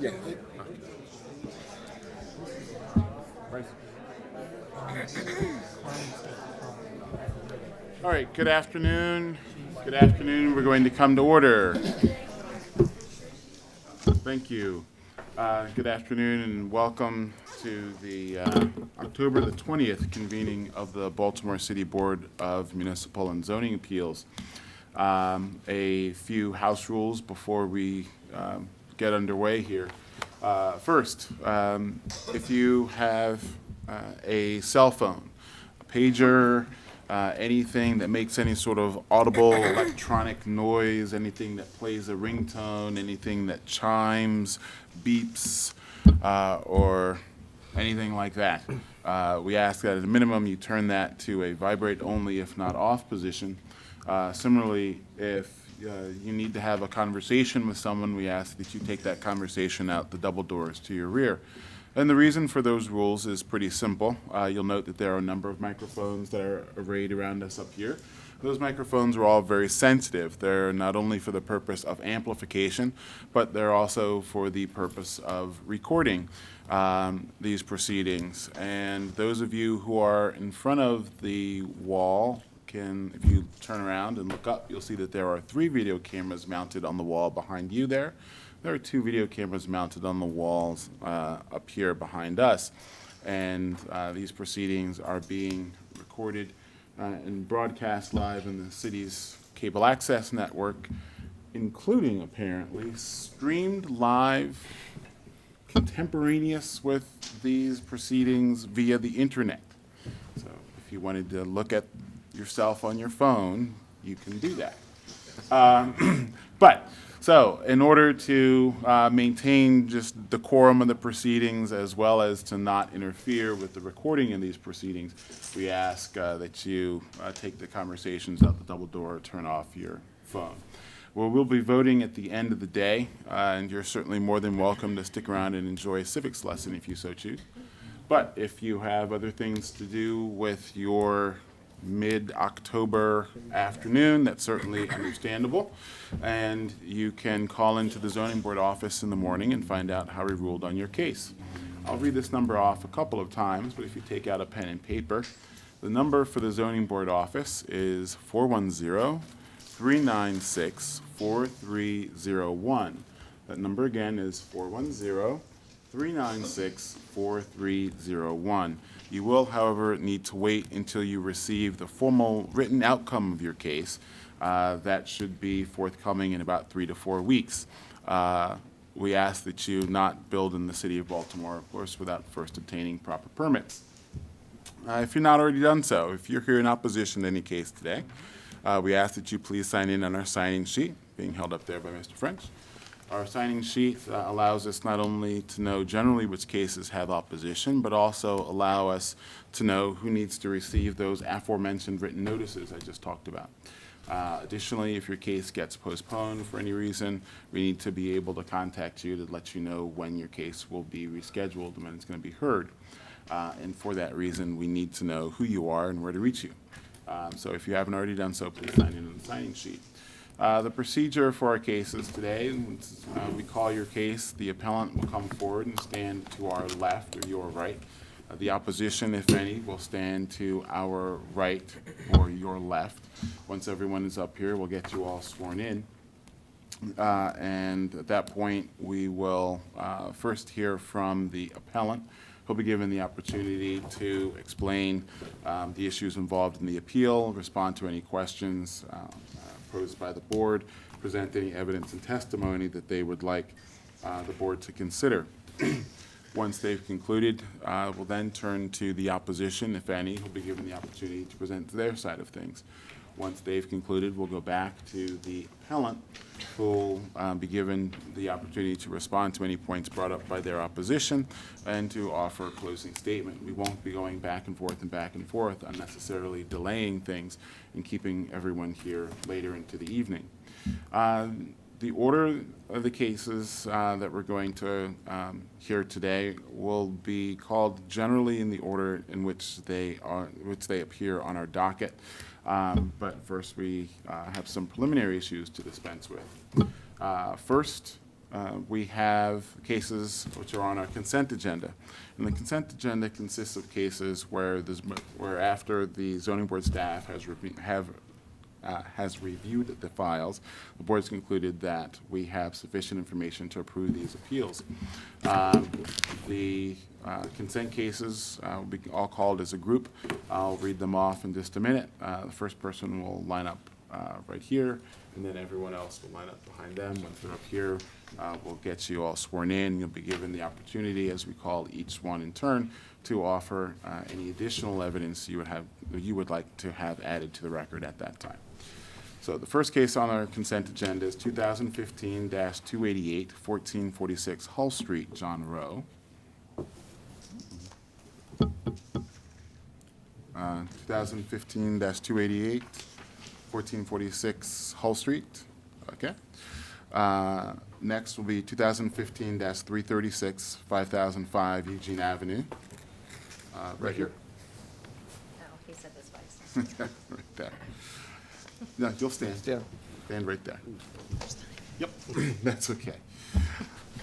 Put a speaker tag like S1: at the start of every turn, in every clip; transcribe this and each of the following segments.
S1: Yeah.
S2: All right, good afternoon. Good afternoon. We're going to come to order. Thank you. Good afternoon and welcome to the October the 20th convening of the Baltimore City Board of Municipal and Zoning Appeals. A few house rules before we get underway here. First, if you have a cell phone, a pager, anything that makes any sort of audible electronic noise, anything that plays a ringtone, anything that chimes, beeps, or anything like that. We ask that at a minimum you turn that to a vibrate only if not off position. Similarly, if you need to have a conversation with someone, we ask that you take that conversation out the double doors to your rear. And the reason for those rules is pretty simple. You'll note that there are a number of microphones that are arrayed around us up here. Those microphones are all very sensitive. They're not only for the purpose of amplification, but they're also for the purpose of recording these proceedings. And those of you who are in front of the wall can, if you turn around and look up, you'll see that there are 3 video cameras mounted on the wall behind you there. There are 2 video cameras mounted on the walls up here behind us. And these proceedings are being recorded and broadcast live in the city's cable access network, including apparently streamed live contemporaneous with these proceedings via the internet. So if you wanted to look at yourself on your phone, you can do that. So in order to maintain just decorum of the proceedings as well as to not interfere with the recording of these proceedings, we ask that you take the conversations out the double door or turn off your phone. Well, we'll be voting at the end of the day, and you're certainly more than welcome to stick around and enjoy a civics lesson if you so choose. But if you have other things to do with your mid-October afternoon, that's certainly understandable. And you can call into the zoning board office in the morning and find out how we ruled on your case. I'll read this number off a couple of times, but if you take out a pen and paper, the number for the zoning board office is 410-396-4301. That number again is 410-396-4301. You will, however, need to wait until you receive the formal written outcome of your case. That should be forthcoming in about 3 to 4 weeks. We ask that you not build in the city of Baltimore, of course, without first obtaining proper permits. If you're not already done so, if you're here in opposition to any case today, we ask that you please sign in on our signing sheet, being held up there by Mr. French. Our signing sheet allows us not only to know generally which cases have opposition, but also allow us to know who needs to receive those aforementioned written notices I just talked about. Additionally, if your case gets postponed for any reason, we need to be able to contact you to let you know when your case will be rescheduled and when it's going to be heard. And for that reason, we need to know who you are and where to reach you. So if you haven't already done so, please sign in on the signing sheet. The procedure for our cases today, we call your case, the appellant will come forward and stand to our left or your right. The opposition, if any, will stand to our right or your left. Once everyone is up here, we'll get you all sworn in. And at that point, we will first hear from the appellant. He'll be given the opportunity to explain the issues involved in the appeal, respond to any questions posed by the board, present any evidence and testimony that they would like the board to consider. Once they've concluded, we'll then turn to the opposition, if any, who'll be given the opportunity to present their side of things. Once they've concluded, we'll go back to the appellant, who'll be given the opportunity to respond to any points brought up by their opposition and to offer a closing statement. We won't be going back and forth, unnecessarily delaying things and keeping everyone here later into the evening. The order of the cases that we're going to hear today will be called generally in the order in which they appear on our docket. But first, we have some preliminary issues to dispense with. First, We have cases which are on our consent agenda. And the consent agenda consists of cases where after the zoning board staff has reviewed the files, the board's concluded that we have sufficient information to approve these appeals. The consent cases will be all called as a group. I'll read them off in just a minute. The first person will line up right here, and then everyone else will line up behind them. Once they're up here, we'll get you all sworn in. You'll be given the opportunity, as we call each one in turn, to offer any additional evidence you would like to have added to the record at that time. So the first case on our consent agenda is 2015-288, 1446 Hull Street, John Rowe. 2015-288, 1446 Hull Street. Okay. Next will be 2015-336, 5005 Eugene Avenue. Right here.
S1: No, he said this way.
S2: Right there. No, you'll stand. Stand right there. Yep, that's okay.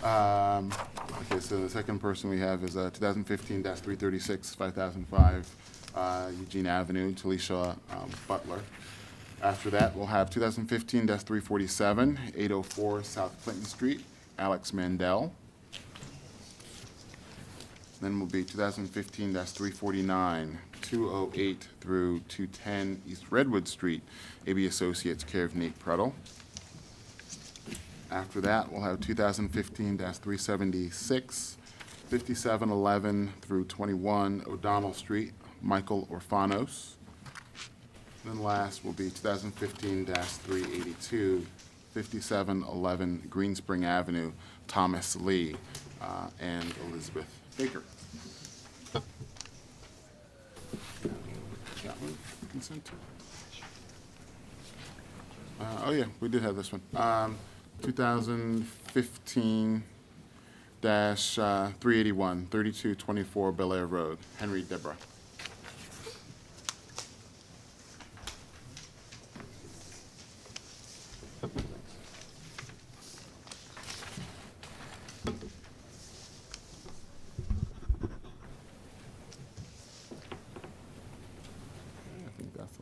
S2: Okay, so the second person we have is 2015-336, 5005 Eugene Avenue, Talisha Butler. After that, we'll have 2015-347, 804 South Clinton Street, Alex Mandel. Then will be 2015-349, 208 through 210 East Redwood Street, AB Associates, care of Nate Prudle. After that, we'll have 2015-376, 5711 through 21 O'Donnell Street, Michael Orfanos. Then last will be 2015-382, 5711 Greenspring Avenue, Thomas Lee, and Elizabeth Baker. That one, consent. Oh yeah, we did have this one. 2015-381, 3224 Bel Air Road, Henry Deborah.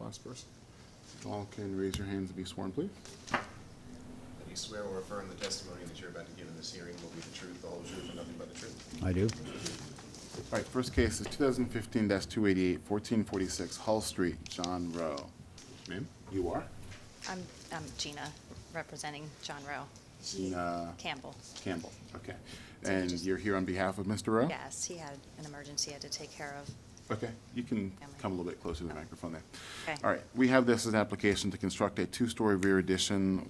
S2: Last person. All can raise your hands and be sworn, please.
S3: That you swear or affirm the testimony that you're about to give in this hearing will be the truth, the whole truth, and nothing but the truth?
S4: I do.
S2: All right, first case is 2015-288, 1446 Hull Street, John Rowe. Ma'am, you are?
S1: I'm Gina, representing John Rowe.
S2: Gina
S1: Campbell.
S2: Campbell, okay.
S1: So
S2: And
S1: just-
S2: you're here on behalf of Mr. Rowe?
S1: Yes, he had an emergency he had to take care of.
S2: Okay, you can
S1: Family.
S2: come a little bit closer to the microphone there.
S1: Okay.
S2: All right, we have this as an application to construct a two-story rear addition,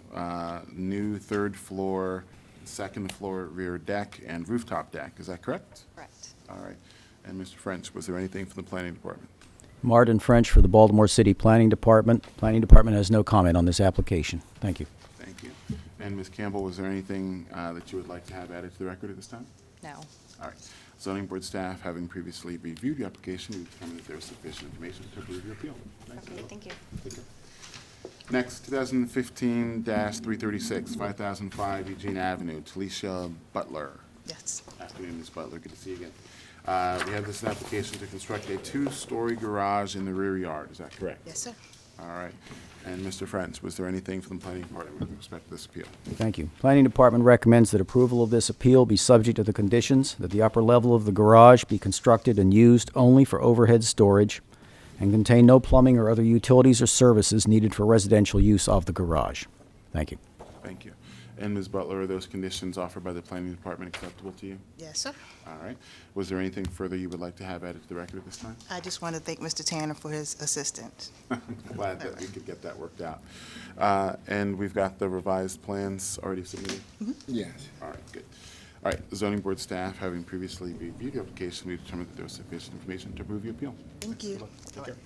S2: new third floor, second floor rear deck, and rooftop deck. Is that correct?
S1: Correct.
S2: All right. And Mr. French, was there anything from the planning department?
S4: Martin French for the Baltimore City Planning Department. Planning Department has no comment on this application. Thank you.
S2: Thank you. And Ms. Campbell, was there anything that you would like to have added to the record at this time?
S1: No.
S2: All right. Zoning board staff, having previously reviewed the application, we determined that there is sufficient information to approve your appeal. Thanks,
S1: Okay,
S2: Campbell.
S1: thank you.
S2: Take care. Next, 2015-336, 5005 Eugene Avenue, Talisha Butler.
S5: Yes.
S2: Afternoon, Ms. Butler. Good to see you again. We have this application to construct a two-story garage in the rear yard. Is that correct?
S5: Yes, sir.
S2: All right. And Mr. French, was there anything from the planning department with respect to this appeal?
S4: Thank you. Planning Department recommends that approval of this appeal be subject to the conditions that the upper level of the garage be constructed and used only for overhead storage and contain no plumbing or other utilities or services needed for residential use of the garage. Thank you.
S2: Thank you. And Ms. Butler, are those conditions offered by the planning department acceptable to you?
S5: Yes, sir.
S2: All right. Was there anything further you would like to have added to the record at this time?
S5: I just want to thank Mr. Tanner for his assistance.
S2: Glad that we could get that worked out. And we've got the revised plans already submitted?
S5: Yes.
S2: All right, good. All right, the zoning board staff, having previously reviewed the application, we determined that there was sufficient information to approve the appeal.
S5: Thank you.
S2: Take care.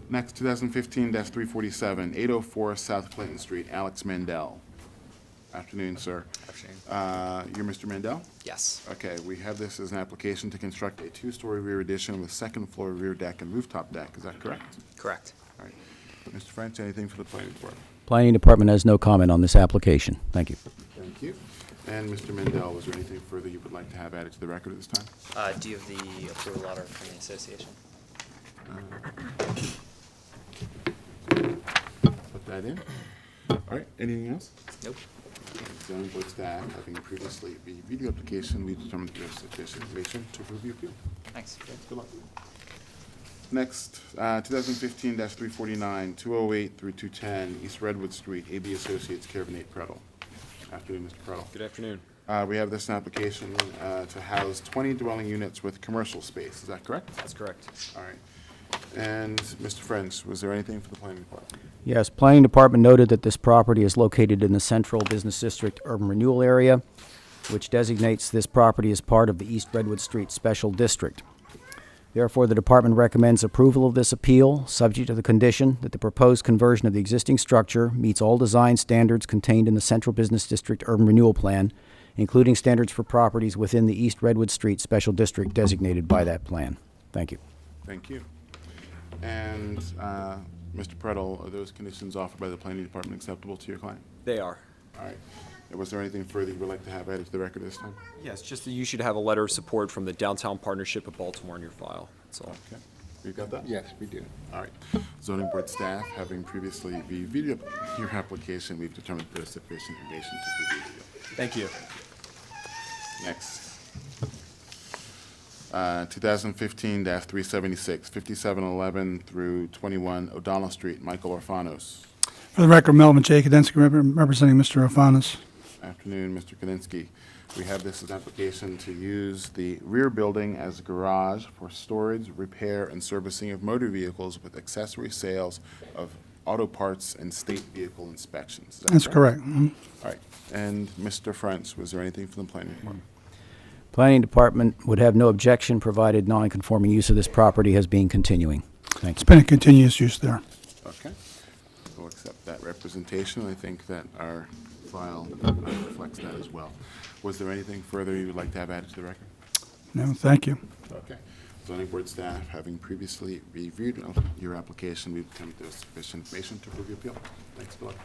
S2: Next, 2015-347, 804 South Clinton Street, Alex Mandel. Afternoon, sir.
S3: Afternoon.
S2: You're Mr. Mandel?
S3: Yes.
S2: Okay, we have this as an application to construct a two-story rear addition with second floor rear deck and rooftop deck. Is that correct?
S3: Correct.
S2: All right. Mr. French, anything for the planning department?
S4: Planning Department has no comment on this application. Thank you.
S2: Thank you. And Mr. Mendel, was there anything further you would like to have added to the record at this time?
S6: Do you have the approval letter from the association?
S2: Put that in. All right, anything else?
S6: Nope.
S2: Zoning board staff, having previously reviewed the application, we determined there is sufficient information to approve the appeal.
S6: Thanks.
S2: Good luck. Next, 2015-349, 208 through 210, East Redwood Street, AB Associates, care of Nate Prettle. Afternoon, Mr. Prettle.
S7: Good afternoon.
S2: We have this application to house 20 dwelling units with commercial space. Is that correct?
S7: That's correct.
S2: All right. And Mr. French, was there anything for the planning department?
S4: Yes, Planning Department noted that this property is located in the Central Business District Urban Renewal Area, which designates this property as part of the East Redwood Street Special District. Therefore, the department recommends approval of this appeal, subject to the condition that the proposed conversion of the existing structure meets all design standards contained in the Central Business District Urban Renewal Plan, including standards for properties within the East Redwood Street Special District designated by that plan. Thank you.
S2: Thank you. And Mr. Prettle, are those conditions offered by the planning department acceptable to your client?
S7: They are.
S2: All right. And was there anything further you would like to have added to the record this time?
S7: Yes, just that you should have a letter of support from the Downtown Partnership of Baltimore in your file. That's all.
S2: Okay. You got that?
S5: Yes, we do.
S2: All right. Zoning board staff, having previously reviewed your application, we've determined there is sufficient information to approve the appeal.
S7: Thank you.
S2: Next. 2015-376, 5711 through 21 O'Donnell Street, Michael Orfanos.
S8: For the record, Melvin J. Kadensky, representing Mr. Ofanis.
S2: Afternoon, Mr. Kalinsky. We have this as an application to use the rear building as a garage for storage, repair, and servicing of motor vehicles with accessory sales of auto parts and state vehicle inspections. Is that
S8: That's correct. Mhm.
S2: All right. And Mr. French, was there anything from the planning department?
S4: Planning Department would have no objection provided non-conforming use of this property has been continuing. Thank
S8: It's
S4: you.
S8: been a continuous use there.
S2: Okay. We'll accept that representation. I think that our file reflects that as well. Was there anything further you would like to have added to the record?
S8: No, thank you.
S2: Okay. Zoning board staff, having previously reviewed your application, we've determined there's sufficient information to approve your appeal. Thanks, good luck.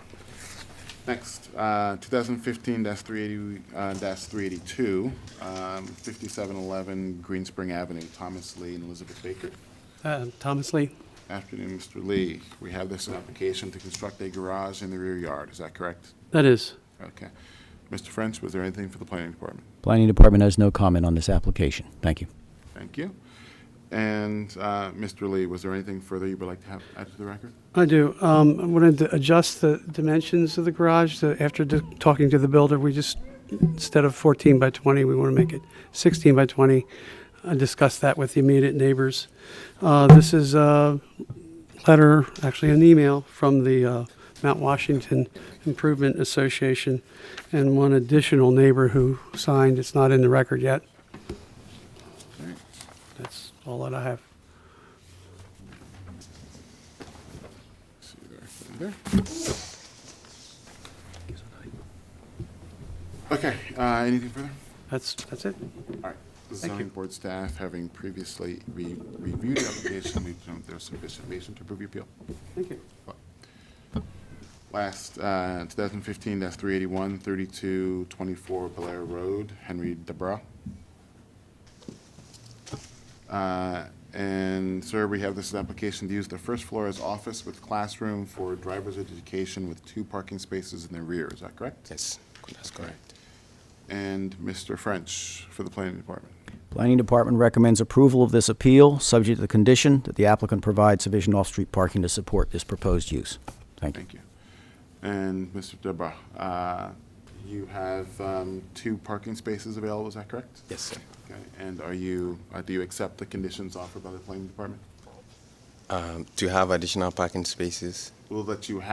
S2: Next, 2015-382, 5711 Green Spring Avenue, Thomas Lee and Elizabeth Baker.
S9: Thomas Lee.
S2: Afternoon, Mr. Lee. We have this application to construct a garage in the rear yard. Is that correct?
S9: That is.
S2: Okay. Mr. French, was there anything for the planning department?
S4: Planning Department has no comment on this application. Thank you.
S2: Thank you. And Mr. Lee, was there anything further you would like to have added to the record?
S9: I do. I wanted to adjust the dimensions of the garage. After talking to the builder, we just, instead of 14 by 20, we want to make it 16 by 20. I discussed that with the immediate neighbors. This is a letter, actually an email from the Mount Washington Improvement Association and one additional neighbor who signed. It's not in the record yet.
S2: All right.
S9: That's all that I have.
S2: See there. Okay, anything further?
S9: That's it.
S2: All right. The
S9: Thank
S2: zoning
S9: you.
S2: board staff, having previously reviewed the application, we've determined there's sufficient information to approve your appeal.
S9: Thank you.
S2: Last, 2015-381, 3224 Belair Road, Henry Debra. And sir, we have this application to use the first floor as office with classroom for driver's education with 2 parking spaces in the rear. Is that correct?
S10: Yes, that's correct.
S2: And Mr. French for the planning department.
S4: Planning Department recommends approval of this appeal, subject to the condition that the applicant provide sufficient off-street parking to support this proposed use. Thank you.
S2: Thank you. And Mr. Debra, you have 2 parking spaces available, is that correct?
S10: Yes, sir.
S2: Okay, and are you, do you accept the conditions offered by the planning department?
S10: To have additional parking spaces,
S2: Will let you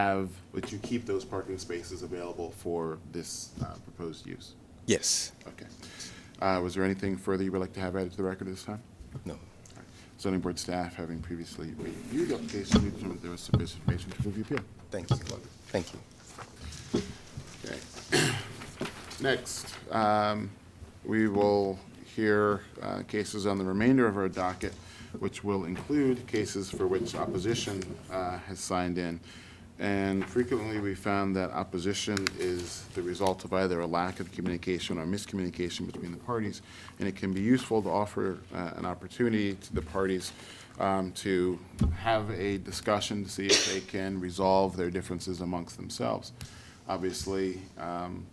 S2: keep those parking spaces available for this proposed use?
S10: yes.
S2: Okay. Was there anything further you would like to have added to the record this time?
S10: No.
S2: Zoning board staff, having previously reviewed the application, we determined there was sufficient information to approve the appeal.
S10: Thank you. Thank you.
S2: Okay. Next, we will hear cases on the remainder of our docket, which will include cases for which opposition has signed in. And frequently, we found that opposition is the result of either a lack of communication or miscommunication between the parties, and it can be useful to offer an opportunity to the parties to have a discussion to see if they can resolve their differences amongst themselves. Obviously,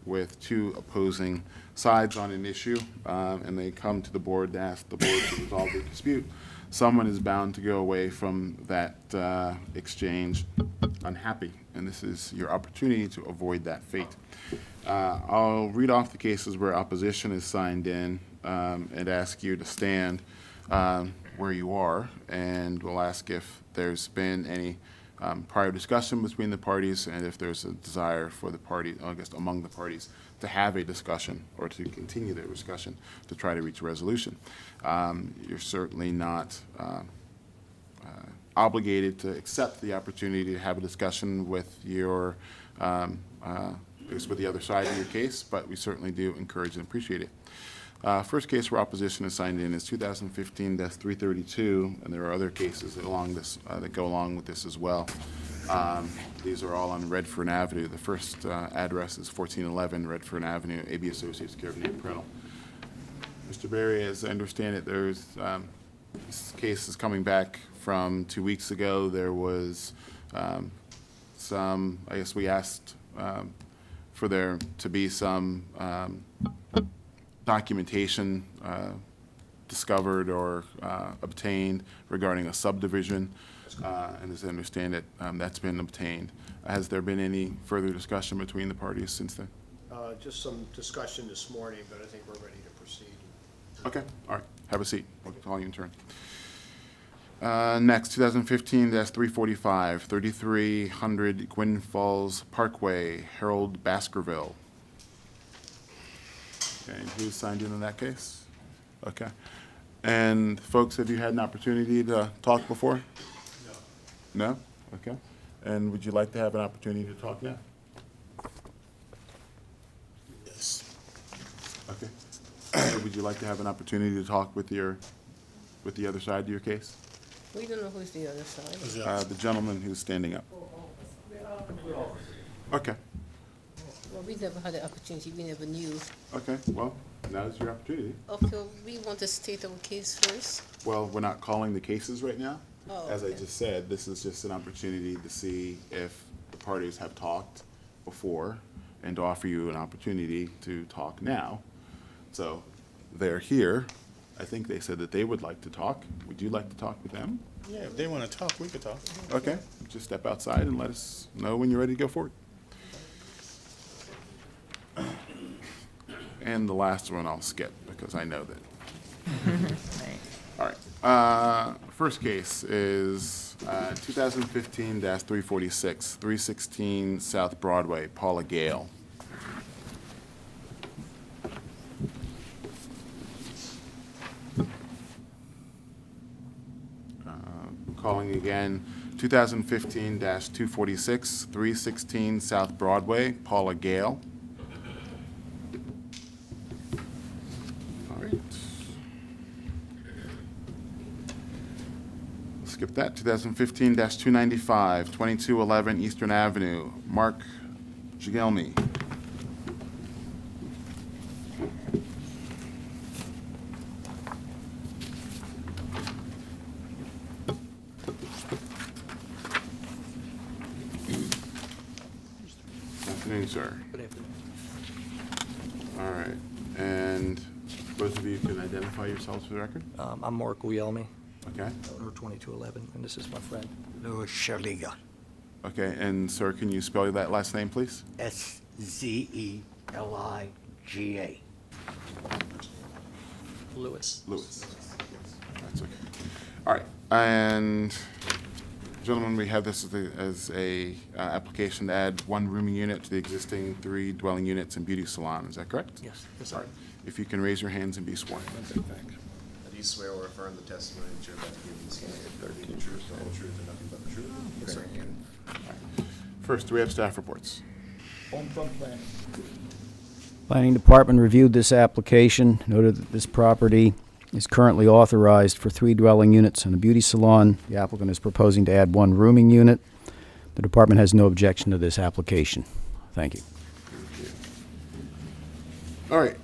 S2: with two opposing sides on an issue, and they come to the board to ask the board to resolve their dispute, someone is bound to go away from that exchange unhappy, and this is your opportunity to avoid that fate. I'll read off the cases where opposition is signed in and ask you to stand where you are, and we'll ask if there's been any prior discussion between the parties and if there's a desire for the party, I guess among the parties, to have a discussion or to continue their discussion to try to reach a resolution. You're certainly not obligated to accept the opportunity to have a discussion with your, with the other side of your case, but we certainly do encourage and appreciate it. First case where opposition is signed in is 2015-332, and there are other cases along this, that go along with this as well. These are all on Redfern Avenue. The first address is 1411 Redfern Avenue, AB Associates, care of Nate Prentle. Mr. Berry, as I understand it, there's, this case is coming back from 2 weeks ago. There was some, I guess we asked for there to be some documentation discovered or obtained regarding a subdivision, and as I understand it, that's been obtained. Has there been any further discussion between the parties since then?
S11: Just some discussion this morning, but I think we're ready to proceed.
S2: Okay, all right, have a seat. We'll call you in turn. Next, 2015-345, 3300 Gwynn Falls Parkway, Harold Baskerville. Okay, and who signed in that case? Okay. And folks, have you had an opportunity to talk before? No. No? Okay. And would you like to have an opportunity to talk now?
S11: Yes.
S2: Okay. So would you like to have an opportunity to talk with the other side of your case?
S12: We don't know who's the other side.
S2: The gentleman who's standing up. Okay.
S12: Well, we never had the opportunity, we never knew.
S2: Okay, well, now's your opportunity.
S12: Okay, we want to state our case first.
S2: Well, we're not calling the cases right now.
S12: Oh,
S2: As I
S12: okay.
S2: just said, this is just an opportunity to see if the parties have talked before and to offer you an opportunity to talk now. So they're here. I think they said that they would like to talk. Would you like to talk with them?
S11: Yeah, if they want to talk, we could talk.
S2: Okay, just step outside and let us know when you're ready to go forward. And the last one I'll skip because I know that. All right. First case is 2015-346, 316 South Broadway, Paula Gale. Calling again, 2015-246, 316 South Broadway, Paula Gale. All right. Skip that. 2015-295, 2211 Eastern Avenue, Mark Jigelmi. Afternoon, sir.
S6: Good afternoon.
S2: All right. And both of you can identify yourselves for the record?
S6: I'm Mark Guglielmi,
S2: Okay.
S6: owner of 2211, and this is my friend.
S11: Louis Shaliga.
S2: Okay, and sir, can you spell that last name, please?
S11: Szeliga.
S6: Lewis.
S2: Lewis. That's okay. All right, and gentlemen, we have this as a application to add one rooming unit to the existing 3 dwelling units and beauty salon. Is that correct?
S6: Yes.
S2: All right. If you can raise your hands and be sworn.
S3: Do you swear or affirm the testimony that you're about to give in this hearing will be the truth, the whole truth, and nothing but the truth?
S6: Yes, sir.
S2: First, do we have staff reports?
S4: Planning Department reviewed this application, noted that this property is currently authorized for 3 dwelling units and a beauty salon. The applicant is proposing to add 1 rooming unit. The department has no objection to this application. Thank you.
S2: All right.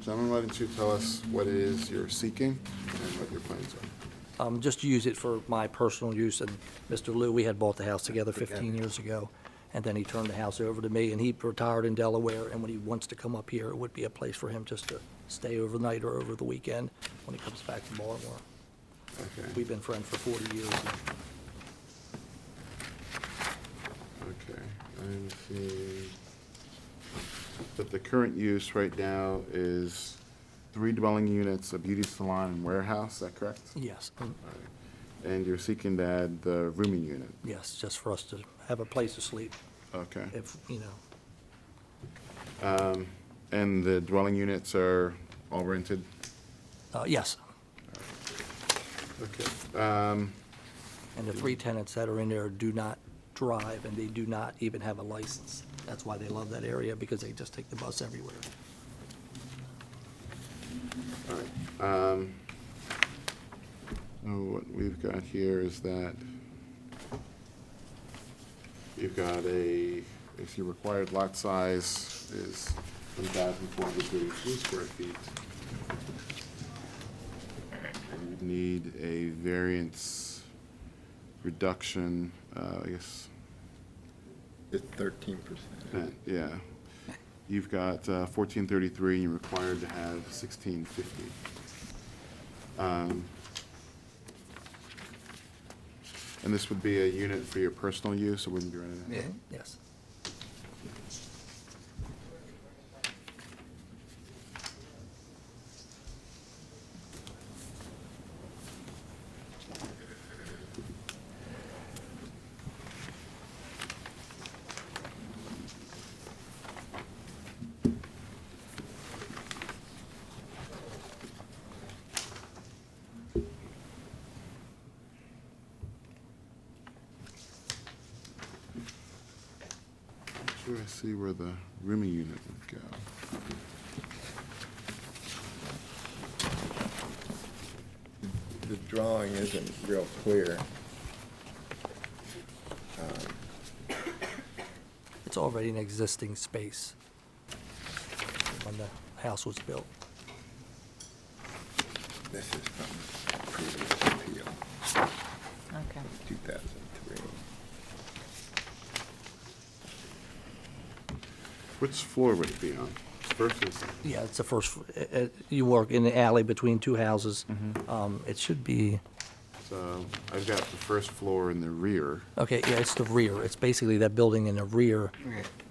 S2: Gentlemen, why don't you tell us what it is you're seeking and what your plans are?
S6: Just to use it for my personal use, and Mr. Liu, we had bought the house together 15 years ago, and then he turned the house over to me, and he retired in Delaware, and when he wants to come up here, it would be a place for him just to stay overnight or over the weekend when he comes back to Baltimore.
S2: Okay.
S6: We've been friends for 40 years.
S2: Okay. I'm seeing that the current use right now is 3 dwelling units, a beauty salon and warehouse, is that correct?
S6: Yes,
S2: All right. And you're seeking to add the rooming unit?
S6: yes, just for us to have a place to sleep,
S2: Okay.
S6: if, you know.
S2: And the dwelling units are all rented?
S6: Yes,
S2: Okay.
S6: and the 3 tenants that are in there do not drive, and they do not even have a license. That's why they love that area, because they just take the bus everywhere.
S2: All right. What we've got here is that you've got if your required lot size is 1,433 square feet, and you need a variance reduction, I guess.
S5: It's 13%.
S2: Yeah. You've got 1433, and you're required to have 1650. And this would be a unit for your personal use, it wouldn't be rented?
S6: Yes.
S2: Sure, I see where the rooming unit would go.
S5: The drawing isn't real clear.
S6: It's already an existing space when the house was built.
S5: This is from previous appeal,
S1: Okay.
S5: 2003.
S2: Which floor would it be on? First or second?
S6: Yeah, it's the first, you work in the alley between 2 houses. It should be,
S2: So I've got the first floor in the rear.
S6: okay, yeah, it's the rear. It's basically that building in the rear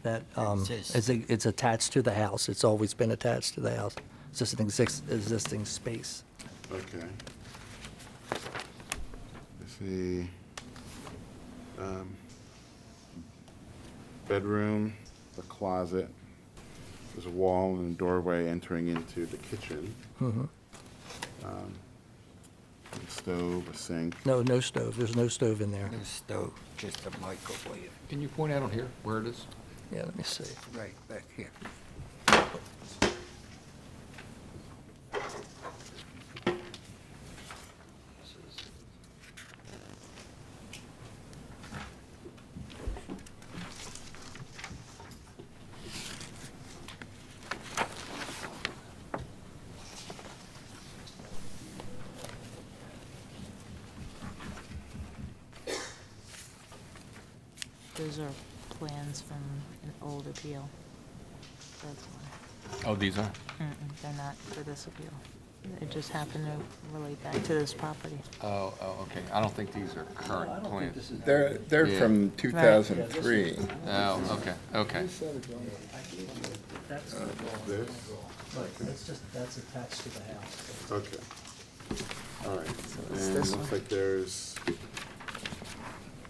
S6: that, it's attached to the house. It's always been attached to the house. It's just an existing space.
S2: Okay. Let's see. Bedroom, a closet. There's a wall and a doorway entering into the kitchen. A stove, a sink.
S6: No, no stove. There's no stove in there.
S13: No stove, just a microwave.
S14: Can you point out on here where it is?
S6: Yeah, let me see.
S13: Right back here.
S1: Those are plans from an old appeal. That's why.
S14: Oh, these are?
S1: They're not for this appeal. It just happened to relate back to this property.
S14: Oh, okay. I don't think these are current plans.
S5: They're
S14: Yeah.
S5: from 2003.
S14: Oh, okay, okay.
S2: This?
S6: That's attached to the house.
S2: Okay. All right.
S1: it's
S2: And
S1: this
S2: it looks
S1: one.
S2: like there's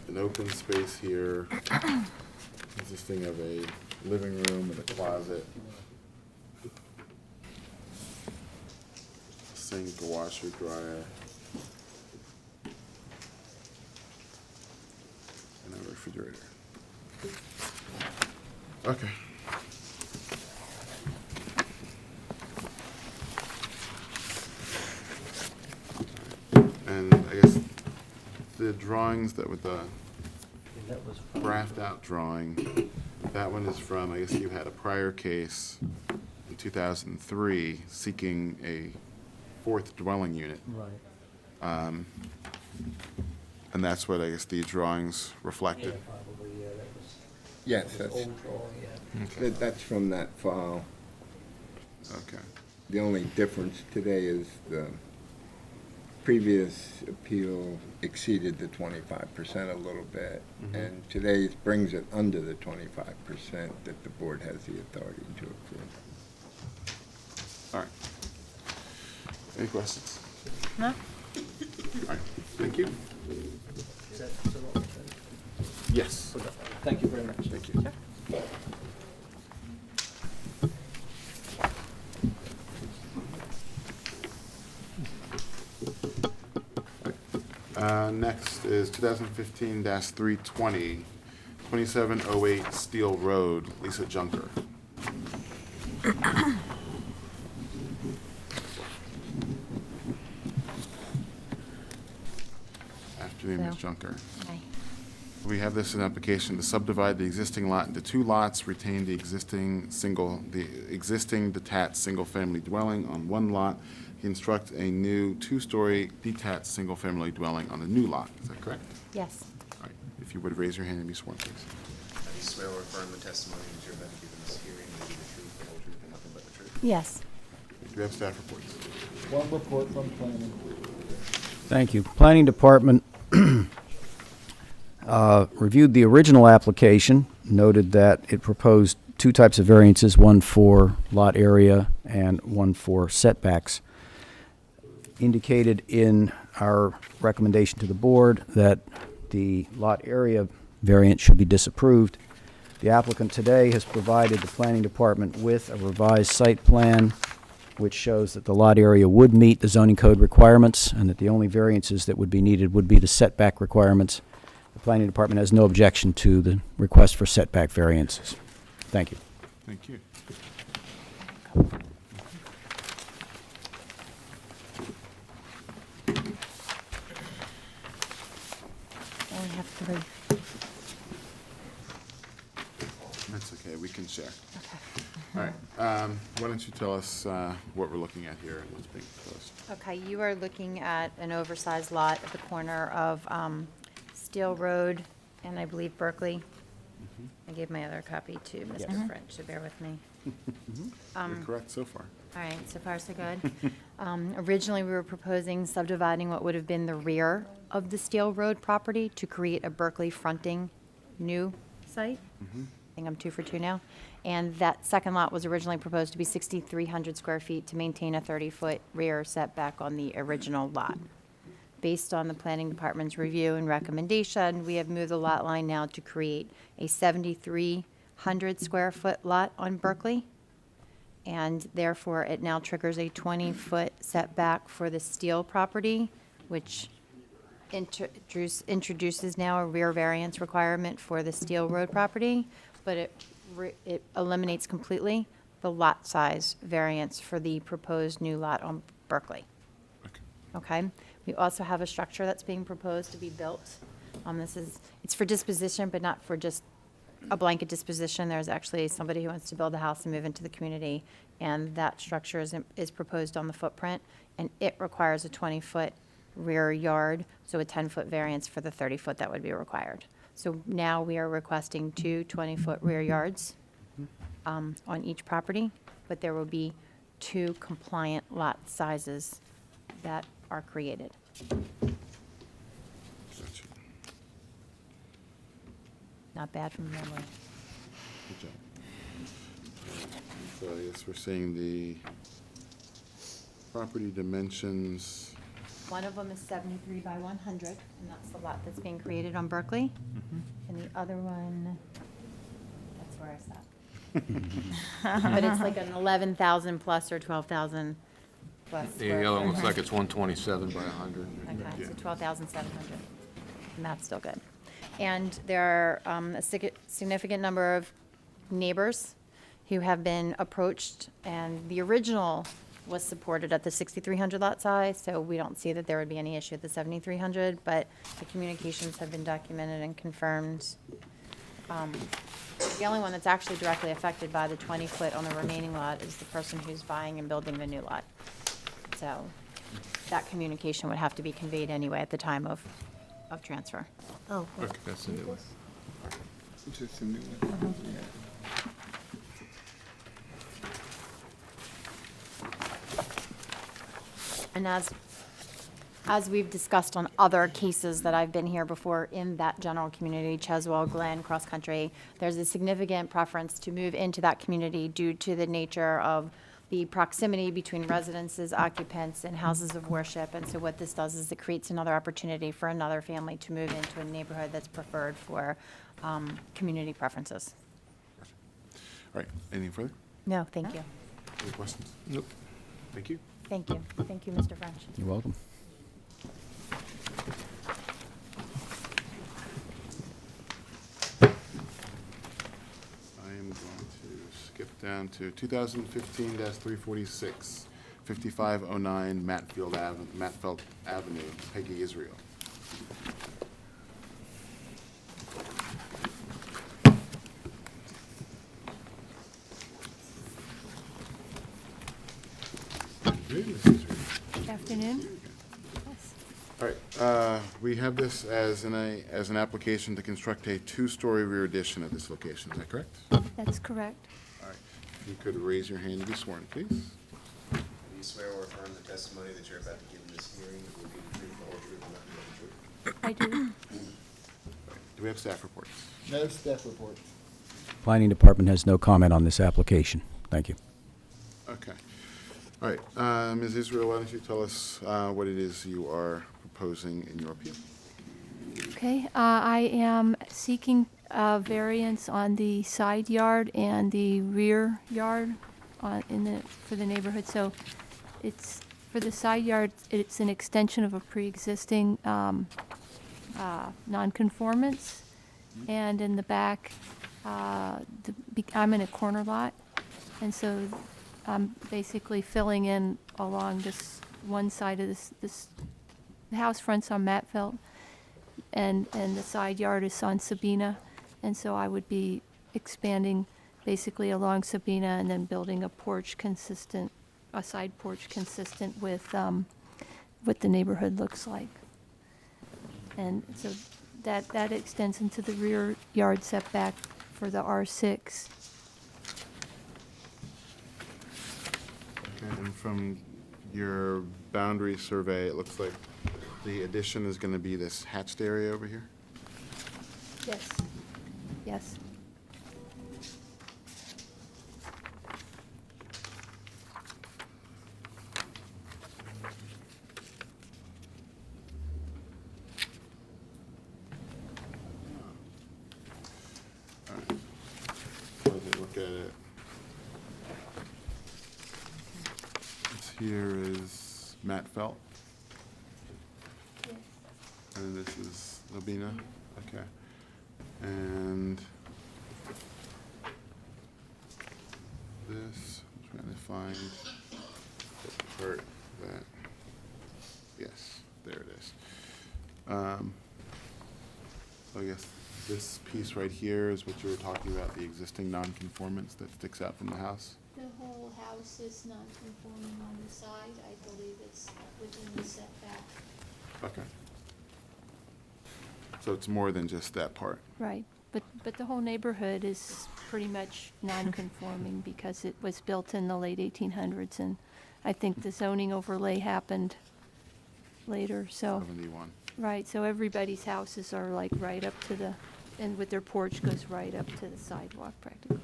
S2: an open space here consisting of a living room and a closet, a sink, a washer, dryer, and a refrigerator. Okay. And I guess the drawings that with the
S6: That was from-
S2: graphed out drawing, that one is from, I guess you had a prior case in 2003 seeking a fourth dwelling unit.
S6: Right.
S2: And that's what I guess the drawings
S6: Yeah,
S2: reflected.
S6: probably, yeah, that was.
S5: Yes,
S6: that was
S5: that's,
S6: old drawing, yeah.
S5: that's from that file.
S2: Okay.
S5: The only difference today is the previous appeal exceeded the 25% a little bit, and today's brings it under the 25% that the board has the authority to approve.
S2: All right. Any questions?
S1: No?
S2: All right, thank you.
S6: Is that so long?
S2: Yes.
S6: Thank you very much.
S2: Thank you. Next is 2015-320, 2708 Steel Road, Lisa Junker. Afternoon, Ms.
S1: So-
S2: Junker.
S1: Hi.
S2: We have this in application to subdivide the existing lot into 2 lots, retain the existing detached single-family dwelling on 1 lot, construct a new 2-story detached single-family dwelling on the new lot. Is that correct?
S1: Yes.
S2: All right. If you would raise your hand and be sworn, please.
S3: Do you swear or affirm the testimony that you're about to give in this hearing will be the truth, the whole truth, and nothing but the truth?
S1: Yes.
S2: Do you have staff reports?
S6: One report from planning.
S4: Thank you. Planning Department reviewed the original application, noted that it proposed 2 types of variances, one for lot area and one for setbacks. Indicated in our recommendation to the board that the lot area variance should be disapproved. The applicant today has provided the Planning Department with a revised site plan which shows that the lot area would meet the zoning code requirements and that the only variances that would be needed would be the setback requirements. The Planning Department has no objection to the request for setback variances. Thank you.
S2: Thank you.
S1: Only have 3.
S2: That's okay, we can share. All right, why don't you tell us what we're looking at here and what's being proposed?
S15: Okay, you are looking at an oversized lot at the corner of Steel Road and I believe Berkeley. I gave my other copy to Mr. French, so bear with me.
S2: You're correct so far.
S15: All right, so far so good. Originally, we were proposing subdividing what would have been the rear of the Steel Road property to create a Berkeley fronting new site. I think I'm 2 for 2 now. And that second lot was originally proposed to be 6,300 square feet to maintain a 30-foot rear setback on the original lot. Based on the Planning Department's review and recommendation, we have moved the lot line now to create a 7,300 square foot lot on Berkeley. And therefore, it now triggers a 20-foot setback for the Steel property, which introduces now a rear variance requirement for the Steel Road property, but it eliminates completely the lot size variance for the proposed new lot on Berkeley. Okay? We also have a structure that's being proposed to be built. It's for disposition, but not for just a blanket disposition. There's actually somebody who wants to build a house and move into the community, and that structure is proposed on the footprint, and it requires a 20-foot rear yard, so a 10-foot variance for the 30-foot that would be required. So now we are requesting 2 20-foot rear yards on each property, but there will be 2 compliant lot sizes that are created.
S2: Gotcha.
S15: Not bad from memory.
S2: Good job. So I guess we're seeing the property dimensions.
S15: One of them is 73 by 100, and that's the lot that's being created on Berkeley. And the other one, that's where I stopped. But it's like an 11,000 plus or 12,000 plus.
S14: The other one looks like it's 127 by 100.
S15: Okay, so 12,700, and that's still good. And there are a significant number of neighbors who have been approached, and the original was supported at the 6,300 lot size, so we don't see that there would be any issue at the 7,300, but the communications have been documented and confirmed. The only one that's actually directly affected by the 20-foot on the remaining lot is the person who's buying and building the new lot. So that communication would have to be conveyed anyway at the time of transfer.
S12: Oh,
S2: Okay, that's the new one.
S5: Just a new one. Yeah.
S15: And as we've discussed on other cases that I've been here before in that general community, Cheswell, Glen, Cross Country, there's a significant preference to move into that community due to the nature of the proximity between residences, occupants, and houses of worship. And so what this does is it creates another opportunity for another family to move into a neighborhood that's preferred for community preferences.
S2: All right, anything further?
S15: No, thank you.
S2: Any questions? Nope. Thank you.
S15: Thank you. Thank you, Mr. French.
S4: You're welcome.
S2: I am going to skip down to 2015-346, 5509 Matfeld Avenue, Peggy Israel.
S16: Good afternoon.
S2: All right, we have this as an application to construct a two-story rear addition at this location, is that correct?
S16: That's correct.
S2: All right, if you could raise your hand to be sworn, please.
S3: Do you swear or affirm the testimony that you're about to give in this hearing will be the truth, the whole truth, and nothing but the truth?
S16: I do.
S2: Do we have staff reports?
S5: No staff report.
S4: Planning Department has no comment on this application. Thank you.
S2: Okay. All right, Ms. Israel, why don't you tell us what it is you are proposing in your appeal?
S16: Okay, I am seeking variance on the side yard and the rear yard for the neighborhood. So it's, for the side yard, it's an extension of a pre-existing nonconformance. And in the back, I'm in a corner lot, and so I'm basically filling in along this one side of the house fronts on Matfeld, and the side yard is on Sabina, and so I would be expanding basically along Sabina and then building a side porch consistent with what the neighborhood looks like. And so that extends into the rear yard setback for the R6.
S2: Okay, and from your boundary survey, it looks like the addition is going to be this hatched area over here?
S16: Yes. Yes.
S2: All right. So as I look at it, this here is Matfeld. And this is Labina, okay. And this, I'm trying to find the part that, yes, there it is. So I guess this piece right here is what you were talking about, the existing nonconformance that sticks out from the house?
S16: The whole house is non-conforming on the side. I believe it's within the setback.
S2: Okay. So it's more than just that part?
S16: Right, but the whole neighborhood is pretty much non-conforming because it was built in the late 1800s, and I think the zoning overlay happened later, so.
S2: 71.
S16: Right, so everybody's houses are like right up to the, and with their porch goes right up to the sidewalk practically.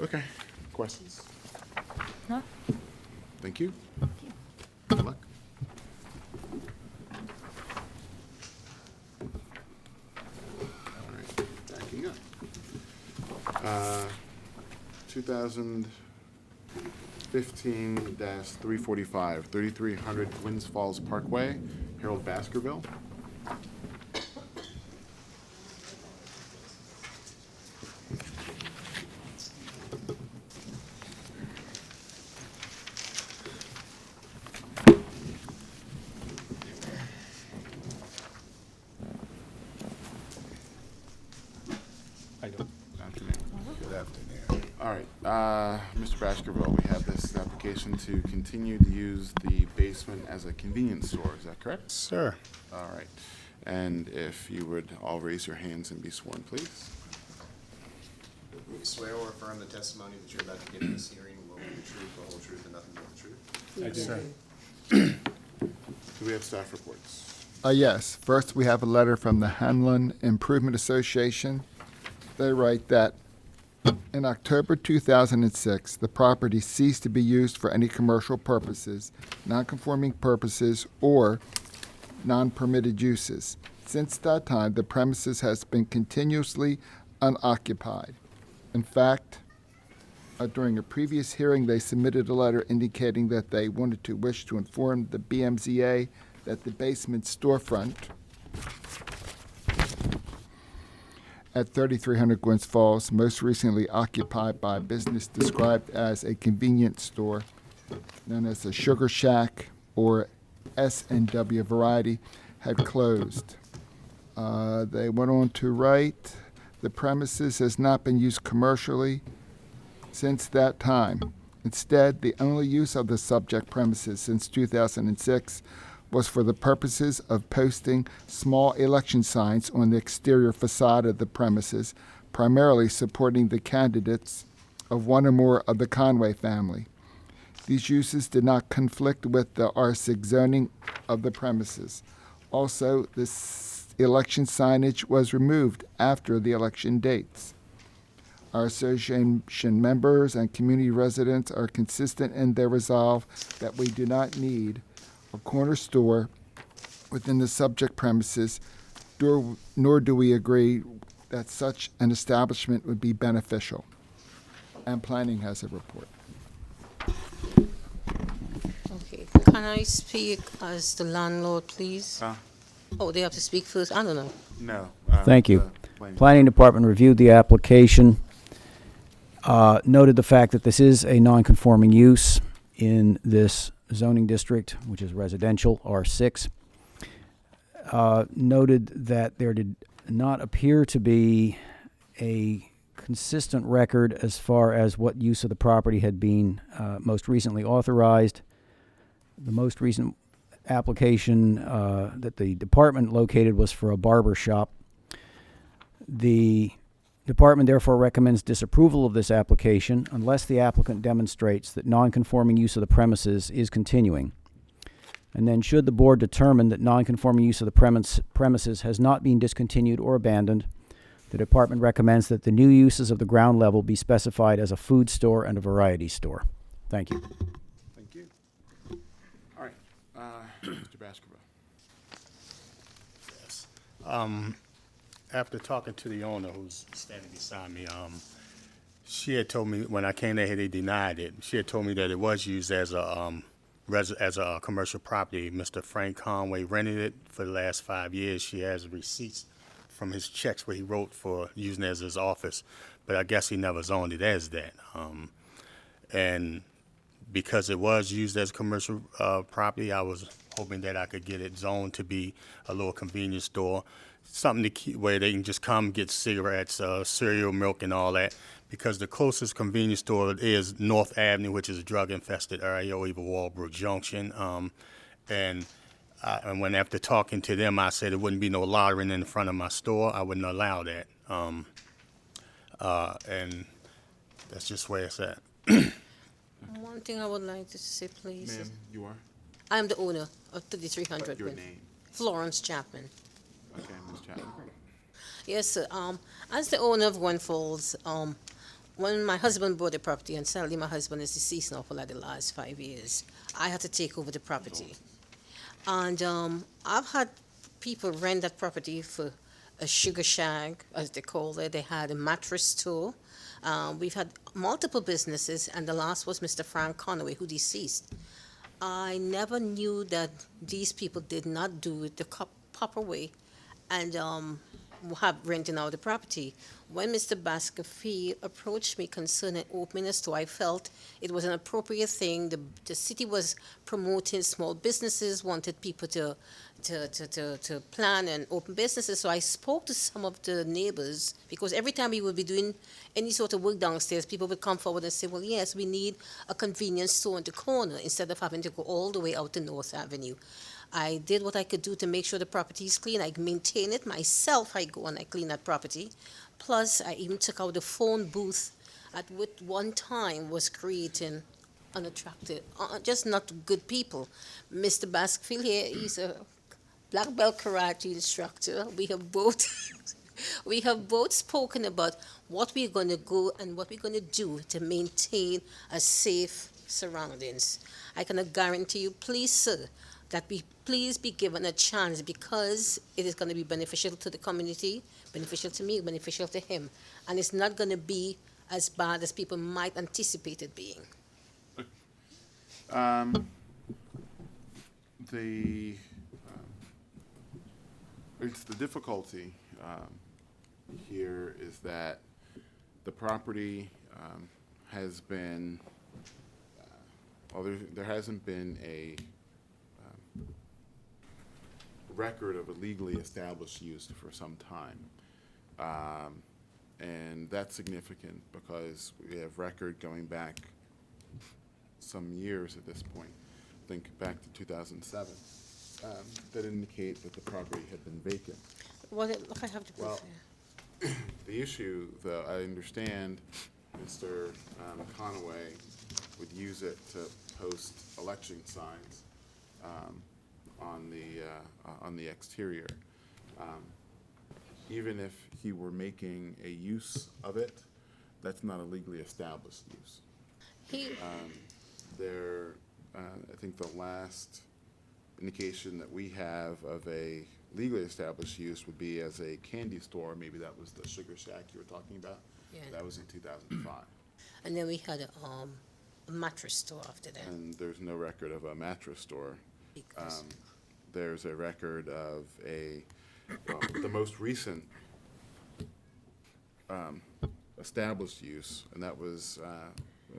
S2: Okay, questions?
S16: No?
S2: Thank you.
S16: Thank you.
S2: Good luck. All right, backing up. 2015-345, 3300 Twins Falls Parkway, Harold Baskerville. All right, Mr. Baskerville, we have this application to continue to use the basement as a convenience store, is that correct?
S11: Sir.
S2: All right, and if you would all raise your hands and be sworn, please.
S3: Do you swear or affirm the testimony that you're about to give in this hearing will be the truth, the whole truth, and nothing but the truth?
S11: I do.
S2: Sir. Do we have staff reports?
S5: Yes. First, we have a letter from the Hanlon Improvement Association. They write that in October 2006, the property ceased to be used for any commercial purposes, non-conforming purposes, or non-permitted uses. Since that time, the premises has been continuously unoccupied. In fact, during a previous hearing, they submitted a letter indicating that they wanted to wish to inform the BMZA that the basement storefront at 3300 Gwynns Falls, most recently occupied by a business described as a convenience store, known as a Sugar Shack or S&W variety, had closed. They went on to write, the premises has not been used commercially since that time. Instead, the only use of the subject premises since 2006 was for the purposes of posting small election signs on the exterior facade of the premises, primarily supporting the candidates of one or more of the Conway family. These uses did not conflict with the R6 zoning of the premises. Also, this election signage was removed after the election dates. Our association members and community residents are consistent in their resolve that we do not need a corner store within the subject premises, nor do we agree that such an establishment would be beneficial. And planning has a report.
S12: Okay, can I speak as the landlord, please? Oh, they have to speak first? I don't know.
S2: No.
S4: Thank you. Planning Department reviewed the application, noted the fact that this is a non-conforming use in this zoning district, which is residential, R6. Noted that there did not appear to be a consistent record as far as what use of the property had been most recently authorized. The most recent application that the department located was for a barber shop. The department therefore recommends disapproval of this application unless the applicant demonstrates that non-conforming use of the premises is continuing. And then should the board determine that non-conforming use of the premises has not been discontinued or abandoned, the department recommends that the new uses of the ground level be specified as a food store and a variety store. Thank you.
S2: Thank you. All right, Mr. Baskerville.
S11: Yes. After talking to the owner who's standing beside me, she had told me when I came there, they denied it. She had told me that it was used as a commercial property. Mr. Frank Conway rented it for the last 5 years. She has receipts from his checks where he wrote for using it as his office, but I guess he never zoned it as that. And because it was used as commercial property, I was hoping that I could get it zoned to be a little convenience store, something to keep, where they can just come get cigarettes, cereal, milk, and all that. Because the closest convenience store is North Avenue, which is a drug-infested area, or even Walbrook Junction. And when after talking to them, I said there wouldn't be no loitering in front of my store. I wouldn't allow that. And that's just where it's at.
S12: One thing I would like to say, please.
S2: Ma'am, you are?
S12: I am the owner of 3300.
S2: Your name?
S12: Florence Chapman.
S2: Okay, Ms. Chapman.
S12: Yes, sir. As the owner of Gwynn Falls, when my husband bought the property, and sadly my husband is deceased now for like the last 5 years, I had to take over the property. And I've had people rent that property for a sugar shack, as they call it. They had a mattress store. We've had multiple businesses, and the last was Mr. Frank Conway, who deceased. I never knew that these people did not do it the proper way. And have renting out the property. When Mr. Baskerville approached me concerning opening a store, I felt it was an appropriate thing. The city was promoting small businesses, wanted people to plan and open businesses. So I spoke to some of the neighbors, because every time we would be doing any sort of work downstairs, people would come forward and say, well, yes, we need a convenience store in the corner instead of having to go all the way out to North Avenue. I did what I could do to make sure the property is clean. I maintain it myself. I go and I clean that property. Plus, I even took out the phone booth at which one time was creating unattractive, just not good people. Mr. Baskerville here, he's a black belt karate instructor. We have both spoken about what we're going to go and what we're going to do to maintain a safe surroundings. I can guarantee you, please, sir, that we please be given a chance, because it is going to be beneficial to the community, beneficial to me, beneficial to him, and it's not going to be as bad as people might anticipate it being.
S2: It's the difficulty here is that the property has been, well, there hasn't been a record of a legally established use for some time. And that's significant because we have record going back some years at this point, I think back to 2007, that indicate that the property had been vacant.
S12: Well, look, I have to
S2: Well, the issue, though, I understand Mr. Conaway would use it to post election signs on the exterior. Even if he were making a use of it, that's not a legally established use. I think the last indication that we have of a legally established use would be as a candy store. Maybe that was the Sugar Shack you were talking about.
S12: Yeah.
S2: That was in 2005.
S12: And then we had a mattress store after that.
S2: And there's no record of a mattress store.
S12: Because
S2: There's a record of the most recent established use, and that was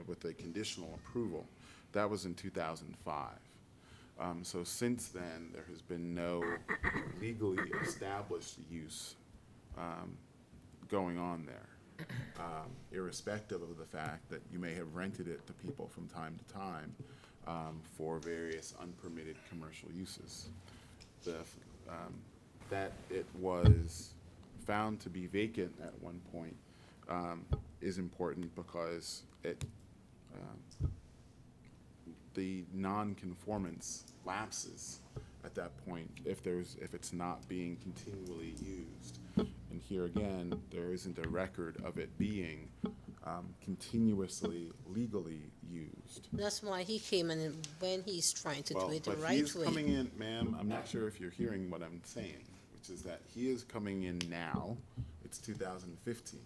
S2: with a conditional approval. That was in 2005. So since then, there has been no legally established use going on there, irrespective of the fact that you may have rented it to people from time to time for various unpermitted commercial uses. That it was found to be vacant at one point is important because the non-conformance lapses at that point if it's not being continually used. And here again, there isn't a record of it being continuously legally used.
S12: that's why he came in, and when he's trying to do it the
S2: But
S12: right
S2: he is
S12: way.
S2: coming in, ma'am, I'm not sure if you're hearing what I'm saying, which is that he is coming in now, it's 2015.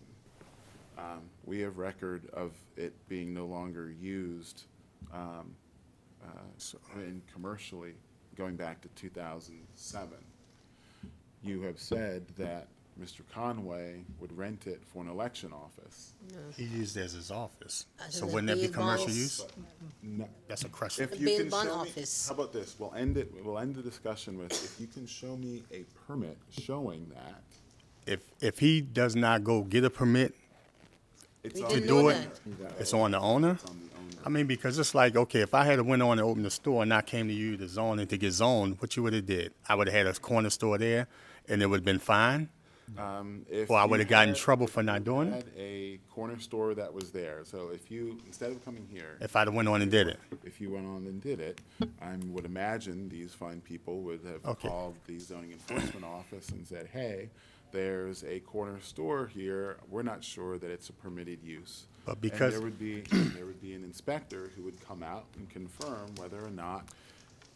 S2: We have record of it being no longer used and commercially going back to 2007. You have said that Mr. Conway would rent it for an election office.
S11: He used it as his office.
S12: As
S11: So
S12: in
S11: wouldn't
S12: the
S11: that be
S12: bail
S11: commercial
S12: bonds?
S11: use?
S2: No.
S11: That's a question.
S2: If
S12: The
S2: you
S12: bail
S2: can
S12: bond
S2: show me,
S12: office.
S2: how about this? We'll end the discussion with, if you can show me a permit showing that.
S11: If he does not go get a permit
S2: It's
S12: We
S2: on
S11: to
S12: didn't
S2: the
S11: do
S12: know
S11: it,
S12: that.
S11: it's on the owner?
S2: It's on the owner.
S11: I mean, because it's like, okay, if I had went on and opened a store and I came to you to zone and to get zoned, what you would have did? I would have had a corner store there and it would have been fine?
S2: If
S11: Or I
S2: you
S11: would have gotten in
S2: had-
S11: trouble for not
S2: if you
S11: doing it?
S2: had a corner store that was there, so if you, instead of coming here,
S11: If I'd have went on and did it?
S2: if you went on and did it, I would imagine these fine people would have
S11: Okay.
S2: called the zoning enforcement office and said, hey, there's a corner store here, we're not sure that it's a permitted use.
S11: But because-
S2: And there would be an inspector who would come out and confirm whether or not,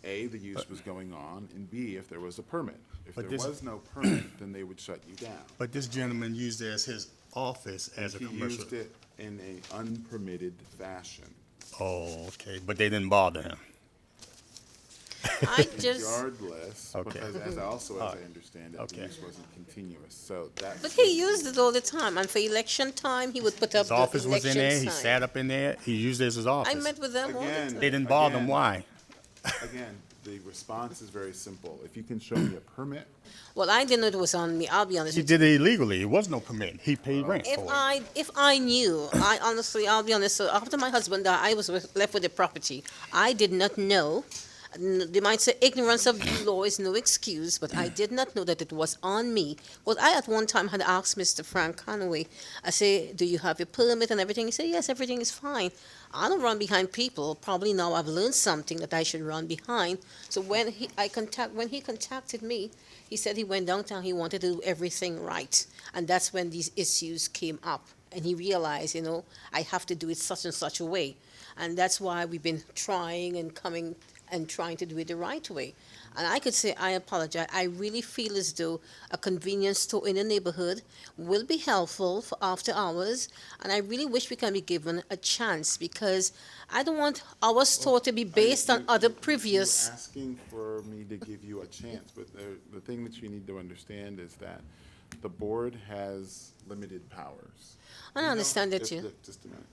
S2: A, the use was going on, and B, if there was a permit. If
S11: But
S2: there
S11: this-
S2: was no permit, then they would shut you down.
S11: But this gentleman used it as his office as a
S2: He
S11: commercial.
S2: used it in an unpermitted fashion.
S11: Oh, okay, but they didn't bother him.
S12: I just,
S2: Regardless,
S11: Okay.
S2: because as
S11: Alright.
S2: I understand it,
S11: Okay.
S2: the use wasn't continuous, so that's.
S12: but he used it all the time, and for election time, he would put up
S11: His
S12: the
S11: office was in
S12: election
S11: there, he
S12: sign.
S11: sat up in there, he used it as his office.
S12: I met with them all the
S2: Again,
S12: time.
S11: They didn't bother him,
S2: Again.
S11: why?
S2: Again, the response is very simple. If you can show me a permit,
S12: Well, I didn't know it was on me, I'll be honest
S11: He
S12: with you.
S11: did it illegally, it was no permit, he paid rent for it.
S12: If I knew, I'll be honest, so after my husband died, I was left with the property. I did not know. They might say ignorance of the law is no excuse, but I did not know that it was on me. Well, I at one time had asked Mr. Frank Conway, I say, do you have your permit and everything? He said, yes, everything is fine. I don't run behind people. Probably now I've learned something that I should run behind. So when he contacted me, he said he went downtown, he wanted to do everything right. And that's when these issues came up. And he realized, I have to do it such and such a way. And that's why we've been trying and coming and trying to do it the right way. And I could say, I apologize. I really feel as though a convenience store in the neighborhood will be helpful for after hours. And I really wish we can be given a chance, because I don't want our store to be based on other previous.
S2: You're asking for me to give you a chance, but the thing that you need to understand is that the board has limited powers.
S12: I understand that too.
S2: Just a minute.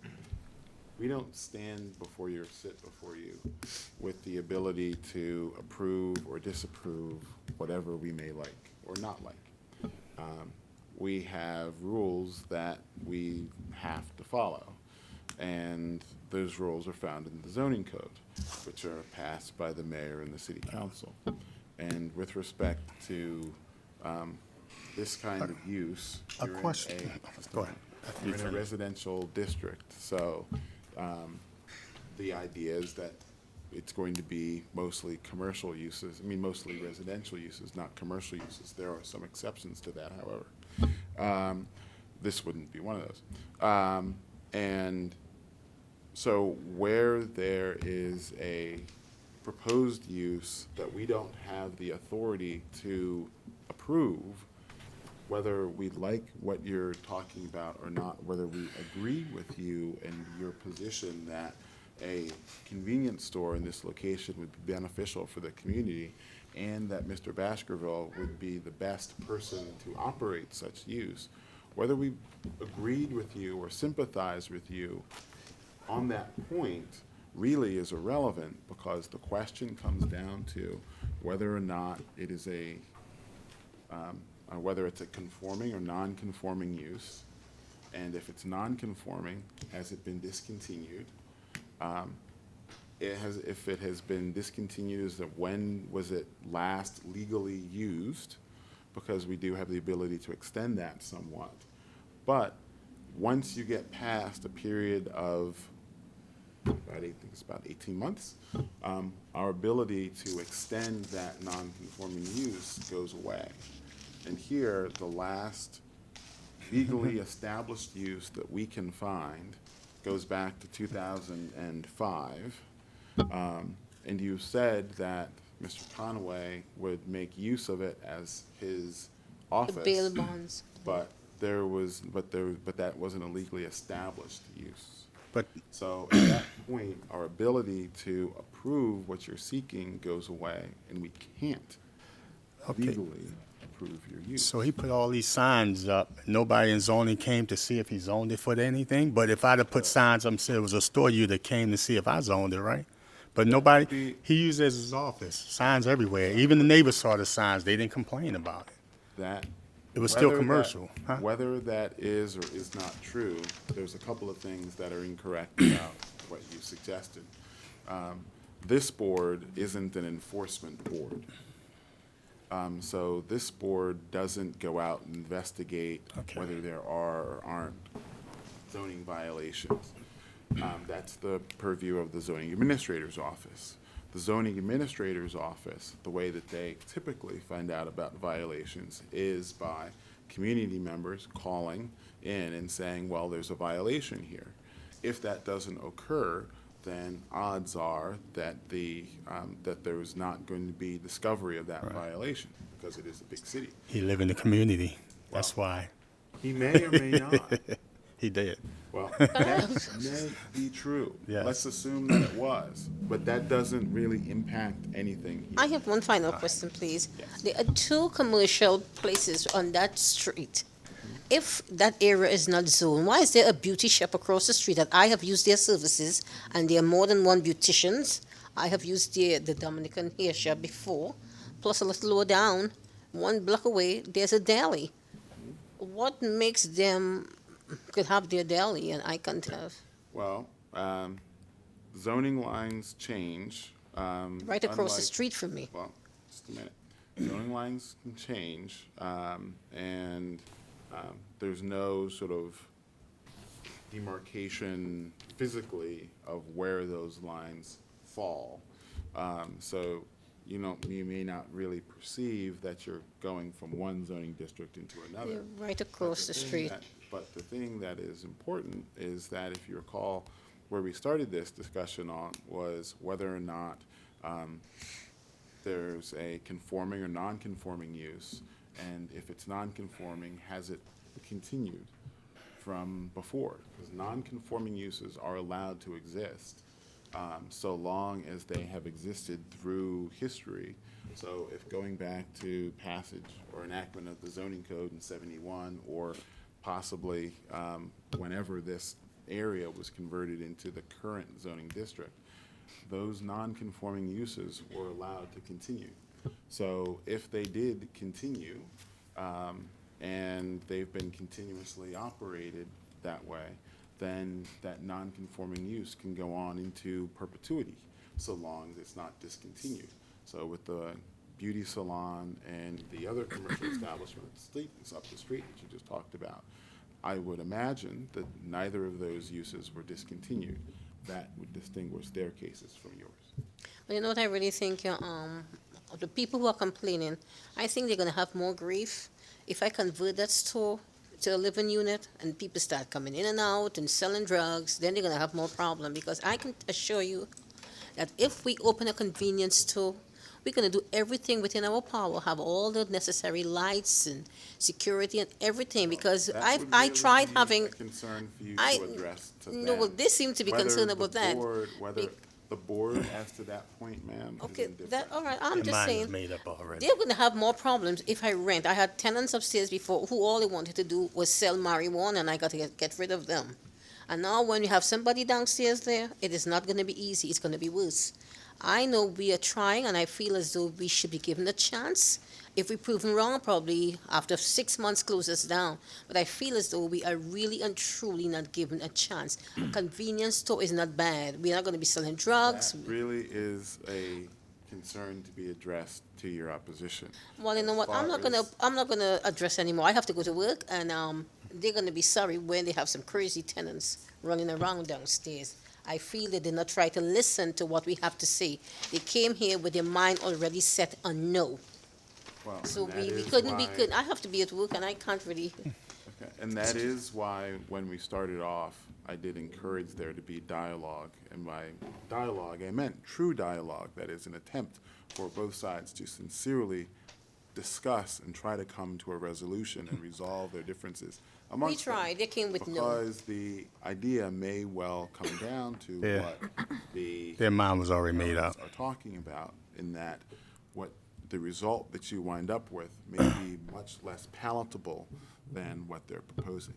S2: We don't stand before you or sit before you with the ability to approve or disapprove whatever we may like or not like. We have rules that we have to follow, and those rules are found in the zoning code, which are passed by the mayor and the city council. And with respect to this kind of use,
S11: A
S2: you're in
S11: question. Go ahead.
S2: you're in a residential district, so the idea is that it's going to be mostly commercial uses, mostly residential uses, not commercial uses. There are some exceptions to that, however. This wouldn't be one of those. And so where there is a proposed use that we don't have the authority to approve, whether we like what you're talking about or not, whether we agree with you and your position that a convenience store in this location would be beneficial for the community, and that Mr. Baskerville would be the best person to operate such use, whether we agreed with you or sympathize with you on that point really is irrelevant, because the question comes down to whether or not it is whether it's a conforming or non-conforming use, and if it's non-conforming, has it been discontinued? If it has been discontinued, is that when was it last legally used? Because we do have the ability to extend that somewhat. But once you get past a period of I think it's about 18 months, our ability to extend that non-conforming use goes away. And here, the last legally established use that we can find goes back to 2005. And you said that Mr. Conway would make use of it as his office.
S12: The bail bonds.
S2: But that wasn't a legally established use.
S11: But
S2: So at that point, our ability to approve what you're seeking goes away, and we can't legally approve your use.
S11: So he put all these signs up. Nobody in zoning came to see if he zoned it for anything. But if I'd have put signs up and said it was a store, you'd have came to see if I zoned it, right? But nobody, he used it as his office. Signs everywhere. Even the neighbors saw the signs. They didn't complain about it. It was still
S2: Whether
S11: commercial.
S2: that- Whether that is or is not true, there's a couple of things that are incorrect about what you suggested. This board isn't an enforcement board. So this board doesn't go out and investigate whether there are or aren't zoning violations. That's the purview of the zoning administrator's office. The zoning administrator's office, the way that they typically find out about violations is by community members calling in and saying, well, there's a violation here. If that doesn't occur, then odds are that that there is not going to be discovery of that violation, because it is a big city.
S11: He lived in the community. That's why.
S2: He may or may not.
S11: He did.
S2: Well, that may be true.
S11: Yes.
S2: Let's assume that it was, but that doesn't really impact anything here.
S12: I have one final question, please. There are two commercial places on that street. If that area is not zoned, why is there a beauty shop across the street that I have used their services, and there are more than one beauticians? I have used the Dominican hair shop before, plus a little lower down, 1 block away, there's a deli. What makes them could have their deli and I can't have?
S2: Well, zoning lines change.
S12: Right across the street from me.
S2: Well, just a minute. Zoning lines can change, and there's no sort of demarcation physically of where those lines fall. So you may not really perceive that you're going from one zoning district into another.
S12: They're right across the street.
S2: But the thing that is important is that if you recall, where we started this discussion on was whether or not there's a conforming or non-conforming use, and if it's non-conforming, has it continued from before? Because non-conforming uses are allowed to exist so long as they have existed through history. So if going back to passage or enactment of the zoning code in 71, or possibly whenever this area was converted into the current zoning district, those non-conforming uses were allowed to continue. So if they did continue, and they've been continuously operated that way, then that non-conforming use can go on into perpetuity, so long as it's not discontinued. So with the beauty salon and the other commercial establishment that's up the street that you just talked about, I would imagine that neither of those uses were discontinued. That would distinguish their cases from yours.
S12: But you know what I really think? The people who are complaining, I think they're going to have more grief if I convert that store to a living unit and people start coming in and out and selling drugs. Then they're going to have more problem, because I can assure you that if we open a convenience store, we're going to do everything within our power, have all the necessary lights and security and everything, because
S2: That would
S12: I
S2: really
S12: tried
S2: be
S12: having.
S2: a concern for you
S12: I
S2: to address to
S12: no, well,
S2: them.
S12: they seem to be
S2: Whether
S12: concerned
S2: the
S12: about that.
S2: Whether the board, as to that point, ma'am, is
S12: Okay,
S2: indifferent.
S12: that all right. I'm
S11: Your
S12: just
S11: mind is
S12: saying.
S11: made up already.
S12: They're going to have more problems if I rent. I had tenants upstairs before who all they wanted to do was sell marijuana, and I got to get rid of them. And now when you have somebody downstairs there, it is not going to be easy. It's going to be worse. I know we are trying, and I feel as though we should be given a chance. If we're proven wrong, probably after 6 months close us down. But I feel as though we are really and truly not given a chance. A convenience store is not bad. We're not going to be selling drugs.
S2: That really is a concern to be addressed to your opposition.
S12: Well, you know what? I'm not gonna address anymore. I have to go to work, and they're gonna be sorry when they have some crazy tenants running around downstairs. I feel they did not try to listen to what we have to say. They came here with their mind already set on no.
S2: Well,
S12: So
S2: and that
S12: we
S2: is
S12: couldn't
S2: why-
S12: I have to be at work, and I can't really.
S2: Okay, and that is why, when we started off, I did encourage there to be dialogue. And by dialogue, I meant true dialogue. That is an attempt for both sides to sincerely discuss and try to come to a resolution and resolve their differences
S12: We
S2: amongst them.
S12: tried. They came with no.
S2: Because the idea may well come down to
S11: Yeah.
S2: what the
S11: Their mind was already made up.
S2: are talking about, in that what the result that you wind up with may be much less palatable than what they're proposing.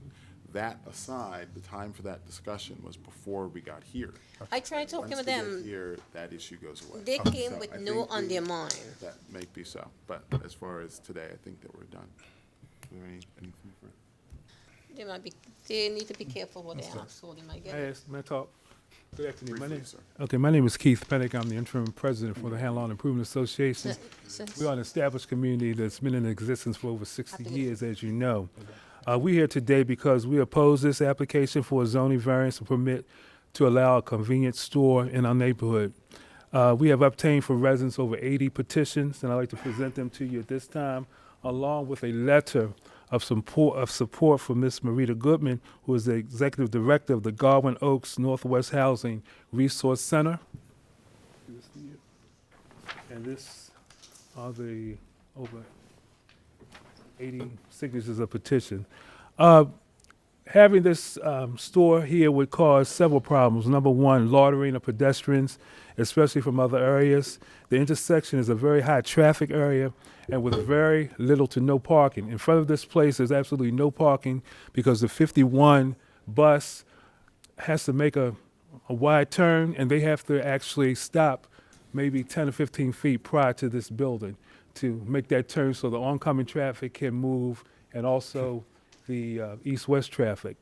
S2: That aside, the time for that discussion was before we got here.
S12: I tried talking
S2: Once
S12: with
S2: we get
S12: them.
S2: here, that issue goes away.
S12: They came
S2: So
S12: with
S2: I
S12: no
S2: think
S12: on their mind.
S2: That may be so, but as far as today, I think that we're done. Is there anything further?
S12: They need to be careful what they ask for. They might get it.
S17: Yes, may I talk? Good afternoon. My
S2: Briefly,
S17: name,
S2: sir.
S17: okay, my name is Keith Pennick. I'm the interim president for the Hanlon Improvement Association. We are an established community that's been in existence for over 60 years, as you know. We're here today because we oppose this application for a zoning variance and permit to allow a convenience store in our neighborhood. We have obtained for residents over 80 petitions, and I'd like to present them to you at this time, along with a letter of support from Ms. Marita Goodman, who is the executive director of the Garwin Oaks Northwest Housing Resource Center. And this are the over 80 signatures of petition. having this store here would cause several problems. Number one, loitering of pedestrians, especially from other areas. The intersection is a very high traffic area and with very little to no parking. In front of this place, there's absolutely no parking because the 51 bus has to make a wide turn, and they have to actually stop maybe 10 or 15 feet prior to this building to make that turn so the oncoming traffic can move, and also the east-west traffic.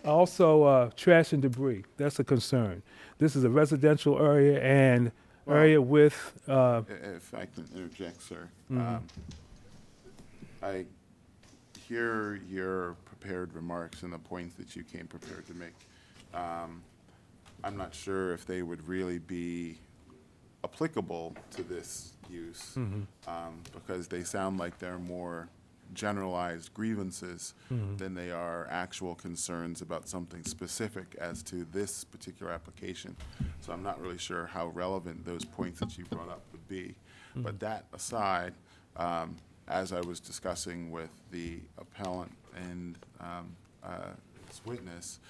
S17: Also, trash and debris, that's a concern. This is a residential area and area with...
S2: If I can interject, sir. I hear your prepared remarks and the points that you came prepared to make. I'm not sure if they would really be applicable to this use, because they sound like they're more generalized grievances than they are actual concerns about something specific as to this particular application. So I'm not really sure how relevant those points that you brought up would be. But that aside, as I was discussing with the appellant and its witness,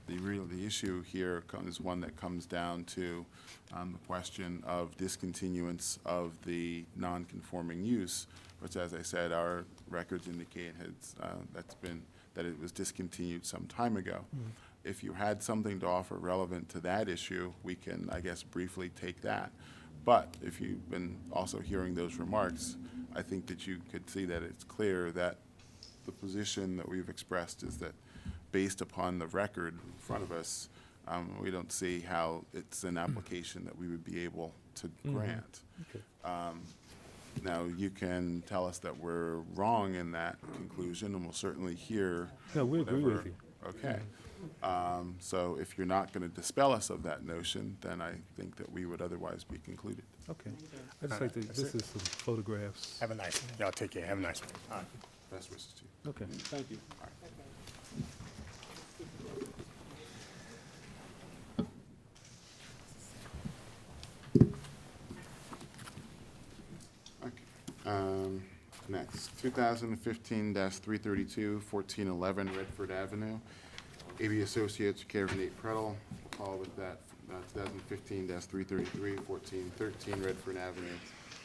S2: the issue here is one that comes down to the question of discontinuance of the non-conforming use, which, as I said, our records indicate that it was discontinued some time ago. If you had something to offer relevant to that issue, we can, I guess, briefly take that. But if you've been also hearing those remarks, I think that you could see that it's clear that the position that we've expressed is that based upon the record in front of us, we don't see how it's an application that we would be able to grant. Now, you can tell us that we're wrong in that conclusion, and we'll certainly hear.
S17: No, we agree with you.
S2: Okay. So if you're not going to dispel us of that notion, then I think that we would otherwise be concluded.
S17: Okay. I just like to, this is some photographs.
S11: Have a nice one. Y'all take care. Have a nice one. All right.
S2: Best wishes to you.
S17: Okay, thank you.
S2: Next, 2015-332, 1411 Redford Avenue. AB Associates, care of Nate Prettle. We'll follow with that, 2015-333, 1413 Redford Avenue.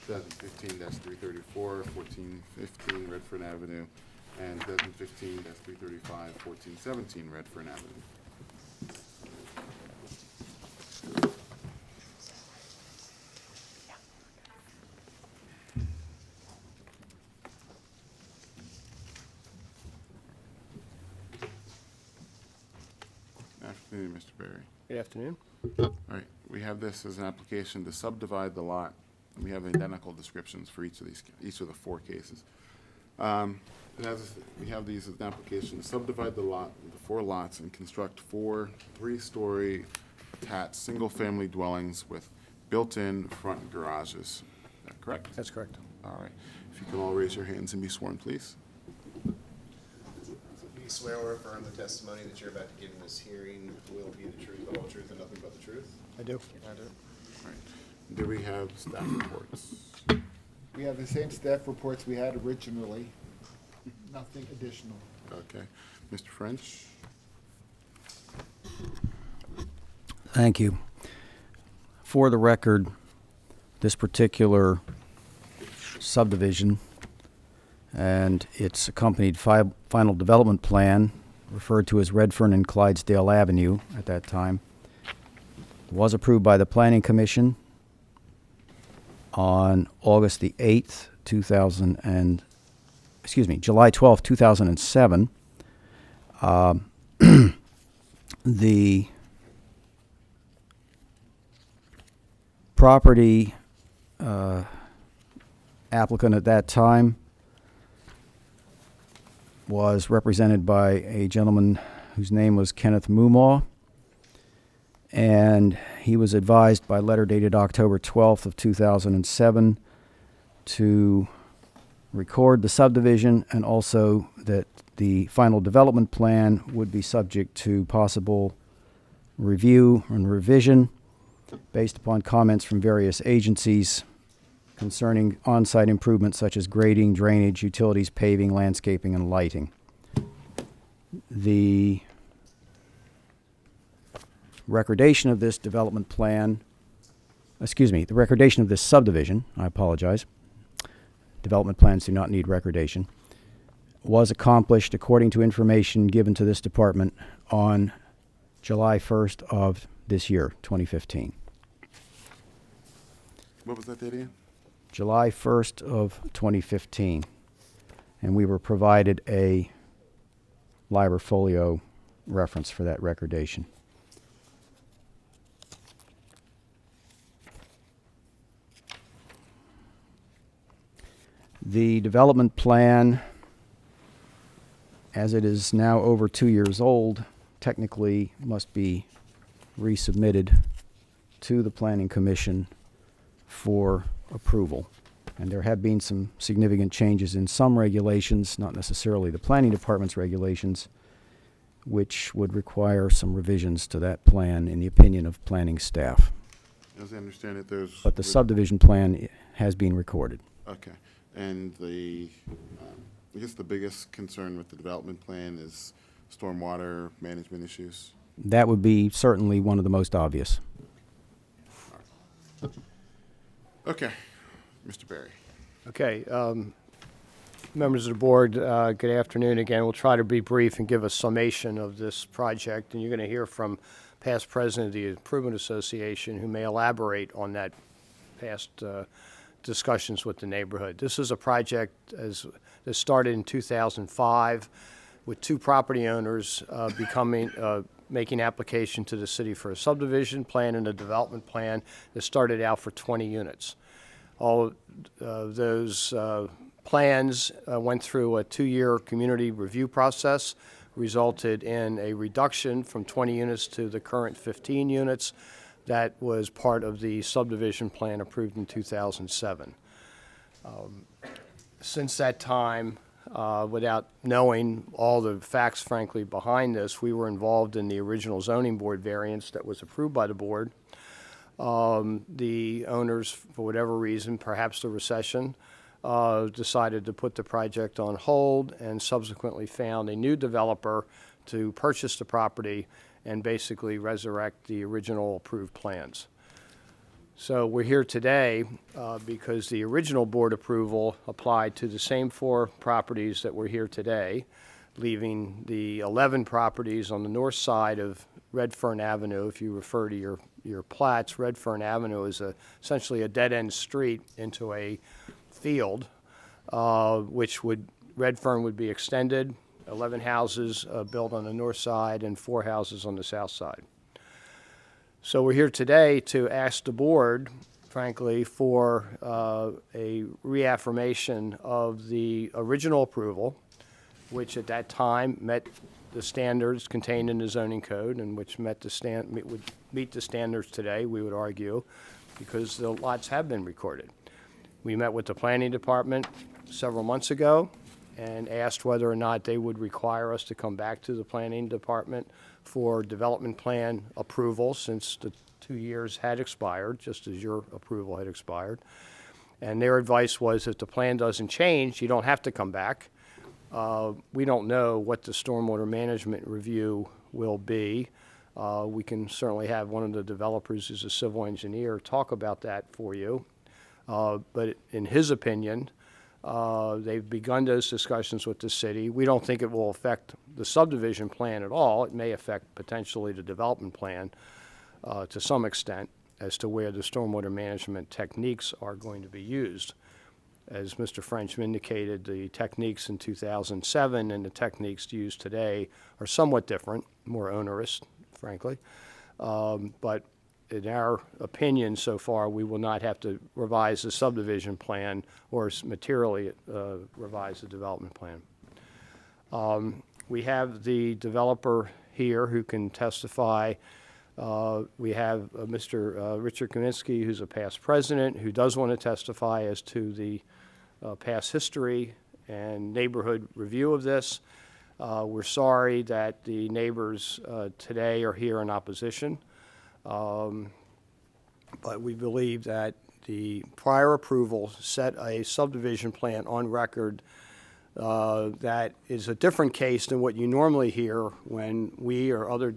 S2: 2015-334, 1415 Redford Avenue. And 2015-335, 1417 Redford Avenue. Afternoon, Mr. Berry.
S18: Good afternoon.
S2: All right, we have this as an application to subdivide the lot. We have identical descriptions for each of the four cases. We have these as an application to subdivide the lot into 4 lots and construct 4 3-story attached single-family dwellings with built-in front garages. Is that correct?
S18: That's correct.
S2: All right. If you can all raise your hands and be sworn, please.
S3: Do you swear or affirm the testimony that you're about to give in this hearing will be the truth, the whole truth, and nothing but the truth?
S18: I do.
S3: I do.
S2: All right. Do we have staff reports?
S5: We have the same staff reports we had originally, nothing additional.
S2: Okay. Mr. French?
S4: Thank you. For the record, this particular subdivision and its accompanied final development plan, referred to as Redfern and Clydesdale Avenue at that time, was approved by the Planning Commission on August the 8th, July 12th, 2007. The property applicant at that time was represented by a gentleman whose name was Kenneth Mumaw, and he was advised by letter dated October 12th of 2007 to record the subdivision and also that the final development plan would be subject to possible review and revision based upon comments from various agencies concerning on-site improvements such as grading, drainage, utilities, paving, landscaping, and lighting. The recordation of this development plan, the recordation of this subdivision, I apologize. Development plans do not need recordation, was accomplished according to information given to this department on July 1st of this year, 2015.
S2: What was that date again?
S4: July 1st of 2015. And we were provided a LIBOR folio reference for that recordation. The development plan, as it is now over 2 years old, technically must be resubmitted to the Planning Commission for approval. And there have been some significant changes in some regulations, not necessarily the Planning Department's regulations, which would require some revisions to that plan in the opinion of planning staff.
S2: As I understand it, there's...
S4: But the subdivision plan has been recorded.
S2: Okay. And I guess the biggest concern with the development plan is stormwater management issues?
S4: That would be certainly one of the most obvious.
S2: Okay. Mr. Berry.
S18: Okay. Members of the board, good afternoon again. We'll try to be brief and give a summation of this project, and you're going to hear from past president of the Improvement Association who may elaborate on that past discussions with the neighborhood. This is a project that started in 2005 with two property owners making application to the city for a subdivision plan and a development plan that started out for 20 units. All those plans went through a 2-year community review process, resulted in a reduction from 20 units to the current 15 units. That was part of the subdivision plan approved in 2007. Since that time, without knowing all the facts, frankly, behind this, we were involved in the original zoning board variance that was approved by the board. The owners, for whatever reason, perhaps the recession, decided to put the project on hold and subsequently found a new developer to purchase the property and basically resurrect the original approved plans. So we're here today because the original board approval applied to the same 4 properties that were here today, leaving the 11 properties on the north side of Redfern Avenue. If you refer to your plats, Redfern Avenue is essentially a dead-end street into a field, Redfern would be extended, 11 houses built on the north side and 4 houses on the south side. So we're here today to ask the board, frankly, for a reaffirmation of the original approval, which at that time met the standards contained in the zoning code and which would meet the standards today, we would argue, because the lots have been recorded. We met with the planning department several months ago and asked whether or not they would require us to come back to the planning department for development plan approval since the 2 years had expired, just as your approval had expired. And their advice was if the plan doesn't change, you don't have to come back. We don't know what the stormwater management review will be. We can certainly have one of the developers who's a civil engineer talk about that for you. But in his opinion, they've begun those discussions with the city. We don't think it will affect the subdivision plan at all. It may affect potentially the development plan to some extent as to where the stormwater management techniques are going to be used. As Mr. French indicated, the techniques in 2007 and the techniques used today are somewhat different, more onerous, frankly. But in our opinion so far, we will not have to revise the subdivision plan or materially revise the development plan. We have the developer here who can testify. We have Mr. Richard Kaminsky, who's a past president, who does want to testify as to the past history and neighborhood review of this. We're sorry that the neighbors today are here in opposition. But we believe that the prior approval set a subdivision plan on record That is a different case than what you normally hear when we or other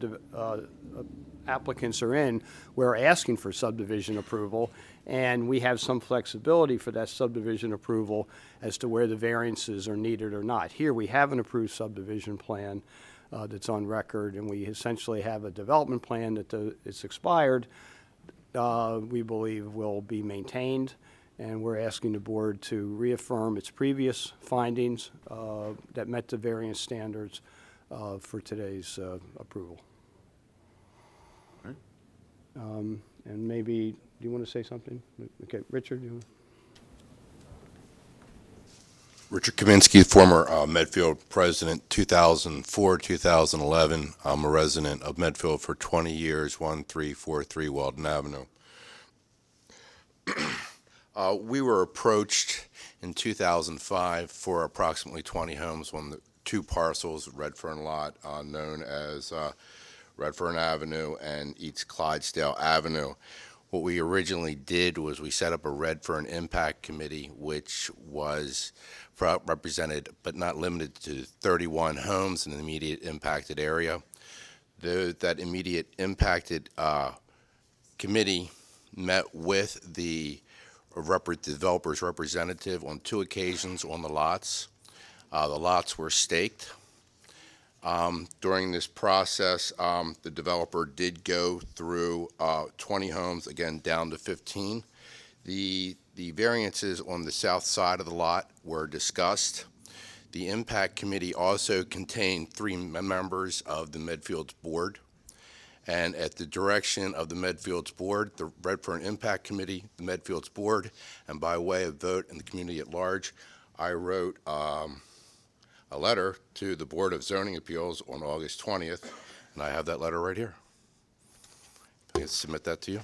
S18: applicants are in. We're asking for subdivision approval, and we have some flexibility for that subdivision approval as to where the variances are needed or not. Here, we have an approved subdivision plan that's on record, and we essentially have a development plan that it's expired, we believe will be maintained, and we're asking the board to reaffirm its previous findings that met the variance standards for today's approval. And maybe, do you want to say something? Okay, Richard, you want?
S19: Richard Kaminsky, former Medfield president, 2004, 2011. I'm a resident of Medfield for 20 years, 1343 Walden Avenue. We were approached in 2005 for approximately 20 homes on the two parcels, Redfern lot, known as Redfern Avenue and East Clydesdale Avenue. What we originally did was we set up a Redfern Impact Committee, which was represented but not limited to 31 homes in the immediate impacted area. That immediate impacted committee met with the developer's representative on 2 occasions on the lots. The lots were staked. During this process, the developer did go through 20 homes, again down to 15. The variances on the south side of the lot were discussed. The impact committee also contained 3 members of the Medfield's board. And at the direction of the Medfield's board, the Redfern Impact Committee, the Medfield's board, and by way of vote in the community at large, I wrote a letter to the Board of Zoning Appeals on August 20th, and I have that letter right here. I can submit that to you.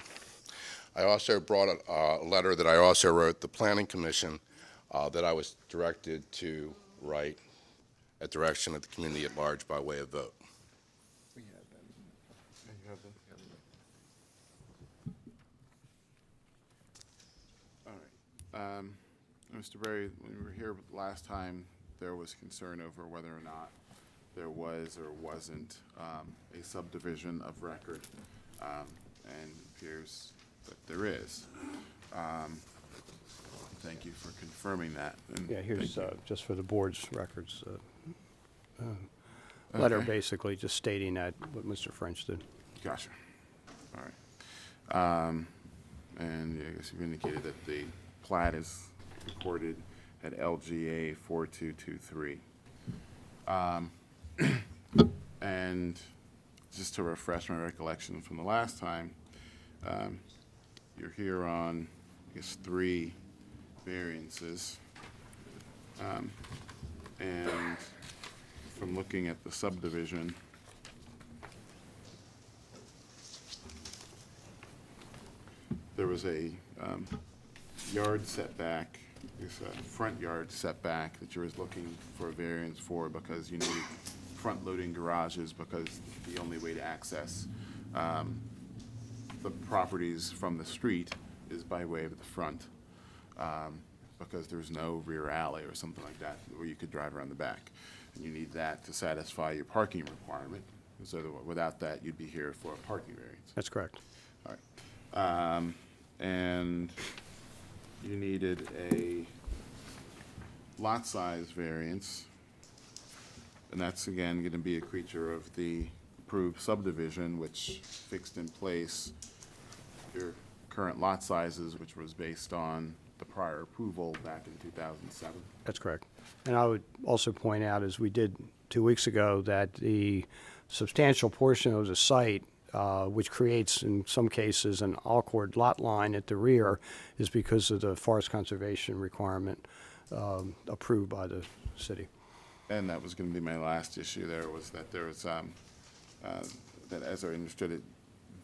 S19: I also brought a letter that I also wrote the Planning Commission that I was directed to write at direction of the community at large by way of vote.
S2: Mr. Berry, when we were here last time, there was concern over whether or not there was or wasn't a subdivision of record, and it appears that there is. Thank you for confirming that. And
S18: yeah, here's just for the board's records. Letter basically just stating that what Mr. French did.
S2: Gotcha. All right. And I guess you've indicated that the plat is recorded at LGA 4223. And just to refresh my recollection from the last time, you're here on, I guess, 3 variances. And from looking at the subdivision, there was a yard setback, this front yard setback that you were looking for a variance for because you need front-loading garages because the only way to access the properties from the street is by way of the front because there's no rear alley or something like that where you could drive around the back. And you need that to satisfy your parking requirement. So that without that, you'd be here for a parking variance.
S18: That's correct.
S2: All right. And you needed a lot size variance, and that's again going to be a creature of the approved subdivision, which fixed in place your current lot sizes, which was based on the prior approval back in 2007.
S18: That's correct. And I would also point out, as we did 2 weeks ago, that the substantial portion of the site, which creates, in some cases, an awkward lot line at the rear, is because of the forest conservation requirement approved by the city.
S2: And that was going to be my last issue there, was that there was, that as I understood it,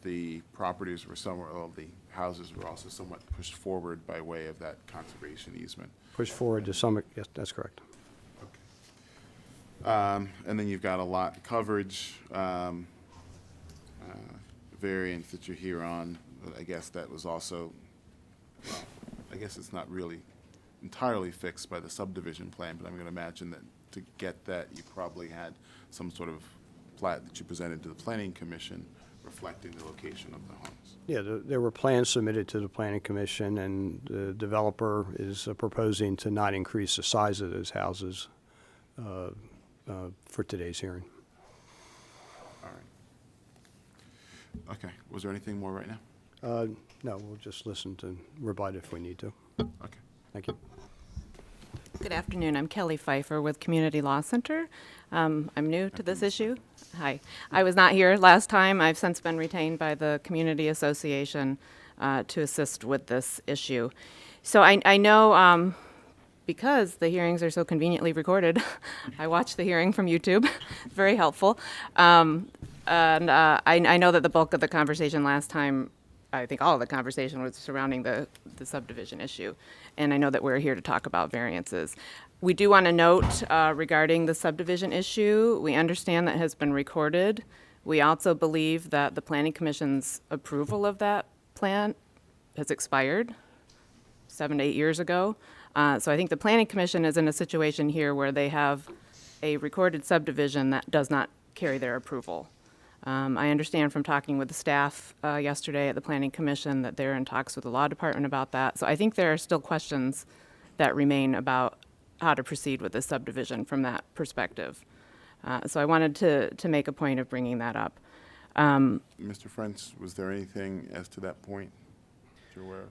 S2: the properties were somewhat, well, the houses were also somewhat pushed forward by way of that conservation easement.
S18: Pushed forward to some, yes, that's correct.
S2: Okay. And then you've got a lot coverage variance that you're here on. I guess that was also, well, I guess it's not really entirely fixed by the subdivision plan, but I'm going to imagine that to get that, you probably had some sort of plat that you presented to the planning commission reflecting the location of the homes.
S18: Yeah, there were plans submitted to the planning commission, and the developer is proposing to not increase the size of those houses for today's hearing.
S2: All right. Okay. Was there anything more right now?
S18: No, we'll just listen to rebut if we need to.
S2: Okay.
S18: Thank you.
S20: Good afternoon. I'm Kelly Pfeiffer with Community Law Center. I'm new to this issue. Hi. I was not here last time. I've since been retained by the Community Association to assist with this issue. So I know because the hearings are so conveniently recorded, I watched the hearing from YouTube. Very helpful. And I know that the bulk of the conversation last time, I think all of the conversation was surrounding the subdivision issue. And I know that we're here to talk about variances. We do want to note regarding the subdivision issue, we understand that has been recorded. We also believe that the Planning Commission's approval of that plan has expired 7 to 8 years ago. So I think the Planning Commission is in a situation here where they have a recorded subdivision that does not carry their approval. I understand from talking with the staff yesterday at the Planning Commission that they're in talks with the Law Department about that. So I think there are still questions that remain about how to proceed with this subdivision from that perspective. So I wanted to make a point of bringing that up.
S2: Mr. French, was there anything as to that point that you're aware of?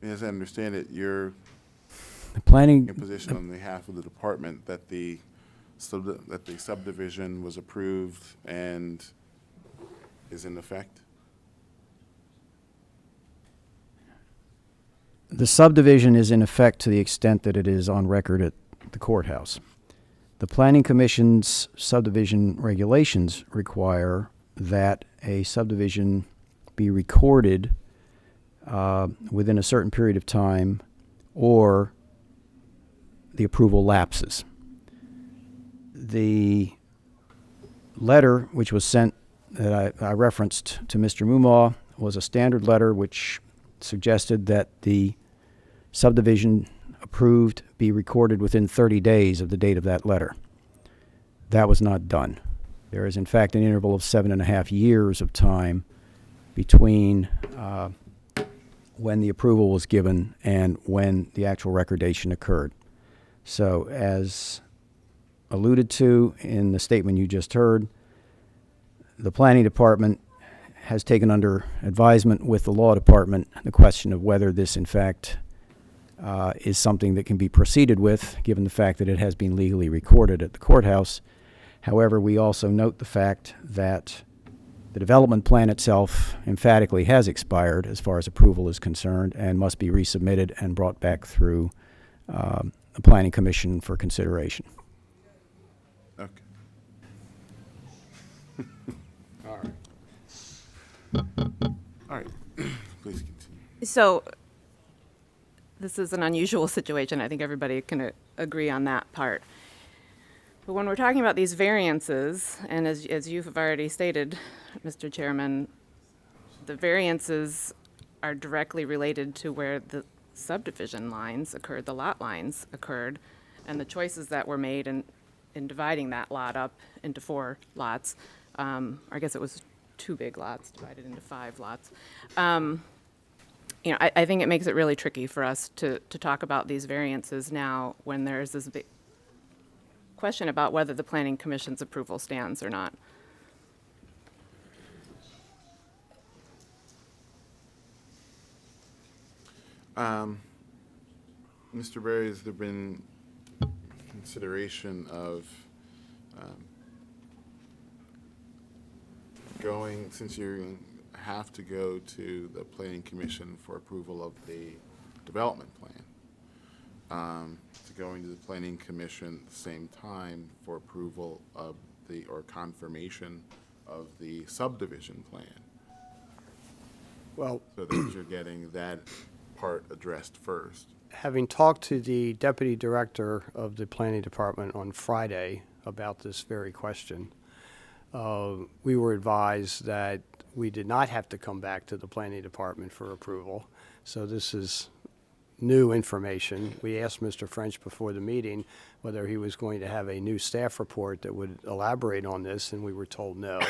S2: As I understand it, you're
S4: planning
S2: in position on behalf of the department that the subdivision was approved and is in effect?
S4: The subdivision is in effect to the extent that it is on record at the courthouse. The Planning Commission's subdivision regulations require that a subdivision be recorded within a certain period of time or the approval lapses. The letter which was sent that I referenced to Mr. Mumaw was a standard letter which suggested that the subdivision approved be recorded within 30 days of the date of that letter. That was not done. There is, in fact, an interval of 7.5 years of time between when the approval was given and when the actual recordation occurred. So, as alluded to in the statement you just heard, the Planning Department has taken under advisement with the Law Department the question of whether this, in fact, is something that can be proceeded with, given the fact that it has been legally recorded at the courthouse. However, we also note the fact that the development plan itself emphatically has expired as far as approval is concerned and must be resubmitted and brought back through the Planning Commission for consideration.
S2: Okay. All right. All right. Please continue.
S20: So this is an unusual situation. I think everybody can agree on that part. But when we're talking about these variances, and as you have already stated, Mr. Chairman, the variances are directly related to where the subdivision lines occurred, the lot lines occurred, and the choices that were made in dividing that lot up into 4 lots. I guess it was 2 big lots divided into 5 lots. I think it makes it really tricky for us to talk about these variances now when there's this big question about whether the Planning Commission's approval stands or not.
S2: Mr. Berry, has there been consideration of going, since you have to go to the Planning Commission for approval of the development plan, to going to the Planning Commission at the same time for approval of or confirmation of the subdivision plan?
S18: Well,
S2: so that you're getting that part addressed first.
S18: Having talked to the Deputy Director of the Planning Department on Friday about this very question, we were advised that we did not have to come back to the Planning Department for approval. So this is new information. We asked Mr. French before the meeting whether he was going to have a new staff report that would elaborate on this, and we were told no.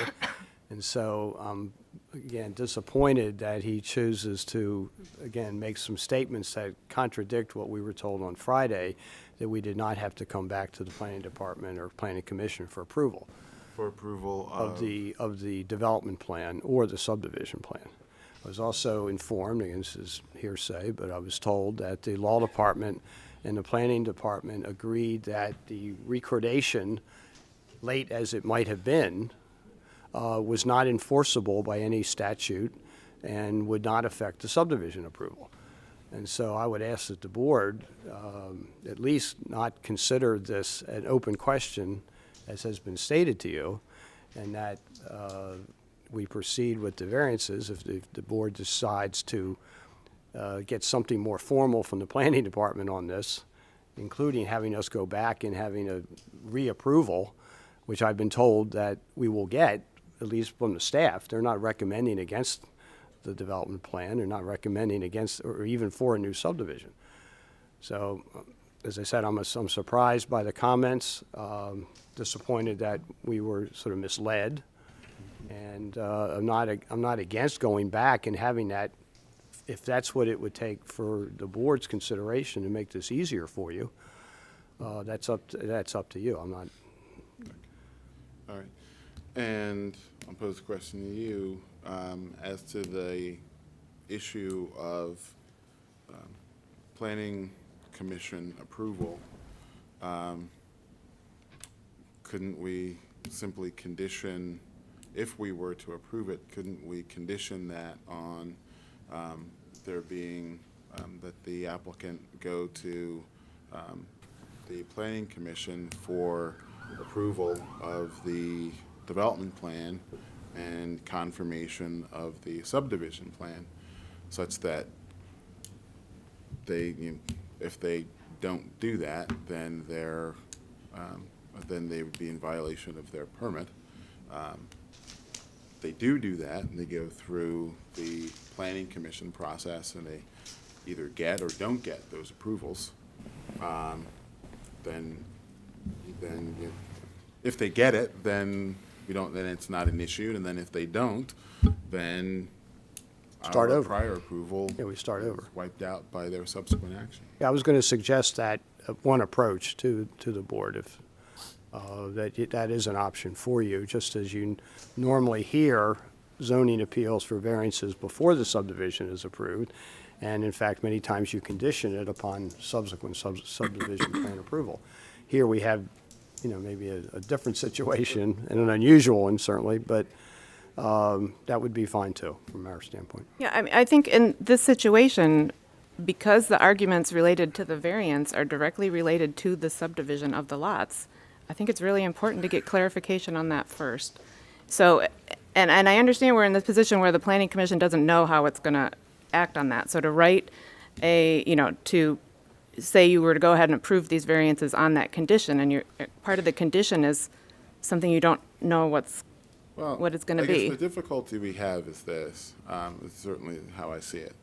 S18: And so, again, disappointed that he chooses to, again, make some statements that contradict what we were told on Friday, that we did not have to come back to the planning department or planning commission for approval.
S2: For approval
S18: Of the development plan or the subdivision plan. I was also informed, and this is hearsay, but I was told that the law department and the planning department agreed that the recordation, late as it might have been, was not enforceable by any statute and would not affect the subdivision approval. And so I would ask that the board at least not consider this an open question, as has been stated to you, and that we proceed with the variances if the board decides to get something more formal from the planning department on this, including having us go back and having a reapproval, which I've been told that we will get, at least from the staff. They're not recommending against the development plan. They're not recommending against or even for a new subdivision. So, as I said, I'm surprised by the comments, disappointed that we were sort of misled, and I'm not against going back and having that, if that's what it would take for the board's consideration to make this easier for you. That's up to you. I'm not.
S2: All right. And I'll pose a question to you as to the issue of planning commission approval. Couldn't we simply condition, if we were to approve it, couldn't we condition that on there being, that the applicant go to the planning commission for approval of the development plan and confirmation of the subdivision plan, such that they, if they don't do that, then they would be in violation of their permit. They do that, and they go through the planning commission process, and they either get or don't get those approvals. Then if they get it, then then it's not an issue, and then if they don't, then
S18: Start
S2: our
S18: over.
S2: prior approval
S18: We start over.
S2: is wiped out by their subsequent action.
S18: Yeah, I was going to suggest that one approach to the board, if that is an option for you, just as you normally hear zoning appeals for variances before the subdivision is approved, and in fact, many times you condition it upon subsequent subdivision plan approval. Here we have, maybe a different situation, and an unusual one certainly, but that would be fine too, from our standpoint.
S20: Yeah, I think in this situation, because the arguments related to the variance are directly related to the subdivision of the lots, I think it's really important to get clarification on that first. So, and I understand we're in this position where the planning commission doesn't know how it's going to act on that. So to write to say you were to go ahead and approve these variances on that condition, and part of the condition is something you don't know what it's going to
S2: I
S20: be.
S2: guess the difficulty we have is this, it's certainly how I see it,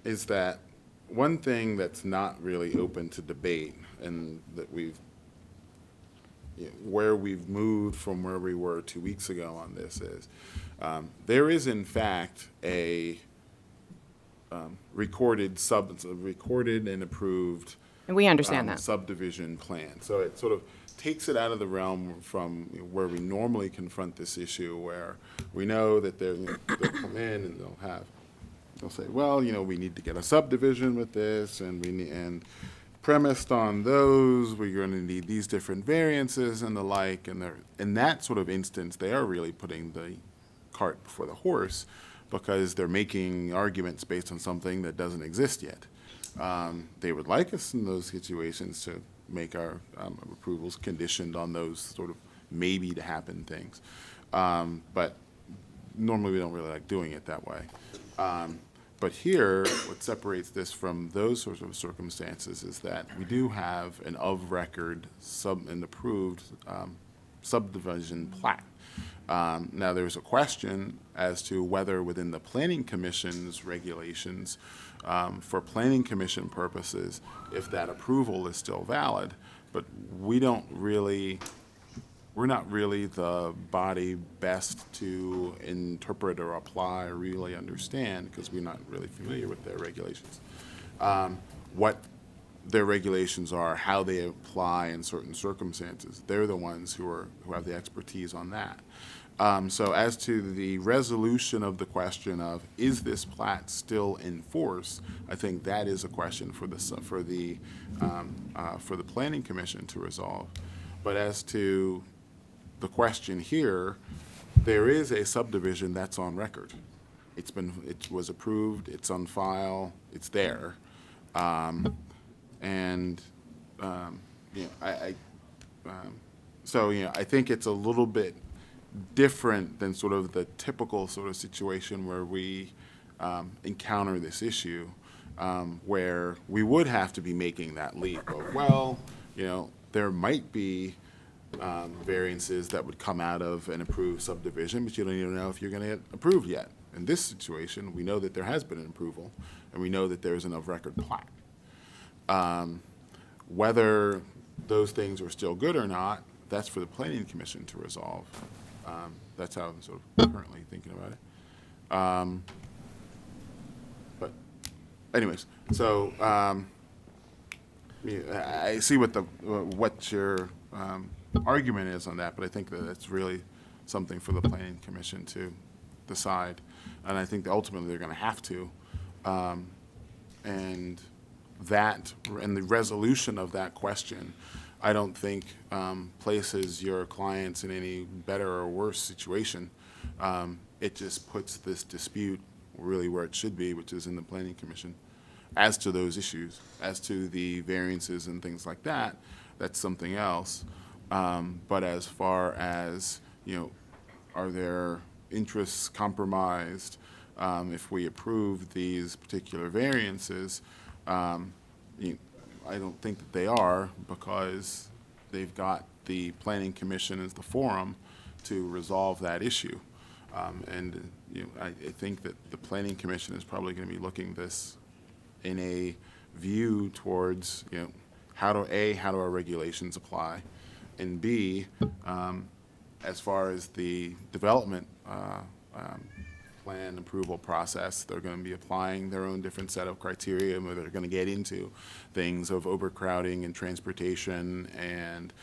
S2: is that one thing that's not really open to debate, and that where we've moved from where we were 2 weeks ago on this is, there is in fact a recorded and approved
S20: And we understand that.
S2: subdivision plan. So it sort of takes it out of the realm from where we normally confront this issue, where we know that they'll come in and they'll say, well, we need to get a subdivision with this, and premised on those, we're going to need these different variances and the like, and in that sort of instance, they are really putting the cart before the horse, because they're making arguments based on something that doesn't exist yet. They would like us in those situations to make our approvals conditioned on those sort of maybe to happen things. But normally we don't really like doing it that way. But here, what separates this from those sorts of circumstances is that we do have an of-record and approved subdivision plat. Now, there's a question as to whether within the Planning Commission's regulations, for Planning Commission purposes, if that approval is still valid, but we're not really the body best to interpret or apply or really understand, because we're not really familiar with their regulations. What their regulations are, how they apply in certain circumstances. They're the ones who have the expertise on that. So as to the resolution of the question of, is this plat still in force? I think that is a question for the Planning Commission to resolve. But as to the question here, there is a subdivision that's on record. It was approved, it's on file, it's there. I think it's a little bit different than sort of the typical sort of situation where we encounter this issue, where we would have to be making that leap of, well, there might be variances that would come out of an approved subdivision, but you don't even know if you're going to get approved yet. In this situation, we know that there has been an approval, and we know that there's an of-record plat. Whether those things are still good or not, that's for the Planning Commission to resolve. That's how I'm sort of currently thinking about it. But anyways, so I see what your argument is on that, but I think that it's really something for the Planning Commission to decide. And I think that ultimately they're going to have to. And the resolution of that question, I don't think places your clients in any better or worse situation. It just puts this dispute really where it should be, which is in the Planning Commission. As to those issues, as to the variances and things like that, that's something else. But as far as, are there interests compromised if we approve these particular variances? I don't think that they are, because they've got the Planning Commission as the forum to resolve that issue. I think that the Planning Commission is probably going to be looking this in a view towards, how do our regulations apply, and B, as far as the development plan approval process, they're going to be applying their own different set of criteria, where they're going to get into things of overcrowding and transportation and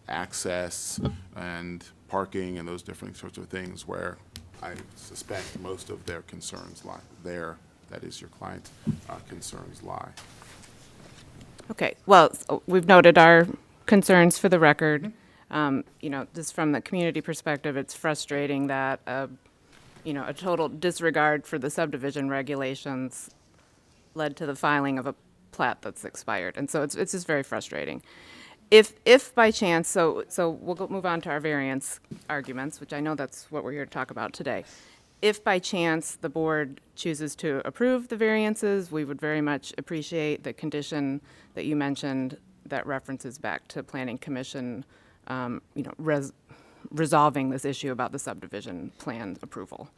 S2: access and parking and those different sorts of things, where I suspect most of their concerns lie there. That is, your client's concerns lie.
S20: Okay, well, we've noted our concerns for the record. Just from the community perspective, it's frustrating that a total disregard for the subdivision regulations led to the filing of a plat that's expired. And so it's just very frustrating. If by chance, so we'll move on to our variance arguments, which I know that's what we're here to talk about today. If by chance the board chooses to approve the variances, we would very much appreciate the condition that you mentioned that references back to Planning Commission, resolving this issue about the subdivision plan approval.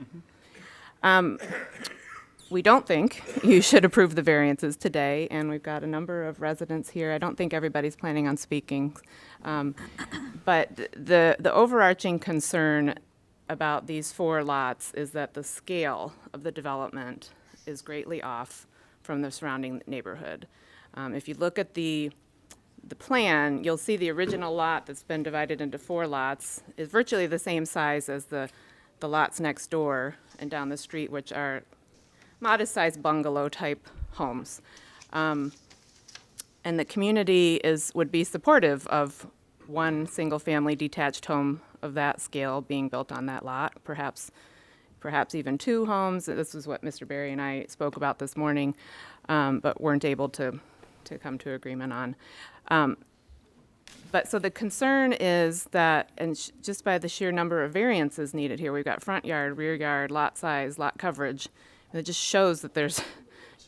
S20: We don't think you should approve the variances today, and we've got a number of residents here. I don't think everybody's planning on speaking. But the overarching concern about these 4 lots is that the scale of the development is greatly off from the surrounding neighborhood. If you look at the plan, you'll see the original lot that's been divided into 4 lots is virtually the same size as the lots next door and down the street, which are modest-sized bungalow-type homes. And the community would be supportive of one single-family detached home of that scale being built on that lot, perhaps even 2 homes. This is what Mr. Berry and I spoke about this morning, but weren't able to come to agreement on. But so the concern is that, and just by the sheer number of variances needed here, we've got front yard, rear yard, lot size, lot coverage, and it just shows that there's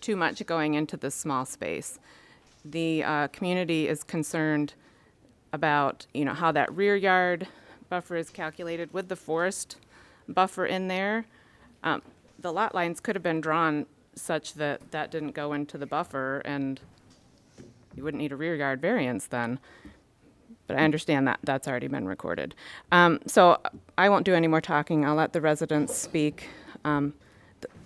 S20: too much going into this small space. The community is concerned about, how that rear yard buffer is calculated with the forest buffer in there, the lot lines could have been drawn such that that didn't go into the buffer, and you wouldn't need a rear yard variance then. But I understand that that's already been recorded. So I won't do any more talking. I'll let the residents speak.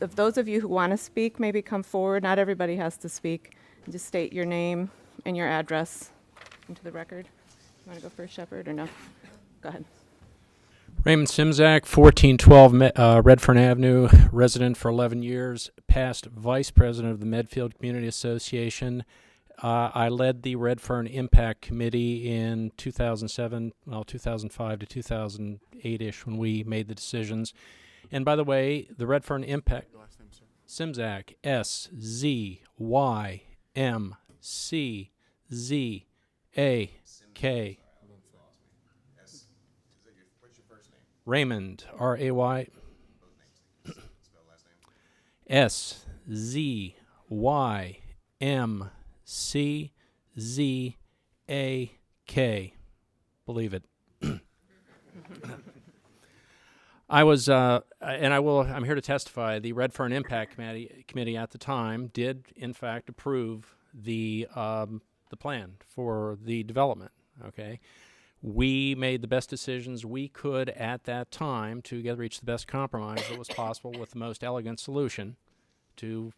S20: If those of you who want to speak, maybe come forward. Not everybody has to speak. Just state your name and your address into the record. You want to go first, Shepard, or no? Go ahead.
S21: Raymond Simzak, 1412 Redfern Avenue, resident for 11 years, past vice president of the Medfield Community Association. I led the Redfern Impact Committee in 2005 to 2008-ish when we made the decisions. And by the way, the Redfern Impact, Simzak, S-Z-Y-M-C-Z-A-K. Raymond, R-A-Y, S-Z-Y-M-C-Z-A-K. Believe it. I'm here to testify, the Redfern Impact Committee at the time did, in fact, approve the plan for the development, okay? We made the best decisions we could at that time to reach the best compromise that was possible with the most elegant solution to,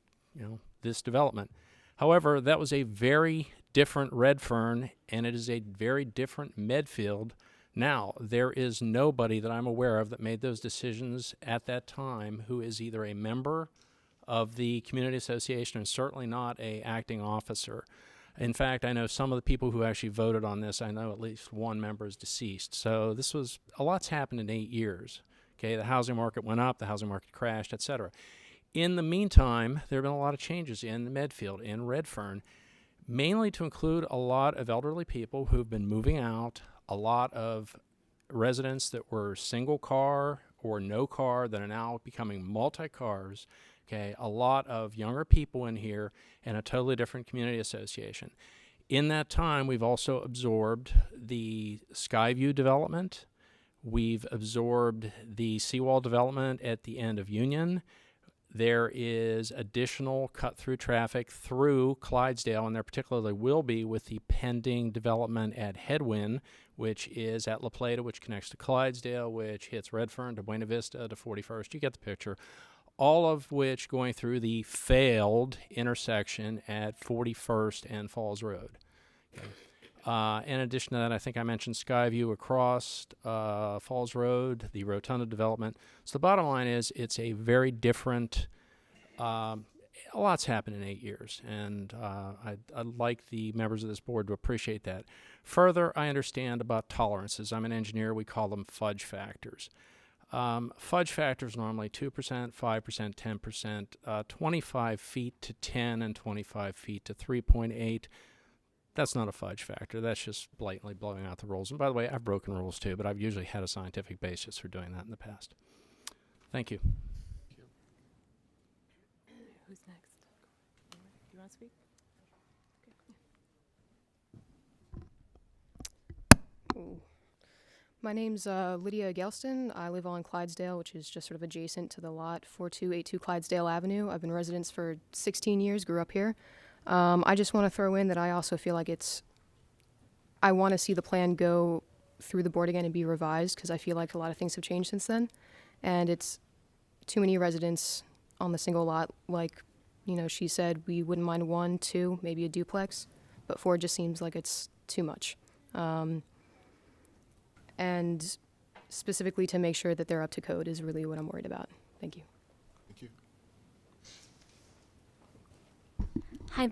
S21: this development. However, that was a very different Redfern, and it is a very different Medfield. Now, there is nobody that I'm aware of that made those decisions at that time who is either a member of the community association and certainly not an acting officer. In fact, I know some of the people who actually voted on this. I know at least one member is deceased. So a lot's happened in 8 years. Okay, the housing market went up, the housing market crashed, etc. In the meantime, there have been a lot of changes in Medfield, in Redfern, mainly to include a lot of elderly people who've been moving out, a lot of residents that were single car or no car that are now becoming multi-cars. Okay, a lot of younger people in here and a totally different community association. In that time, we've also absorbed the Skyview development. We've absorbed the seawall development at the end of Union. There is additional cut-through traffic through Clydesdale, and there particularly will be with the pending development at Headwind, which is at La Plata, which connects to Clydesdale, which hits Redfern to Buena Vista to 41st. You get the picture. All of which going through the failed intersection at 41st and Falls Road. Okay. In addition to that, I think I mentioned Skyview across Falls Road, the Rotunda development. So the bottom line is it's a very different, a lot's happened in 8 years, and I'd like the members of this board to appreciate that. Further, I understand about tolerances. I'm an engineer. We call them fudge factors. Fudge factors normally 2%, 5%, 10%, 25 feet to 10 and 25 feet to 3.8. That's not a fudge factor. That's just blatantly blowing out the rules. And by the way, I've broken rules too, but I've usually had a scientific basis for doing that in the past. Thank you.
S20: Who's next? Do you want to speak?
S22: Okay. My name's Lydia Gelston. I live on Clydesdale, which is just sort of adjacent to the lot, 4282 Clydesdale Avenue. I've been a resident for 16 years, grew up here. I just want to throw in that I also feel like I want to see the plan go through the board again and be revised, because I feel like a lot of things have changed since then. And it's too many residents on the single lot. Like, she said, we wouldn't mind 1, 2, maybe a duplex, but 4 just seems like it's too much. And specifically to make sure that they're up to code is really what I'm worried about. Thank you.
S2: Thank you.
S23: Hi,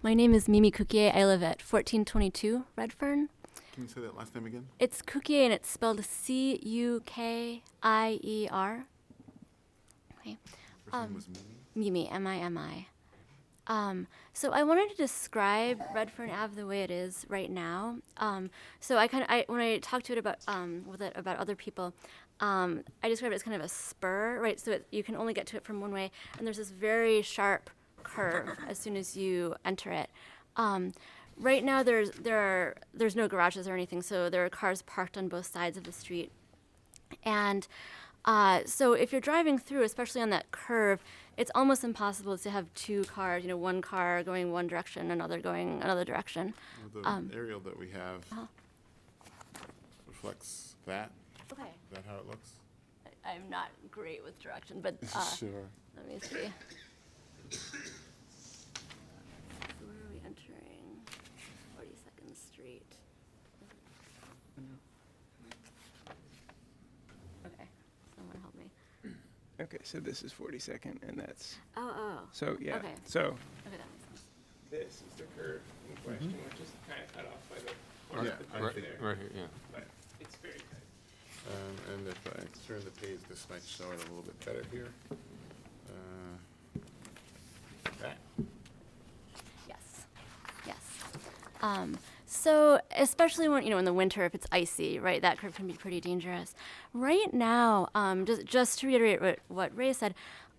S23: my name is Mimi Cookier. I live at 1422 Redfern.
S2: Can you say that last name again?
S23: It's Cookier, and it's spelled Cukier. Okay.
S2: First name was Mimi?
S23: Mimi, M-I-M-I. So I wanted to describe Redfern Ave the way it is right now. So when I talked to it about other people, I described it as kind of a spur, right? So you can only get to it from one way, and there's this very sharp curve as soon as you enter it. right now there's no garages or anything, so there are cars parked on both sides of the street. And so if you're driving through, especially on that curve, it's almost impossible to have two cars, one car going one direction, another going another direction.
S2: The aerial that we have reflects that.
S23: Okay.
S2: Is that how it looks?
S23: I'm not great with direction, but
S2: Sure.
S23: let me see. So where are we entering? 42nd Street. Okay, someone help me.
S7: Okay, so this is 42nd, and that's.
S23: Oh.
S7: So, yeah.
S23: Okay.
S7: So.
S23: Okay, that makes sense.
S7: This is the curve in question, which is kind of cut off by the.
S14: Right here, yeah.
S7: But it's very tight.
S2: And if I turn the page, this might show it a little bit better here. That.
S23: Yes. So especially when in the winter, if it's icy, right, that curve can be pretty dangerous. Right now, just to reiterate what Ray said,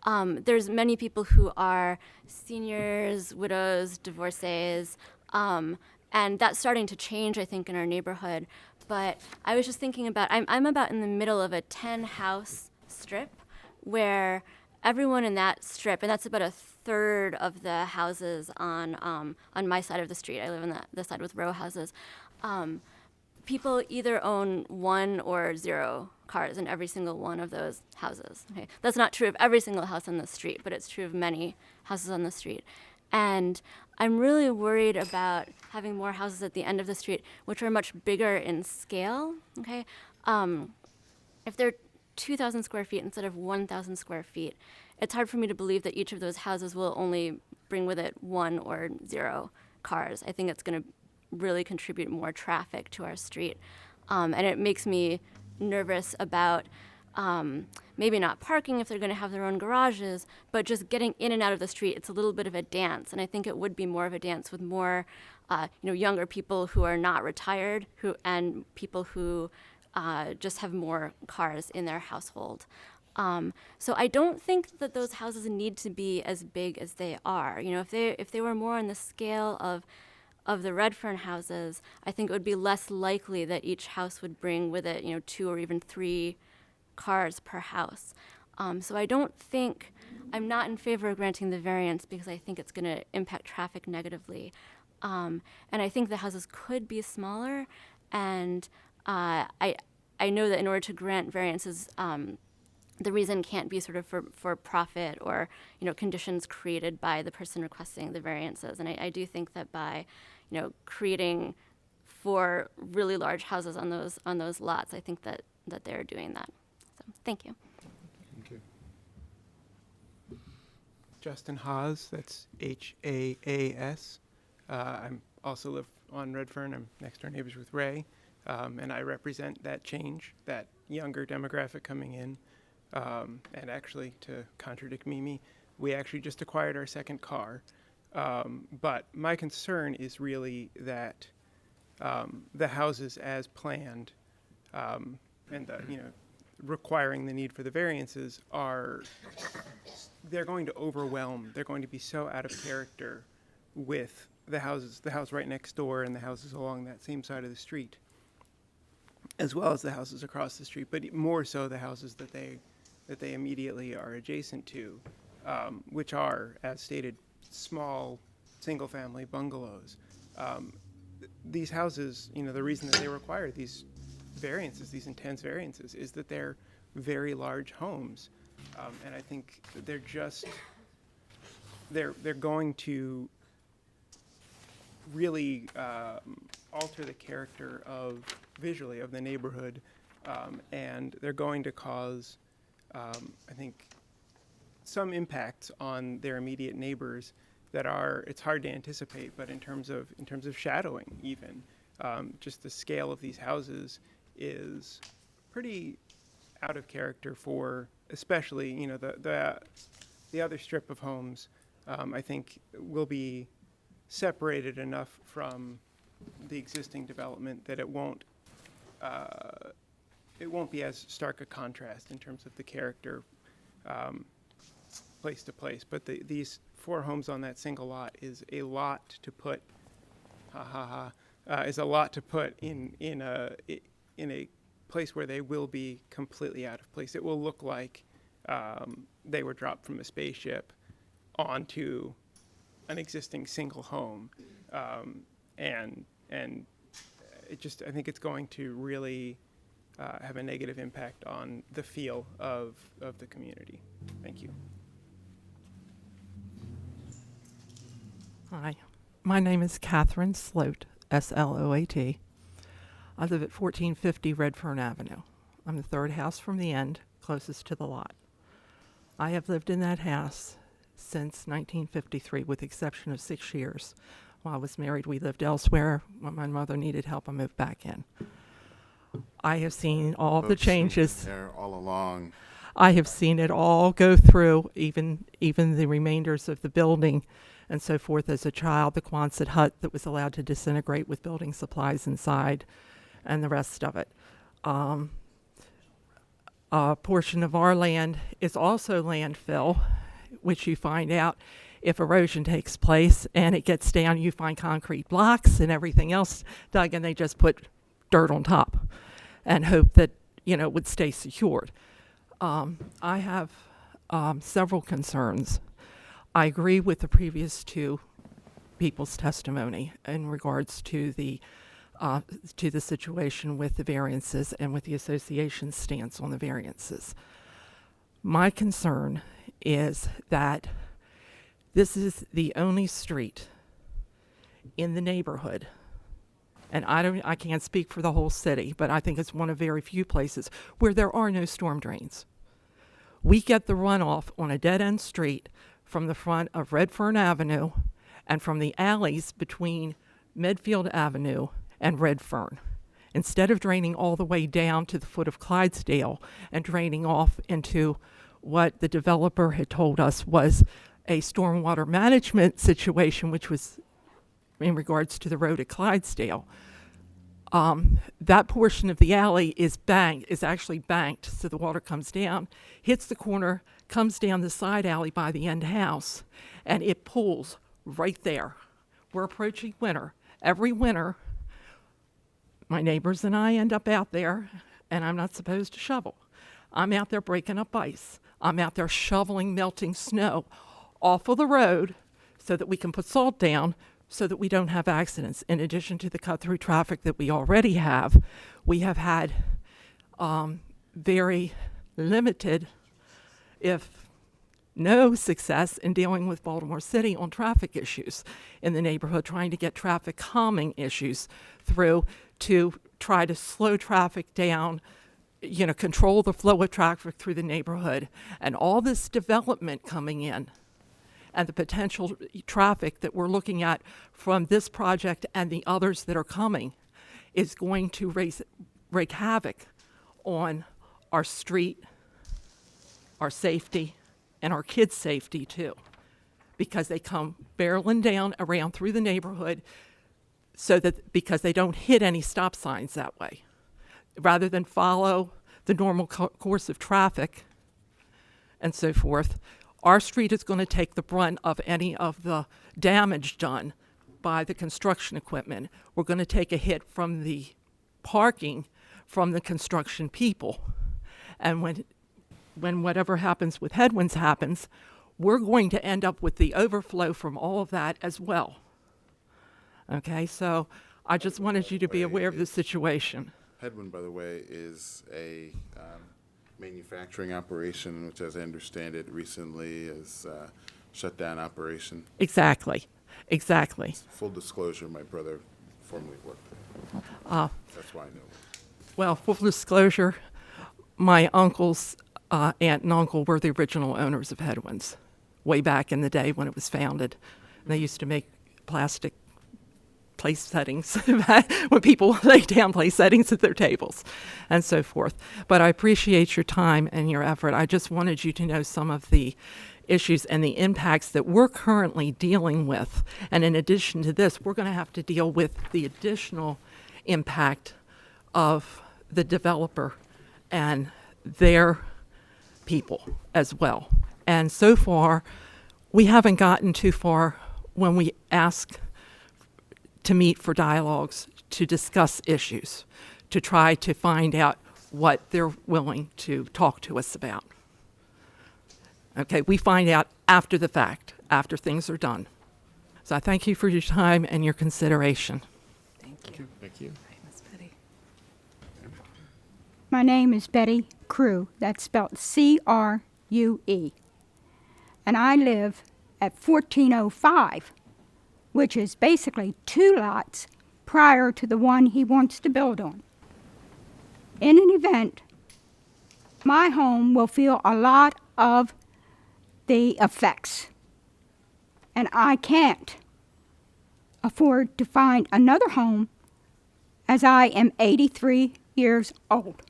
S23: there's many people who are seniors, widows, divorcees, and that's starting to change, I think, in our neighborhood. But I was just thinking about, I'm about in the middle of a 10-house strip where everyone in that strip, and that's about a third of the houses on my side of the street. I live on the side with row houses. People either own 1 or 0 cars in every single one of those houses. Okay, that's not true of every single house on the street, but it's true of many houses on the street. And I'm really worried about having more houses at the end of the street, which are much bigger in scale. Okay, if they're 2,000 square feet instead of 1,000 square feet, it's hard for me to believe that each of those houses will only bring with it 1 or 0 cars. I think it's going to really contribute more traffic to our street, and it makes me nervous about maybe not parking if they're going to have their own garages, but just getting in and out of the street. It's a little bit of a dance, and I think it would be more of a dance with more, younger people who are not retired, and people who just have more cars in their household. So I don't think that those houses need to be as big as they are. If they were more on the scale of the Redfern houses, I think it would be less likely that each house would bring with it, 2 or even 3 cars per house. So I'm not in favor of granting the variance because I think it's going to impact traffic negatively. And I think the houses could be smaller, and I know that in order to grant variances, the reason can't be sort of for profit or conditions created by the person requesting the variances. And I do think that by creating 4 really large houses on those lots, I think that they're doing that. So thank you.
S2: Thank you.
S7: Justin Haas, that's Haas. I'm also live on Redfern. I'm next door neighbors with Ray, and I represent that change, that younger demographic coming in. And actually, to contradict Mimi, we actually just acquired our second car. But my concern is really that the houses as planned and requiring the need for the variances they're going to overwhelm. They're going to be so out of character with the house right next door and the houses along that same side of the street, as well as the houses across the street, but more so the houses that they immediately are adjacent to, which are, as stated, small single-family bungalows. These houses, the reason that they require these variances, these intense variances, is that they're very large homes, and I think that they're going to really alter the character visually of the neighborhood, and they're going to cause, I think, some impacts on their immediate neighbors that it's hard to anticipate, but in terms of shadowing even, just the scale of these houses is pretty out of character for, especially, the other strip of homes, I think will be separated enough from the existing development that it won't be as stark a contrast in terms of the character place to place. But these 4 homes on that single lot is a lot to put ha ha ha, is a lot to put in a place where they will be completely out of place. It will look like they were dropped from a spaceship onto an existing single home, and it just, I think it's going to really have a negative impact on the feel of the community. Thank you.
S8: Hi, my name is Catherine Sloat, S-L-O-A-T. I live at 1450 Redfern Avenue. I'm the third house from the end, closest to the lot. I have lived in that house since 1953, with the exception of 6 years. While I was married, we lived elsewhere. When my mother needed help, I moved back in. I have seen all the
S2: Folks
S8: changes.
S2: there all along.
S8: I have seen it all go through, even the remainders of the building and so forth as a child, the Quonset hut that was allowed to disintegrate with building supplies inside and the rest of it. A portion of our land is also landfill, which you find out if erosion takes place and it gets down, you find concrete blocks and everything else dug, and they just put dirt on top and hope that, it would stay secured. I have several concerns. I agree with the previous two people's testimony in regards to the situation with the variances and with the association's stance on the variances. My concern is that this is the only street in the neighborhood, and I can't speak for the whole city, but I think it's one of very few places where there are no storm drains. We get the runoff on a dead-end street from the front of Redfern Avenue and from the alleys between Medfield Avenue and Redfern. Instead of draining all the way down to the foot of Clydesdale and draining off into what the developer had told us was a stormwater management situation, which was in regards to the road at Clydesdale, that portion of the alley is actually banked, so the water comes down, hits the corner, comes down the side alley by the end house, and it pools right there. We're approaching winter. Every winter, my neighbors and I end up out there, and I'm not supposed to shovel. I'm out there breaking up ice. I'm out there shoveling melting snow off of the road so that we can put salt down so that we don't have accidents. In addition to the cut-through traffic that we already have, we have had very limited, if no success, in dealing with Baltimore City on traffic issues in the neighborhood, trying to get traffic calming issues through to try to slow traffic down, control the flow of traffic through the neighborhood. And all this development coming in and the potential traffic that we're looking at from this project and the others that are coming is going to wreak havoc on our street, our safety, and our kids' safety too, because they come barreling down around through the neighborhood because they don't hit any stop signs that way. Rather than follow the normal course of traffic and so forth, our street is going to take the brunt of any of the damage done by the construction equipment. We're going to take a hit from the parking from the construction people. And when whatever happens with headwinds happens, we're going to end up with the overflow from all of that as well. Okay, so I just wanted you to be aware of the situation.
S2: Headwind, by the way, is a manufacturing operation, which, as I understand it, recently is shut down operation.
S8: Exactly.
S2: Full disclosure, my brother formerly worked there. That's why I know.
S8: Well, full disclosure, my uncle's aunt and uncle were the original owners of Headwinds way back in the day when it was founded. And they used to make plastic place settings when people lay down place settings at their tables and so forth. But I appreciate your time and your effort. I just wanted you to know some of the issues and the impacts that we're currently dealing with. And in addition to this, we're going to have to deal with the additional impact of the developer and their people as well. And so far, we haven't gotten too far when we ask to meet for dialogues, to discuss issues, to try to find out what they're willing to talk to us about. Okay, we find out after the fact, after things are done. So I thank you for your time and your consideration.
S2: Thank you. Thank you.
S9: My name is Betty Crew. That's spelled C-R-U-E. And I live at 1405, which is basically 2 lots prior to the one he wants to build on. In an event, my home will feel a lot of the effects. And I can't afford to find another home as I am 83 years old.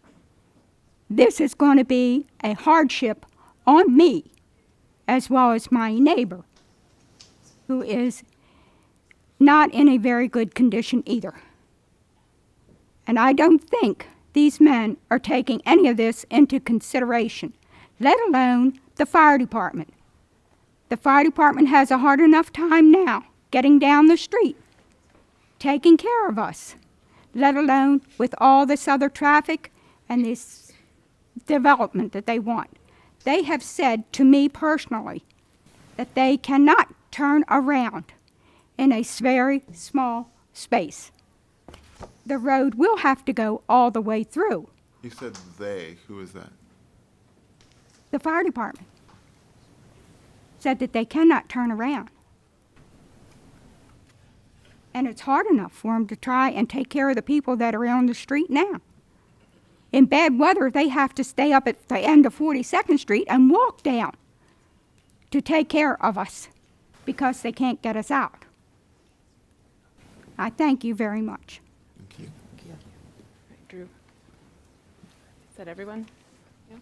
S9: This is going to be a hardship on me as well as my neighbor, who is not in a very good condition either. And I don't think these men are taking any of this into consideration, let alone the fire department. The fire department has a hard enough time now getting down the street, taking care of us, let alone with all this other traffic and this development that they want. They have said to me personally that they cannot turn around in a very small space. The road will have to go all the way through.
S2: You said they. Who is that?
S9: The fire department said that they cannot turn around. And it's hard enough for them to try and take care of the people that are on the street now. In bad weather, they have to stay up at the end of 42nd Street and walk down to take care of us because they can't get us out. I thank you very much.
S2: Thank you.
S20: Drew. Is that everyone? Yeah.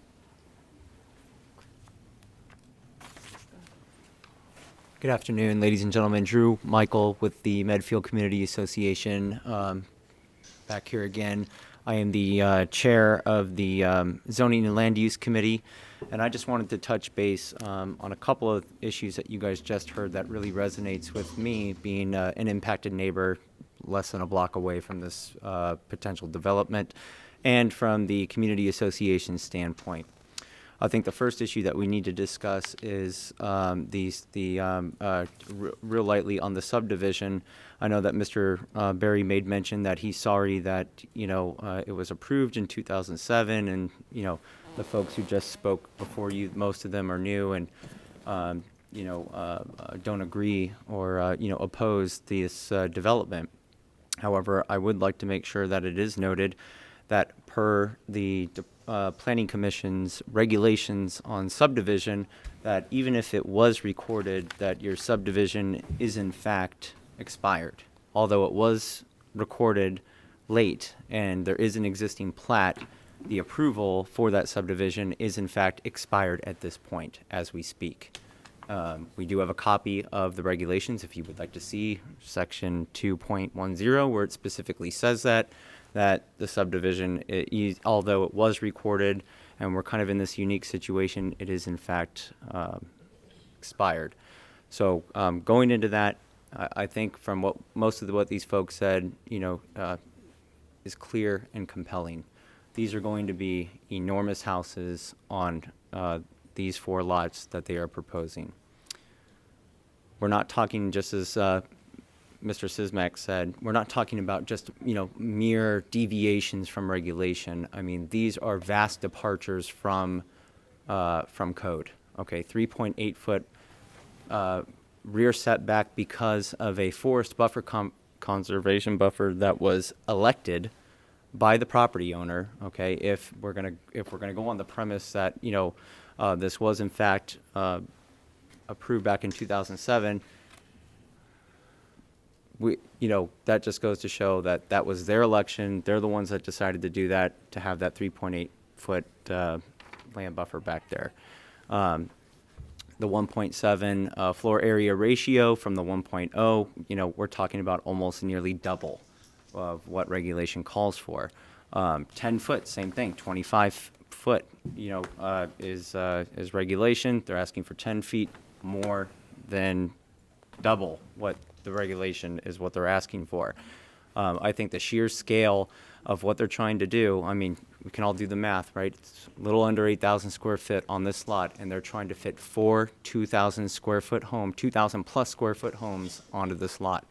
S10: Good afternoon, ladies and gentlemen. Drew Michael with the Medfield Community Association. Back here again. I am the chair of the Zoning and Land Use Committee, and I just wanted to touch base on a couple of issues that you guys just heard that really resonates with me, being an impacted neighbor less than a block away from this potential development, and from the community association standpoint. I think the first issue that we need to discuss is real lightly on the subdivision. I know that Mr. Berry made mention that he's sorry that, it was approved in 2007, and, the folks who just spoke before you, most of them are new and, don't agree or, oppose this development. However, I would like to make sure that it is noted that per the Planning Commission's regulations on subdivision, that even if it was recorded that your subdivision is in fact expired, although it was recorded late and there is an existing plat, the approval for that subdivision is in fact expired at this point as we speak. We do have a copy of the regulations if you would like to see section 2.10 where it specifically says that the subdivision, although it was recorded and we're kind of in this unique situation, it is in fact expired. So going into that, I think from what most of what these folks said, is clear and compelling. These are going to be enormous houses on these 4 lots that they are proposing. We're not talking, just as Mr. Sismak said, we're not talking about just, mere deviations from regulation. I mean, these are vast departures from code. Okay, 3.8 foot rear setback because of a forest buffer conservation buffer that was elected by the property owner. Okay, if we're gonna go on the premise that this was in fact approved back in 2007, that just goes to show that that was their election. They're the ones that decided to do that, to have that 3.8 foot land buffer back there. The 1.7 floor area ratio from the 1.0, we're talking about almost nearly double of what regulation calls for. 10 foot, same thing. 25 foot, is regulation. They're asking for 10 feet more than double what the regulation is what they're asking for. I think the sheer scale of what they're trying to do, I mean, we can all do the math, right? It's a little under 8,000 square feet on this lot, and they're trying to fit 4 2,000 square foot home, 2,000 plus square foot homes onto this lot.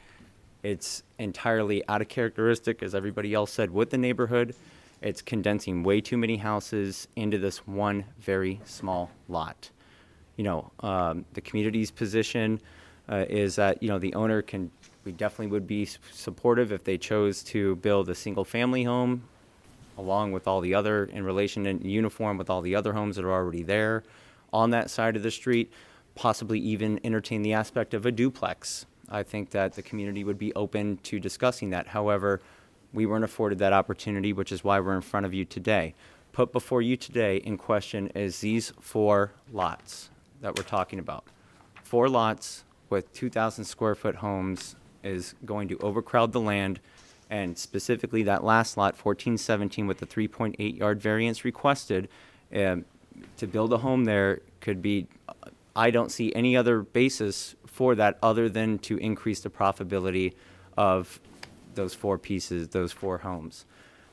S10: It's entirely out of characteristic, as everybody else said, with the neighborhood. It's condensing way too many houses into this one very small lot. You know, the community's position is that, you know, the owner can, we definitely would be supportive if they chose to build a single family home along with all the other, in relation and uniform with all the other homes that are already there on that side of the street, possibly even entertain the aspect of a duplex. I think that the community would be open to discussing that. However, we weren't afforded that opportunity, which is why we're in front of you today. Put before you today in question is these 4 lots that we're talking about. 4 lots with 2,000 square foot homes is going to overcrowd the land, and specifically that last lot, 1417, with the 3.8 yard variance requested, to build a home there could be, I don't see any other basis for that other than to increase the profitability of those 4 pieces, those 4 homes.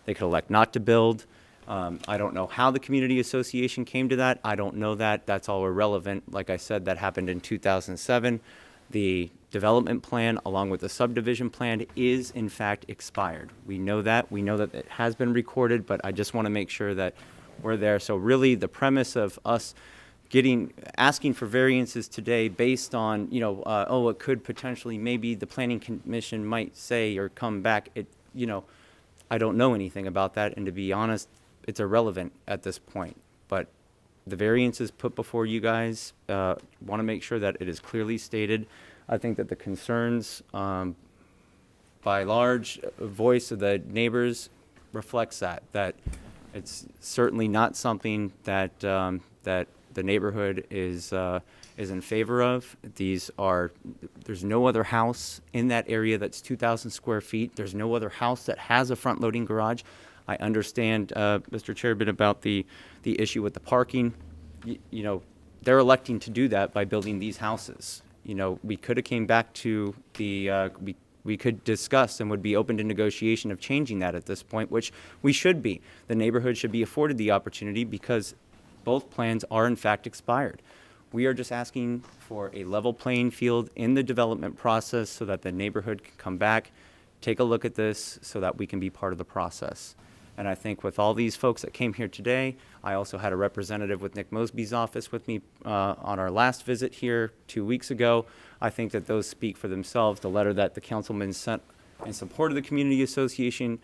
S10: They could elect not to build. I don't know how the community association came to that. I don't know that. That's all irrelevant. Like I said, that happened in 2007. The development plan, along with the subdivision plan, is in fact expired. We know that. We know that it has been recorded, but I just want to make sure that we're there. So really, the premise of us asking for variances today based on, you know, oh, it could potentially, maybe the planning commission might say or come back, you know, I don't know anything about that, and to be honest, it's irrelevant at this point. But the variances put before you guys, want to make sure that it is clearly stated. I think that the concerns by large voice of the neighbors reflects that it's certainly not something that that the neighborhood is in favor of. There's no other house in that area that's 2,000 square feet. There's no other house that has a front-loading garage. I understand, Mr. Chairman, about the issue with the parking. You know, they're electing to do that by building these houses. You know, we could have came back to the, we could discuss and would be open to negotiation of changing that at this point, which we should be. The neighborhood should be afforded the opportunity because both plans are in fact expired. We are just asking for a level playing field in the development process so that the neighborhood can come back, take a look at this so that we can be part of the process. And I think with all these folks that came here today, I also had a representative with Nick Mosby's office with me on our last visit here 2 weeks ago. I think that those speak for themselves. The letter that the councilman sent in support of the community association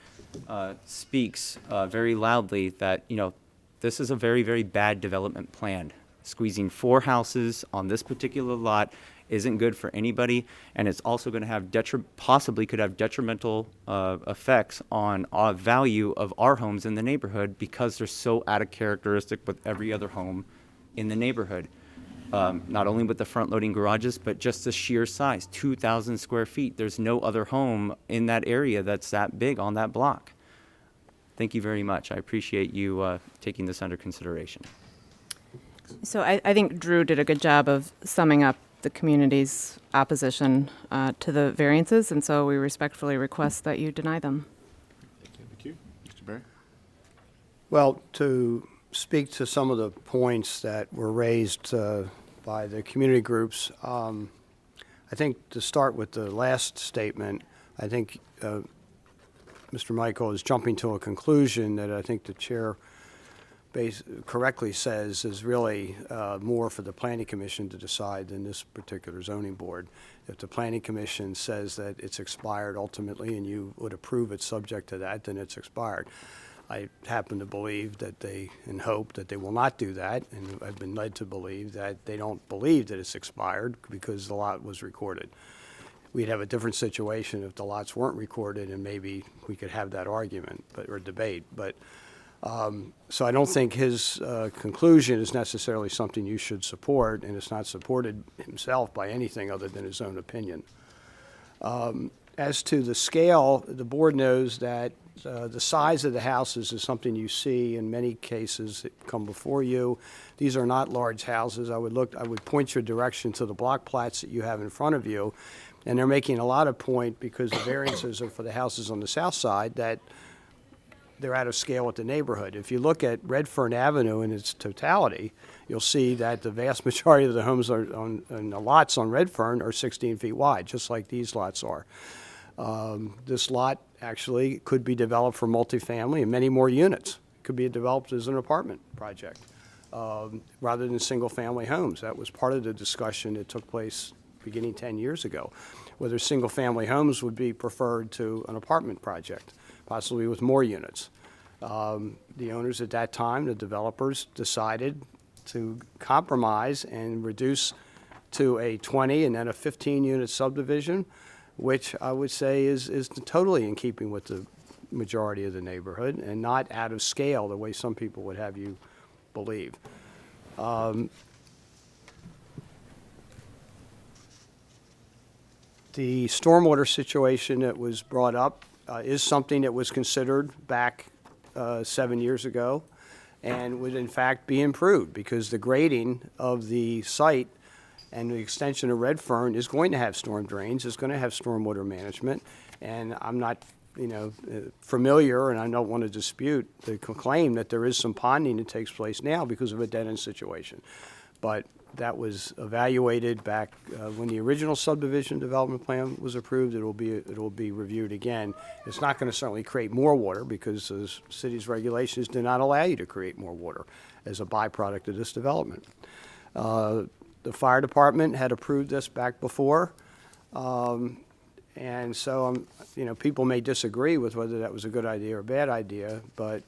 S10: speaks very loudly that, you know, this is a very, very bad development plan. Squeezing 4 houses on this particular lot isn't good for anybody, and it's also going to have possibly could have detrimental effects on our value of our homes in the neighborhood because they're so out of characteristic with every other home in the neighborhood. Not only with the front-loading garages, but just the sheer size, 2,000 square feet. There's no other home in that area that's that big on that block. Thank you very much. I appreciate you taking this under consideration.
S20: So I think Drew did a good job of summing up the community's opposition to the variances, and so we respectfully request that you deny them.
S2: Thank you. Mr. Berry?
S18: Well, to speak to some of the points that were raised by the community groups, I think to start with the last statement, I think Mr. Michael is jumping to a conclusion that I think the chair correctly says is really more for the planning commission to decide than this particular zoning board. If the planning commission says that it's expired ultimately and you would approve it subject to that, then it's expired. I happen to believe that and hope that they will not do that, and I've been led to believe that they don't believe that it's expired because the lot was recorded. We'd have a different situation if the lots weren't recorded, and maybe we could have that argument or debate. But so I don't think his conclusion is necessarily something you should support, and it's not supported himself by anything other than his own opinion. As to the scale, the board knows that the size of the houses is something you see in many cases that come before you. These are not large houses. I would point your direction to the block plats that you have in front of you. And they're making a lot of point because the variances are for the houses on the south side that they're out of scale with the neighborhood. If you look at Redfern Avenue in its totality, you'll see that the vast majority of the homes on the lots on Redfern are 16 feet wide, just like these lots are. This lot actually could be developed for multifamily and many more units. It could be developed as an apartment project rather than single-family homes. That was part of the discussion that took place beginning 10 years ago, whether single-family homes would be preferred to an apartment project, possibly with more units. The owners at that time, the developers, decided to compromise and reduce to a 20 and then a 15-unit subdivision, which I would say is totally in keeping with the majority of the neighborhood and not out of scale the way some people would have you believe. The stormwater situation that was brought up is something that was considered back 7 years ago and would in fact be improved because the grading of the site and the extension of Redfern is going to have storm drains, is going to have stormwater management, and I'm not familiar, and I don't want to dispute the claim that there is some ponding that takes place now because of a dead-end situation. But that was evaluated back when the original subdivision development plan was approved. It will be reviewed again. It's not going to certainly create more water because the city's regulations do not allow you to create more water as a byproduct of this development. The fire department had approved this back before, and so people may disagree with whether that was a good idea or a bad idea, but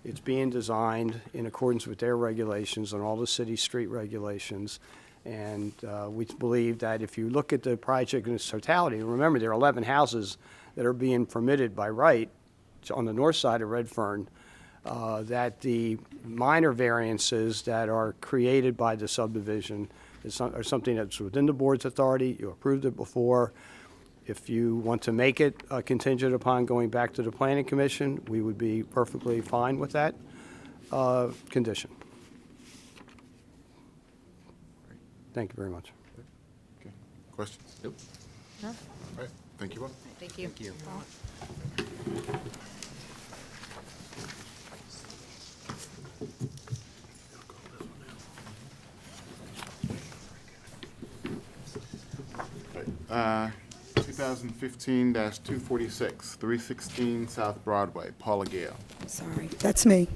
S18: it's being designed in accordance with their regulations and all the city street regulations. And we believe that if you look at the project in its totality, remember there are 11 houses that are being permitted by right on the north side of Redfern, that the minor variances that are created by the subdivision are something that's within the board's authority. You approved it before. If you want to make it contingent upon going back to the planning commission, we would be perfectly fine with that condition. Thank you very much.
S2: Okay. Questions?
S14: Nope.
S2: All right. Thank you both.
S12: Thank you.
S14: Thank you.
S2: Right. 2015-246, 316 South Broadway, Paula Gale.
S1: Sorry, that's me.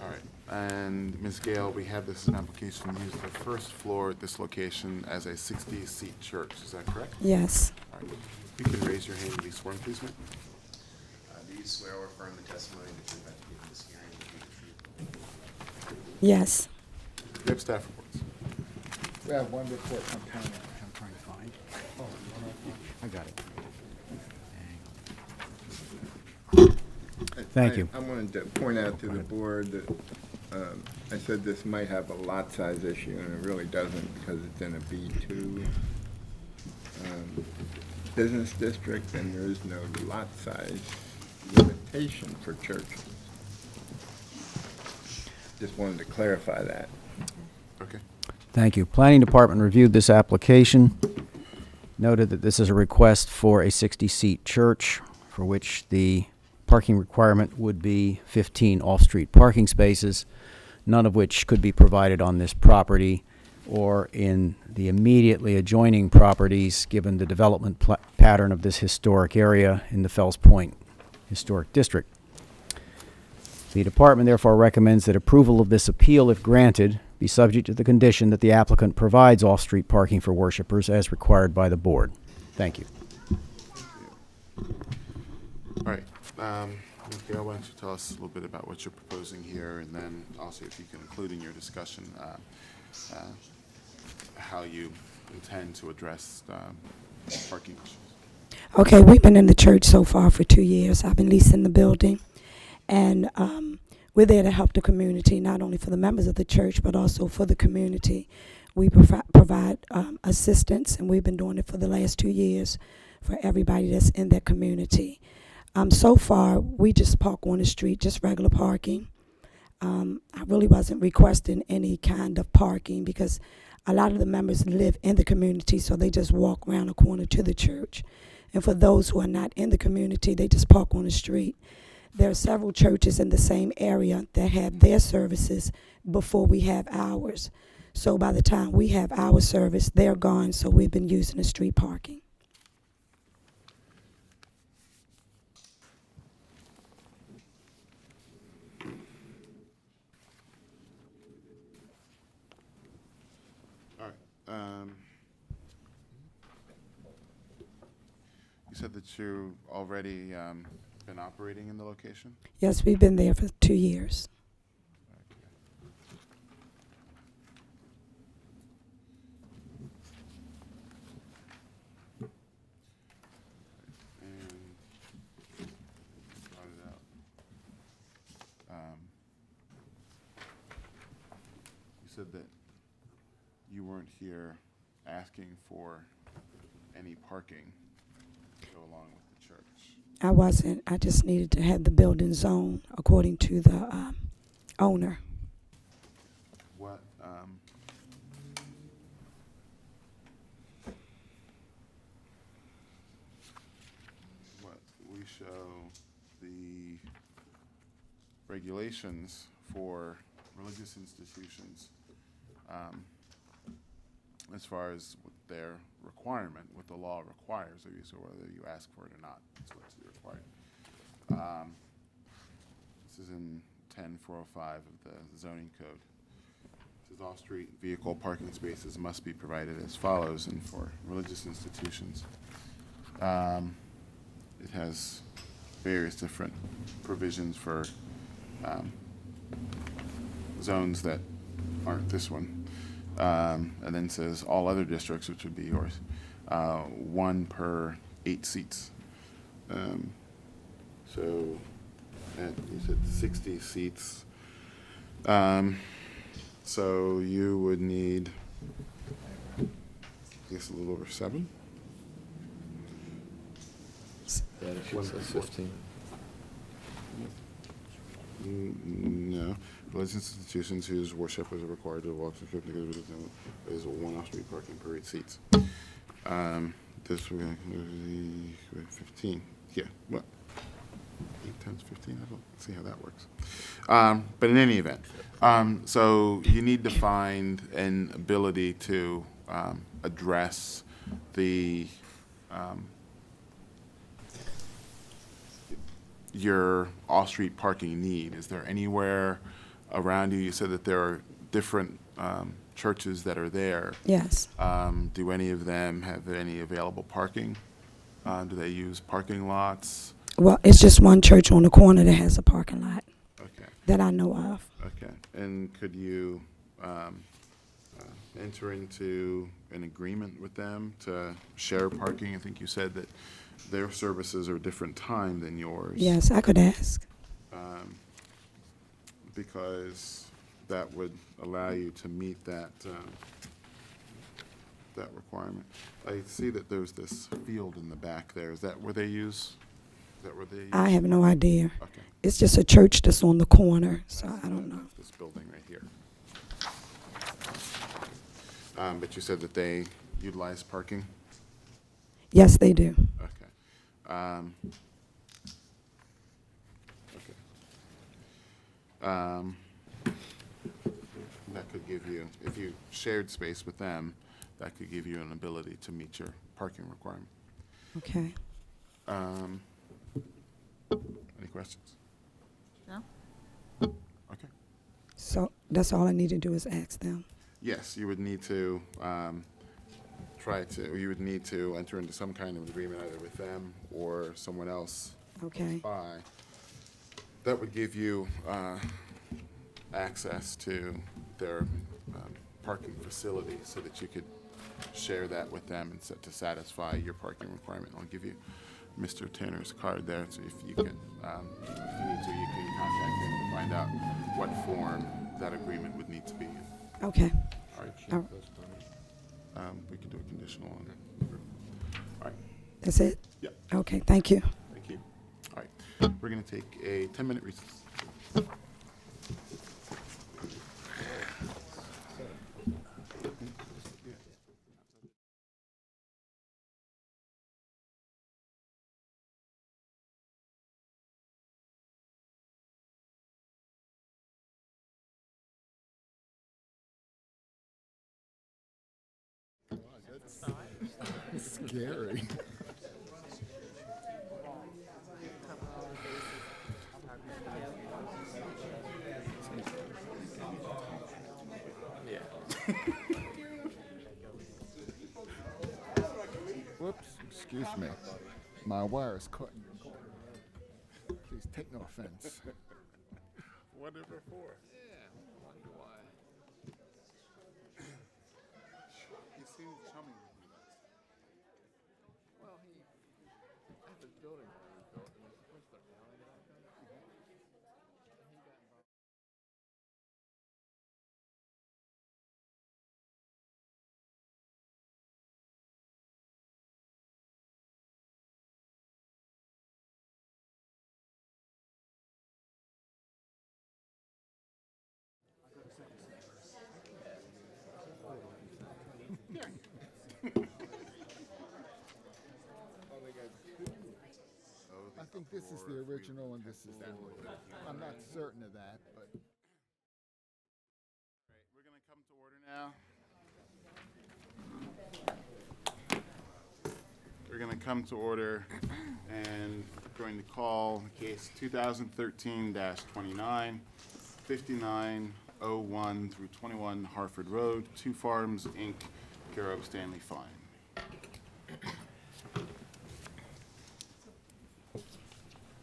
S2: All right, and Ms. Gale, we have this as an application to use the first floor at this location as a 60-seat church, is that correct?
S1: Yes.
S2: All right, you can raise your hand and be sworn, please, ma'am.
S3: Do you swear or affirm the testimony that you're about to give in this hearing will be the truth?
S1: Yes.
S2: You have staff reports.
S5: We have one report from Pam. I'm trying to find.
S4: I got it.
S6: Thank you. I wanted to point out to the board that I said this might have a lot size issue, and it really doesn't because it's in a B2 business district, and there is no lot size limitation for churches. Just wanted to clarify that.
S2: Okay.
S4: Thank you. Planning Department reviewed this application, noted that this is a request for a 60-seat church for which the parking requirement would be 15 off-street parking spaces, none of which could be provided on this property or in the immediately adjoining properties given the development pattern of this historic area in the Fells Point Historic District. The department therefore recommends that approval of this appeal, if granted, be subject to the condition that the applicant provides off-street parking for worshipers as required by the board. Thank you.
S2: All right. Ms. Gale, why don't you tell us a little bit about what you're proposing here, and then also if you can include in your discussion how you intend to address parking issues.
S1: Okay, we've been in the church so far for 2 years. I've been leasing the building, and we're there to help the community, not only for the members of the church, but also for the community. We provide assistance, and we've been doing it for the last 2 years for everybody that's in that community. So far, we just park on the street, just regular parking. I really wasn't requesting any kind of parking because a lot of the members live in the community, so they just walk around the corner to the church. And for those who are not in the community, they just park on the street. There are several churches in the same area that have their services before we have ours. So by the time we have our service, they're gone, so we've been using the street parking.
S2: All right. You said that you already been operating in the location?
S1: Yes, we've been there for 2 years.
S2: You said that you weren't here asking for any parking to go along with the church.
S1: I wasn't. I just needed to have the building zone according to the owner.
S2: What we show the regulations for religious institutions as far as what their requirement, what the law requires of you, so whether you ask for it or not, that's what's required. This is in 10.405 of the zoning code. It says off-street vehicle parking spaces must be provided as follows, and for religious institutions. It has various different provisions for zones that aren't this one. And then says all other districts, which would be yours, 1 per 8 seats. So you said 60 seats. So you would need, I guess, a little over 7.
S14: One says 15.
S2: No. Religious institutions whose worship is required to walk the script is 1 off-street parking per 8 seats. This we're going to 15. Yeah, what? 8 times 15? I don't see how that works. But in any event, so you need to find an ability to address the your off-street parking need. Is there anywhere around you? You said that there are different churches that are there.
S1: Yes.
S2: Do any of them have any available parking? Do they use parking lots?
S1: Well, it's just one church on the corner that has a parking lot.
S2: Okay.
S1: That I know of.
S2: Okay. And could you enter into an agreement with them to share parking? I think you said that their services are a different time than yours.
S1: Yes, I could ask.
S2: Because that would allow you to meet that that requirement. I see that there's this field in the back there. Is that where they use? Is that where they use?
S1: I have no idea.
S2: Okay.
S1: It's just a church that's on the corner, so I don't know.
S2: This building right here. But you said that they utilize parking?
S1: Yes, they do.
S2: Okay. That could give you, if you shared space with them, that could give you an ability to meet your parking requirement.
S1: Okay.
S2: Any questions?
S23: No?
S2: Okay.
S1: So that's all I need to do is ask them.
S2: Yes, you would need to you would need to enter into some kind of agreement either with them or someone else.
S1: Okay.
S2: That would give you access to their parking facility so that you could share that with them and to satisfy your parking requirement. I'll give you Mr. Tanner's card there, so if you can, if you need to, you can contact him to find out what form that agreement would need to be in.
S1: Okay.
S2: All right. We can do a conditional on it. All right.
S1: That's it?
S2: Yeah.
S1: Okay, thank you.
S2: Thank you. All right. We're going to take a 10-minute recess.
S5: Scary. Whoops, excuse me. My wire is caught in your corner. Please take no offense.
S2: Whatever for.
S5: Yeah, wonder why.
S2: He seems chummy with you guys.
S5: Well, he had this building that he built, and was supposed to rally it out there. And he got involved. I think this is the original and this is the new. I'm not certain of that, but.
S2: Right, we're going to come to order now. We're going to come to order and going to call case 2013-29, 5901 through 21 Harford Road, Two Farms, Inc., care of Stanley Fine.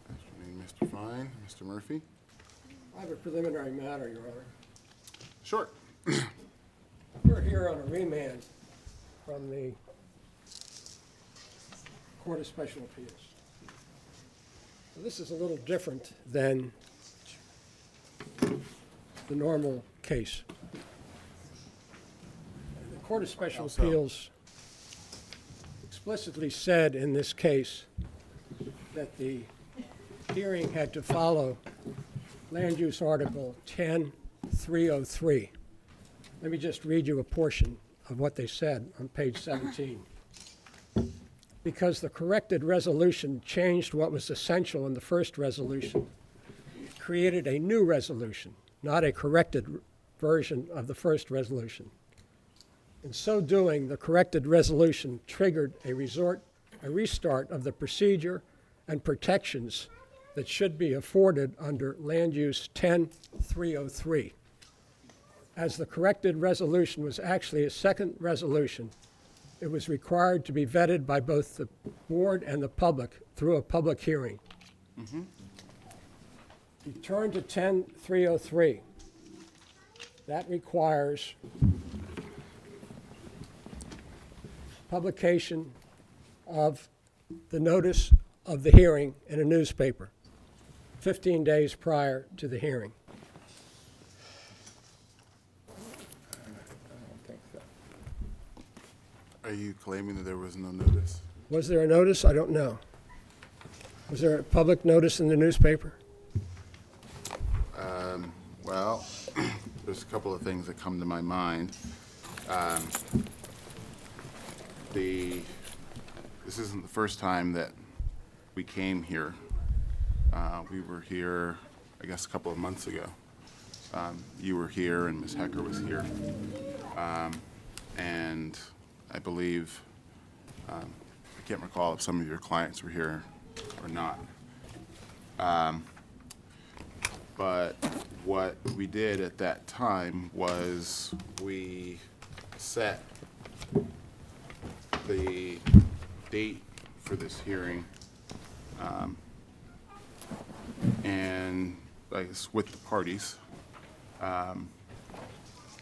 S2: Afternoon, Mr. Fine, Mr. Murphy.
S13: I have a preliminary matter, Your Honor.
S2: Sure.
S13: We're here on a remand from the Court of Special Appeals. So this is a little different than the normal case. The Court of Special Appeals explicitly said in this case that the hearing had to follow Land Use Article 10-303. Let me just read you a portion of what they said on page 17. Because the corrected resolution changed what was essential in the first resolution, it created a new resolution, not a corrected version of the first resolution. In so doing, the corrected resolution triggered a restart of the procedure and protections that should be afforded under Land Use 10-303. As the corrected resolution was actually a second resolution, it was required to be vetted by both the board and the public through a public hearing. You turn to 10-303. That requires publication of the notice of the hearing in a newspaper 15 days prior to the hearing.
S2: Are you claiming that there was no notice?
S13: Was there a notice? I don't know. Was there a public notice in the newspaper?
S2: Well, there's a couple of things that come to my mind. This isn't the first time that we came here. We were here, I guess, a couple of months ago. You were here and Ms. Hecker was here. And I believe, I can't recall if some of your clients were here or not. But what we did at that time was we set the date for this hearing, and I guess with the parties,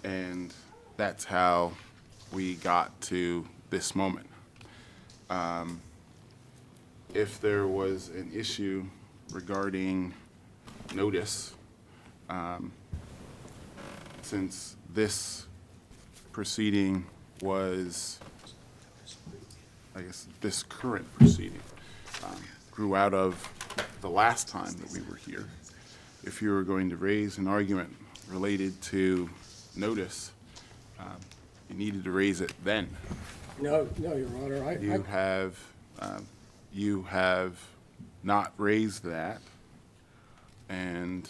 S2: and that's how we got to this moment. If there was an issue regarding notice, since this proceeding was, I guess, this current proceeding grew out of the last time that we were here. If you were going to raise an argument related to notice, you needed to raise it then.
S13: No, Your Honor.
S2: You have not raised that, and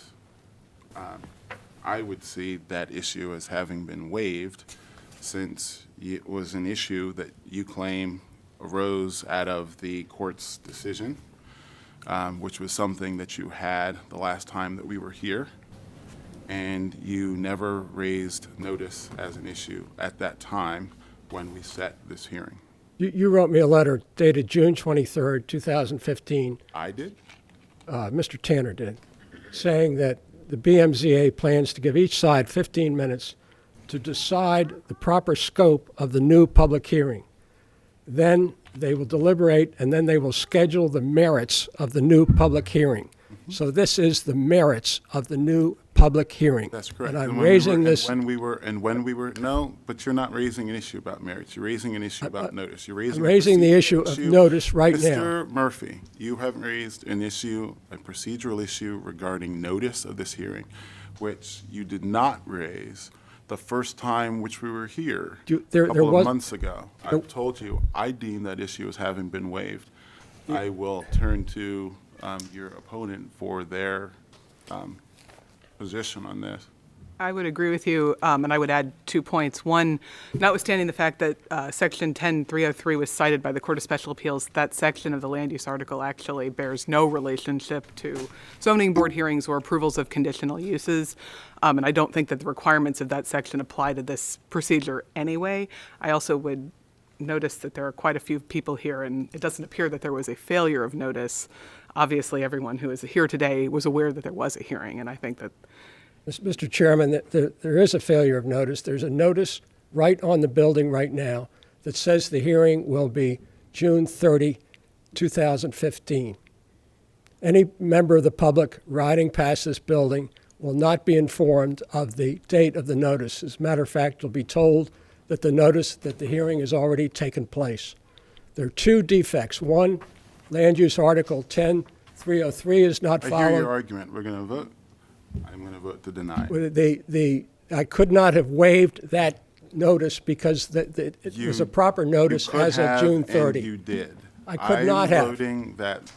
S2: I would see that issue as having been waived, since it was an issue that you claim arose out of the court's decision, which was something that you had the last time that we were here, and you never raised notice as an issue at that time when we set this hearing.
S13: You wrote me a letter dated June 23rd, 2015.
S2: I did?
S13: Mr. Tanner did, saying that the BMZA plans to give each side 15 minutes to decide the proper scope of the new public hearing. Then they will deliberate, and then they will schedule the merits of the new public hearing. So this is the merits of the new public hearing.
S2: That's correct.
S13: And I'm
S2: when
S13: raising
S2: we were,
S13: this.
S2: And when we were, no, but you're not raising an issue about merits. You're raising an issue about notice. You're raising.
S13: I'm raising the issue of notice right now.
S2: Mr. Murphy, you have raised an issue, a procedural issue regarding notice of this hearing, which you did not raise the first time which we were here a couple of months ago. I've told you I deem that issue as having been waived. I will turn to your opponent for their position on this.
S11: I would agree with you, and I would add 2 points. One, notwithstanding the fact that Section 10303 was cited by the Court of Special Appeals, that section of the land use article actually bears no relationship to zoning board hearings or approvals of conditional uses. And I don't think that the requirements of that section apply to this procedure anyway. I also would notice that there are quite a few people here, and it doesn't appear that there was a failure of notice. Obviously, everyone who is here today was aware that there was a hearing, and I think that
S13: Mr. Chairman, that there is a failure of notice. There's a notice right on the building right now that says the hearing will be June 30, 2015. Any member of the public riding past this building will not be informed of the date of the notice. As a matter of fact, will be told that the notice that the hearing has already taken place. There are 2 defects. One, Land Use Article 10303 is not followed.
S2: I hear your argument. We're going to vote. I'm going to vote to deny.
S13: I could not have waived that notice because it was a proper notice as of June 30.
S2: And you did.
S13: I could not have.
S2: I'm voting that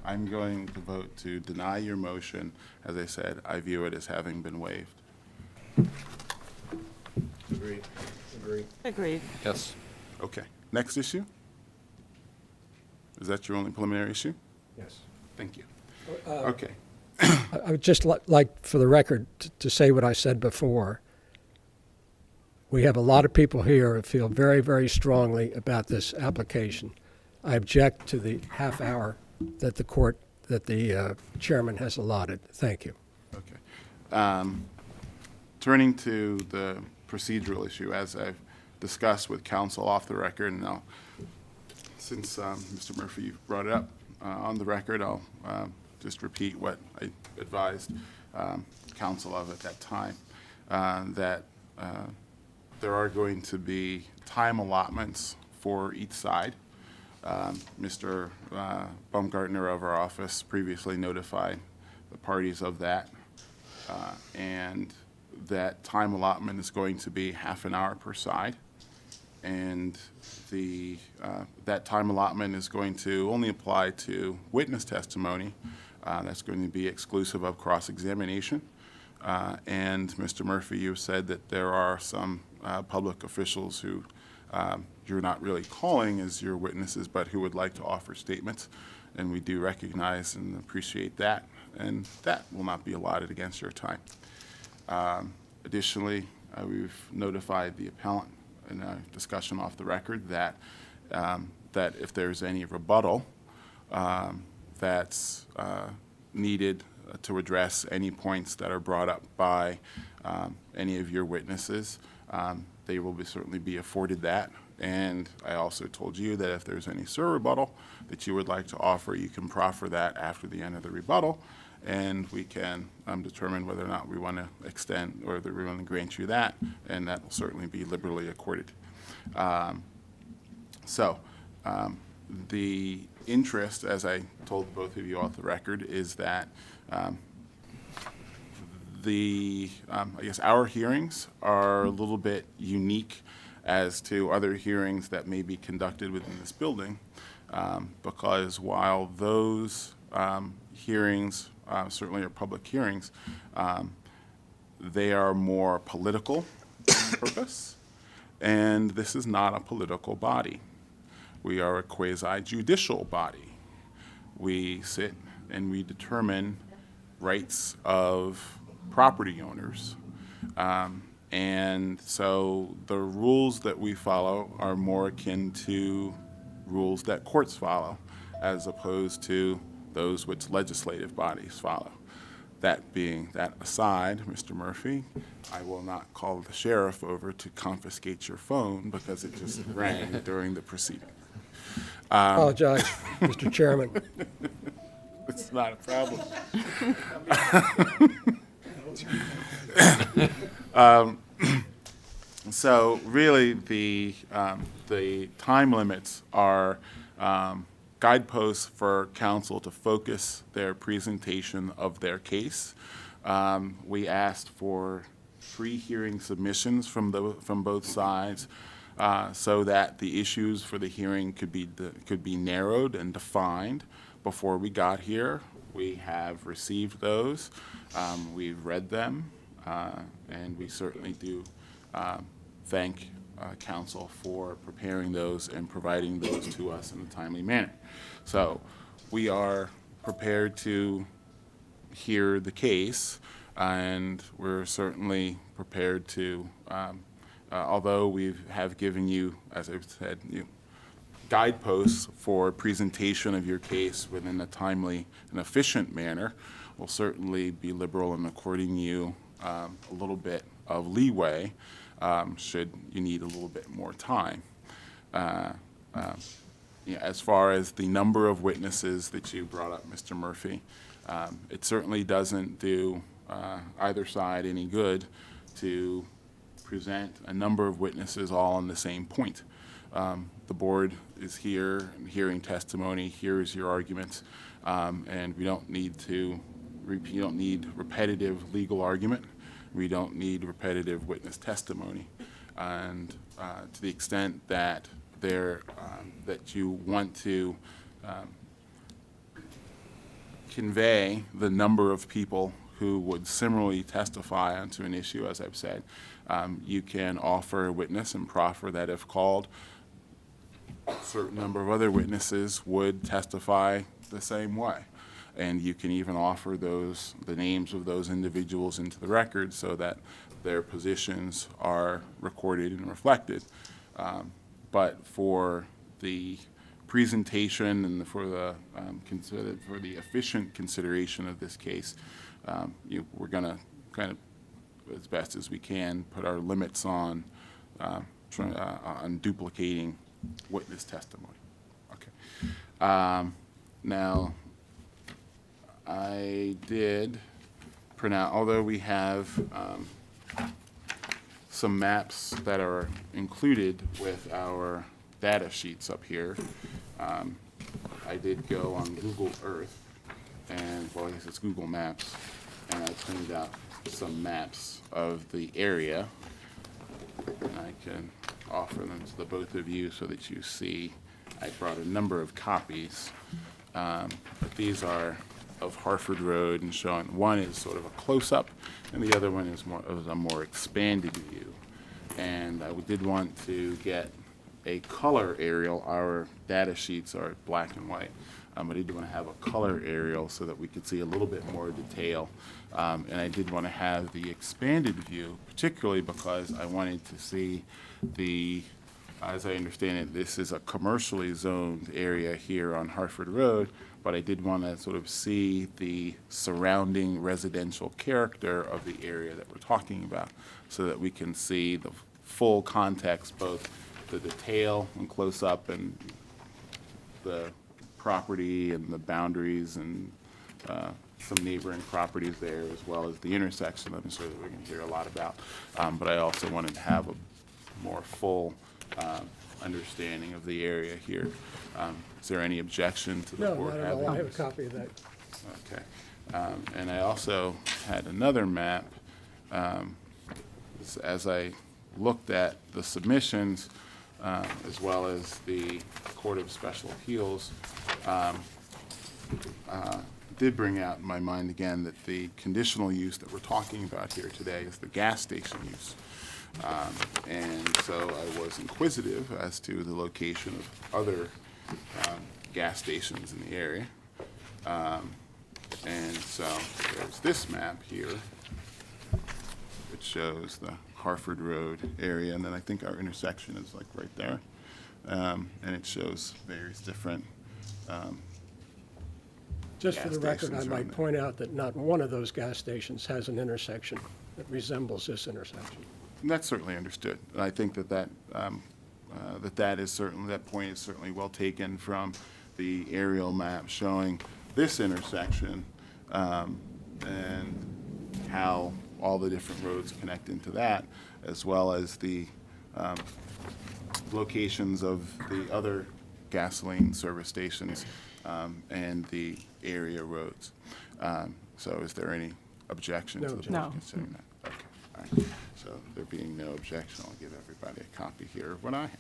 S2: I'm going to vote to deny your motion. As I said, I view it as having been waived.
S3: Agreed. Agreed.
S8: Agreed.
S14: Yes.
S2: Okay. Next issue? Is that your only preliminary issue?
S13: Yes.
S2: Thank you. Okay.
S13: I would just like, for the record, to say what I said before. We have a lot of people here who feel very, very strongly about this application. I object to the half hour that the chairman has allotted. Thank you.
S2: Okay. Turning to the procedural issue, as I've discussed with counsel off the record, and now, since Mr. Murphy, you brought it up on the record, I'll just repeat what I advised counsel of at that time, that there are going to be time allotments for each side. Mr. Baumgartner of our office previously notified the parties of that, and that time allotment is going to be half an hour per side, and that time allotment is going to only apply to witness testimony. That's going to be exclusive of cross-examination. And Mr. Murphy, you said that there are some public officials who you're not really calling as your witnesses, but who would like to offer statements. And we do recognize and appreciate that. And that will not be allotted against your time. Additionally, we've notified the appellant in a discussion off the record that that if there's any rebuttal that's needed to address any points that are brought up by any of your witnesses, they will certainly be afforded that. And I also told you that if there's any rebuttal that you would like to offer, you can proffer that after the end of the rebuttal, and we can determine whether or not we want to extend or whether we want to grant you that, and that will certainly be liberally accorded. The interest, as I told both of you off the record, is that I guess our hearings are a little bit unique as to other hearings that may be conducted within this building, because while those hearings certainly are public hearings, they are more political in purpose, and this is not a political body. We are a quasi-judicial body. We sit and we determine rights of property owners. And so the rules that we follow are more akin to rules that courts follow, as opposed to those which legislative bodies follow. That being that aside, Mr. Murphy, I will not call the sheriff over to confiscate your phone because it just rang during the proceeding.
S13: Apologize, Mr. Chairman.
S2: It's not a problem. So really, the time limits are guideposts for counsel to focus their presentation of their case. We asked for pre-hearing submissions from both sides so that the issues for the hearing could be narrowed and defined before we got here. We have received those. We've read them, and we certainly do thank counsel for preparing those and providing those to us in a timely manner. So we are prepared to hear the case, and we're certainly prepared to, although we have given you, as I've said, guideposts for presentation of your case within a timely and efficient manner, we'll certainly be liberal in according you a little bit of leeway should you need a little bit more time. As far as the number of witnesses that you brought up, Mr. Murphy, it certainly doesn't do either side any good to present a number of witnesses all on the same point. The board is here and hearing testimony, hears your arguments, and we don't need repetitive legal argument. We don't need repetitive witness testimony. And to the extent that that you want to convey the number of people who would similarly testify onto an issue, as I've said, you can offer a witness and proffer that if called, a certain number of other witnesses would testify the same way. And you can even offer the names of those individuals into the record so that their positions are recorded and reflected. But for the presentation and for the efficient consideration of this case, we're going to kind of, as best as we can, put our limits on duplicating witness testimony. Okay. Now, I did print out, although we have some maps that are included with our data sheets up here, I did go on Google Earth, and, well, I guess it's Google Maps, and I printed out some maps of the area, and I can offer them to the both of you so that you see. I brought a number of copies, but these are of Harford Road and showing one is sort of a close-up and the other one is a more expanded view. And I did want to get a color aerial. Our data sheets are black and white, but I did want to have a color aerial so that we could see a little bit more detail. And I did want to have the expanded view, particularly because I wanted to see as I understand it, this is a commercially zoned area here on Harford Road, but I did want to sort of see the surrounding residential character of the area that we're talking about so that we can see the full context, both the detail and close up and the property and the boundaries and some neighboring properties there, as well as the intersection that I'm sure that we're going to hear a lot about. But I also wanted to have a more full understanding of the area here. Is there any objection to the board having this?
S13: No, I have a copy of that.
S2: Okay. And I also had another map. As I looked at the submissions, as well as the Court of Special Appeals, did bring out in my mind again that the conditional use that we're talking about here today is the gas station use. And so I was inquisitive as to the location of other gas stations in the area. And so there's this map here, which shows the Harford Road area, and then I think our intersection is like right there. And it shows various different
S13: Just for
S2: gas
S13: the record, I
S2: stations around
S13: might
S2: there.
S13: point out that not one of those gas stations has an intersection that resembles this intersection.
S2: And that's certainly understood. And I think that that is certainly, that point is certainly well taken from the aerial map showing this intersection and how all the different roads connect into that, as well as the locations of the other gasoline service stations and the area roads. So is there any objection
S13: No
S2: to the
S13: objection.
S2: board considering that? Okay, all right. So there being no objection, I'll give everybody a copy here of what I have.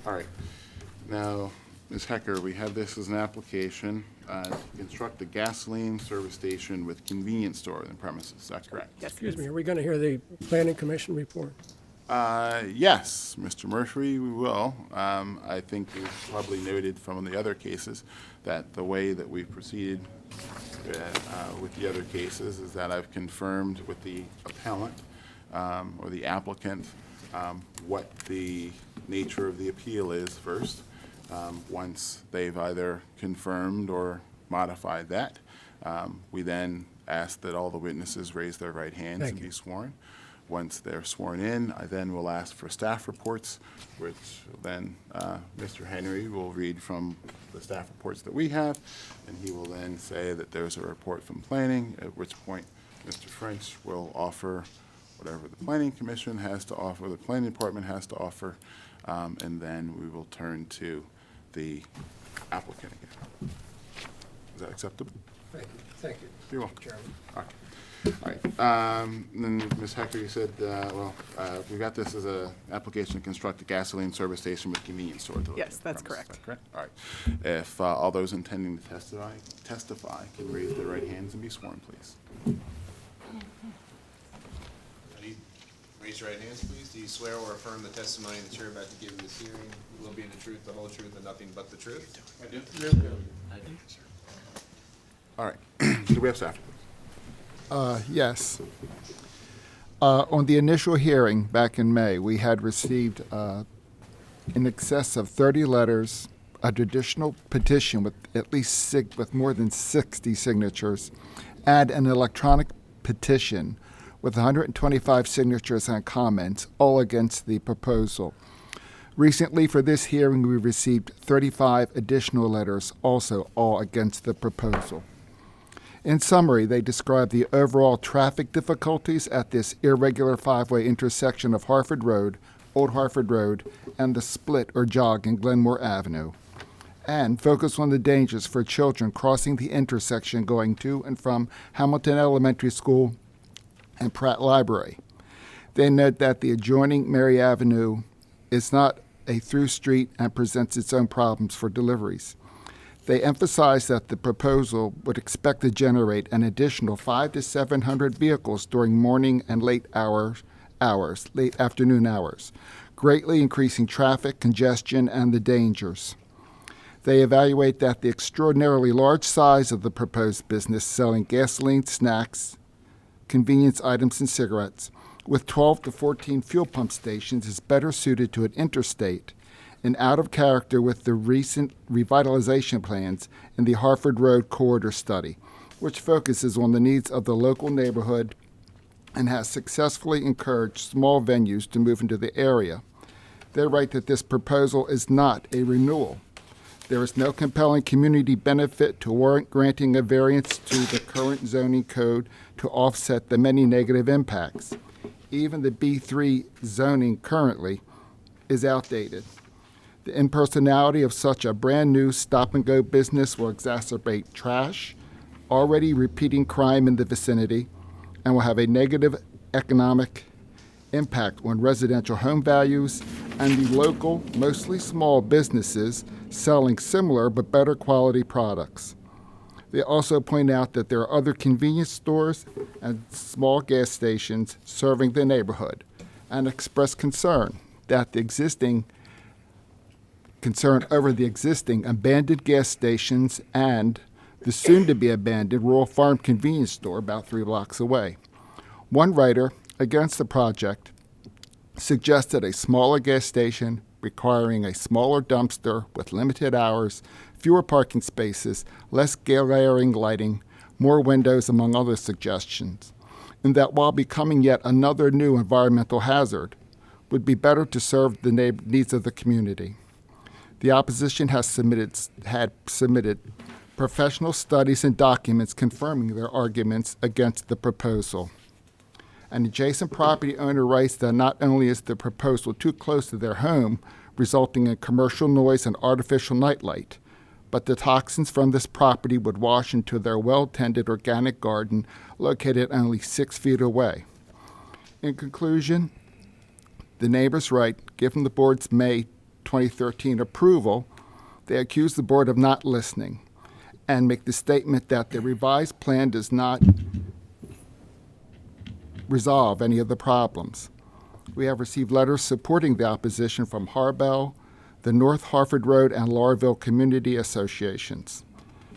S2: All right. Now, Ms. Hecker, we have this as an application to construct a gasoline service station with convenience store in the premises. Is that correct?
S13: Excuse me, are we going to hear the Planning Commission report?
S2: Yes, Mr. Murphy, we will. I think you've probably noted from the other cases that the way that we've proceeded with the other cases is that I've confirmed with the appellant or the applicant what the nature of the appeal is first. Once they've either confirmed or modified that, we then ask that all the witnesses raise their right hands and be sworn. Once they're sworn in, I then will ask for staff reports, which then Mr. Henry will read from the staff reports that we have, and he will then say that there's a report from planning, at which point Mr. French will offer whatever the Planning Commission has to offer, the Planning Department has to offer, and then we will turn to the applicant again. Is that acceptable?
S13: Thank you. Thank you.
S2: You're welcome.
S13: Chairman.
S2: All right. All right. Then, Ms. Hecker, you said, we got this as an application to construct a gasoline service station with convenience store delivery.
S11: Yes, that's
S2: premises. Is
S11: correct.
S2: that correct? All right. If all those intending to testify can raise their right hands and be sworn, please.
S3: Raise your right hands, please. Do you swear or affirm the testimony that you're about to give in this hearing will be the truth, the whole truth, and nothing but the truth?
S2: I do. I do, sir. All right. Do we have staff?
S5: Yes. On the initial hearing back in May, we had received in excess of 30 letters, a traditional petition with at least with more than 60 signatures, and an electronic petition with 125 signatures and comments, all against the proposal. Recently, for this hearing, we received 35 additional letters, also all against the proposal. In summary, they describe the overall traffic difficulties at this irregular five-way intersection of Harford Road, Old Harford Road, and the split or jog in Glenmore Avenue, and focus on the dangers for children crossing the intersection going to and from Hamilton Elementary School and Pratt Library. They note that the adjoining Mary Avenue is not a through street and presents its own problems for deliveries. They emphasize that the proposal would expect to generate an additional 500 to 700 vehicles during morning and late afternoon hours, greatly increasing traffic, congestion, and the dangers. They evaluate that the extraordinarily large size of the proposed business selling gasoline, snacks, convenience items, and cigarettes, with 12 to 14 fuel pump stations, is better suited to an interstate and out of character with the recent revitalization plans in the Harford Road Corridor Study, which focuses on the needs of the local neighborhood and has successfully encouraged small venues to move into the area. They write that this proposal is not a renewal. There is no compelling community benefit to warrant granting a variance to the current zoning code to offset the many negative impacts. Even the B3 zoning currently is outdated. The impersonality of such a brand-new stop-and-go business will exacerbate trash, already repeating crime in the vicinity, and will have a negative economic impact on residential home values and the local, mostly small businesses selling similar but better quality products. They also point out that there are other convenience stores and small gas stations serving the neighborhood and express concern over the existing abandoned gas stations and the soon-to-be abandoned Rural Farm convenience store about 3 blocks away. One writer against the project suggested a smaller gas station requiring a smaller dumpster with limited hours, fewer parking spaces, less glaring lighting, more windows, among other suggestions, and that while becoming yet another new environmental hazard, would be better to serve the needs of the community. The opposition had submitted professional studies and documents confirming their arguments against the proposal. An adjacent property owner writes that not only is the proposal too close to their home, resulting in commercial noise and artificial nightlight, but the toxins from this property would wash into their well-tended organic garden located only 6 feet away. In conclusion, the neighbors write, given the board's May 2013 approval, they accuse the board of not listening and make the statement that the revised plan does not resolve any of the problems. We have received letters supporting the opposition from Harbell, the North Harford Road, and Laurelville Community Associations.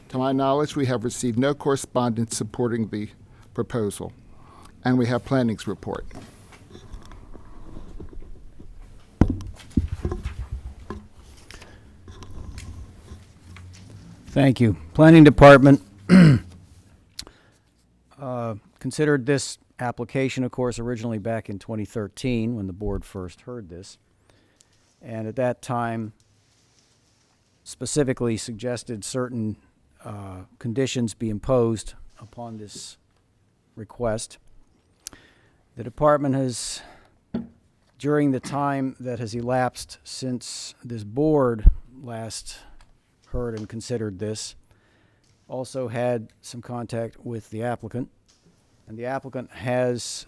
S5: To my knowledge, we have received no correspondence supporting the proposal, and we have planning's report.
S4: Thank you. Planning Department considered this application, of course, originally back in 2013 when the board first heard this. And at that time, specifically suggested certain conditions be imposed upon this request. The department has, during the time that has elapsed since this board last heard and considered this, also had some contact with the applicant. And the applicant has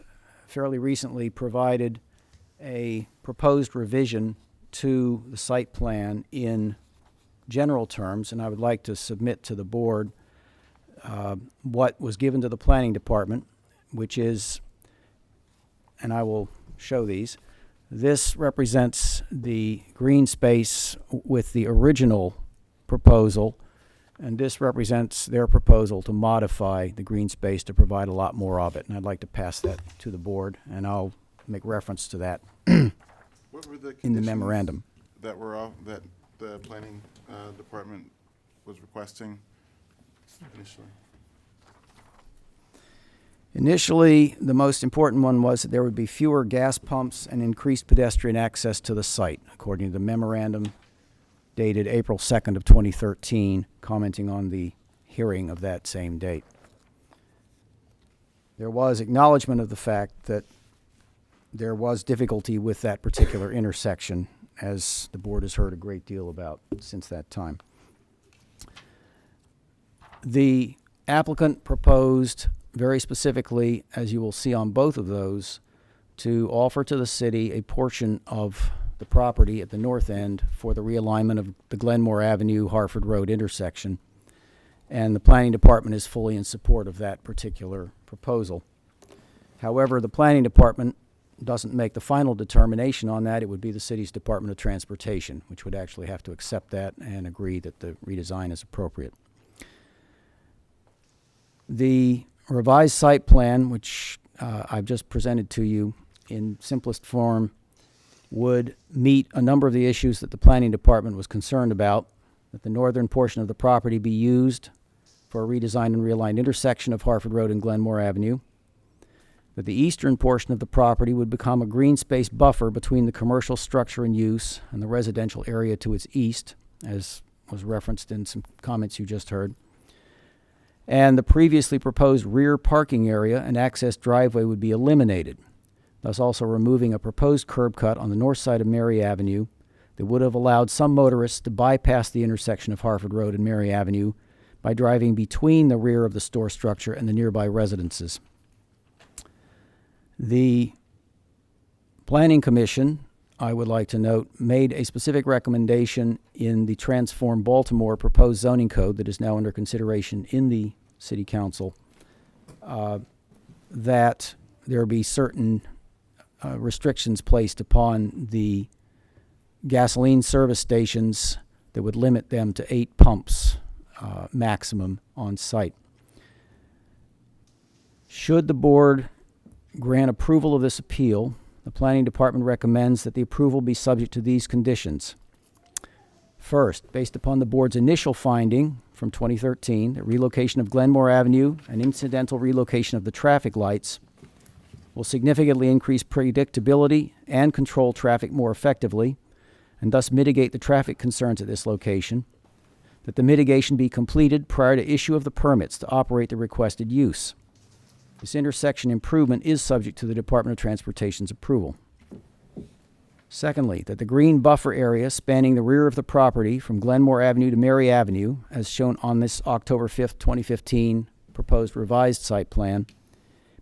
S4: fairly recently provided a proposed revision to the site plan in general terms, and I would like to submit to the board what was given to the planning department, which is, and I will show these, this represents the green space with the original proposal, and this represents their proposal to modify the green space to provide a lot more of it. And I'd like to pass that to the board, and I'll make reference to that
S2: What were the
S4: in the
S2: conditions
S4: memorandum.
S2: that the planning department was requesting initially?
S4: Initially, the most important one was that there would be fewer gas pumps and increased pedestrian access to the site, according to the memorandum dated April 2nd of 2013, commenting on the hearing of that same date. There was acknowledgement of the fact that there was difficulty with that particular intersection, as the board has heard a great deal about since that time. The applicant proposed very specifically, as you will see on both of those, to offer to the city a portion of the property at the north end for the realignment of the Glenmore Avenue Harford Road intersection, and the planning department is fully in support of that particular proposal. However, the planning department doesn't make the final determination on that. It would be the city's Department of Transportation, which would actually have to accept that and agree that the redesign is appropriate. The revised site plan, which I've just presented to you in simplest form, would meet a number of the issues that the planning department was concerned about, that the northern portion of the property be used for a redesigned and realigned intersection of Harford Road and Glenmore Avenue, that the eastern portion of the property would become a green space buffer between the commercial structure in use and the residential area to its east, as was referenced in some comments you just heard. And the previously proposed rear parking area and access driveway would be eliminated, thus also removing a proposed curb cut on the north side of Mary Avenue that would have allowed some motorists to bypass the intersection of Harford Road and Mary Avenue by driving between the rear of the store structure and the nearby residences. The Planning Commission, I would like to note, made a specific recommendation in the Transform Baltimore proposed zoning code that is now under consideration in the City Council, that there be certain restrictions placed upon the gasoline service stations that would limit them to 8 pumps maximum on site. Should the board grant approval of this appeal, the Planning Department recommends that the approval be subject to these conditions. First, based upon the board's initial finding from 2013, that relocation of Glenmore Avenue and incidental relocation of the traffic lights will significantly increase predictability and control traffic more effectively, and thus mitigate the traffic concerns at this location, that the mitigation be completed prior to issue of the permits to operate the requested use. This intersection improvement is subject to the Department of Transportation's approval. Secondly, that the green buffer area spanning the rear of the property from Glenmore Avenue to Mary Avenue, as shown on this October 5th, 2015 proposed revised site plan,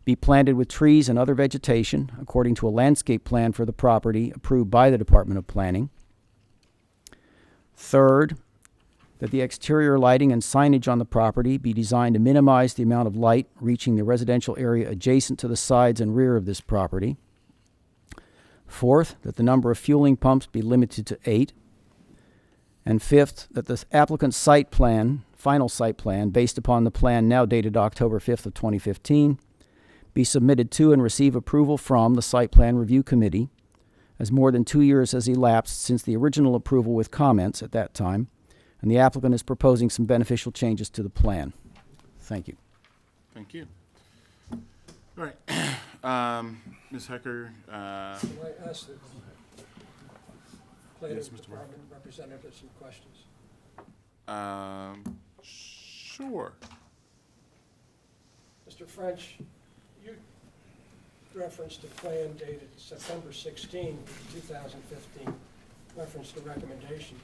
S4: be planted with trees and other vegetation according to a landscape plan for the property approved by the Department of Planning. Third, that the exterior lighting and signage on the property be designed to minimize the amount of light reaching the residential area adjacent to the sides and rear of this property. Fourth, that the number of fueling pumps be limited to 8. And fifth, that the applicant's site plan, final site plan, based upon the plan now dated October 5th of 2015, be submitted to and receive approval from the Site Plan Review Committee, as more than 2 years has elapsed since the original approval with comments at that time, and the applicant is proposing some beneficial changes to the plan. Thank you.
S2: Thank you. All right. Ms. Hecker.
S13: Can I ask the Planning
S2: Yes, Mr.
S13: Department representative some questions?
S2: Sure.
S13: Mr. French, you referenced a plan dated September 16, 2015, referenced the recommendation.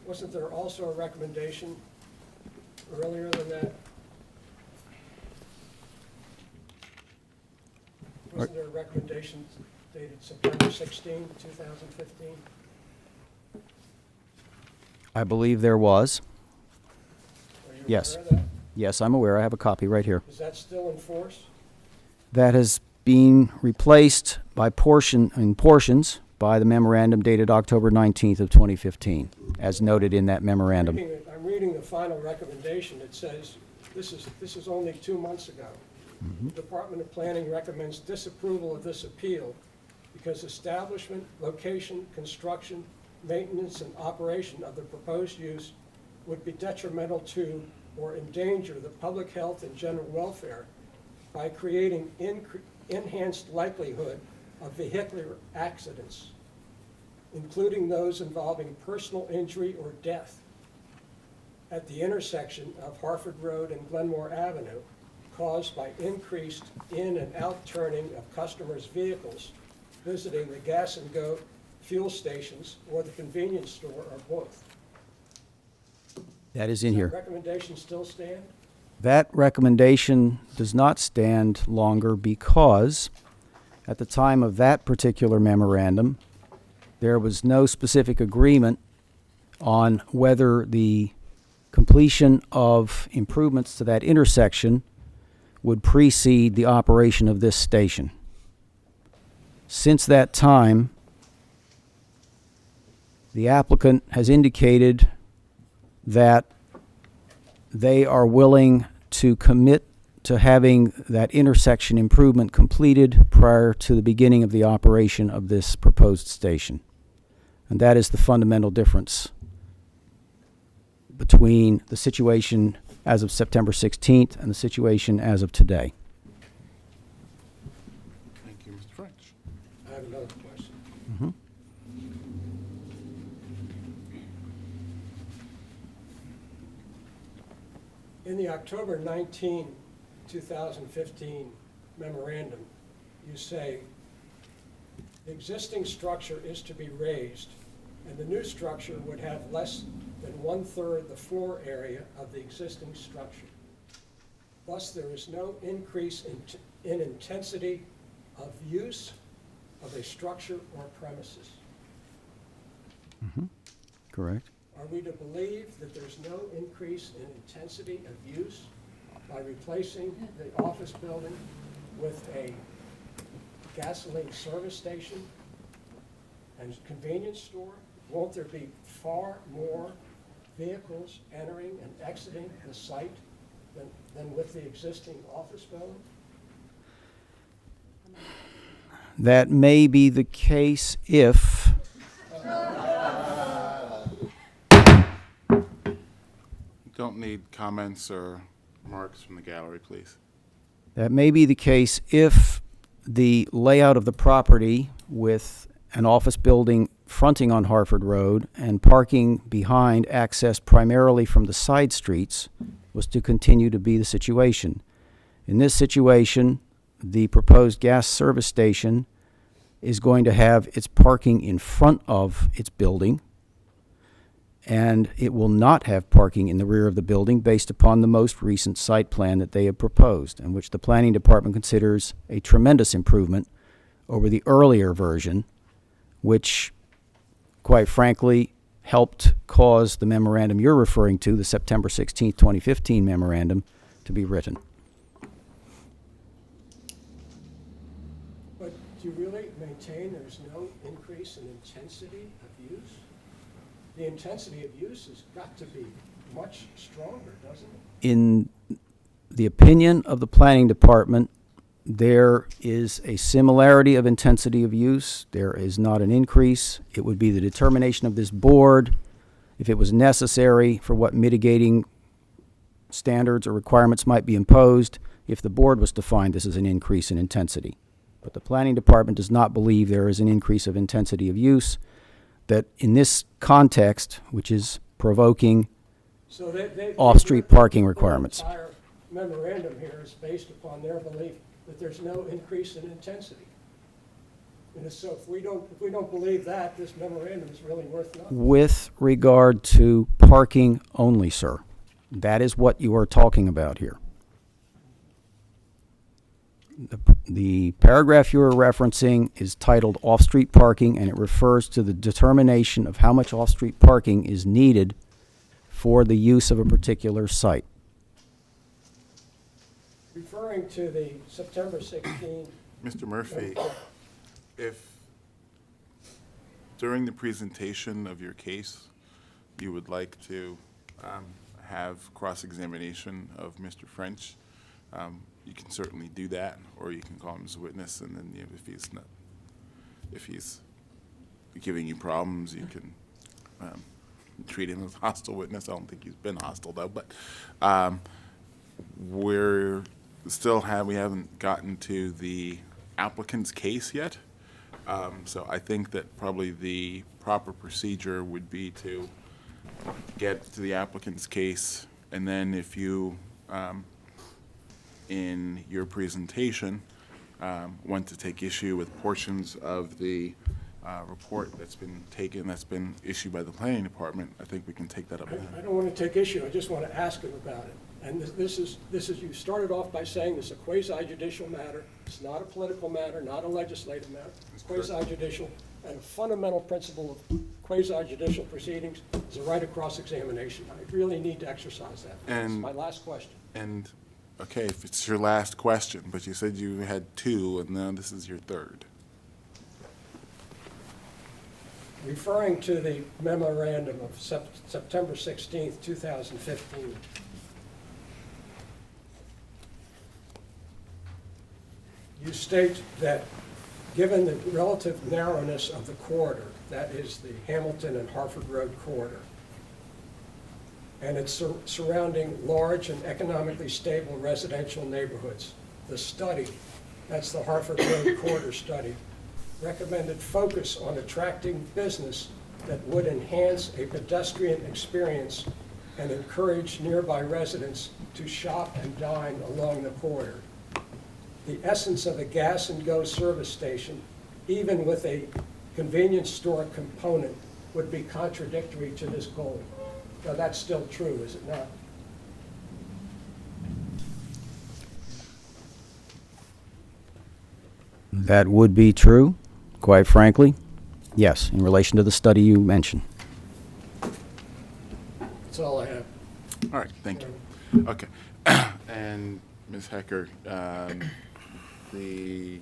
S13: Wasn't there also a recommendation earlier than that? Wasn't there a recommendation dated September 16, 2015?
S4: I believe there was.
S13: Are you
S4: Yes.
S13: aware of that?
S4: Yes, I'm aware. I have a copy right here.
S13: Is that still in force?
S4: That has been replaced by portions by the memorandum dated October 19th of 2015, as noted in that memorandum.
S13: I'm reading the final recommendation. It says, this is only 2 months ago. The Department of Planning recommends disapproval of this appeal because establishment, location, construction, maintenance, and operation of the proposed use would be detrimental to or endanger the public health and general welfare by creating enhanced likelihood of vehicular accidents, including those involving personal injury or death at the intersection of Harford Road and Glenmore Avenue, caused by increased in and out turning of customers' vehicles visiting the gas and go fuel stations or the convenience store or both.
S4: That is in here.
S13: Does that recommendation still stand?
S4: That recommendation does not stand longer because at the time of that particular memorandum, there was no specific agreement on whether the completion of improvements to that intersection would precede the operation of this station. Since that time, the applicant has indicated that they are willing to commit to having that intersection improvement completed prior to the beginning of the operation of this proposed station. And that is the fundamental difference between the situation as of September 16th and the situation as of today.
S2: Thank you, Mr. French.
S13: I have another question.
S4: Mhm.
S13: In the October 19, 2015 memorandum, you say, the existing structure is to be raised, and the new structure would have less than 1/3 the floor area of the existing structure. Thus, there is no increase in intensity of use of a structure or premises.
S4: Correct.
S13: Are we to believe that there's no increase in intensity of use by replacing the office building with a gasoline service station and convenience store? Won't there be far more vehicles entering and exiting the site than with the existing office building?
S4: That may be the case if
S2: Don't need comments or remarks from the gallery, please.
S4: that may be the case if the layout of the property with an office building fronting on Harford Road and parking behind accessed primarily from the side streets was to continue to be the situation. In this situation, the proposed gas service station is going to have its parking in front of its building, and it will not have parking in the rear of the building based upon the most recent site plan that they have proposed, and which the planning department considers a tremendous improvement over the earlier version, which, quite frankly, helped cause the memorandum you're referring to, the September 16, 2015 memorandum, to be written.
S13: But do you really maintain there's no increase in intensity of use? The intensity of use has got to be much stronger, doesn't it?
S4: In the opinion of the planning department, there is a similarity of intensity of use. There is not an increase. It would be the determination of this board, if it was necessary, for what mitigating standards or requirements might be imposed, if the board was to find this as an increase in intensity. But the planning department does not believe there is an increase of intensity of use, that in this context, which is provoking
S13: So they
S4: off-street parking requirements.
S13: The entire memorandum here is based upon their belief that there's no increase in intensity. And so if we don't believe that, this memorandum is really worth nothing.
S4: With regard to parking only, sir, that is what you are talking about here. The paragraph you are referencing is titled off-street parking, and it refers to the determination of how much off-street parking is needed for the use of a particular site.
S13: Referring to the September 16.
S2: Mr. Murphy, if during the presentation of your case, you would like to have cross-examination of Mr. French, you can certainly do that, or you can call him as a witness, and then if he's giving you problems, you can treat him as a hostile witness. I don't think he's been hostile though, but we haven't gotten to the applicant's case yet. So I think that probably the proper procedure would be to get to the applicant's case, and then if you in your presentation want to take issue with portions of the report that's been issued by the planning department, I think we can take that up.
S13: I don't want to take issue, I just want to ask him about it. And this is, you started off by saying this is a quasi-judicial matter. It's not a political matter, not a legislative matter. It's quasi-judicial, and a fundamental principle of quasi-judicial proceedings is a right of cross-examination. I really need to exercise that. That's my last question.
S2: And, okay, if it's your last question, but you said you had two, and now this is your third.
S13: Referring to the memorandum of September 16th, 2015, you state that given the relative narrowness of the corridor, that is the Hamilton and Harford Road corridor, and its surrounding large and economically stable residential neighborhoods. The study, that's the Harford Road Corridor Study, recommended focus on attracting business that would enhance a pedestrian experience and encourage nearby residents to shop and dine along the corridor. The essence of a gas and go service station, even with a convenience store component, would be contradictory to this goal. Now, that's still true, is it not?
S4: That would be true, quite frankly. Yes, in relation to the study you mentioned.
S13: That's all I have.
S2: All right, thank you. Okay. And Ms. Hecker, the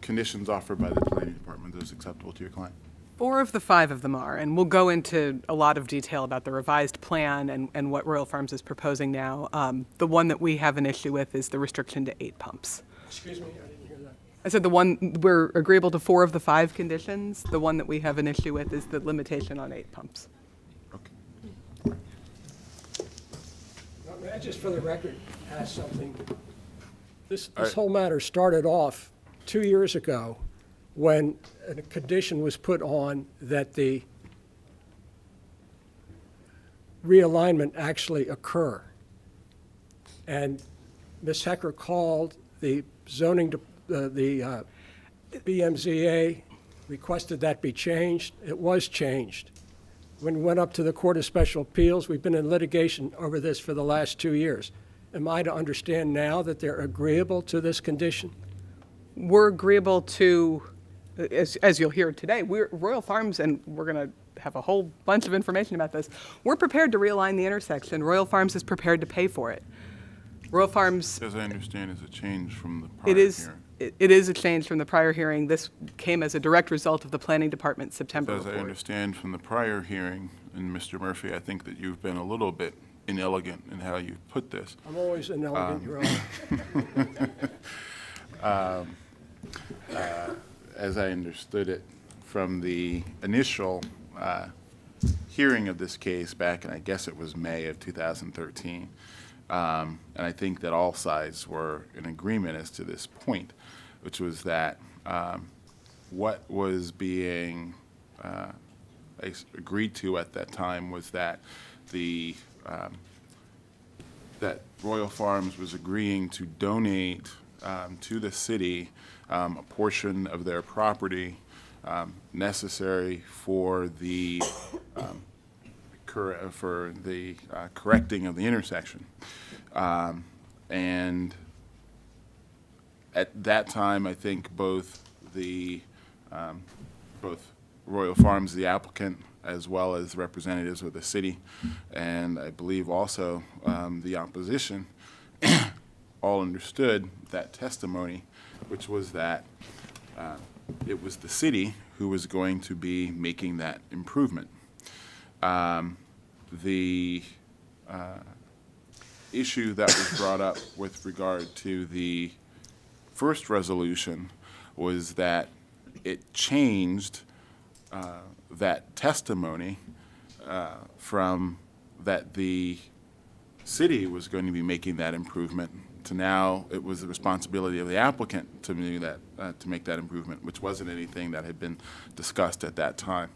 S2: conditions offered by the planning department, those acceptable to your client?
S11: 4 of the 5 of them are, and we'll go into a lot of detail about the revised plan and what Royal Farms is proposing now. The one that we have an issue with is the restriction to 8 pumps.
S13: Excuse me, I didn't hear that.
S11: I said the one, we're agreeable to 4 of the 5 conditions. The one that we have an issue with is the limitation on 8 pumps.
S2: Okay.
S13: Now, may I just, for the record, ask something? This
S2: All right.
S13: whole matter started off 2 years ago when a condition was put on that the realignment actually occur. And Ms. Hecker called the zoning, the BMZA, requested that be changed. It was changed. When we went up to the Court of Special Appeals, we've been in litigation over this for the last 2 years. Am I to understand now that they're agreeable to this condition?
S11: We're agreeable to, as you'll hear today, Royal Farms, and we're going to have a whole bunch of information about this. We're prepared to realign the intersection. Royal Farms is prepared to pay for it. Royal Farms,
S2: As I understand, is a change from the prior
S11: it is,
S2: hearing.
S11: it is a change from the prior hearing. This came as a direct result of the Planning Department's September
S2: As I
S11: report.
S2: understand from the prior hearing, and Mr. Murphy, I think that you've been a little bit inelegant in how you put this.
S13: I'm always inelegant, Your Honor.
S2: As I understood it from the initial hearing of this case back in, I guess it was May of 2013, and I think that all sides were in agreement as to this point, which was that what was being agreed to at that time was that the that Royal Farms was agreeing to donate to the city a portion of their property necessary for the correcting of the intersection. And at that time, I think both Royal Farms, the applicant, as well as representatives of the city, and I believe also the opposition, all understood that testimony, which was that it was the city who was going to be making that improvement. The issue that was brought up with regard to the first resolution was that it changed that testimony from that the city was going to be making that improvement to now it was the responsibility of the applicant to do that, to make that improvement, which wasn't anything that had been discussed at that time,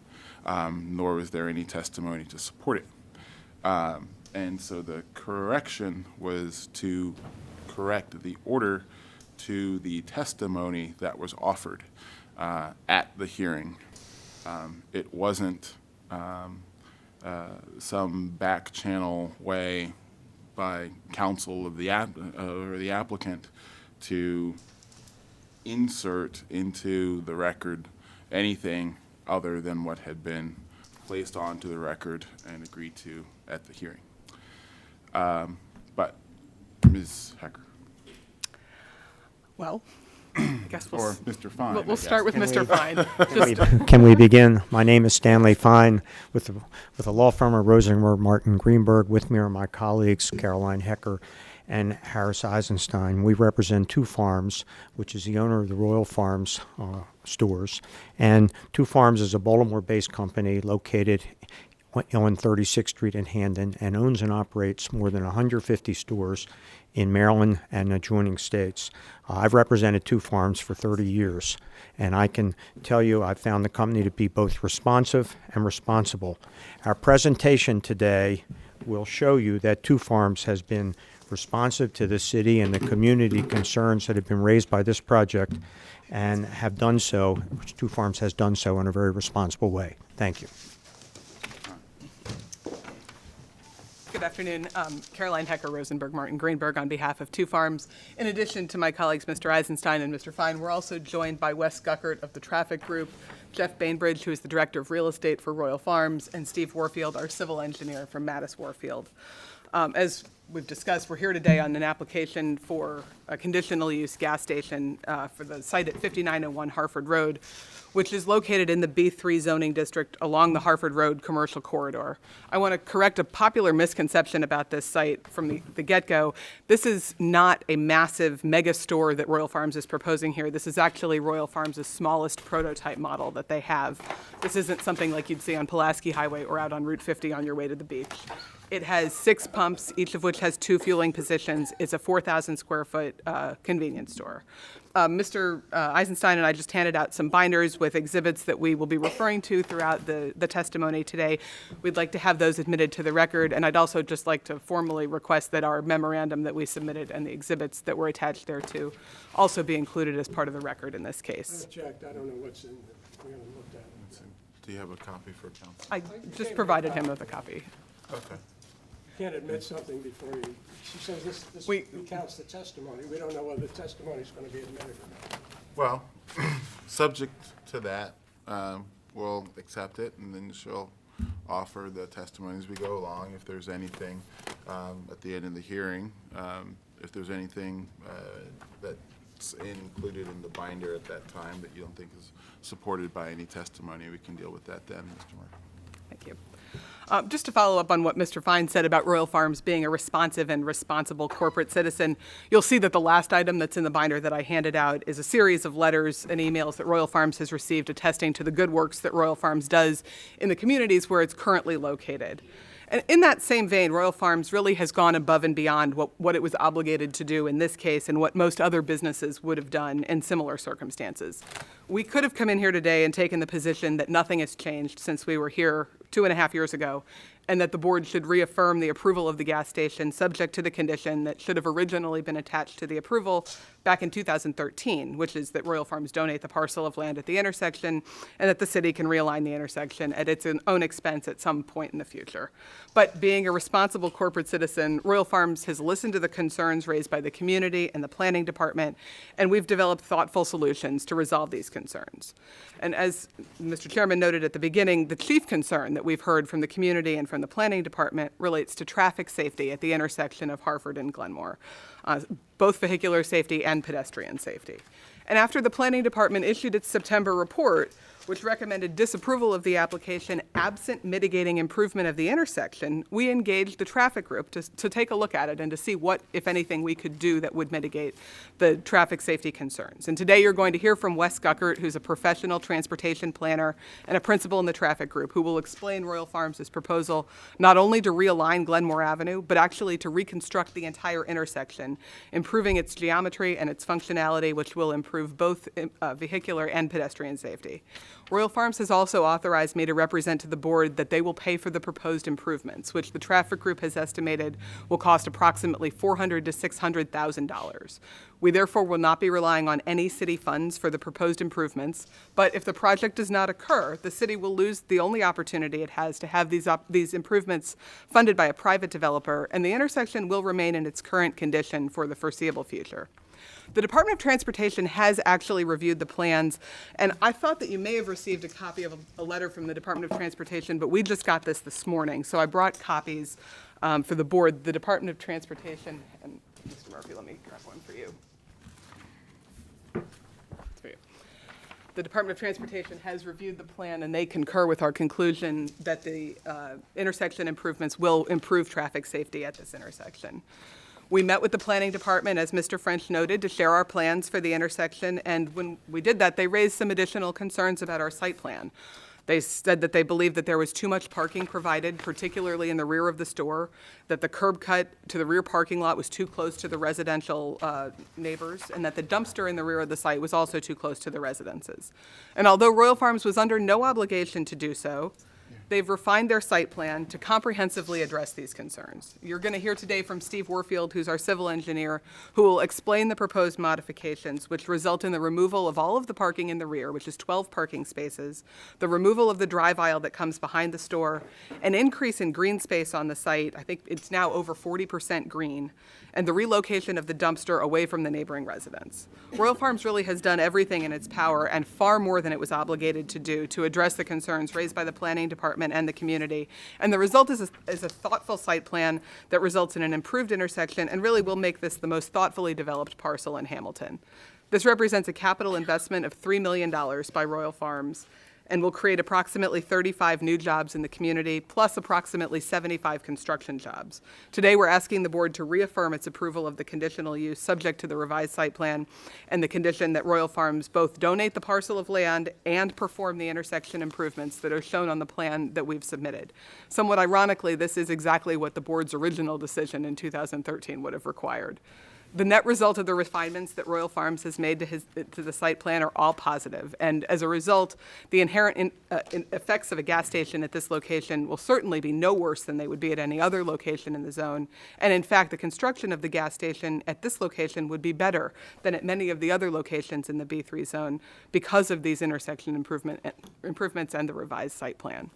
S2: nor was there any testimony to support it. And so the correction was to correct the order to the testimony that was offered at the hearing. It wasn't some back channel way by counsel of the or the applicant to insert into the record anything other than what had been placed onto the record and agreed to at the hearing. But Ms. Hecker.
S11: Well, I guess
S2: or Mr. Fine.
S11: We'll start with Mr. Fine.
S15: Can we begin? My name is Stanley Fine with the law firm of Rosenberg, Martin Greenberg. With me are my colleagues Caroline Hecker and Harris Eisenstein. We represent Two Farms, which is the owner of the Royal Farms stores. And Two Farms is a Baltimore-based company located on 36th Street in Handon and owns and operates more than 150 stores in Maryland and adjoining states. I've represented two farms for 30 years, and I can tell you I've found the company to be both responsive and responsible. Our presentation today will show you that Two Farms has been responsive to the city and the community concerns that have been raised by this project and have done so, which Two Farms has done so in a very responsible way. Thank you.
S11: Good afternoon. Caroline Hecker, Rosenberg, Martin Greenberg on behalf of Two Farms. In addition to my colleagues, Mr. Eisenstein and Mr. Fine, we're also joined by Wes Guckert of the Traffic Group, Jeff Bainbridge, who is the Director of Real Estate for Royal Farms, and Steve Warfield, our civil engineer from Mattis Warfield. As we've discussed, we're here today on an application for a conditional use gas station for the site at 5901 Harford Road, which is located in the B3 zoning district along the Harford Road commercial corridor. I want to correct a popular misconception about this site from the get-go. This is not a massive mega store that Royal Farms is proposing here. This is actually Royal Farms' smallest prototype model that they have. This isn't something like you'd see on Pulaski Highway or out on Route 50 on your way to the beach. It has 6 pumps, each of which has 2 fueling positions. It's a 4,000 square foot convenience store. Mr. Eisenstein and I just handed out some binders with exhibits that we will be referring to throughout the testimony today. We'd like to have those admitted to the record, and I'd also just like to formally request that our memorandum that we submitted and the exhibits that were attached thereto also be included as part of the record in this case.
S13: I checked. I don't know what's in there. We haven't looked at it.
S2: Do you have a copy for council?
S11: I just provided him with a copy.
S2: Okay.
S13: Can't admit something before you, she says this recounts the testimony. We don't know whether the testimony is going to be admitted or not.
S2: Well, subject to that, we'll accept it, and then she'll offer the testimony as we go along. If there's anything at the end of the hearing, if there's anything that's included in the binder at that time that you don't think is supported by any testimony, we can deal with that then, Mr. Mark.
S11: Thank you. Just to follow up on what Mr. Fine said about Royal Farms being a responsive and responsible corporate citizen, you'll see that the last item that's in the binder that I handed out is a series of letters and emails that Royal Farms has received attesting to the good works that Royal Farms does in the communities where it's currently located. And in that same vein, Royal Farms really has gone above and beyond what it was obligated to do in this case and what most other businesses would have done in similar circumstances. We could have come in here today and taken the position that nothing has changed since we were here 2.5 years ago, and that the board should reaffirm the approval of the gas station subject to the condition that should have originally been attached to the approval back in 2013, which is that Royal Farms donate the parcel of land at the intersection and that the city can realign the intersection at its own expense at some point in the future. But being a responsible corporate citizen, Royal Farms has listened to the concerns raised by the community and the planning department, and we've developed thoughtful solutions to resolve these concerns. And as Mr. Chairman noted at the beginning, the chief concern that we've heard from the community and from the planning department relates to traffic safety at the intersection of Harford and Glenmore, both vehicular safety and pedestrian safety. And after the planning department issued its September report, which recommended disapproval of the application absent mitigating improvement of the intersection, we engaged the traffic group to take a look at it and to see what, if anything, we could do that would mitigate the traffic safety concerns. And today you're going to hear from Wes Guckert, who's a professional transportation planner and a principal in the traffic group, who will explain Royal Farms' proposal not only to realign Glenmore Avenue, but actually to reconstruct the entire intersection, improving its geometry and its functionality, which will improve both vehicular and pedestrian safety. Royal Farms has also authorized me to represent to the board that they will pay for the proposed improvements, which the traffic group has estimated will cost approximately $400,000 to $600,000. We therefore will not be relying on any city funds for the proposed improvements, but if the project does not occur, the city will lose the only opportunity it has to have these improvements funded by a private developer, and the intersection will remain in its current condition for the foreseeable future. The Department of Transportation has actually reviewed the plans, and I thought that you may have received a copy of a letter from the Department of Transportation, but we just got this morning, so I brought copies for the board. The Department of Transportation, and Mr. Murphy, let me grab one for you. It's for you. The Department of Transportation has reviewed the plan, and they concur with our conclusion that the intersection improvements will improve traffic safety at this intersection. We met with the planning department, as Mr. French noted, to share our plans for the intersection, and when we did that, they raised some additional concerns about our site plan. They said that they believed that there was too much parking provided, particularly in the rear of the store, that the curb cut to the rear parking lot was too close to the residential neighbors, and that the dumpster in the rear of the site was also too close to the residences. And although Royal Farms was under no obligation to do so, they've refined their site plan to comprehensively address these concerns. You're going to hear today from Steve Warfield, who's our civil engineer, who will explain the proposed modifications, which result in the removal of all of the parking in the rear, which is 12 parking spaces, the removal of the drive aisle that comes behind the store, an increase in green space on the site. I think it's now over 40% green, and the relocation of the dumpster away from the neighboring residents. Royal Farms really has done everything in its power and far more than it was obligated to do to address the concerns raised by the planning department and the community. And the result is a thoughtful site plan that results in an improved intersection and really will make this the most thoughtfully developed parcel in Hamilton. This represents a capital investment of $3 million by Royal Farms and will create approximately 35 new jobs in the community, plus approximately 75 construction jobs. Today, we're asking the board to reaffirm its approval of the conditional use subject to the revised site plan and the condition that Royal Farms both donate the parcel of land and perform the intersection improvements that are shown on the plan that we've submitted. Somewhat ironically, this is exactly what the board's original decision in 2013 would have required. The net result of the refinements that Royal Farms has made to the site plan are all positive, and as a result, the inherent effects of a gas station at this location will certainly be no worse than they would be at any other location in the zone. And in fact, the construction of the gas station at this location would be better than at many of the other locations in the B3 zone because of these intersection improvements and the revised site plan.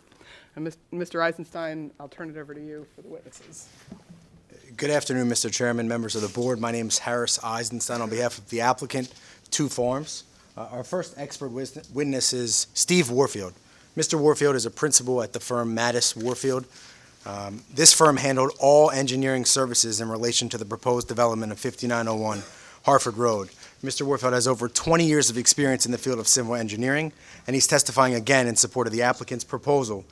S11: And Mr. Eisenstein, I'll turn it over to you for the witnesses.
S16: Good afternoon, Mr. Chairman, members of the board. My name is Harris Eisenstein on behalf of the applicant, Two Farms. Our first expert witness is Steve Warfield. Mr. Warfield is a principal at the firm Mattis Warfield. This firm handled all engineering services in relation to the proposed development of 5901 Harford Road. Mr. Warfield has over 20 years of experience in the field of civil engineering, and he's testifying again in support of the applicant's proposal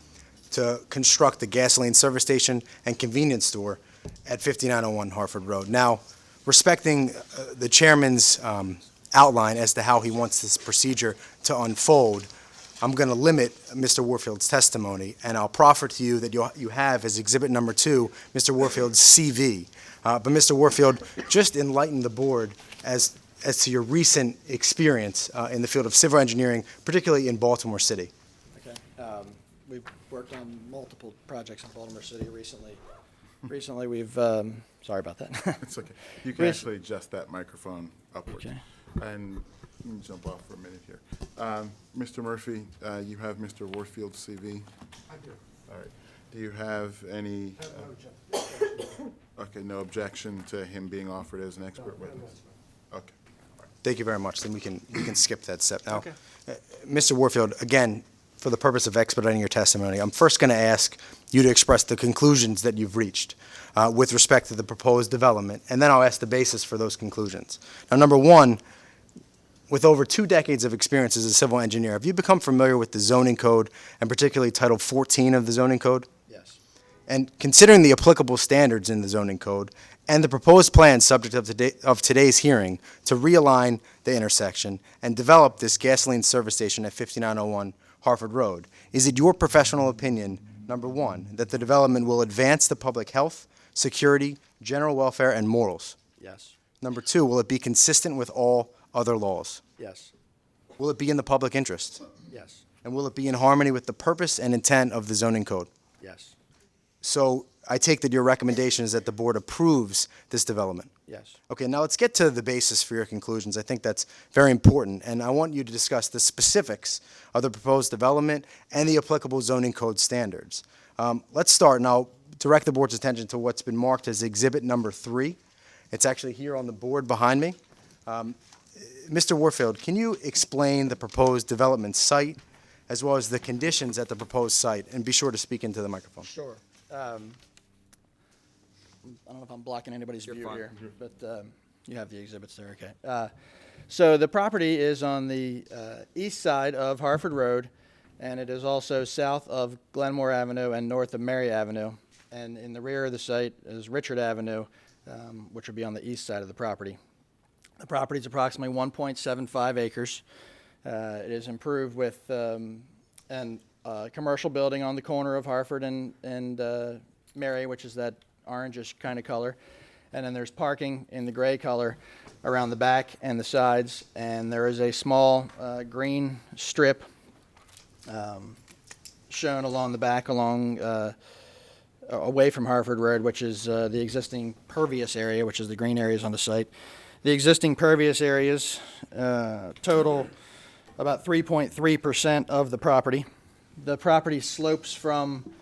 S16: to construct the gasoline service station and convenience store at 5901 Harford Road. Now, respecting the chairman's outline as to how he wants this procedure to unfold, I'm going to limit Mr. Warfield's testimony, and I'll proffer to you that you have as exhibit number 2, Mr. Warfield's CV. But Mr. Warfield, just enlighten the board as to your recent experience in the field of civil engineering, particularly in Baltimore City.
S4: Okay. We've worked on multiple projects in Baltimore City recently. Recently, we've, sorry about that.
S2: It's okay. You can actually adjust that microphone upward. Okay. And let me jump off for a minute here. Mr. Murphy, you have Mr. Warfield's CV?
S13: I do.
S2: All right. Do you have any? Okay, no objection to him being offered as an expert witness? Okay.
S16: Thank you very much. Then we can skip that step. Now, okay. Mr. Warfield, again, for the purpose of expediting your testimony, I'm first going to ask you to express the conclusions that you've reached with respect to the proposed development, and then I'll ask the basis for those conclusions. Now, number one, with over 2 decades of experience as a civil engineer, have you become familiar with the zoning code, and particularly Title 14 of the zoning code?
S4: Yes.
S16: And considering the applicable standards in the zoning code and the proposed plan subject of today's hearing to realign the intersection and develop this gasoline service station at 5901 Harford Road, is it your professional opinion, number one, that the development will advance the public health, security, general welfare, and morals?
S4: Yes.
S16: Number two, will it be consistent with all other laws?
S4: Yes.
S16: Will it be in the public interest?
S4: Yes.
S16: And will it be in harmony with the purpose and intent of the zoning code?
S4: Yes.
S16: So I take that your recommendation is that the board approves this development?
S4: Yes.
S16: Okay, now let's get to the basis for your conclusions. I think that's very important, and I want you to discuss the specifics of the proposed development and the applicable zoning code standards. Let's start, and I'll direct the board's attention to what's been marked as exhibit number 3. It's actually here on the board behind me. Mr. Warfield, can you explain the proposed development site as well as the conditions at the proposed site, and be sure to speak into the microphone?
S4: Sure. I don't know if I'm blocking anybody's view here, but you have the exhibits there, okay. So the property is on the east side of Harford Road, and it is also south of Glenmore Avenue and north of Mary Avenue. And in the rear of the site is Richard Avenue, which would be on the east side of the property. The property is approximately 1.75 acres. It is improved with
S17: and commercial building on the corner of Harford and Mary, which is that orangish kind of color. And then there's parking in the gray color around the back and the sides. And there is a small green strip shown along the back, away from Harford Road, which is the existing pervious area, which is the green areas on the site. The existing pervious areas total about 3.3% of the property. The property slopes from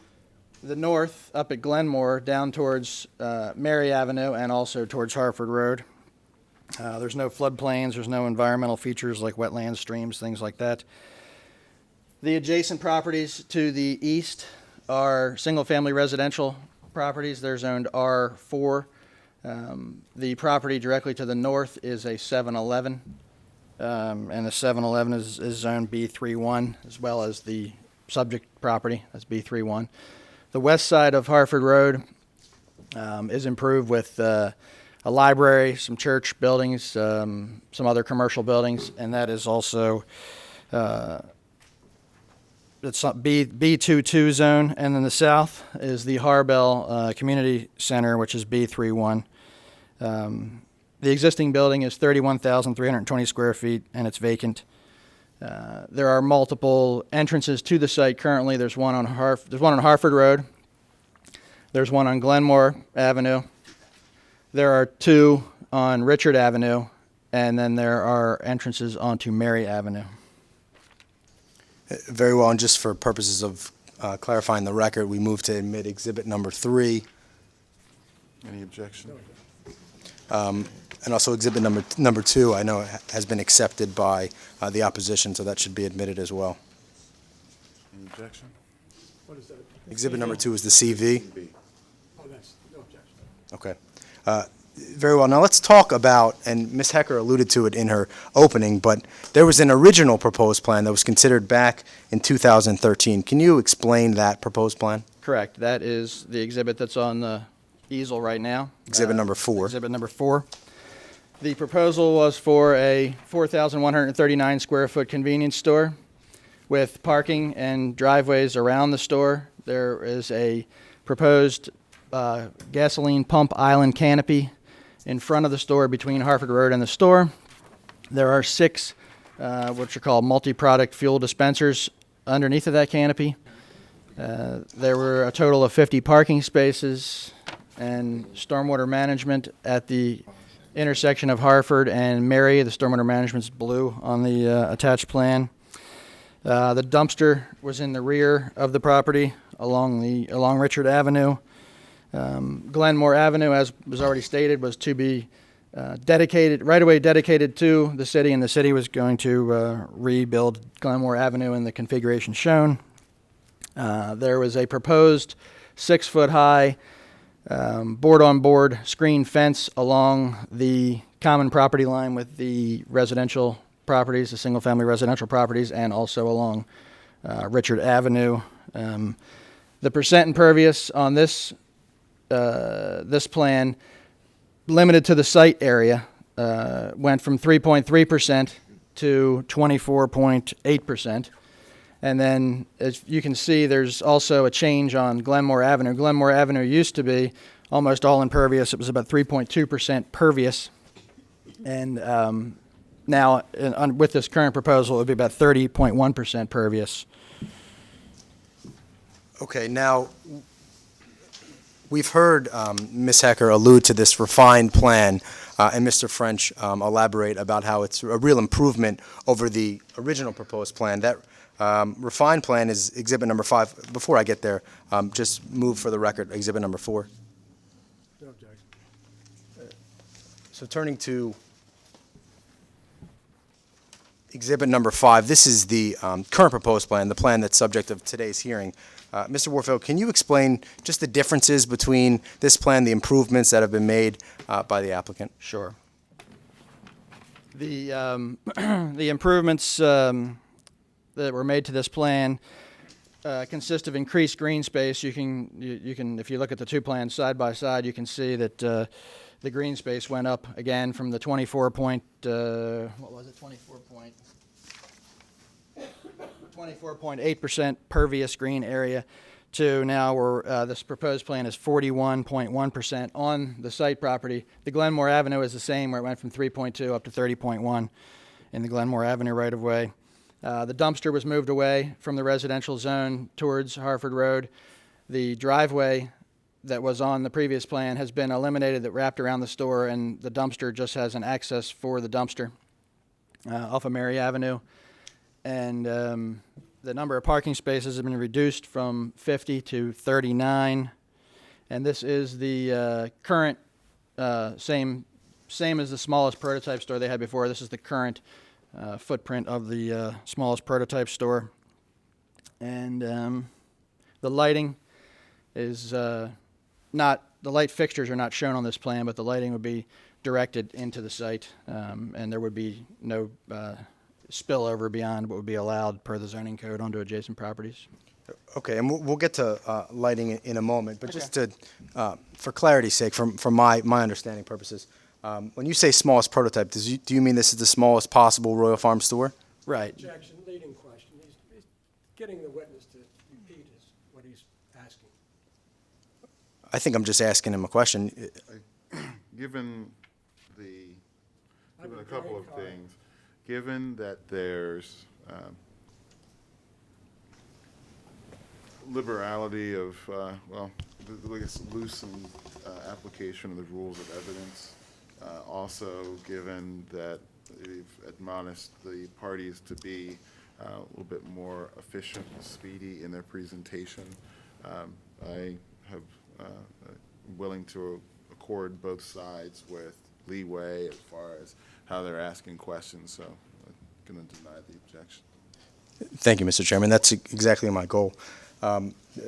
S17: the north up at Glenmore down towards Mary Avenue and also towards Harford Road. There's no floodplains, there's no environmental features like wetlands, streams, things like that. The adjacent properties to the east are single-family residential properties. They're zoned R4. The property directly to the north is a 7-Eleven, and the 7-Eleven is zoned B31, as well as the subject property, that's B31. The west side of Harford Road is improved with a library, some church buildings, some other commercial buildings, and that is also it's B22 zone. And then the south is the Harbell Community Center, which is B31. The existing building is 31,320 square feet, and it's vacant. There are multiple entrances to the site currently. There's one on Harford Road. There's one on Glenmore Avenue. There are two on Richard Avenue, and then there are entrances onto Mary Avenue.
S16: Very well, and just for purposes of clarifying the record, we move to admit exhibit number 3.
S2: Any objection?
S16: And also exhibit number 2, I know has been accepted by the opposition, so that should be admitted as well.
S2: Any objection?
S13: What is that?
S16: Exhibit number 2 is the CV.
S13: Oh, that's no objection.
S16: Okay. Very well. Now let's talk about, and Ms. Hecker alluded to it in her opening, but there was an original proposed plan that was considered back in 2013. Can you explain that proposed plan?
S17: Correct. That is the exhibit that's on the easel right now.
S16: Exhibit number 4.
S17: Exhibit number 4. The proposal was for a 4,139 square foot convenience store with parking and driveways around the store. There is a proposed gasoline pump island canopy in front of the store between Harford Road and the store. There are 6 what are called multi-product fuel dispensers underneath of that canopy. There were a total of 50 parking spaces and stormwater management at the intersection of Harford and Mary. The stormwater management's blue on the attached plan. The dumpster was in the rear of the property along Richard Avenue. Glenmore Avenue, as was already stated, was to be right-of-way dedicated to the city, and the city was going to rebuild Glenmore Avenue in the configuration shown. There was a proposed 6-foot-high board-on-board screen fence along the common property line with the residential properties, the single-family residential properties, and also along Richard Avenue. The percent impervious on this plan, limited to the site area, went from 3.3% to 24.8%. And then, as you can see, there's also a change on Glenmore Avenue. Glenmore Avenue used to be almost all impervious. It was about 3.2% pervious. And now, with this current proposal, it would be about 30.1% pervious.
S16: Okay, now, we've heard Ms. Hecker allude to this refined plan, and Mr. French elaborate about how it's a real improvement over the original proposed plan. That refined plan is exhibit number 5. Before I get there, just move for the record exhibit number 4.
S13: No objection.
S16: So turning to exhibit number 5, this is the current proposed plan, the plan that's subject of today's hearing. Mr. Warfield, can you explain just the differences between this plan, the improvements that have been made by the applicant?
S17: Sure. The the improvements that were made to this plan consist of increased green space. You can, if you look at the 2 plans side by side, you can see that the green space went up again from the 24 point, what was it, 24.8% pervious green area to now where this proposed plan is 41.1% on the site property. The Glenmore Avenue is the same, where it went from 3.2 up to 30.1 in the Glenmore Avenue right-of-way. The dumpster was moved away from the residential zone towards Harford Road. The driveway that was on the previous plan has been eliminated, that wrapped around the store, and the dumpster just has an access for the dumpster off of Mary Avenue. And the number of parking spaces have been reduced from 50 to 39. And this is the current, same as the smallest prototype store they had before. This is the current footprint of the smallest prototype store. And the lighting is not, the light fixtures are not shown on this plan, but the lighting would be directed into the site, and there would be no spillover beyond what would be allowed per the zoning code onto adjacent properties.
S16: Okay, and we'll get to lighting in a moment, but just to, for clarity's sake, from my understanding purposes, when you say smallest prototype, do you mean this is the smallest possible Royal Farm store?
S17: Right.
S13: Objection, leading question. He's getting the witness to repeat what he's asking.
S16: I think I'm just asking him a question.
S2: Given a couple of things, given that there's liberality of, I guess, loosened application of the rules of evidence, also given that we've admonished the parties to be a little bit more efficient and speedy in their presentation, I have willing to accord both sides with leeway as far as how they're asking questions, so I'm going to deny the objection.
S16: Thank you, Mr. Chairman. That's exactly my goal.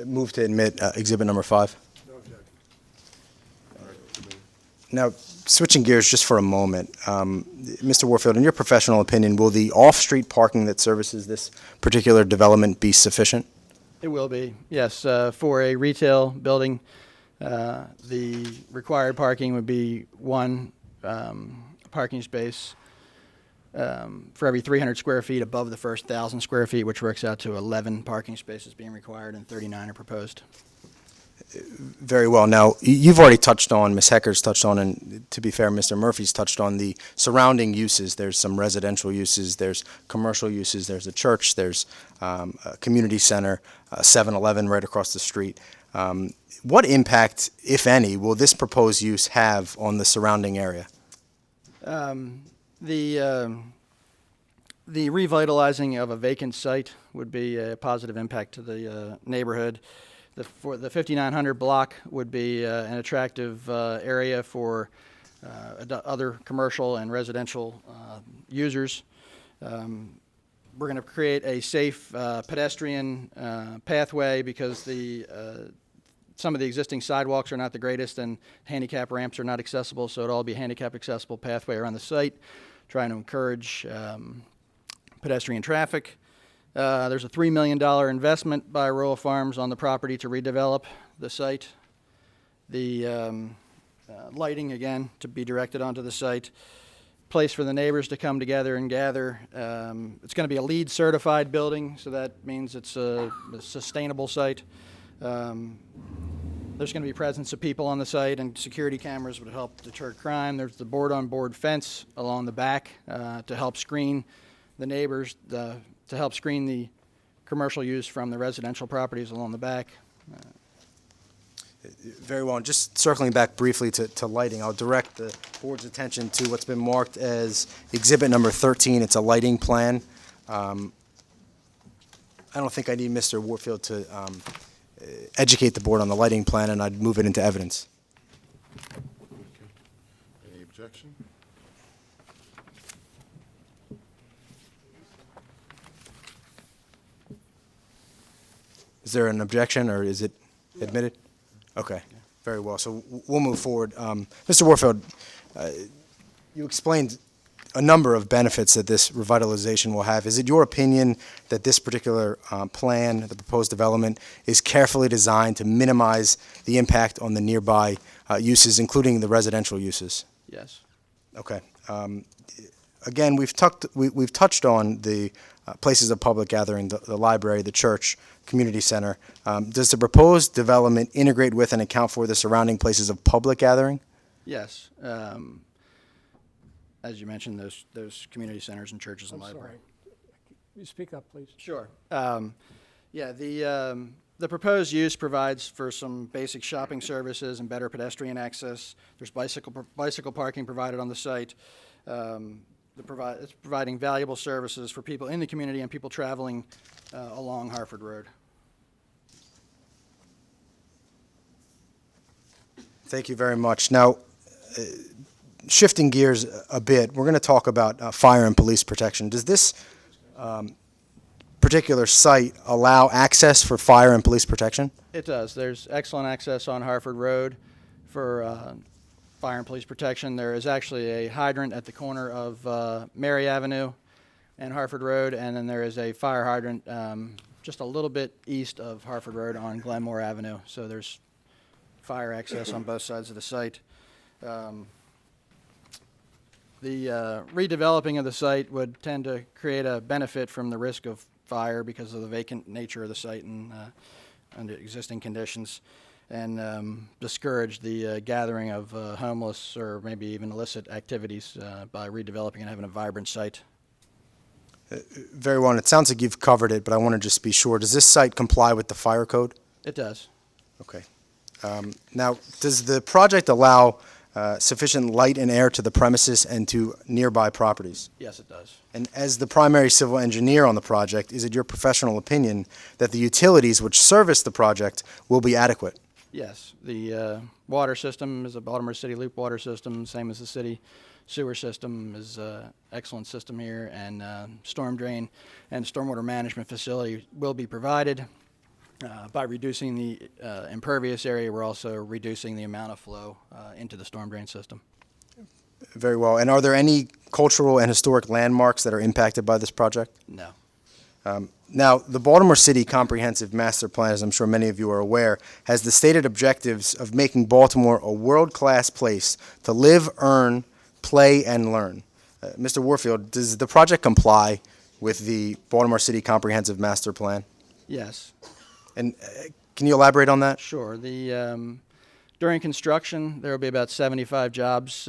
S16: Move to admit exhibit number 5.
S13: No objection.
S16: Now, switching gears just for a moment, Mr. Warfield, in your professional opinion, will the off-street parking that services this particular development be sufficient?
S17: It will be, yes. For a retail building, the required parking would be one parking space for every 300 square feet above the first 1,000 square feet, which works out to 11 parking spaces being required and 39 are proposed.
S16: Very well. Now, you've already touched on, Ms. Hecker's touched on, and to be fair, Mr. Murphy's touched on the surrounding uses. There's some residential uses, there's commercial uses, there's a church, there's a community center, a 7-Eleven right across the street. What impact, if any, will this proposed use have on the surrounding area?
S17: The revitalizing of a vacant site would be a positive impact to the neighborhood. For the 5900 block would be an attractive area for other commercial and residential users. We're going to create a safe pedestrian pathway because some of the existing sidewalks are not the greatest and handicap ramps are not accessible, so it'll all be handicap accessible pathway around the site, trying to encourage pedestrian traffic. There's a $3 million investment by Royal Farms on the property to redevelop the site. The lighting, again, to be directed onto the site. Place for the neighbors to come together and gather. It's going to be a LEED certified building, so that means it's a sustainable site. There's going to be presence of people on the site, and security cameras would help deter crime. There's the board-on-board fence along the back to help screen the neighbors, to help screen the commercial use from the residential properties along the back.
S16: Very well. And just circling back briefly to lighting, I'll direct the board's attention to what's been marked as exhibit number 13. It's a lighting plan. I don't think I need Mr. Warfield to educate the board on the lighting plan, and I'd move it into evidence.
S2: Any objection?
S16: Is there an objection, or is it admitted? Okay, very well. So we'll move forward. Mr. Warfield, you explained a number of benefits that this revitalization will have. Is it your opinion that this particular plan, the proposed development, is carefully designed to minimize the impact on the nearby uses, including the residential uses?
S17: Yes.
S16: Okay. again, we've touched on the places of public gathering, the library, the church, community center. Does the proposed development integrate with and account for the surrounding places of public gathering?
S17: Yes. As you mentioned, those community centers and churches and
S13: I'm
S17: library.
S13: sorry. You speak up, please.
S17: Sure. Yeah, the proposed use provides for some basic shopping services and better pedestrian access. There's bicycle parking provided on the site. It's providing valuable services for people in the community and people traveling along Harford Road.
S16: Thank you very much. Now, shifting gears a bit, we're going to talk about fire and police protection. Does this particular site allow access for fire and police protection?
S17: It does. There's excellent access on Harford Road for fire and police protection. There is actually a hydrant at the corner of Mary Avenue and Harford Road, and then there is a fire hydrant just a little bit east of Harford Road on Glenmore Avenue. So there's fire access on both sides of the site. The redeveloping of the site would tend to create a benefit from the risk of fire because of the vacant nature of the site and under existing conditions, and discourage the gathering of homeless or maybe even illicit activities by redeveloping and having a vibrant site.
S16: Very well, and it sounds like you've covered it, but I want to just be sure. Does this site comply with the fire code?
S17: It does.
S16: Okay. Now, does the project allow sufficient light and air to the premises and to nearby properties?
S17: Yes, it does.
S16: And as the primary civil engineer on the project, is it your professional opinion that the utilities which service the project will be adequate?
S17: Yes. The water system is a Baltimore City loop water system, same as the city sewer system is an excellent system here, and storm drain and stormwater management facility will be provided. By reducing the impervious area, we're also reducing the amount of flow into the storm drain system.
S16: Very well. And are there any cultural and historic landmarks that are impacted by this project?
S17: No.
S16: Now, the Baltimore City Comprehensive Master Plan, as I'm sure many of you are aware, has the stated objectives of making Baltimore a world-class place to live, earn, play, and learn. Mr. Warfield, does the project comply with the Baltimore City Comprehensive Master Plan?
S17: Yes.
S16: And can you elaborate on that?
S17: Sure. During construction, there will be about 75 jobs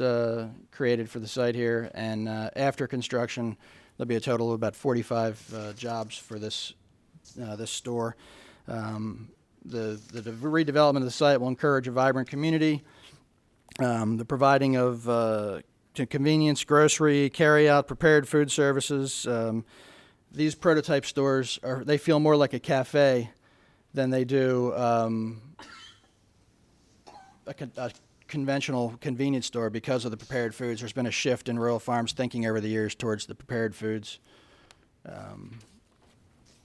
S17: created for the site here, and after construction, there'll be a total of about 45 jobs for this store. The redevelopment of the site will encourage a vibrant community. The providing of convenience, grocery, carry-out, prepared food services. These prototype stores they feel more like a cafe than they do a conventional convenience store because of the prepared foods. There's been a shift in rural farms thinking over the years towards the prepared foods.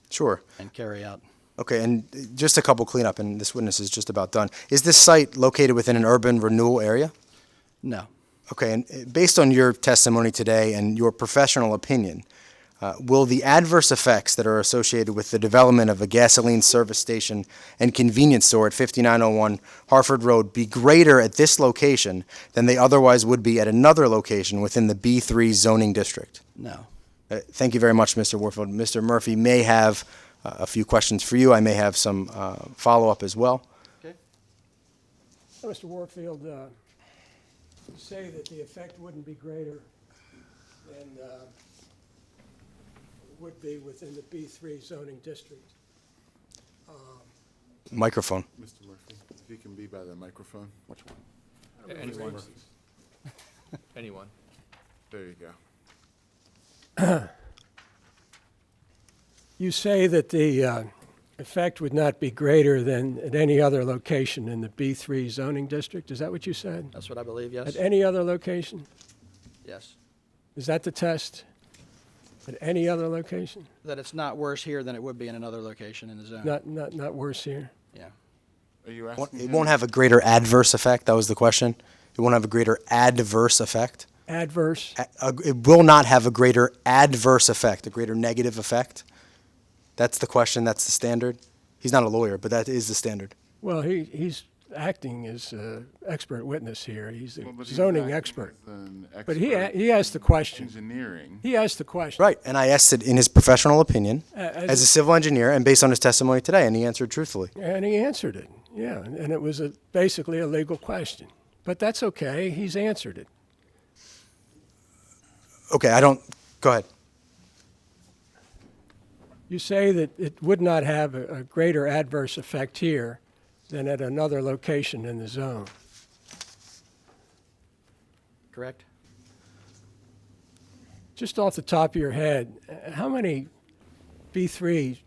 S16: Sure.
S17: And carry out.
S16: Okay, and just a couple cleanup, and this witness is just about done. Is this site located within an urban renewal area?
S17: No.
S16: Okay, and based on your testimony today and your professional opinion, will the adverse effects that are associated with the development of a gasoline service station and convenience store at 5901 Harford Road be greater at this location than they otherwise would be at another location within the B3 zoning district?
S17: No.
S16: Thank you very much, Mr. Warfield. Mr. Murphy may have a few questions for you. I may have some follow-up as well.
S17: Okay.
S13: Mr. Warfield, say that the effect wouldn't be greater than would be within the B3 zoning district.
S16: Microphone.
S2: Mr. Murphy, if you can be by the microphone.
S14: Which one? Anyone. Anyone.
S2: There you go.
S13: You say that the effect would not be greater than at any other location in the B3 zoning district? Is that what you said?
S17: That's what I believe, yes.
S13: At any other location?
S17: Yes.
S13: Is that the test? At any other location?
S17: That it's not worse here than it would be in another location in the zone.
S13: Not worse here?
S17: Yeah.
S2: Are you asking
S16: It won't have a greater adverse effect? That was the question? It won't have a greater adverse effect?
S13: Adverse?
S16: It will not have a greater adverse effect, a greater negative effect? That's the question, that's the standard? He's not a lawyer, but that is the standard.
S13: Well, he's acting as expert witness here. He's a
S2: Well, but he's
S13: zoning
S2: acting
S13: expert.
S2: as an
S13: But he
S2: expert
S13: asked the question.
S2: Engineering.
S13: He asked the question.
S16: Right, and I asked it in his professional opinion as a civil engineer and based on his testimony today, and he answered truthfully.
S13: And he answered it, yeah. And it was basically a legal question. But that's okay. He's answered it.
S16: Okay, go ahead.
S13: You say that it would not have a greater adverse effect here than at another location in the zone.
S17: Correct?
S13: Just off the top of your head, how many B3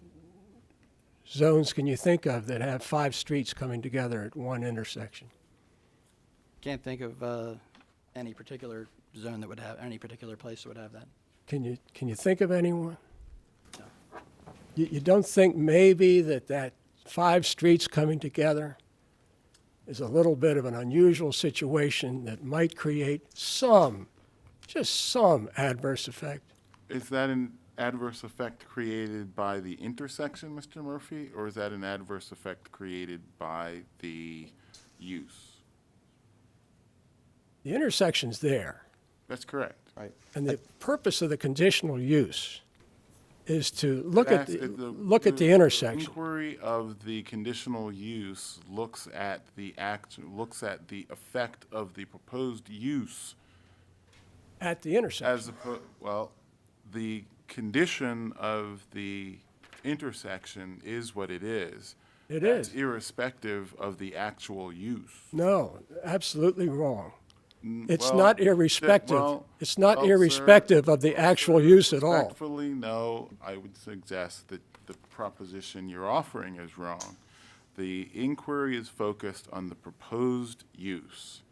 S13: zones can you think of that have 5 streets coming together at one intersection?
S17: Can't think of any particular zone that would have, any particular place that would have that.
S13: Can you think of anyone? No. You don't think maybe that 5 streets coming together is a little bit of an unusual situation that might create just some adverse effect?
S2: Is that an adverse effect created by the intersection, Mr. Murphy, or is that an adverse effect created by the use?
S13: The intersection's there.
S2: That's correct.
S16: Right.
S13: And the purpose of the conditional use is to look at the intersection.
S2: The inquiry of the conditional use looks at the effect of the proposed use
S13: at the intersection.
S2: The condition of the intersection is what it is.
S13: It is.
S2: That's irrespective of the actual use.
S13: No, absolutely wrong. It's
S2: Well,
S13: not irrespective.
S2: well,
S13: It's not
S2: well,
S13: irrespective
S2: sir,
S13: of the actual use at all.
S2: Respectfully, no, I would suggest that the proposition you're offering is wrong. The inquiry is focused on the proposed use.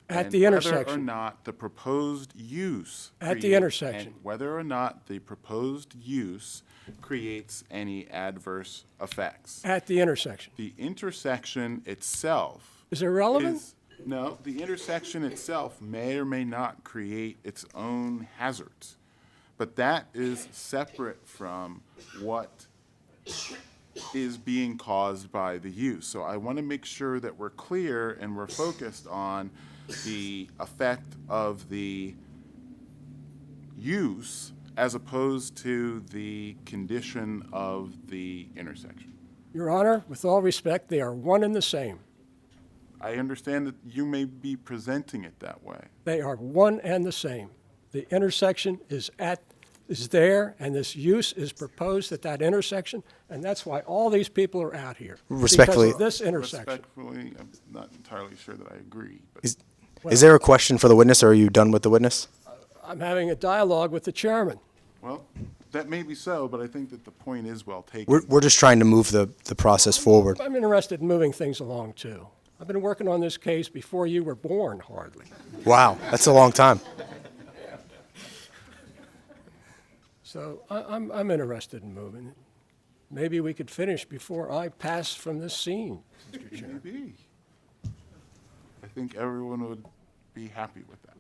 S13: At
S2: and
S13: the intersection.
S2: Whether or not the proposed use.
S13: At the intersection.
S2: And whether or not the proposed use creates any adverse effects.
S13: At the intersection.
S2: The intersection itself.
S13: Is it relevant?
S2: No, the intersection itself may or may not create its own hazards, but that is separate from what is being caused by the use. So I want to make sure that we're clear and we're focused on the effect of the use as opposed to the condition of the intersection.
S13: Your Honor, with all respect, they are one and the same.
S2: I understand that you may be presenting it that way.
S13: They are one and the same. The intersection is there, and this use is proposed at that intersection, and that's why all these people are out here.
S16: Respectfully.
S13: Because of this intersection.
S2: Respectfully, I'm not entirely sure that I agree. But
S16: Is there a question for the witness, or are you done with the witness?
S13: I'm having a dialogue with the chairman.
S2: Well, that may be so, but I think that the point is well taken.
S16: We're just trying to move the process forward.
S13: I'm interested in moving things along, too. I've been working on this case before you were born, hardly.
S16: Wow, that's a long time.
S13: So I'm interested in moving it. Maybe we could finish before I pass from this scene, Mr. Chairman.
S2: Maybe. I think everyone would be happy with that.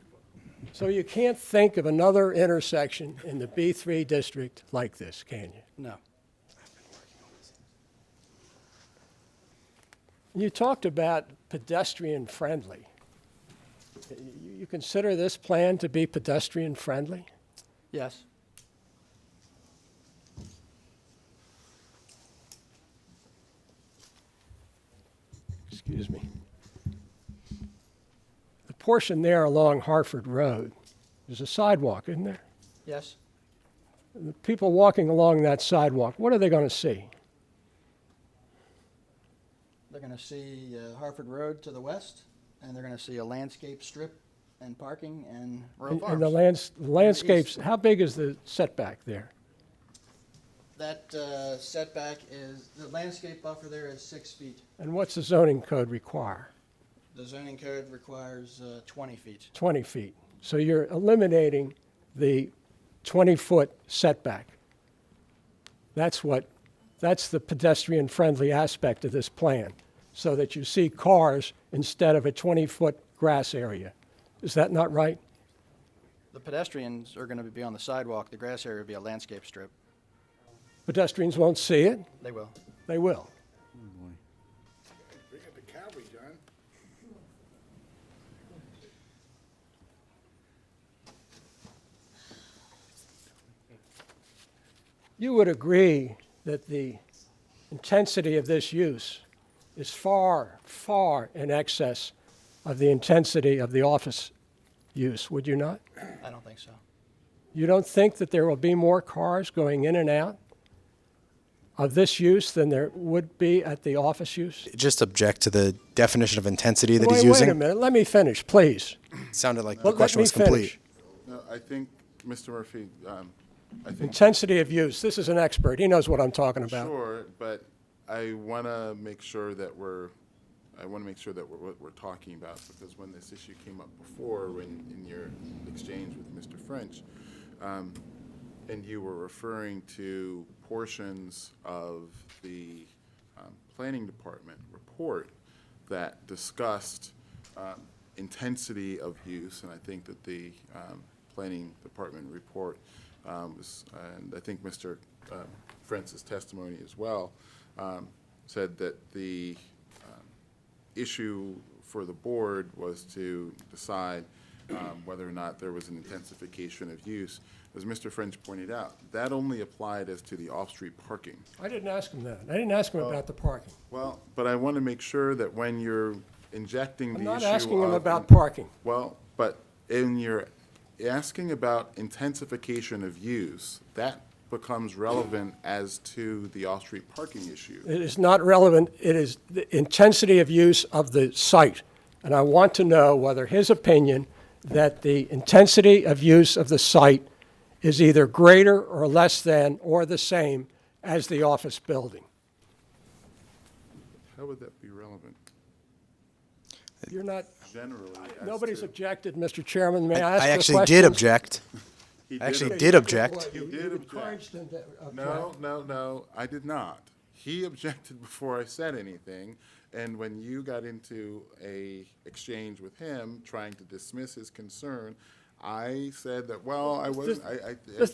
S13: So you can't think of another intersection in the B3 district like this, can you?
S17: No.
S13: You talked about pedestrian-friendly. You consider this plan to be pedestrian-friendly?
S17: Yes.
S13: Excuse me. The portion there along Hartford Road, there's a sidewalk, isn't there?
S17: Yes.
S13: The people walking along that sidewalk, what are they going to see?
S17: They're going to see Hartford Road to the west, and they're going to see a landscape strip and parking and row farms.
S13: And the landscapes, how big is the setback there?
S17: That setback is, the landscape buffer there is 6 feet.
S13: And what's the zoning code require?
S17: The zoning code requires 20 feet.
S13: 20 feet. So you're eliminating the 20-foot setback. That's the pedestrian-friendly aspect of this plan, so that you see cars instead of a 20-foot grass area. Is that not right?
S17: The pedestrians are going to be on the sidewalk. The grass area will be a landscape strip.
S13: Pedestrians won't see it.
S17: They will.
S13: They will.
S5: Bring up the Calvary, John.
S13: you would agree that the intensity of this use is far, far in excess of the intensity of the office use, would you not?
S17: I don't think so.
S13: You don't think that there will be more cars going in and out of this use than there would be at the office use?
S16: Just object to the definition of intensity that
S13: Wait,
S16: he's using.
S13: Wait a minute, let me finish, please.
S16: Sounded like the
S13: Let
S16: question
S13: me
S16: was complete.
S13: finish.
S2: No, I think, Mr. Murphy, I think.
S13: Intensity of use, this is an expert, he knows what I'm talking about.
S2: Sure, but I want to make sure that we're what we're talking about, because when this issue came up before, in your exchange with Mr. French, and you were referring to portions of the planning department report that discussed intensity of use, and I think that the planning department report was, and I think Mr. French's testimony as well, said that the issue for the board was to decide whether or not there was an intensification of use. As Mr. French pointed out, that only applied as to the off-street parking.
S13: I didn't ask him that. I didn't ask him about the parking.
S2: Well, but I want to make sure that when you're injecting the issue
S13: I'm not asking him
S2: of-
S13: about parking.
S2: Well, but in your asking about intensification of use, that becomes relevant as to the off-street parking issue.
S13: It is not relevant. It is the intensity of use of the site. And I want to know whether his opinion that the intensity of use of the site is either greater or less than or the same as the office building.
S2: How would that be relevant?
S13: You're not,
S2: Generally. as
S13: nobody's
S2: to-
S13: objected, Mr. Chairman. May I ask
S16: I
S13: the
S16: actually did
S13: questions?
S16: object.
S2: He
S16: I actually
S2: object.
S16: did object.
S2: You did object.
S13: encouraged him to object.
S2: No, I did not. He objected before I said anything, and when you got into a exchange with him, trying to dismiss his concern, I said that, well, I wasn't,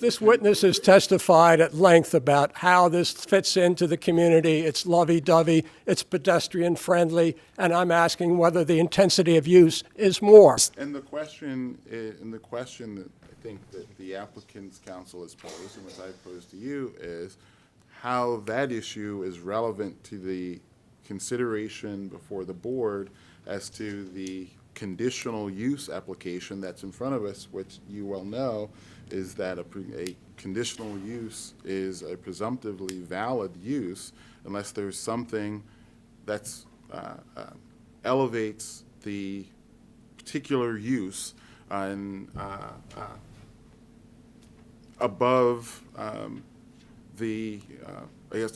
S13: This witness has testified at length about how this fits into the community. It's lovey-dovey, it's pedestrian-friendly, and I'm asking whether the intensity of use is more.
S2: And the question that I think that the applicant's counsel has posed, and which I posed to you, is how that issue is relevant to the consideration before the board as to the conditional use application that's in front of us, which you well know is that a conditional use is a presumptively valid use unless there's something that's elevates the particular use above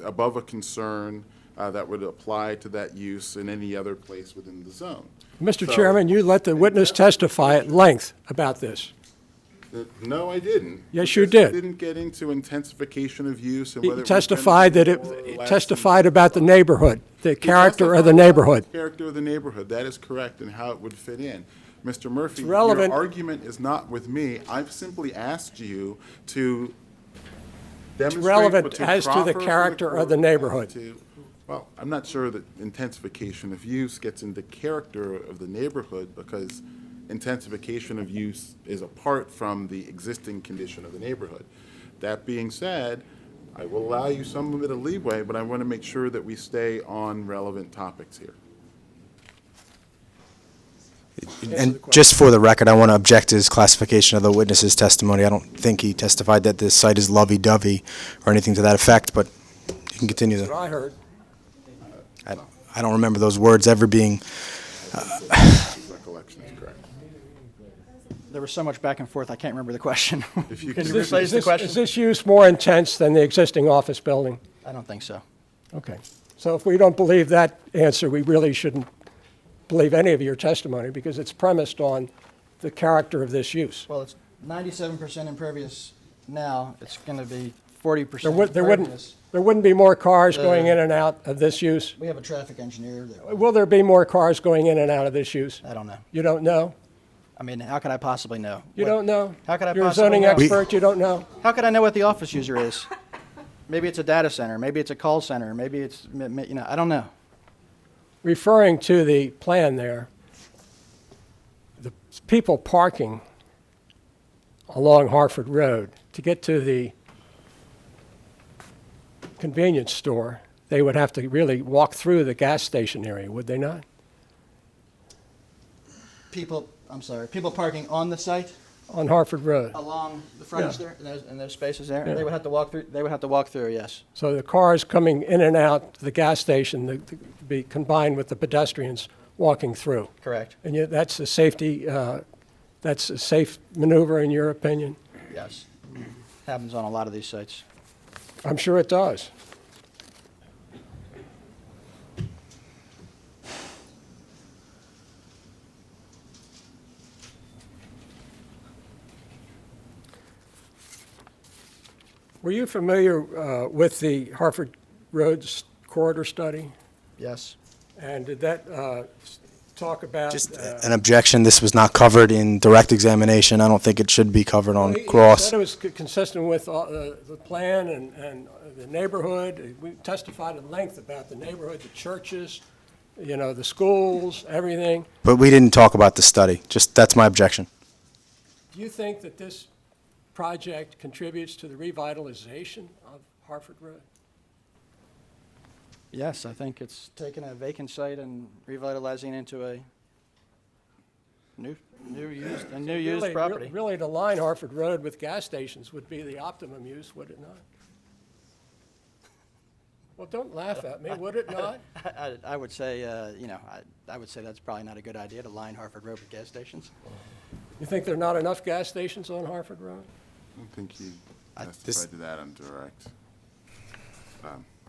S2: above a concern that would apply to that use in any other place within the zone.
S13: Mr. Chairman, you let the witness testify at length about this.
S2: No, I didn't.
S13: Yes, you
S2: Because
S13: did.
S2: it didn't get into intensification of use and
S13: He
S2: whether it was
S13: testified that
S2: beneficial or
S13: it
S2: less
S13: testified about the neighborhood, the
S2: He
S13: character of the
S2: testified about
S13: neighborhood.
S2: the character of the neighborhood, that is correct, and how it would fit in. Mr. Murphy,
S13: It's relevant.
S2: your argument is not with me. I've simply asked you to demonstrate
S13: relevant
S2: what to
S13: as to the
S2: proffer for
S13: character of
S2: court
S13: the neighborhood.
S2: as to- Well, I'm not sure that intensification of use gets into character of the neighborhood because intensification of use is apart from the existing condition of the neighborhood. That being said, I will allow you some bit of leeway, but I want to make sure that we stay on relevant topics here.
S16: And just for the record, I want to object to his classification of the witness's testimony. I don't think he testified that this site is lovey-dovey or anything to that effect, but you can continue.
S13: That's what I heard.
S16: I don't remember those words ever being.
S2: Recollection is correct.
S17: There was so much back and forth, I can't remember the question.
S2: If you
S17: Can
S2: can
S17: you
S13: Is
S17: rephrase the
S13: this-
S17: question?
S13: Is this use more intense than the existing office building?
S17: I don't think so.
S13: Okay. So if we don't believe that answer, we really shouldn't believe any of your testimony because it's premised on the character of this use.
S17: Well, it's 97% impervious now. It's going to be 40%
S13: There
S17: impervious.
S13: wouldn't be more cars going in and out of this use?
S17: We have a traffic engineer that,
S13: Will there be more cars going in and out of this use?
S17: I don't know.
S13: You don't know?
S17: I mean, how could I possibly know?
S13: You don't know?
S17: How could I
S13: You're a
S17: possibly
S13: zoning
S17: know?
S13: expert, you don't know?
S17: How could I know what the office user is? Maybe it's a data center, maybe it's a call center, maybe it's, I don't know.
S13: Referring to the plan there, the people parking along Hartford Road to get to the convenience store, they would have to really walk through the gas station area, would they not?
S17: People, I'm sorry, people parking on the site
S13: On Harford Road.
S17: along the frontage
S13: Yeah.
S17: there, and those spaces there,
S13: Yeah.
S17: they would have to walk through. They would have to walk through. Yes.
S13: So the cars coming in and out the gas station to be combined with the pedestrians walking through.
S17: Correct.
S13: And yet that's a safety, that's a safe maneuver in your opinion?
S17: Yes. Happens on a lot of these sites.
S13: I'm sure it does. Were you familiar with the Harford Roads corridor study?
S17: Yes.
S13: And did that talk about?
S16: Just an objection, this was not covered in direct examination. I don't think it should be covered on
S13: He
S16: cross.
S13: said it was consistent with the plan and the neighborhood. We testified at length about the neighborhood, the churches, you know, the schools, everything.
S16: But we didn't talk about the study. Just, that's my objection.
S13: Do you think that this project contributes to the revitalization of Harford Road?
S17: Yes, I think it's taking a vacant site and revitalizing into a new used property.
S13: Really, to line Harford Road with gas stations would be the optimum use, would it not? Well, don't laugh at me, would it not?
S17: I would say, I would say that's probably not a good idea to line Harford Road with gas stations.
S13: You think there are not enough gas stations on Harford Road?
S2: I don't think he testified to that on direct.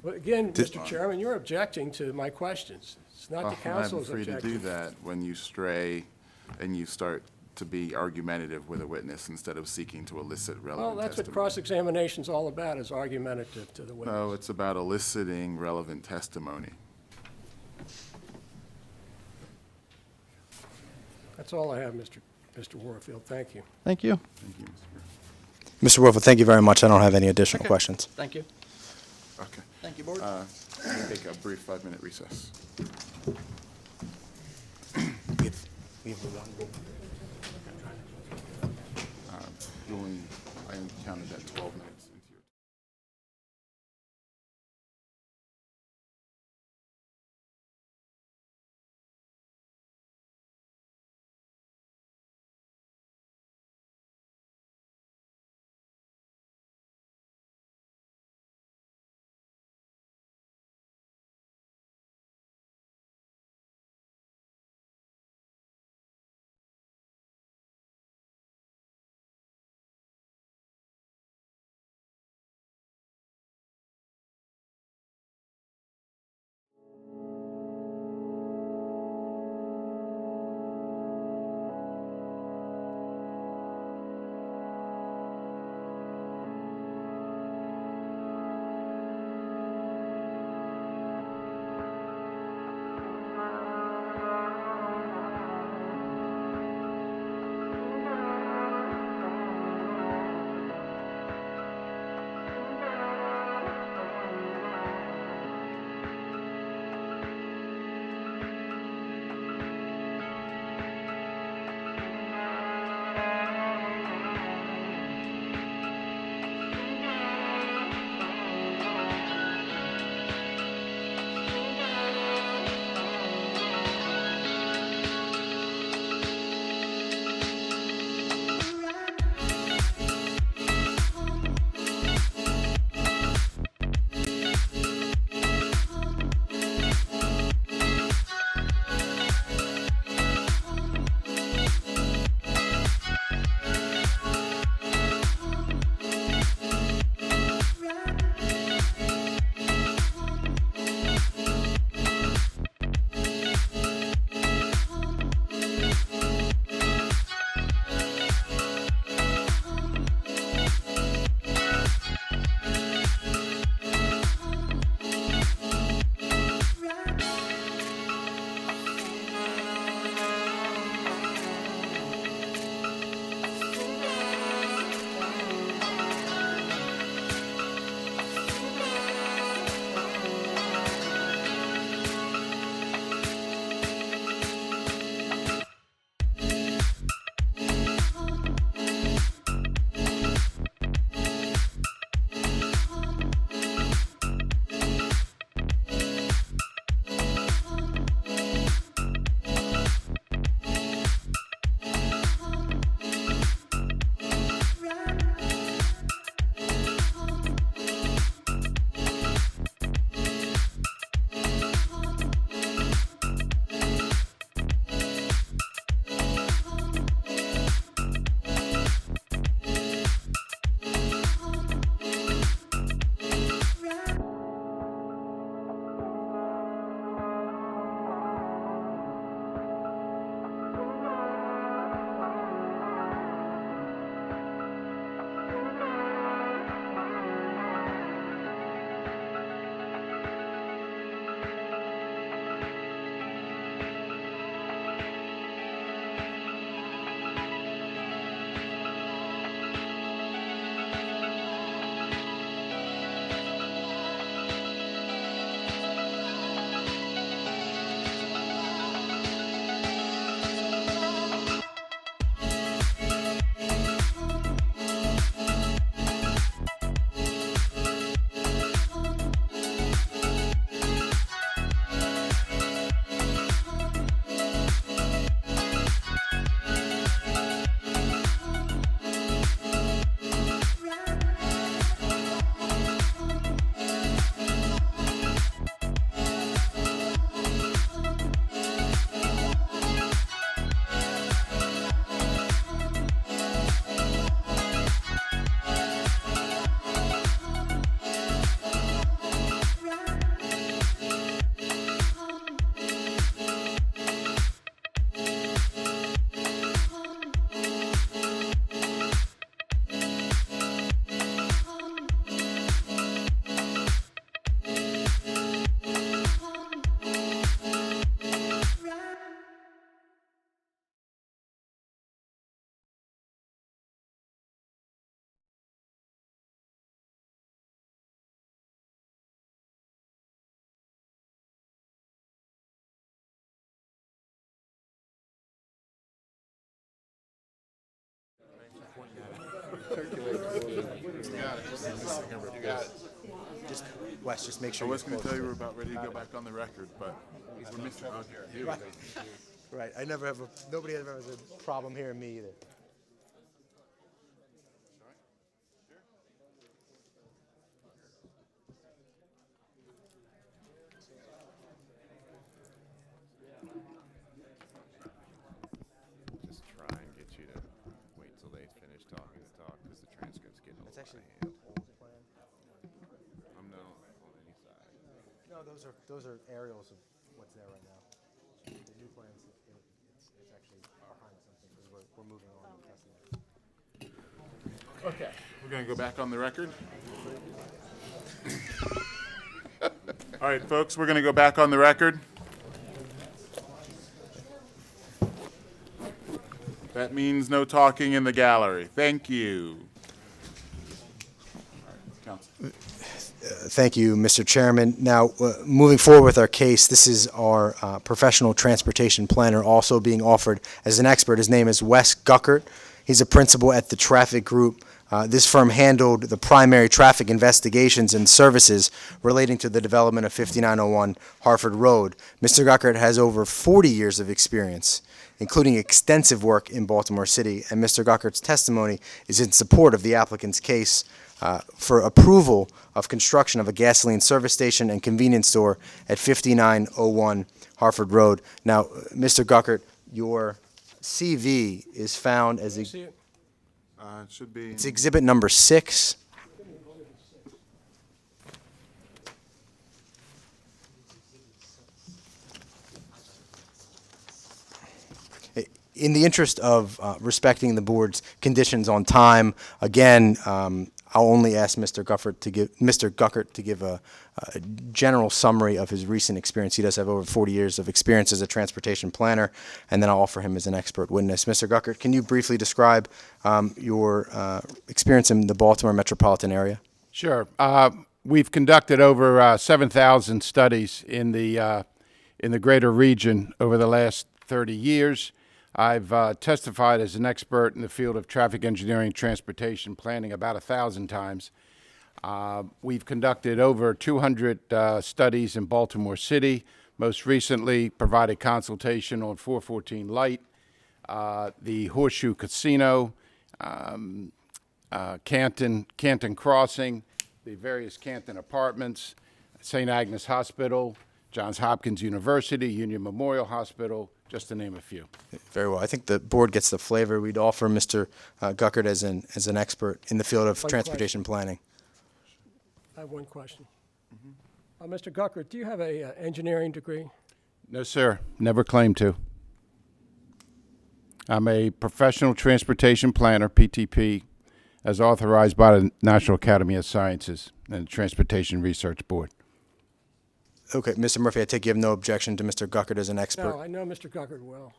S13: Well, again, Mr. Chairman, you're objecting to my questions. It's not the council's
S2: I'm free to
S13: objection.
S2: do that when you stray and you start to be argumentative with a witness instead of seeking to elicit relevant
S13: Well, that's what
S2: testimony.
S13: cross-examination's all about, is argumentative to the witness.
S2: No, it's about eliciting relevant testimony.
S13: That's all I have, Mr. Warfield. Thank you.
S17: Thank you.
S2: Thank you, Mr.
S16: Mr. Warfield, thank you very much. I don't have any additional questions.
S17: Thank you.
S2: Okay.
S17: Thank you, Board.
S2: Take a brief 5-minute recess.
S16: We have one.
S2: I counted that 12 minutes.
S16: Just, Wes, just make
S2: I
S16: sure.
S2: was
S16: you're
S2: going to
S16: close
S2: tell you
S16: to
S2: we're
S16: it.
S2: about ready to go back on the record, but we're missing. Okay,
S16: Right. Right. I never have nobody ever has a problem hearing me either.
S14: Just try and get you to wait till they finish talking to talk, because the transcript's getting a little out of hand. I'm not on any side.
S16: No, those are aerials of what's there right now. The new plans, it's actually behind something because we're moving on and testing it.
S2: Okay, we're going to go back on the record. All right, folks, we're going to go back on the record. That means no talking in the gallery. Thank you. Counsel.
S16: Thank you, Mr. Chairman. Now, moving forward with our case, this is our professional transportation planner also being offered as an expert. His name is Wes Guckert. He's a principal at the Traffic Group. This firm handled the primary traffic investigations and services relating to the development of 5901 Harford Road. Mr. Guckert has over 40 years of experience, including extensive work in Baltimore City, and Mr. Guckert's testimony is in support of the applicant's case for approval of construction of a gasoline service station and convenience store at 5901 Harford Road. Now, Mr. Guckert, your CV is found as
S2: It should be.
S16: it's exhibit number 6. In the interest of respecting the board's conditions on time, again, I'll only ask Mr. Guckert to give a general summary of his recent experience. He does have over 40 years of experience as a transportation planner, and then I'll offer him as an expert witness. Mr. Guckert, can you briefly describe your experience in the Baltimore metropolitan area?
S19: Sure. We've conducted over 7,000 studies in the greater region over the last 30 years. I've testified as an expert in the field of traffic engineering and transportation planning about 1,000 times. We've conducted over 200 studies in Baltimore City. Most recently, provided consultation on 414 Light, the Horseshoe Casino, Canton Crossing, the various Canton apartments, St. Agnes Hospital, Johns Hopkins University, Union Memorial Hospital, just to name a few.
S16: Very well. I think the board gets the flavor. We'd offer Mr. Guckert as an expert in the field of
S13: One
S16: transportation planning.
S13: I have one question. Mr. Guckert, do you have a engineering degree?
S19: No, sir. Never claimed to. I'm a professional transportation planner, PTP, as authorized by the National Academy of Sciences and the Transportation Research Board.
S16: Okay, Mr. Murphy, I take you have no objection to Mr. Guckert as an expert?
S13: No, I know Mr. Guckert well.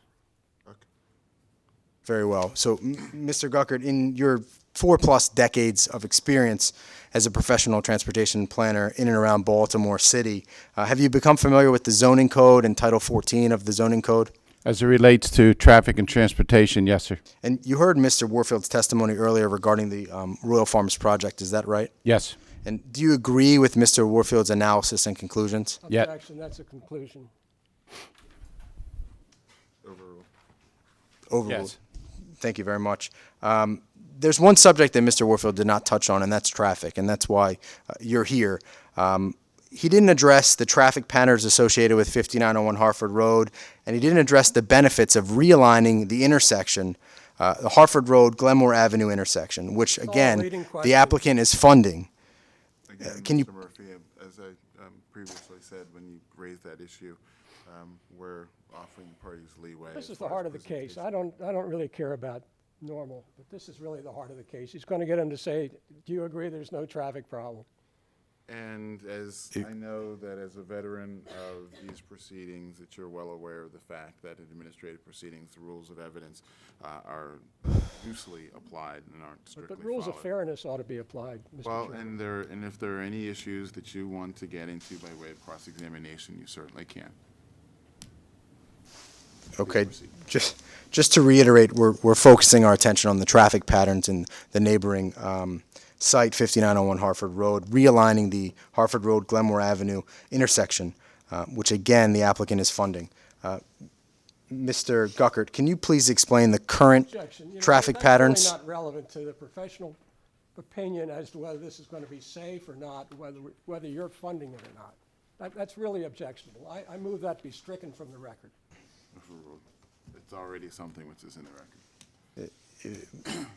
S16: Very well. So, Mr. Guckert, in your 4+ decades of experience as a professional transportation planner in and around Baltimore City, have you become familiar with the zoning code and Title 14 of the zoning code?
S19: As it relates to traffic and transportation, yes, sir.
S16: And you heard Mr. Warfield's testimony earlier regarding the Royal Farms project, is that right?
S19: Yes.
S16: And do you agree with Mr. Warfield's analysis and conclusions?
S13: Objection, that's a conclusion.
S16: Overruled.
S19: Yes.
S16: Thank you very much. There's one subject that Mr. Warfield did not touch on, and that's traffic, and that's why you're here. He didn't address the traffic patterns associated with 5901 Harford Road, and he didn't address the benefits of realigning the intersection, the Harford Road, Glenmore Avenue intersection, which, again, the applicant is funding.
S2: Again,
S16: Can you-
S2: Mr. Murphy, as I previously said when you raised that issue, we're offering parties leeway.
S13: This
S2: as
S13: is the
S2: far as
S13: heart of the case. I don't really care about normal, but this is really the heart of the case. He's going to get him to say, do you agree there's no traffic problem?
S2: And as I know that as a veteran of these proceedings, that you're well aware of the fact that in administrative proceedings, the rules of evidence are loosely applied and aren't strictly
S13: But rules of
S2: followed.
S13: fairness ought to be applied, Mr.
S2: Well,
S13: Chairman.
S2: and if there are any issues that you want to get into by way of cross-examination, you certainly can.
S16: Okay, just to reiterate, we're focusing our attention on the traffic patterns in the neighboring site 5901 Hartford Road, realigning the Hartford Road Glenmore Avenue intersection, which again the applicant is funding. Mr. Guckert, can you please explain the current
S13: Objection. You know,
S16: traffic
S13: that's
S16: patterns?
S13: really not relevant to the professional opinion as to whether this is going to be safe or not, whether you're funding it or not. That's really objectionable. I move that be stricken from the record.
S2: It's already something which is in the record.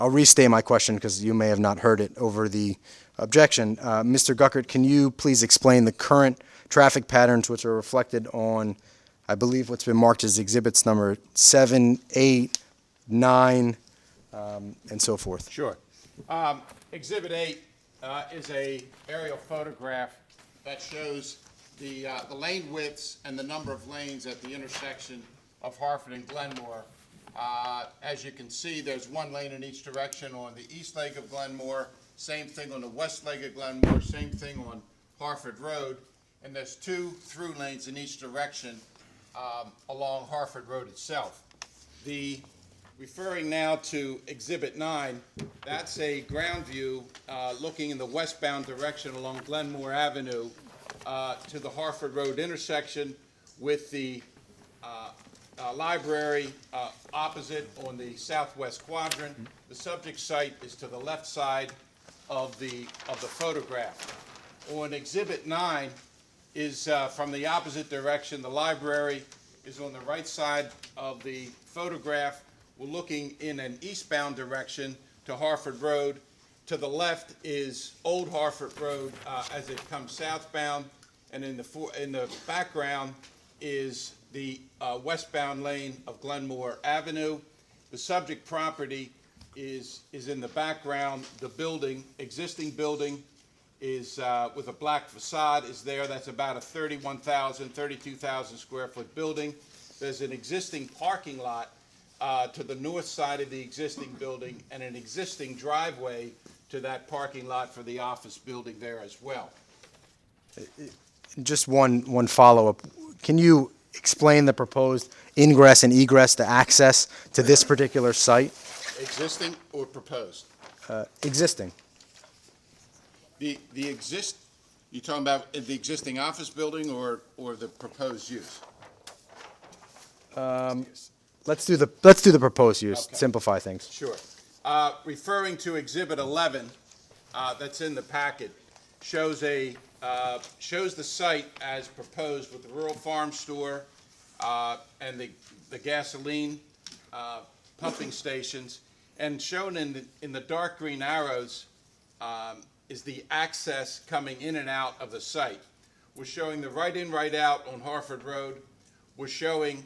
S16: I'll restate my question because you may have not heard it over the objection. Mr. Guckert, can you please explain the current traffic patterns which are reflected on, I believe, what's been marked as exhibits number 7, 8, 9, and so forth?
S19: Sure. Exhibit 8 is a aerial photograph that shows the lane widths and the number of lanes at the intersection of Hartford and Glenmore. As you can see, there's one lane in each direction on the east leg of Glenmore, same thing on the west leg of Glenmore, same thing on Hartford Road, and there's 2 through lanes in each direction along Hartford Road itself. Referring now to Exhibit 9, that's a ground view looking in the westbound direction along Glenmore Avenue to the Hartford Road intersection with the library opposite on the southwest quadrant. The subject site is to the left side of the photograph. On Exhibit 9 is from the opposite direction. The library is on the right side of the photograph. We're looking in an eastbound direction to Hartford Road. To the left is Old Hartford Road as it comes southbound, and in the background is the westbound lane of Glenmore Avenue. The subject property is in the background. The building, existing building, is with a black facade is there. That's about a 32,000 square foot building. There's an existing parking lot to the north side of the existing building and an existing driveway to that parking lot for the office building there as well.
S16: Just one follow-up. Can you explain the proposed ingress and egress to access to this particular site?
S19: Existing or proposed?
S16: Existing.
S19: You talking about the existing office building or the proposed use?
S16: Let's do the proposed use.
S19: Okay.
S16: Simplify things.
S19: Sure. Referring to Exhibit 11, that's in the packet, shows the site as proposed with the rural farm store and the gasoline pumping stations, and shown in the dark green arrows is the access coming in and out of the site. We're showing the right in, right out on Hartford Road. We're showing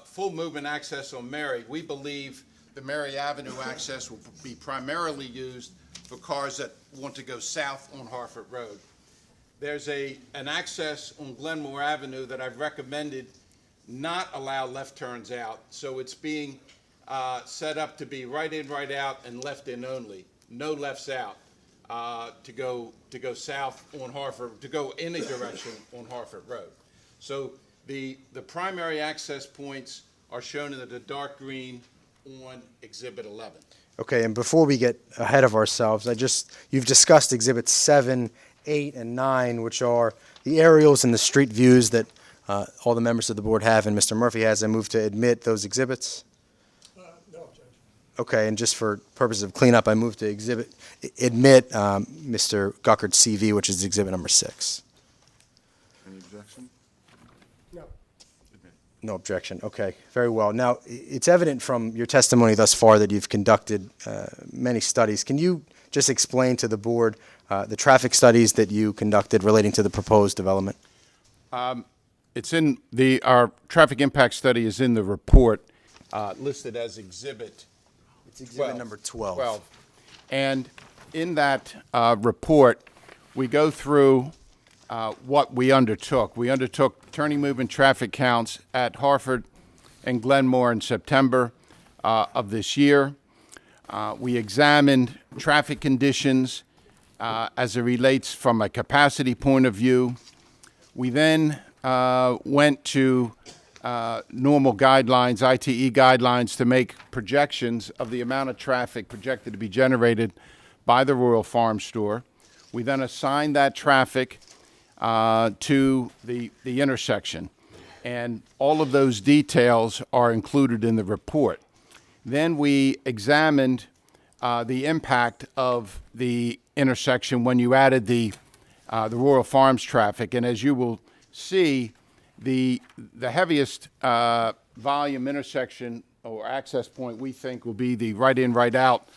S19: full movement access on Mary. We believe the Mary Avenue access will be primarily used for cars that want to go south on Hartford Road. There's an access on Glenmore Avenue that I've recommended not allow left turns out, so it's being set up to be right in, right out, and left in only. No lefts out to go south on Hartford, to go in a direction on Hartford Road. So the primary access points are shown in the dark green on Exhibit 11.
S16: Okay, and before we get ahead of ourselves, you've discussed Exhibits 7, 8, and 9, which are the aerials and the street views that all the members of the board have, and Mr. Murphy has. I move to admit those exhibits.
S13: No, Judge.
S16: Okay, and just for purposes of cleanup, I move to admit Mr. Guckert's CV, which is exhibit number 6.
S2: Any objection?
S13: No.
S16: No objection. Okay, very well. Now, it's evident from your testimony thus far that you've conducted many studies. Can you just explain to the board the traffic studies that you conducted relating to the proposed development?
S19: It's in our traffic impact study is in the report listed as exhibit.
S16: It's exhibit number 12.
S19: And in that report, we go through what we undertook. We undertook turning movement traffic counts at Hartford and Glenmore in September of this year. We examined traffic conditions as it relates from a capacity point of view. We then went to normal guidelines, ITE guidelines, to make projections of the amount of traffic projected to be generated by the Royal Farm Store. We then assign that traffic to the intersection. And all of those details are included in the report. Then we examined the impact of the intersection when you added the Royal Farms traffic. And as you will see, the heaviest volume intersection or access point we think will be the right in, right out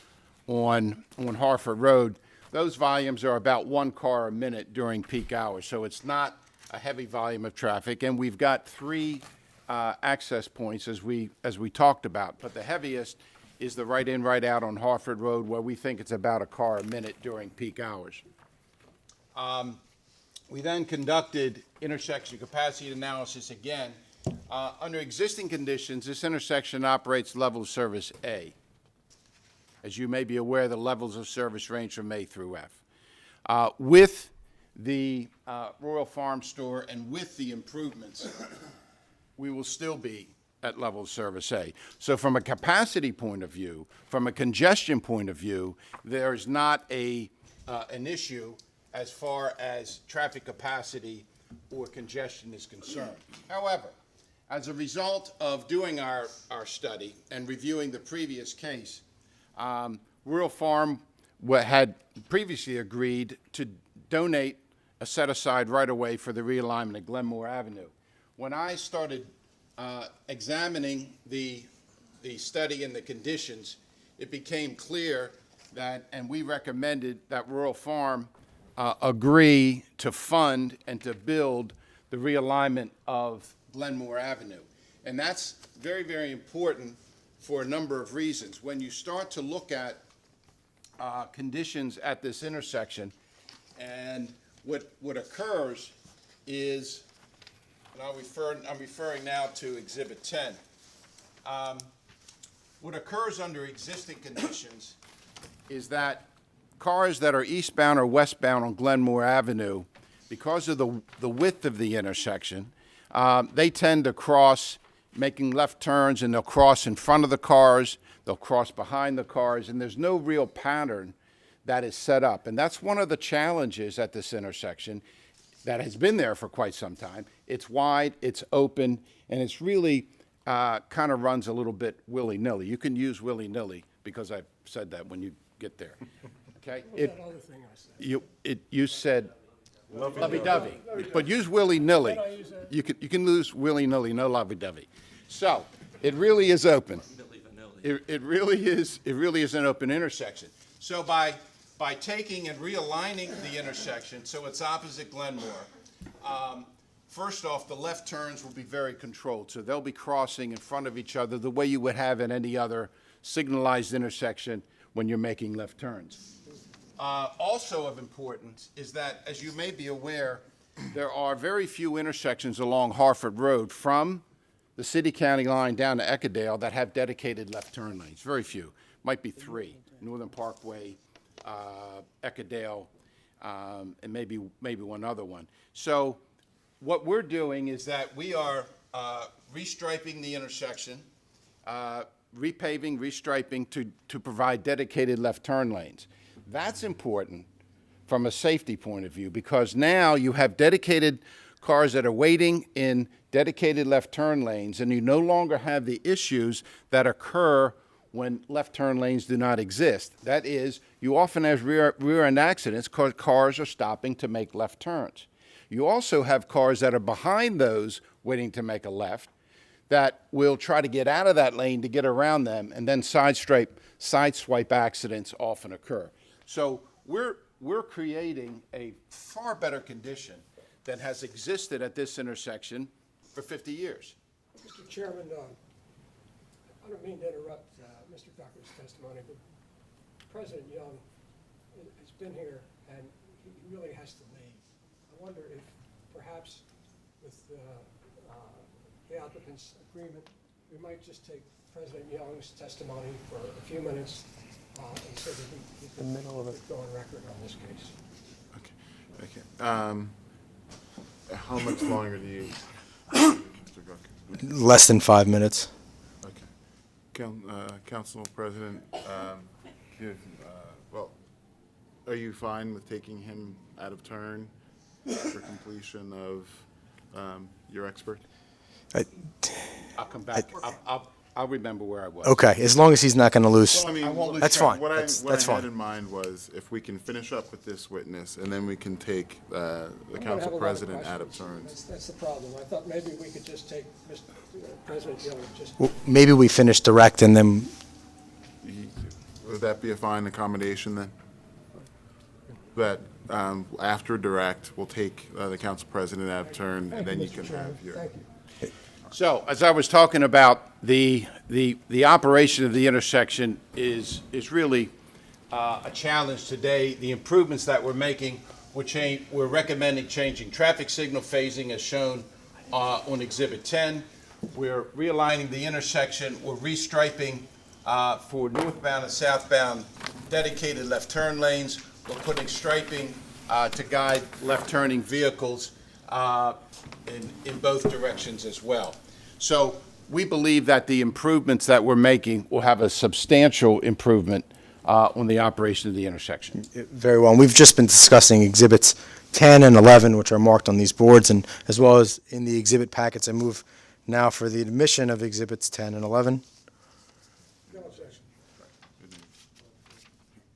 S19: on Harford Road. Those volumes are about 1 car a minute during peak hours, so it's not a heavy volume of traffic. And we've got 3 access points as we talked about, but the heaviest is the right in, right out on Harford Road, where we think it's about 1 car a minute during peak hours. We then conducted intersection capacity analysis again. Under existing conditions, this intersection operates level of service A. As you may be aware, the levels of service range from A through F. With the Royal Farm Store and with the improvements, we will still be at level of service A. So from a capacity point of view, from a congestion point of view, there is not an issue as far as traffic capacity or congestion is concerned. However, as a result of doing our study and reviewing the previous case, Rural Farm had previously agreed to donate a set-aside right-of-way for the realignment of Glenmore Avenue. When I started examining the study and the conditions, it became clear that, and we recommended that Rural Farm agree to fund and to build the realignment of Glenmore Avenue. And that's very, very important for a number of reasons. When you start to look at conditions at this intersection, and what occurs is, and I'm referring now to Exhibit 10. What occurs under existing conditions is that cars that are eastbound or westbound on Glenmore Avenue, because of the width of the intersection, they tend to cross making left turns, and they'll cross in front of the cars, they'll cross behind the cars, and there's no real pattern that is set up. And that's one of the challenges at this intersection that has been there for quite some time. It's wide, it's open, and it's really kind of runs a little bit willy-nilly. You can use willy-nilly, because I've said that when you get there. Okay?
S13: That other thing I said.
S19: You said lovey-dovey, but use willy-nilly.
S13: Did I use that?
S19: You can lose willy-nilly, no lovey-dovey. So it really is open. It really is an open intersection. So by taking and realigning the intersection so it's opposite Glenmore, first off, the left turns will be very controlled. So they'll be crossing in front of each other the way you would have in any other signalized intersection when you're making left turns. Also of importance is that, as you may be aware, there are very few intersections along Harford Road from the city-county line down to Eckerdale that have dedicated left turn lanes. Very few. Might be 3. Northern Parkway, Eckerdale, and maybe one other one. So what we're doing is that we are restriping the intersection, repaving, restriping to provide dedicated left turn lanes. That's important from a safety point of view, because now you have dedicated cars that are waiting in dedicated left turn lanes, and you no longer have the issues that occur when left turn lanes do not exist. That is, you often have rear-end accidents because cars are stopping to make left turns. You also have cars that are behind those waiting to make a left that will try to get out of that lane to get around them, and then sideswipe accidents often occur. So we're creating a far better condition than has existed at this intersection for 50 years.
S13: Mr. Chairman, I don't mean to interrupt Mr. Ducker's testimony, but President Young has been here, and he really has to leave. I wonder if perhaps with the applicant's agreement, we might just take President Young's testimony for a few minutes, and so that we can go on record on this case.
S14: Okay. How much longer do you, Mr. Gucker?
S16: Less than 5 minutes.
S14: Okay. Council President, well,
S2: Are you fine with taking him out of turn for completion of your expert?
S19: I'll come back. I'll remember where I was.
S16: Okay, as long as he's not going to lose.
S2: Well, I mean,
S19: I won't lose
S16: That's
S19: track.
S16: fine.
S2: What
S16: That's
S2: I had
S16: fine.
S2: in mind was if we can finish up with this witness, and then we can take the
S13: I'm gonna have
S2: council
S13: a lot of
S2: president out of
S13: questions.
S2: turns.
S13: That's the problem. I thought maybe we could just take Mr. President Young, just,
S16: Well, maybe we finish direct and then,
S2: Would that be a fine accommodation then? That after direct, we'll take the council president out of turn, and then you can have your.
S13: thank you.
S19: So, as I was talking about, the operation of the intersection is really a challenge today. The improvements that we're making, we're recommending changing traffic signal phasing as shown on Exhibit 10. We're realigning the intersection. We're restriping for northbound and southbound dedicated left turn lanes. We're putting striping to guide left turning vehicles in both directions as well. So we believe that the improvements that we're making will have a substantial improvement on the operation of the intersection.
S16: very well. And we've just been discussing Exhibits 10 and 11, which are marked on these boards, and as well as in the exhibit packets. I move now for the admission of Exhibits 10 and 11.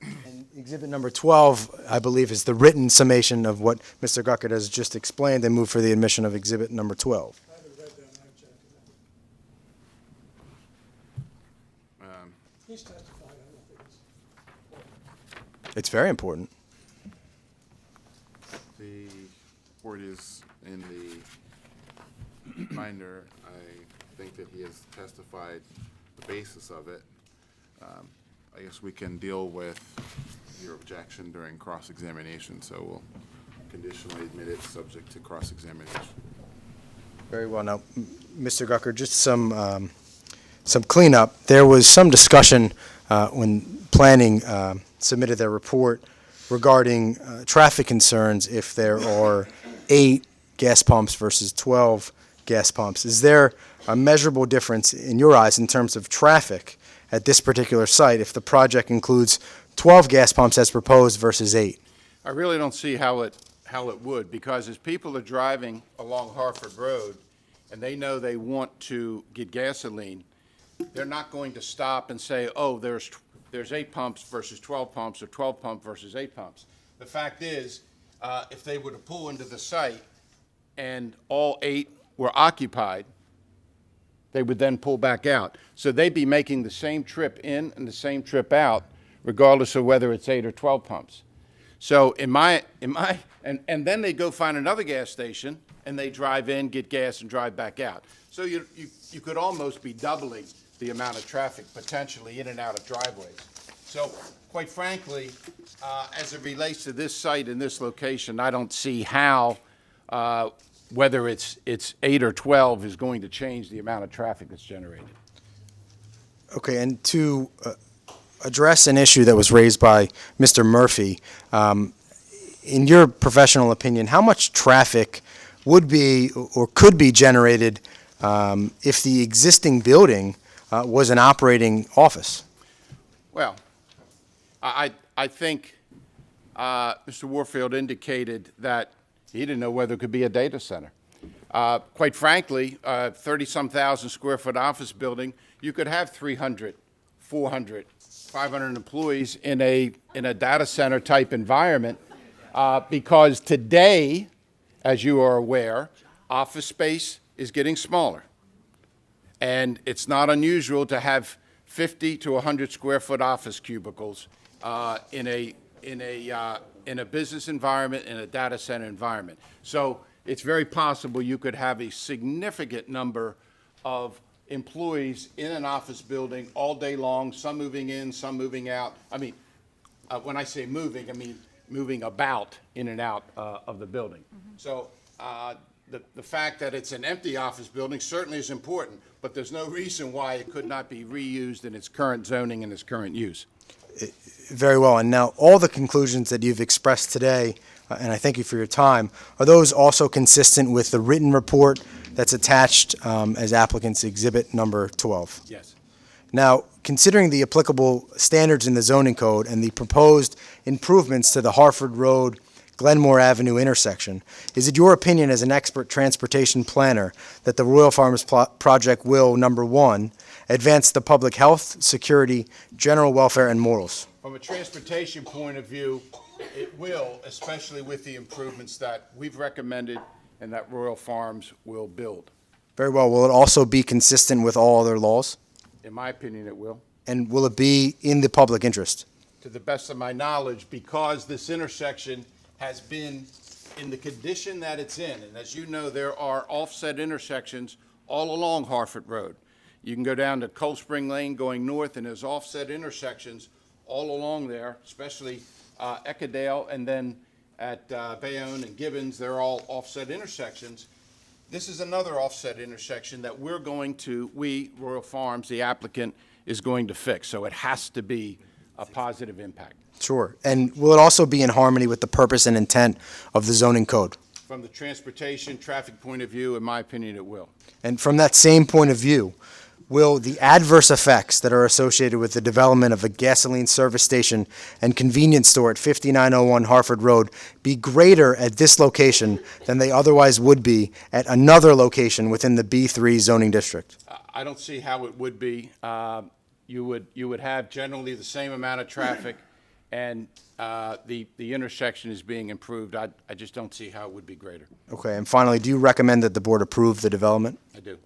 S16: And Exhibit number 12, I believe, is the written summation of what Mr. Guckert has just explained. I move for the admission of Exhibit number 12.
S13: I haven't read that, I object to that. He's testified, I don't think it's.
S16: It's very important.
S2: The report is in the binder. I think that he has testified the basis of it. I guess we can deal with your objection during cross-examination, so we'll conditionally admit it subject to cross-examination.
S16: Very well. Now, Mr. Guckert, just some cleanup. There was some discussion when planning submitted their report regarding traffic concerns if there are 8 gas pumps versus 12 gas pumps. Is there a measurable difference in your eyes in terms of traffic at this particular site if the project includes 12 gas pumps as proposed versus 8?
S19: I really don't see how it would, because as people are driving along Harford Road and they know they want to get gasoline, they're not going to stop and say, oh, there's 8 pumps versus 12 pumps or 12 pump versus 8 pumps. The fact is, if they were to pull into the site and all 8 were occupied, they would then pull back out. So they'd be making the same trip in and the same trip out, regardless of whether it's 8 or 12 pumps. So and then they go find another gas station and they drive in, get gas, and drive back out. So you could almost be doubling the amount of traffic potentially in and out of driveways. So quite frankly, as it relates to this site and this location, I don't see how whether it's 8 or 12 is going to change the amount of traffic that's generated.
S16: Okay, and to address an issue that was raised by Mr. Murphy, in your professional opinion, how much traffic would be or could be generated if the existing building was an operating office?
S19: Well, I think Mr. Warfield indicated that he didn't know whether it could be a data center. Quite frankly, 30-some thousand square foot office building, you could have 300, 400, 500 employees in a data center type environment because today, as you are aware, office space is getting smaller. And it's not unusual to have 50 to 100 square foot office cubicles in a business environment, in a data center environment. So it's very possible you could have a significant number of employees in an office building all day long, some moving in, some moving out. I mean, when I say moving, I mean moving about in and out of the building. So the fact that it's an empty office building certainly is important, but there's no reason why it could not be reused in its current zoning and its current use.
S16: Very well. And now all the conclusions that you've expressed today, and I thank you for your time, are those also consistent with the written report that's attached as applicant's exhibit number 12?
S19: Yes.
S16: Now, considering the applicable standards in the zoning code and the proposed improvements to the Harford Road Glenmore Avenue intersection, is it your opinion as an expert transportation planner that the Royal Farms project will, number one, advance the public health, security, general welfare, and morals?
S19: From a transportation point of view, it will, especially with the improvements that we've recommended and that Royal Farms will build.
S16: Very well. Will it also be consistent with all other laws?
S19: In my opinion, it will.
S16: And will it be in the public interest?
S19: To the best of my knowledge, because this intersection has been in the condition that it's in, and as you know, there are offset intersections all along Harford Road. You can go down to Cold Spring Lane going north, and there's offset intersections all along there, especially Eckerdale, and then at Bayonne and Gibbons, they're all offset intersections. This is another offset intersection that we, Royal Farms, the applicant, is going to fix. So it has to be a positive impact.
S16: Sure. And will it also be in harmony with the purpose and intent of the zoning code?
S19: From the transportation, traffic point of view, in my opinion, it will.
S16: And from that same point of view, will the adverse effects that are associated with the development of a gasoline service station and convenience store at 5901 Harford Road be greater at this location than they otherwise would be at another location within the B3 zoning district?
S19: I don't see how it would be. You would have generally the same amount of traffic, and the intersection is being improved. I just don't see how it would be greater.
S16: Okay. And finally, do you recommend that the board approve the development?
S19: I do.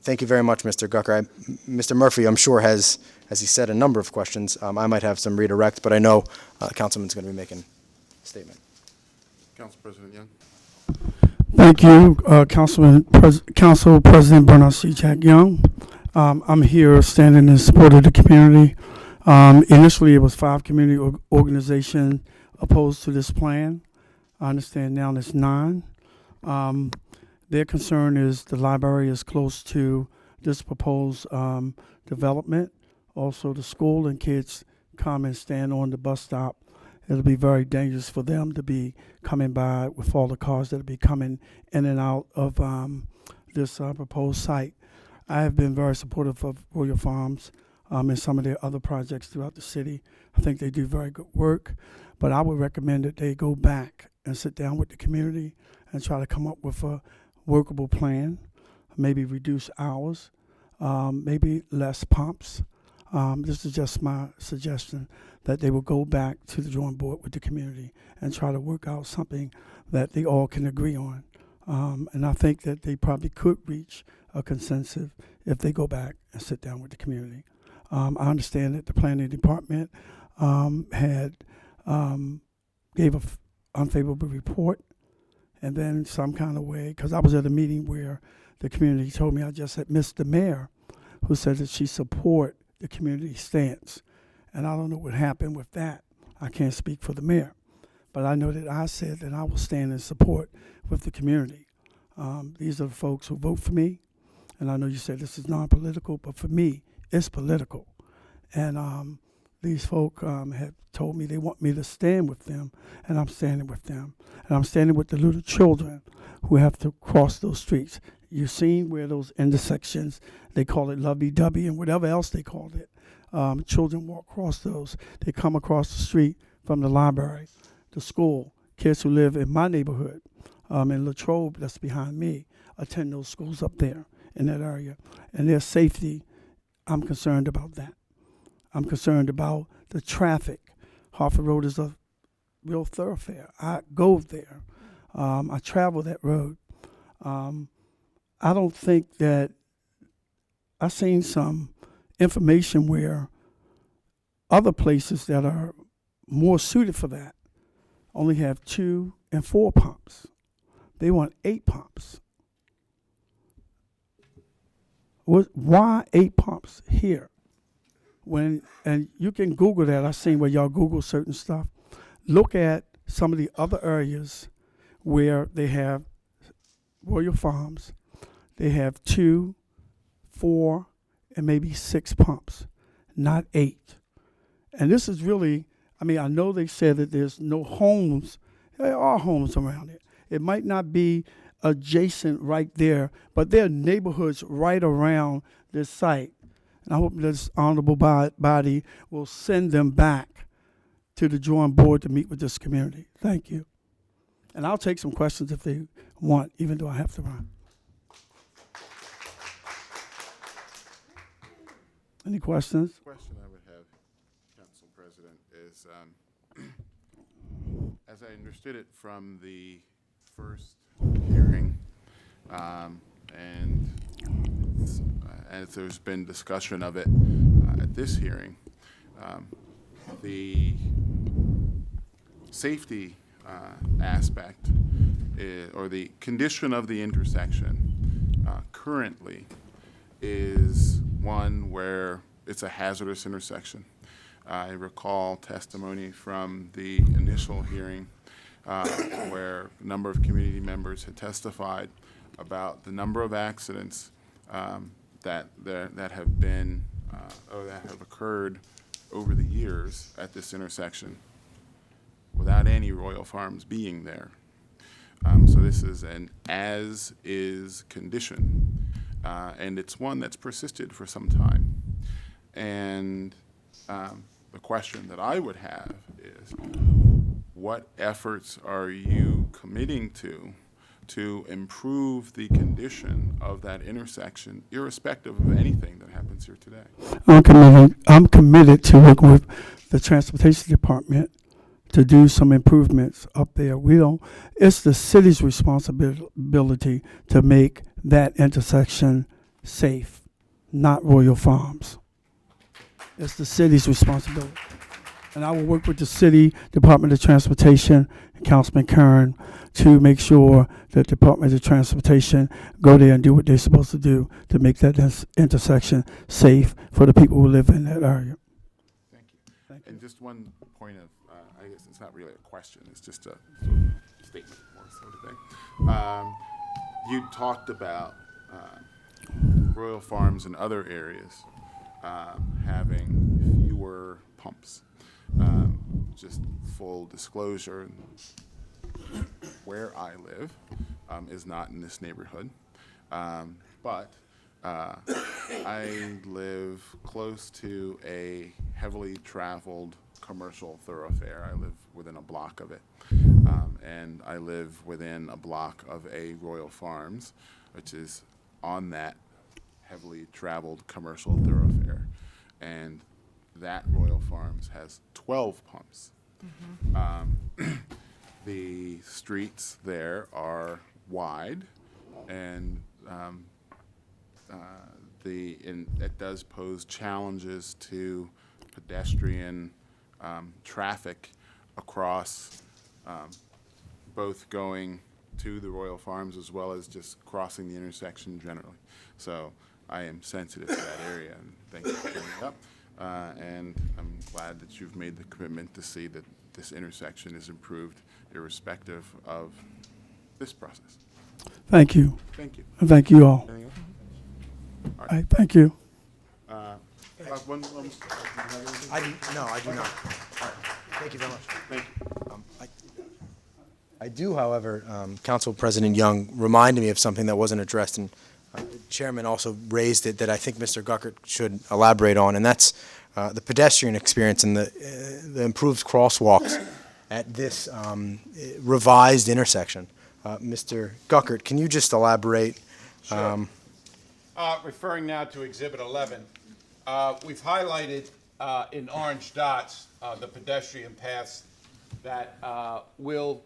S16: Thank you very much, Mr. Gucker. Mr. Murphy, I'm sure, has, as he said, a number of questions. I might have some redirect, but I know Councilman's going to be making a statement.
S2: Council President Young.
S7: Thank you, Council President Bernard C. Jack Young. I'm here standing in support of the community. Initially, it was 5 community organizations opposed to this plan. I understand now it's 9. Their concern is the library is close to this proposed development. Also, the school and kids come and stand on the bus stop. It'll be very dangerous for them to be coming by with all the cars that'll be coming in and out of this proposed site. I have been very supportive of Royal Farms and some of their other projects throughout the city. I think they do very good work, but I would recommend that they go back and sit down with the community and try to come up with a workable plan, maybe reduce hours, maybe less pumps. This is just my suggestion, that they will go back to the drawing board with the community and try to work out something that they all can agree on. And I think that they probably could reach a consensus if they go back and sit down with the community. I understand that the planning department gave an unfavorable report, and then some kind of way, because I was at a meeting where the community told me I just had missed the mayor, who said that she support the community stance. And I don't know what happened with that. I can't speak for the mayor. But I know that I said that I will stand in support with the community. These are the folks who vote for me. And I know you said this is non-political, but for me, it's political. And these folk have told me they want me to stand with them, and I'm standing with them. And I'm standing with the little children who have to cross those streets. You've seen where those intersections, they call it lovey-dovey and whatever else they called it. Children walk across those. They come across the street from the library, the school. Kids who live in my neighborhood, in Latrobe, that's behind me, attend those schools up there in that area. And their safety, I'm concerned about that. I'm concerned about the traffic. Harford Road is a real thoroughfare. I go there. I travel that road. I don't think that I've seen some information where other places that are more suited for that only have 2 and 4 pumps. They want 8 pumps. Why 8 pumps here? And you can Google that. I've seen where y'all Google certain stuff. Look at some of the other areas where they have Royal Farms. They have 2, 4, and maybe 6 pumps, not 8. And this is really, I mean, I know they said that there's no homes. There are homes around it. It might not be adjacent right there, but there are neighborhoods right around this site And I hope this honorable body will send them back to the drawing board to meet with this community. Thank you. And I'll take some questions if they want, even though I have to run. Any questions?
S2: The question I would have, Council President, is as I understood it from the first hearing, and as there's been discussion of it at this hearing, the safety aspect or the condition of the intersection currently is one where it's a hazardous intersection. I recall testimony from the initial hearing where a number of community members had testified about the number of accidents that have been or that have occurred over the years at this intersection without any Royal Farms being there. So this is an as-is condition, and it's one that's persisted for some time. And the question that I would have is, what efforts are you committing to improve the condition of that intersection, irrespective of anything that happens here today?
S7: I'm committed to work with the Transportation Department to do some improvements up there. It's the city's responsibility to make that intersection safe, not Royal Farms. It's the city's responsibility. And I will work with the City Department of Transportation and Councilman Kern to make sure that the Department of Transportation go there and do what they're supposed to do to make that intersection safe for the people who live in that area.
S2: Thank you. And just one point of, I guess it's not really a question, it's just a sort of statement more so today. You talked about Royal Farms and other areas having fewer pumps. Just full disclosure, where I live is not in this neighborhood, but I live close to a heavily traveled commercial thoroughfare. I live within a block of it, and I live within a block of a Royal Farms, which is on that heavily traveled commercial thoroughfare, and that Royal Farms has 12 pumps. The streets there are wide, and it does pose challenges to pedestrian traffic across both going to the Royal Farms as well as just crossing the intersection generally. So I am sensitive to that area, and thank you for bringing it up. And I'm glad that you've made the commitment to see that this intersection is improved irrespective of this process.
S7: Thank you.
S2: Thank you.
S7: And thank you all.
S2: Anything else?
S7: All right, thank you.
S2: One,
S16: No, I do not. Thank you very much.
S2: Thank you.
S16: I do, however, Council President Young reminded me of something that wasn't addressed, and Chairman also raised it that I think Mr. Guckert should elaborate on, and that's the pedestrian experience and the improved crosswalks at this revised intersection. Mr. Guckert, can you just elaborate?
S19: Sure. Referring now to Exhibit 11, we've highlighted in orange dots the pedestrian paths that will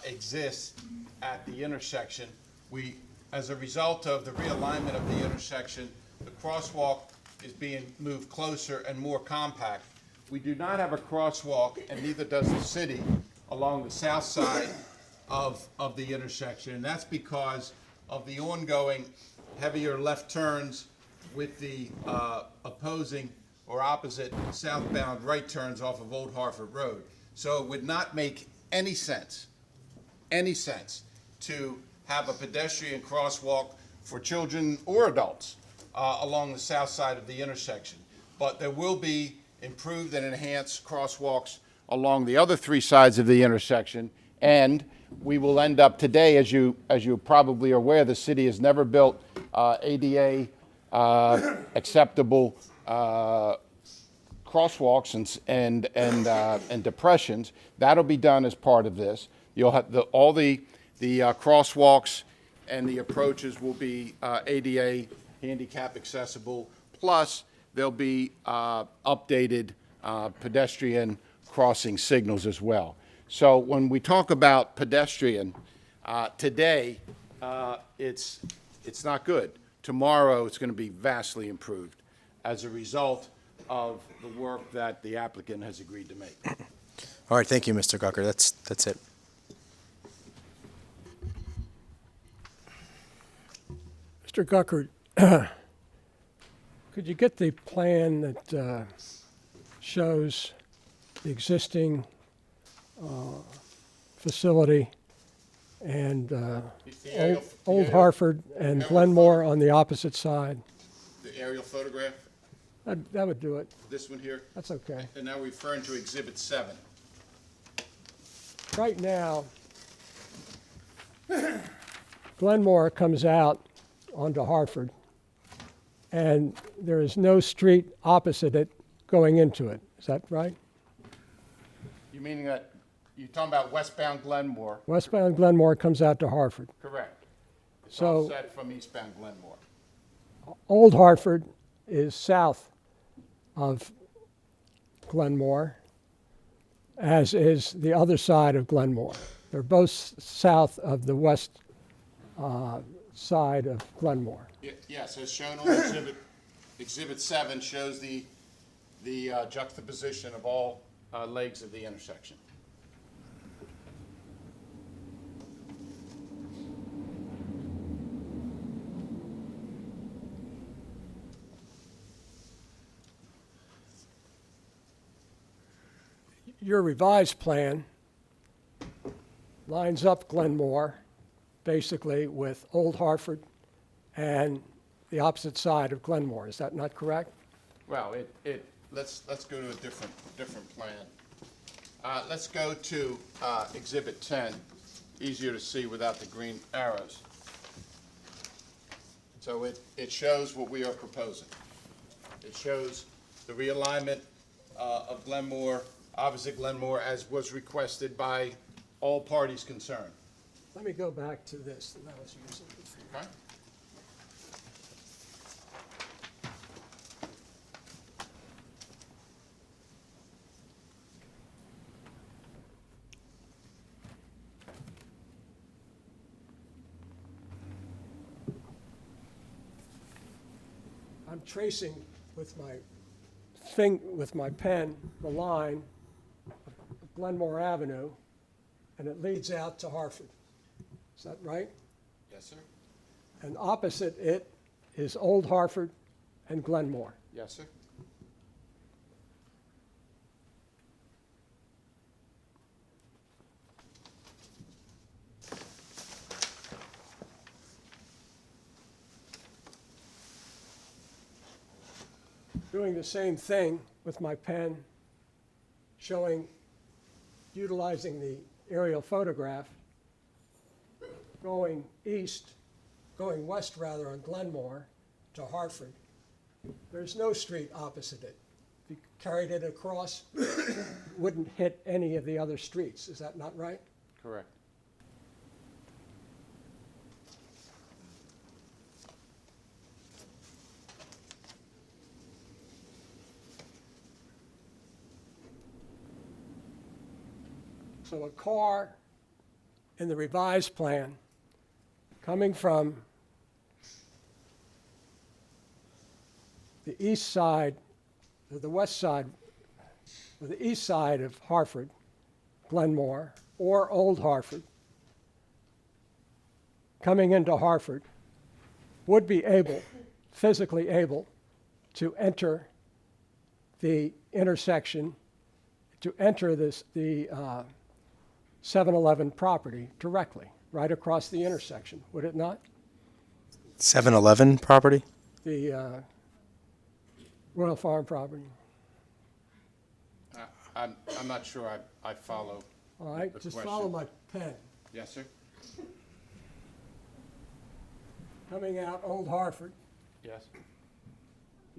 S19: exist at the intersection. As a result of the realignment of the intersection, the crosswalk is being moved closer and more compact. We do not have a crosswalk, and neither does the city, along the south side of the intersection, and that's because of the ongoing heavier left turns with the opposing or opposite southbound right turns off of Old Hartford Road. So it would not make any sense to have a pedestrian crosswalk for children or adults along the south side of the intersection. But there will be improved and enhanced crosswalks along the other three sides of the intersection, and we will end up today, as you probably are aware, the city has never built ADA acceptable crosswalks and depressions. That'll be done as part of this. You'll have all the crosswalks and the approaches will be ADA handicap accessible. Plus, there'll be updated pedestrian crossing signals as well. So when we talk about pedestrian, today it's not good. Tomorrow it's going to be vastly improved as a result of the work that the applicant has agreed to make.
S16: All right, thank you, Mr. Gucker. That's it.
S13: Mr. Gucker, could you get the plan that shows the existing facility and Old Hartford and Glenmore on the opposite side?
S19: The aerial photograph?
S13: That would do it.
S19: This one here?
S13: That's okay.
S19: And now referring to Exhibit 7.
S13: Right now, Glenmore comes out onto Hartford, and there is no street opposite it going into it. Is that right?
S19: You meaning that you're talking about westbound Glenmore?
S13: Westbound Glenmore comes out to Hartford.
S19: Correct. It's
S13: So-
S19: offset from eastbound Glenmore.
S13: Old Hartford is south of Glenmore, as is the other side of Glenmore. They're both south of the west side of Glenmore.
S19: Yes, as shown on Exhibit 7 shows the juxtaposition of all legs of the intersection.
S13: Your revised plan lines up Glenmore basically with Old Hartford and the opposite side of Glenmore. Is that not correct?
S19: Well, let's go to a different plan. Let's go to Exhibit 10. Easier to see without the green arrows. So it shows what we are proposing. It shows the realignment of Glenmore, opposite Glenmore, as was requested by all parties concerned.
S13: Let me go back to this that I was using before.
S19: Okay?
S13: I'm tracing with my pen the line of Glenmore Avenue, and it leads out to Hartford. Is that right?
S19: Yes, sir.
S13: And opposite it is Old Hartford and Glenmore.
S19: Yes, sir.
S13: Doing the same thing with my pen, utilizing the aerial photograph, going west rather on Glenmore to Hartford. There's no street opposite it. If you carried it across, wouldn't hit any of the other streets. Is that not right?
S19: Correct.
S13: So a car in the revised plan coming from the east side, or the west side, or the east side of Hartford, Glenmore, or Old Hartford, coming into Hartford, would be physically able to enter the intersection, to enter the 7-Eleven property directly, right across the intersection, would it not?
S16: 7-Eleven property?
S13: The Royal Farm property.
S19: I'm not sure I follow.
S13: All right,
S19: the
S13: just
S19: question.
S13: follow my pen.
S19: Yes, sir.
S13: Coming out Old Hartford,
S19: Yes.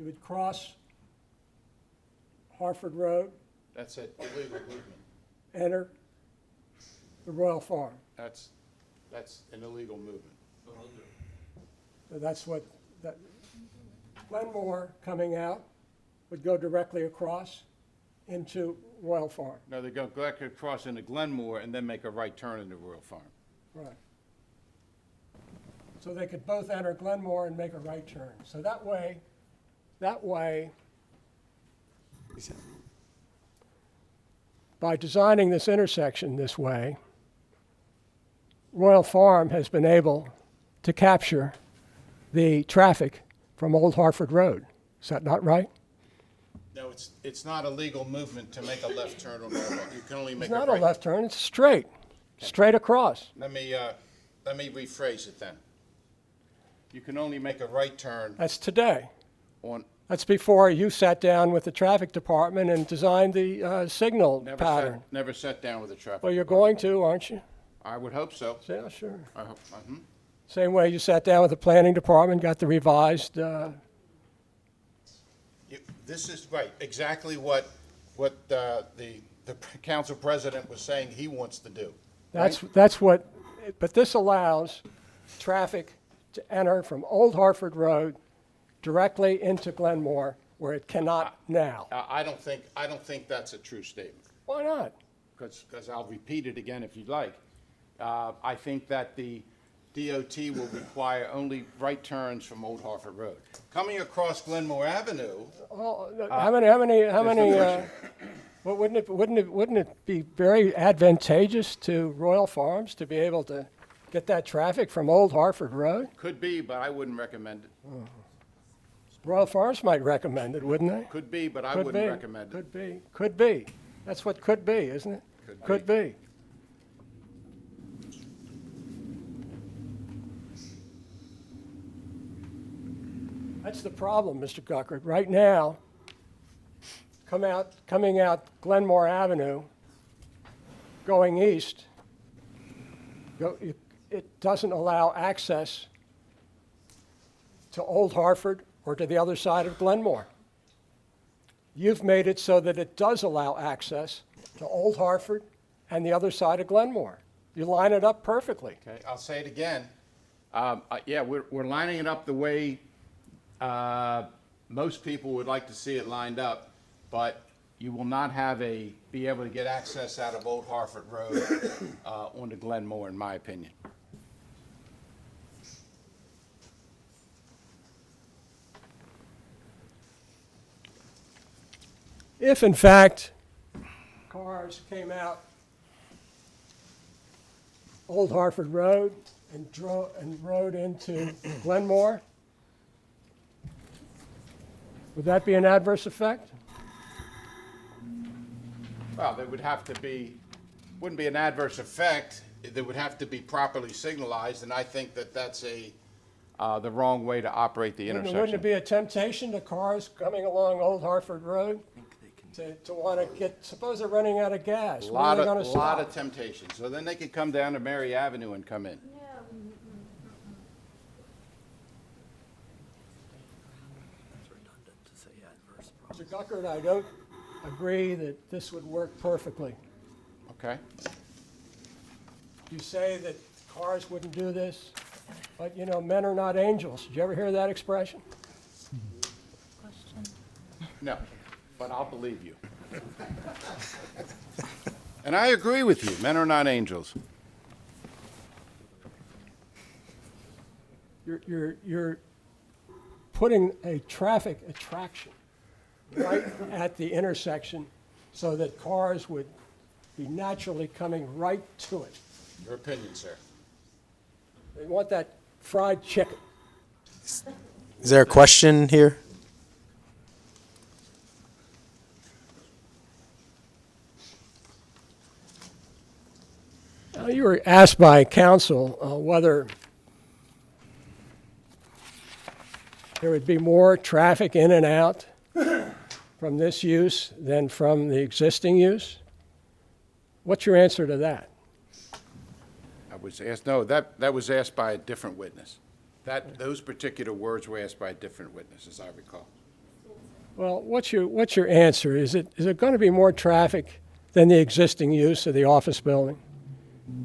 S13: You would cross Harford Road,
S19: That's an illegal movement.
S13: enter the Royal Farm.
S19: That's an illegal movement.
S13: So that's what, Glenmore coming out would go directly across into Royal Farm.
S19: No, they go back across into Glenmore and then make a right turn into Royal Farm.
S13: Right. So they could both enter Glenmore and make a right turn. So that way, by designing this intersection this way, Royal Farm has been able to capture the traffic from Old Harford Road. Is that not right?
S19: No, it's not a legal movement to make a left turn on Royal Farm. You can only make
S13: It's
S19: a
S13: not
S19: right.
S13: a left turn, it's straight, straight across.
S19: Let me rephrase it then. You can only make a right turn
S13: That's today.
S19: on,
S13: That's before you sat down with the traffic department and designed the signal pattern.
S19: never sat down with the traffic.
S13: Well, you're going to, aren't you?
S19: I would hope so.
S13: Yeah, sure.
S19: I hope,
S13: Same way you sat down with the planning department, got the revised,
S19: This is right, exactly what the council president was saying he wants to do.
S13: that's what, but this allows traffic to enter from Old Harford Road directly into Glenmore, where it cannot now.
S19: I don't think that's a true statement.
S13: Why not?
S19: Because I'll repeat it again if you'd like. I think that the DOT will require only right turns from Old Harford Road. Coming across Glenmore Avenue.
S13: How many, well, wouldn't it be very advantageous to Royal Farms to be able to get that traffic from Old Harford Road?
S19: Could be, but I wouldn't recommend it.
S13: Royal Farms might recommend it, wouldn't they?
S19: Could be, but I
S13: Could
S19: wouldn't
S13: be,
S19: recommend it.
S13: Could be. That's what could be, isn't it? Could be. That's the problem, Mr. Guckert. Right now, coming out Glenmore Avenue, going east, it doesn't allow access to Old Harford or to the other side of Glenmore. You've made it so that it does allow access to Old Harford and the other side of Glenmore. You line it up perfectly.
S19: Okay, I'll say it again. Yeah, we're lining it up the way most people would like to see it lined up, but you will not be able to get access out of Old Harford Road onto Glenmore, in my opinion.
S13: If, in fact, cars came out Old Harford Road and rode into Glenmore, would that be an adverse effect?
S19: Well, there would have to be, wouldn't be an adverse effect. There would have to be properly signalized, and I think that that's the wrong way to operate the intersection.
S13: Wouldn't it be a temptation to cars coming along Old Harford Road to want to get, suppose they're running out of gas?
S19: A
S13: Where are they going to
S19: lot
S13: stop?
S19: of temptation. So then they could come down to Mary Avenue and come in.
S13: Mr. Guckert, I don't agree that this would work perfectly.
S19: Okay.
S13: You say that cars wouldn't do this, but you know, men are not angels. Did you ever hear that expression?
S19: No, but I'll believe you. And I agree with you. Men are not angels.
S13: You're putting a traffic attraction right at the intersection so that cars would be naturally coming right to it.
S19: Your opinion, sir.
S13: They want that fried chicken.
S16: Is there a question here?
S13: You were asked by council whether there would be more traffic in and out from this use than from the existing use. What's your answer to that?
S19: I was asked, no, that was asked by a different witness. Those particular words were asked by a different witness, as I recall.
S13: Well, what's your answer? Is it going to be more traffic than the existing use of the office building?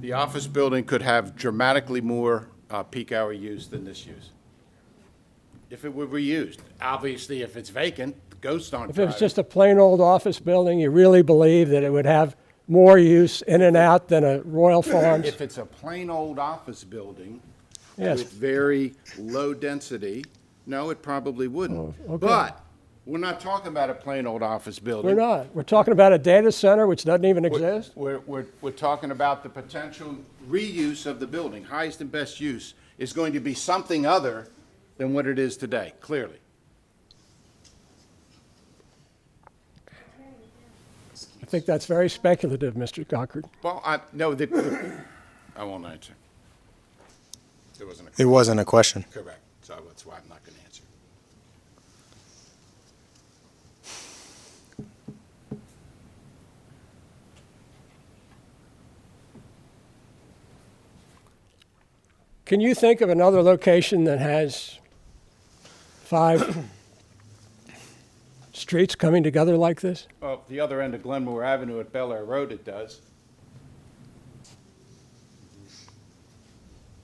S19: The office building could have dramatically more peak hour use than this use. If it were reused. Obviously, if it's vacant, the ghosts aren't
S13: If it was
S19: driving.
S13: just a plain old office building, you really believe that it would have more use in and out than a Royal Farms?
S19: If it's a plain old office building
S13: Yes.
S19: with very low density, no, it probably wouldn't.
S13: Oh, okay.
S19: But we're not talking about a plain old office building.
S13: We're not. We're talking about a data center which doesn't even exist.
S19: We're talking about the potential reuse of the building. Highest and best use is going to be something other than what it is today, clearly.
S13: I think that's very speculative, Mr. Gockard.
S19: Well, I won't answer.
S16: It wasn't a question.
S19: Correct. So that's why I'm not going to answer.
S13: Can you think of another location that has 5 streets coming together like this?
S19: Well, the other end of Glenmore Avenue at Bel Air Road, it does.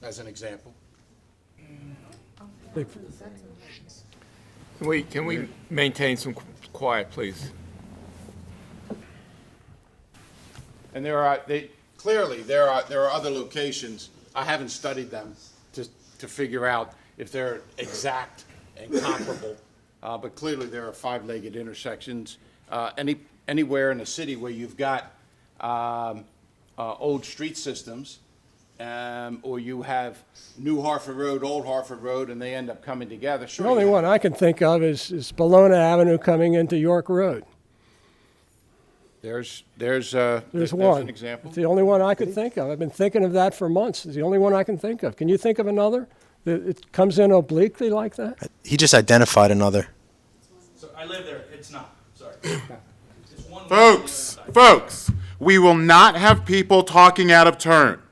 S19: As an example.
S6: Can we maintain some quiet, please?
S19: And there are other locations. I haven't studied them to figure out if they're exact and comparable. But clearly there are 5-legged intersections. Anywhere in a city where you've got old street systems, or you have New Hartford Road, Old Hartford Road, and they end up coming together. Sure,
S13: The only one I can think of is Bologna Avenue coming into York Road.
S19: There's
S13: one.
S19: an example.
S13: It's the only one I could think of. I've been thinking of that for months. It's the only one I can think of. Can you think of another that it comes in obliquely like that?
S16: He just identified another.
S9: So I live there. It's not. Sorry. It's one
S2: Folks, we will not have people talking out of turn.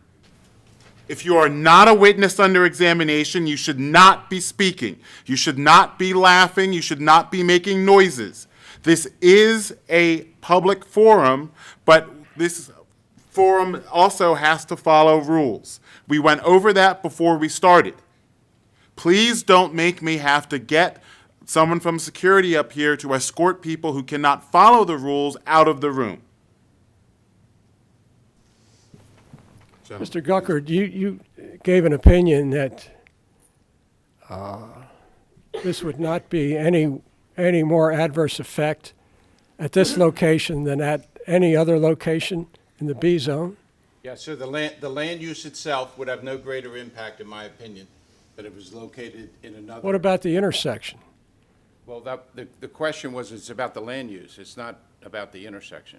S2: If you are not a witness under examination, you should not be speaking. You should not be laughing. You should not be making noises. This is a public forum, but this forum also has to follow rules. We went over that before we started. Please don't make me have to get someone from security up here to escort people who cannot follow the rules out of the room.
S13: Mr. Guckard, you gave an opinion that this would not be any more adverse effect at this location than at any other location in the B zone?
S19: Yeah, so the land use itself would have no greater impact, in my opinion, than it was located in another.
S13: What about the intersection?
S19: Well, the question was, it's about the land use. It's not about the intersection.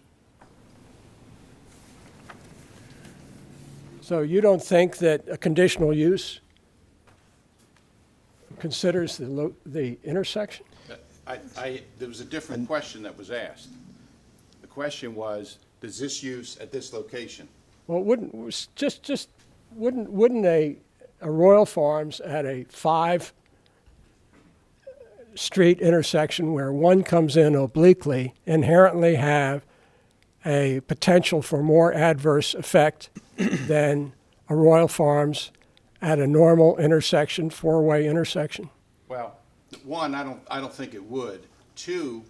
S13: So you don't think that a conditional use considers the intersection?
S19: There was a different question that was asked. The question was, does this use at this location?
S13: Well, wouldn't a Royal Farms at a 5-street intersection where one comes in obliquely inherently have a potential for more adverse effect than a Royal Farms at a normal intersection, 4-way intersection?
S19: Well, one, I don't think it would. Two,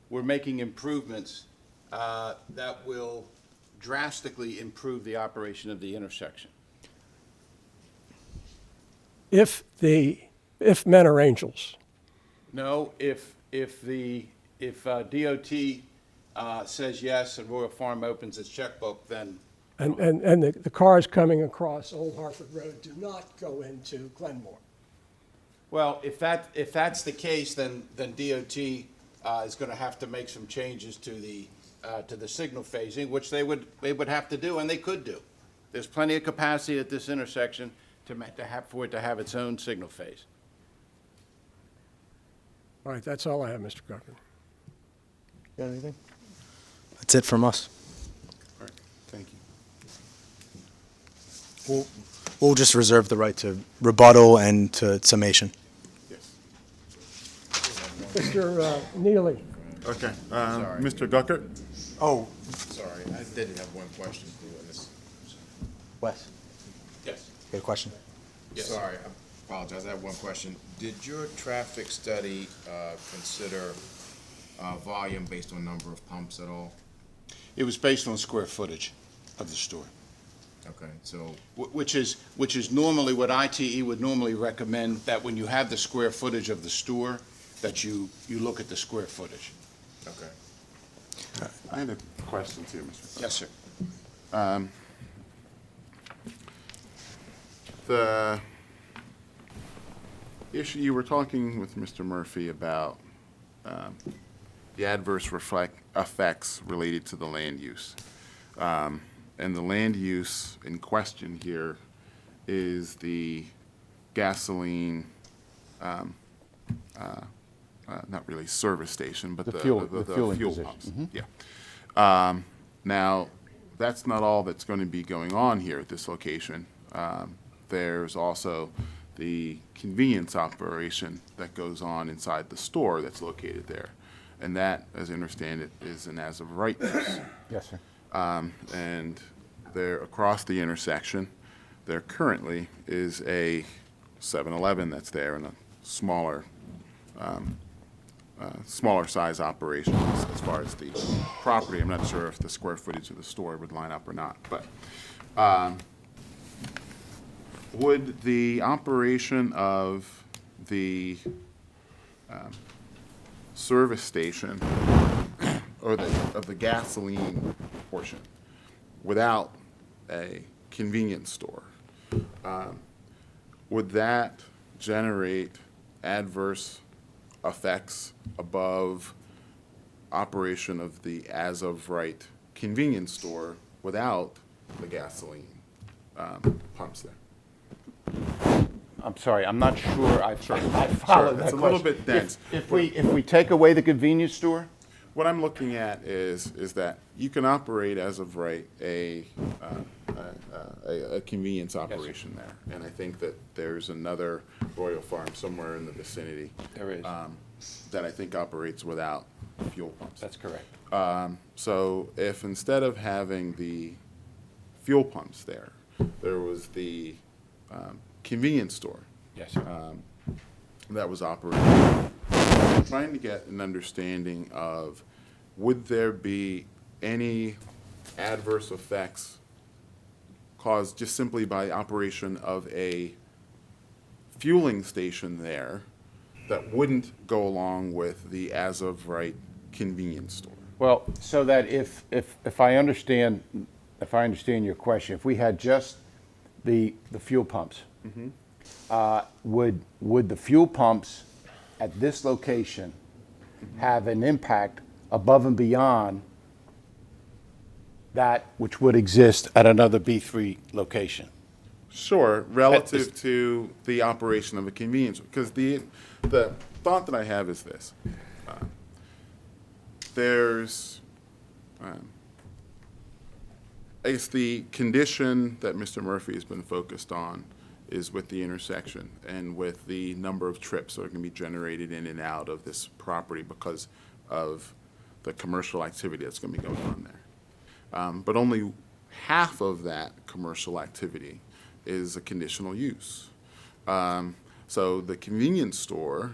S19: we're making improvements that will drastically improve the operation of the intersection.
S13: If men are angels.
S19: No, if DOT says yes and Royal Farm opens its checkbook, then.
S13: And the cars coming across Old Hartford Road do not go into Glenmore.
S19: Well, if that's the case, then DOT is going to have to make some changes to the signal phasing, which they would have to do, and they could do. There's plenty of capacity at this intersection for it to have its own signal phase.
S13: All right, that's all I have, Mr. Guckard.
S16: Got anything? That's it from us.
S19: All right, thank you.
S16: We'll just reserve the right to rebuttal and to summation.
S19: Yes.
S13: Mr. Neely.
S2: Okay,
S3: Sorry.
S2: Mr. Guckert?
S16: Oh,
S3: Sorry, I did have one question for the witness.
S16: Wes,
S3: Yes.
S16: you got a question?
S3: Sorry, I apologize, I have one question. Did your traffic study consider volume based on number of pumps at all?
S19: It was based on square footage of the store,
S3: Okay, so,
S19: which is normally what ITE would normally recommend, that when you have the square footage of the store, that you look at the square footage.
S3: okay.
S2: I had a question too, Mr.
S19: Yes, sir.
S2: The issue, you were talking with Mr. Murphy about the adverse effects related to the land use. And the land use in question here is the gasoline, not really service station, but the
S19: fueling
S2: fuel
S19: position.
S2: pumps.
S19: Mhm.
S2: Yeah. Now, that's not all that's going to be going on here at this location. There's also the convenience operation that goes on inside the store that's located there. And that, as I understand it, is an as-of-right use.
S19: Yes, sir.
S2: And there, across the intersection, there currently is a 7-Eleven that's there, and a smaller size operation as far as the property. I'm not sure if the square footage of the store would line up or not, but would the operation of the service station or of the gasoline portion without a convenience store, would that generate adverse effects above operation of the as-of-right convenience store without the gasoline pumps there?
S19: I'm sorry, I'm not sure I follow that
S2: It's a little
S19: question.
S2: bit dense.
S19: If we take away the convenience store?
S2: What I'm looking at is that you can operate as of right a convenience operation there. And I think that there's another Royal Farm somewhere in the vicinity.
S19: There is.
S2: That I think operates without fuel pumps.
S19: That's correct.
S2: So if instead of having the fuel pumps there, there was the convenience store.
S19: Yes.
S2: That was operating. I'm trying to get an understanding of, would there be any adverse effects caused just simply by operation of a fueling station there that wouldn't go along with the as-of-right convenience store?
S19: Well, so that if I understand your question, if we had just the fuel pumps, would the fuel pumps at this location have an impact above and beyond that which would exist at another B3 location?
S2: Sure, relative to the operation of a convenience, because the thought that I have is this. There's, I guess the condition that Mr. Murphy has been focused on is with the intersection and with the number of trips that are going to be generated in and out of this property because of the commercial activity that's going to be going on there. But only half of that commercial activity is a conditional use. So the convenience store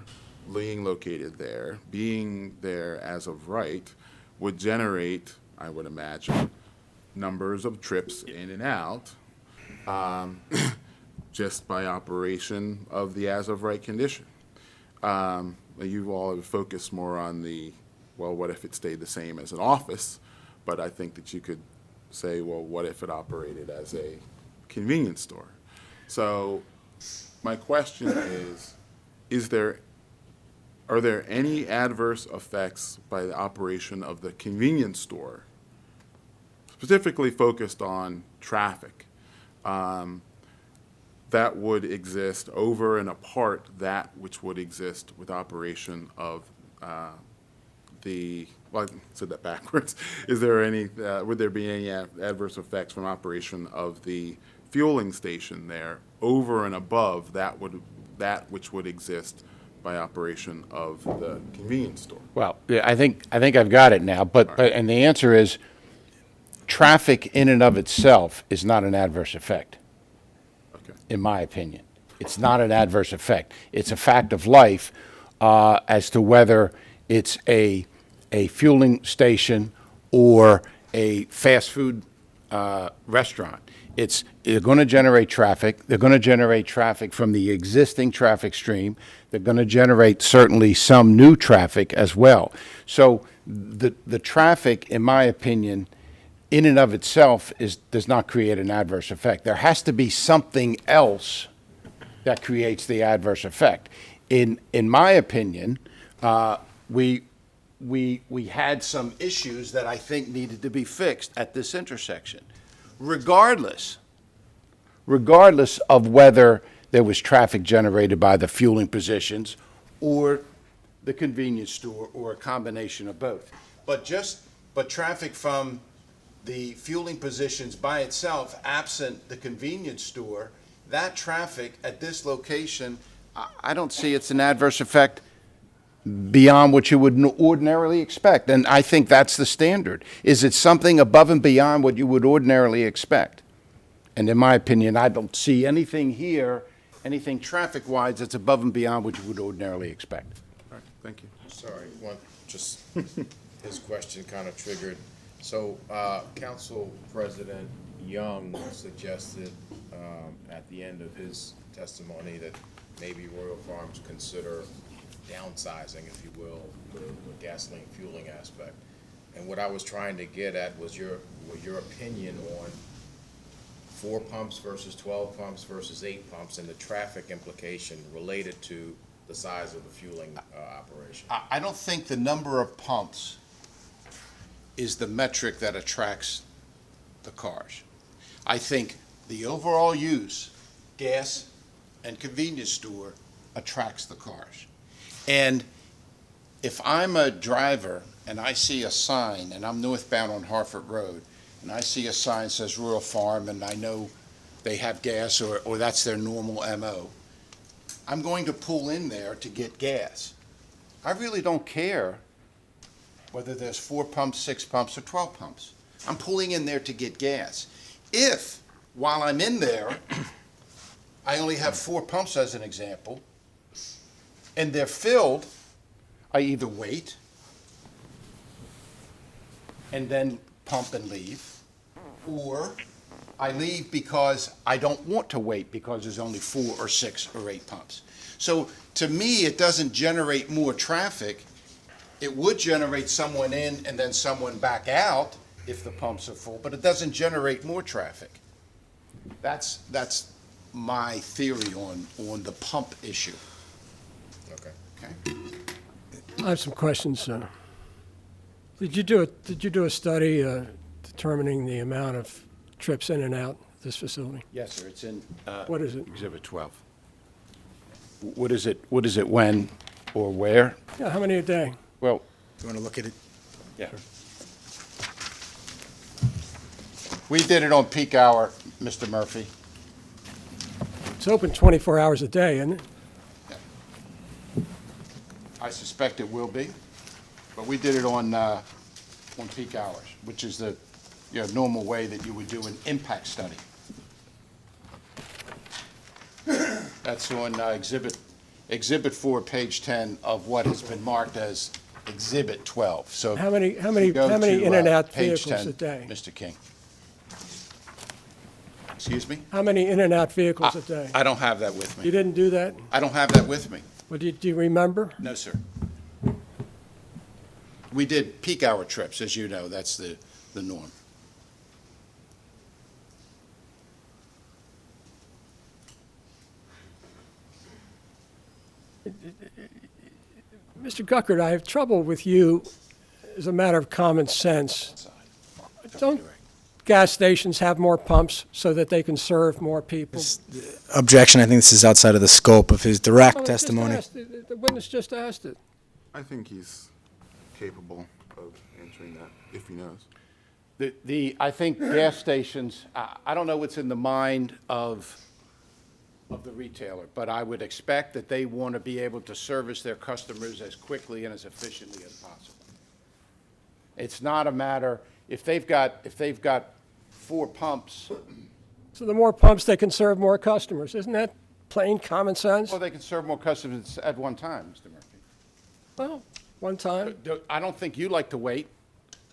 S2: being located there, being there as of right, would generate, I would imagine, numbers of trips in and out just by operation of the as-of-right condition. You all have focused more on the, well, what if it stayed the same as an office? But I think that you could say, well, what if it operated as a convenience store? So my question are there any adverse effects by the operation of the convenience store, specifically focused on traffic, that would exist over and apart that which would exist with operation of well, I said that backwards. Is there any, would there be any adverse effects from operation of the fueling station there over and above that which would exist by operation of the convenience store?
S19: Well, yeah, I think I've got it now, but and the answer is, traffic in and of itself is not an adverse effect.
S2: Okay.
S19: In my opinion, it's not an adverse effect. It's a fact of life as to whether it's a fueling station or a fast food restaurant. They're going to generate traffic. They're going to generate traffic from the existing traffic stream. They're going to generate certainly some new traffic as well. So the traffic, in my opinion, in and of itself does not create an adverse effect. There has to be something else that creates the adverse effect. In my opinion, we had some issues that I think needed to be fixed at this intersection. Regardless of whether there was traffic generated by the fueling positions or the convenience store or a combination of both. But traffic from the fueling positions by itself, absent the convenience store, that traffic at this location, I don't see it's an adverse effect beyond what you would ordinarily expect. And I think that's the standard. Is it something above and beyond what you would ordinarily expect? And in my opinion, I don't see anything here, anything traffic-wise that's above and beyond what you would ordinarily expect.
S2: All right, thank you.
S3: Sorry, his question kind of triggered. So, Council President Young suggested at the end of his testimony that maybe Royal Farms consider downsizing, if you will, the gasoline fueling aspect. And what I was trying to get at was your opinion on 4 pumps versus 12 pumps versus 8 pumps and the traffic implication related to the size of the fueling operation.
S19: I don't think the number of pumps is the metric that attracts the cars. I think the overall use, gas and convenience store, attracts the cars. And if I'm a driver and I see a sign, and I'm northbound on Harford Road, and I see a sign that says Rural Farm, and I know they have gas or that's their normal MO, I'm going to pull in there to get gas. I really don't care whether there's 4 pumps, 6 pumps, or 12 pumps. I'm pulling in there to get gas. If, while I'm in there, I only have 4 pumps as an example, and they're filled, I either wait and then pump and leave, or I leave because I don't want to wait because there's only 4 or 6 or 8 pumps. So to me, it doesn't generate more traffic. It would generate someone in and then someone back out if the pumps are full, but it doesn't generate more traffic. That's my theory on the pump issue. Okay.
S13: I have some questions. Did you do a study determining the amount of trips in and out this facility?
S19: Yes, sir. It's in
S13: what is it?
S19: Exhibit 12. What is it when or where?
S13: Yeah, how many a day?
S19: Well,
S16: You want to look at it?
S19: yeah. We did it on peak hour, Mr. Murphy.
S13: It's open 24 hours a day, isn't it?
S19: I suspect it will be, but we did it on peak hours, which is the normal way that you would do an impact study. That's on Exhibit 4, page 10 of what has been marked as Exhibit 12. So
S13: How many
S19: go to,
S13: in and out
S19: page
S13: vehicles
S19: 10,
S13: a day?
S19: Mr. King. Excuse me?
S13: How many in and out vehicles a day?
S19: I don't have that with me.
S13: You didn't do that?
S19: I don't have that with me.
S13: Well, do you remember?
S19: No, sir. We did peak hour trips, as you know. That's the norm.
S13: Mr. Guckert, I have trouble with you as a matter of common sense. Don't gas stations have more pumps so that they can serve more people?
S16: Objection. I think this is outside of the scope of his direct testimony.
S13: The witness just asked it.
S2: I think he's capable of answering that if he knows.
S19: I think gas stations, I don't know what's in the mind of of the retailer, but I would expect that they want to be able to service their customers as quickly and as efficiently as possible. It's not a matter, if they've got 4 pumps,
S13: So the more pumps, they can serve more customers. Isn't that plain common sense?
S19: well, they can serve more customers at one time, Mr. Murphy.
S13: Well, one time.
S19: I don't think you like to wait.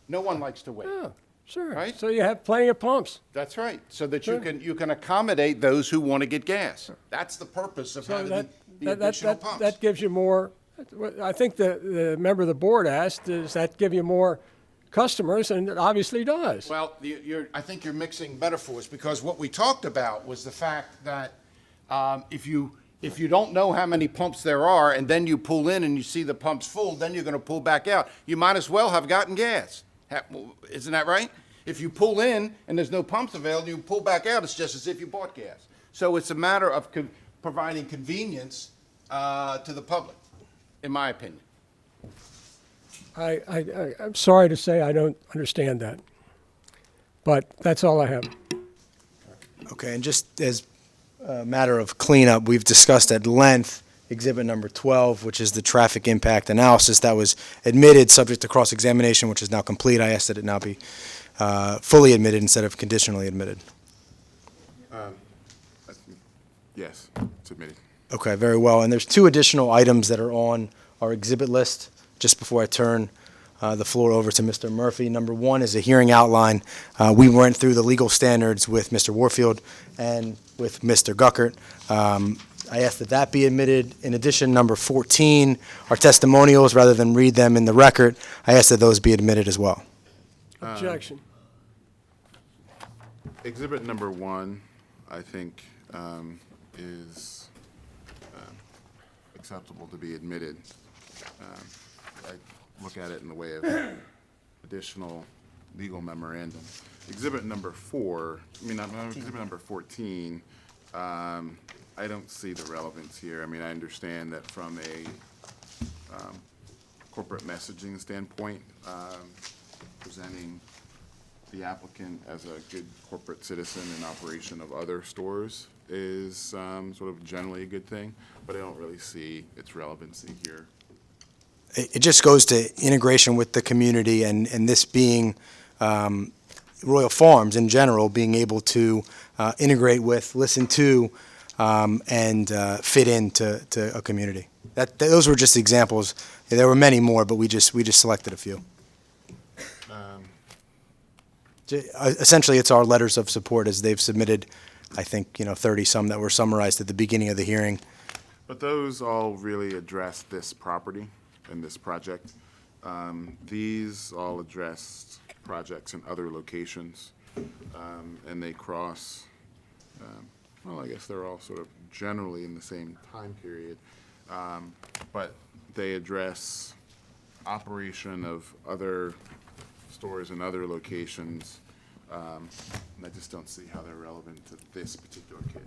S19: No one likes to wait.
S13: Yeah, sure.
S19: Right?
S13: So you have plenty of pumps.
S19: That's right, so that
S13: Sure.
S19: you can accommodate those who want to get gas. That's the purpose of
S13: So
S19: having the additional pumps.
S13: that gives you more, I think the member of the board asked, does that give you more customers? And it obviously does.
S19: Well, I think you're mixing metaphors, because what we talked about was the fact that if you don't know how many pumps there are, and then you pull in and you see the pumps full, then you're going to pull back out. You might as well have gotten gas. Isn't that right? If you pull in and there's no pumps available, you pull back out, it's just as if you bought gas. So it's a matter of providing convenience to the public, in my opinion.
S13: I'm sorry to say I don't understand that. But that's all I have.
S16: Okay, and just as a matter of cleanup, we've discussed at length exhibit number 12, which is the traffic impact analysis that was admitted subject to cross-examination, which is now complete. I asked that it now be fully admitted instead of conditionally admitted.
S2: Yes, it's admitted.
S16: Okay, very well. And there's 2 additional items that are on our exhibit list just before I turn the floor over to Mr. Murphy. Number 1 is a hearing outline. We went through the legal standards with Mr. Warfield and with Mr. Guckert. I asked that that be admitted. In addition, number 14 are testimonials. Rather than read them in the record, I asked that those be admitted as well.
S13: Objection.
S2: Exhibit number 1, I think, is acceptable to be admitted. I look at it in the way of additional legal memorandum. Exhibit number 14, I don't see the relevance here. I mean, I understand that from a corporate messaging standpoint, presenting the applicant as a good corporate citizen in operation of other stores is sort of generally a good thing, but I don't really see its relevancy here.
S16: It just goes to integration with the community, and this being Royal Farms in general, being able to integrate with, listen to, and fit into a community. Those were just examples. There were many more, but we just selected a few. Essentially, it's our letters of support as they've submitted, I think, 30-some that were summarized at the beginning of the hearing.
S2: But those all really address this property and this project. These all address projects in other locations, and they cross, well, I guess they're all sort of generally in the same time period, but they address operation of other stores in other locations, and I just don't see how they're relevant to this particular case.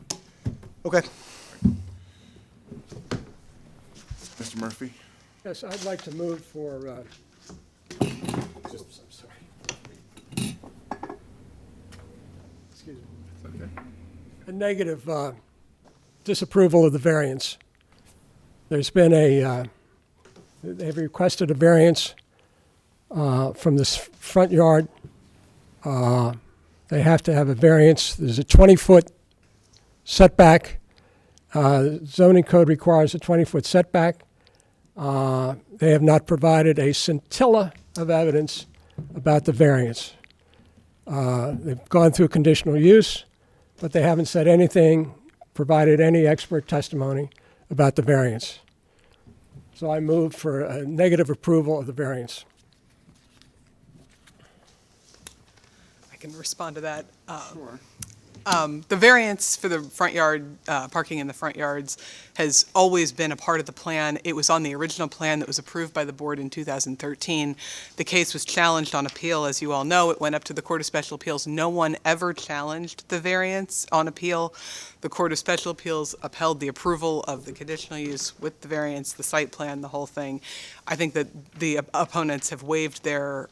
S2: So.
S16: Okay.
S2: Mr. Murphy?
S13: Yes, I'd like to move for, oops, I'm sorry. Excuse me.
S2: Okay.
S13: A negative disapproval of the variance. There's been they've requested a variance from this front yard. They have to have a variance. There's a 20-foot setback. Zoning code requires a 20-foot setback. They have not provided a scintilla of evidence about the variance. They've gone through conditional use, but they haven't said anything, provided any expert testimony about the variance. So I move for a negative approval of the variance.
S11: I can respond to that. Sure. The variance for the front yard, parking in the front yards, has always been a part of the plan. It was on the original plan that was approved by the board in 2013. The case was challenged on appeal, as you all know. It went up to the Court of Special Appeals. No one ever challenged the variance on appeal. The Court of Special Appeals upheld the approval of the conditional use with the variance, the site plan, the whole thing. I think that the opponents have waived their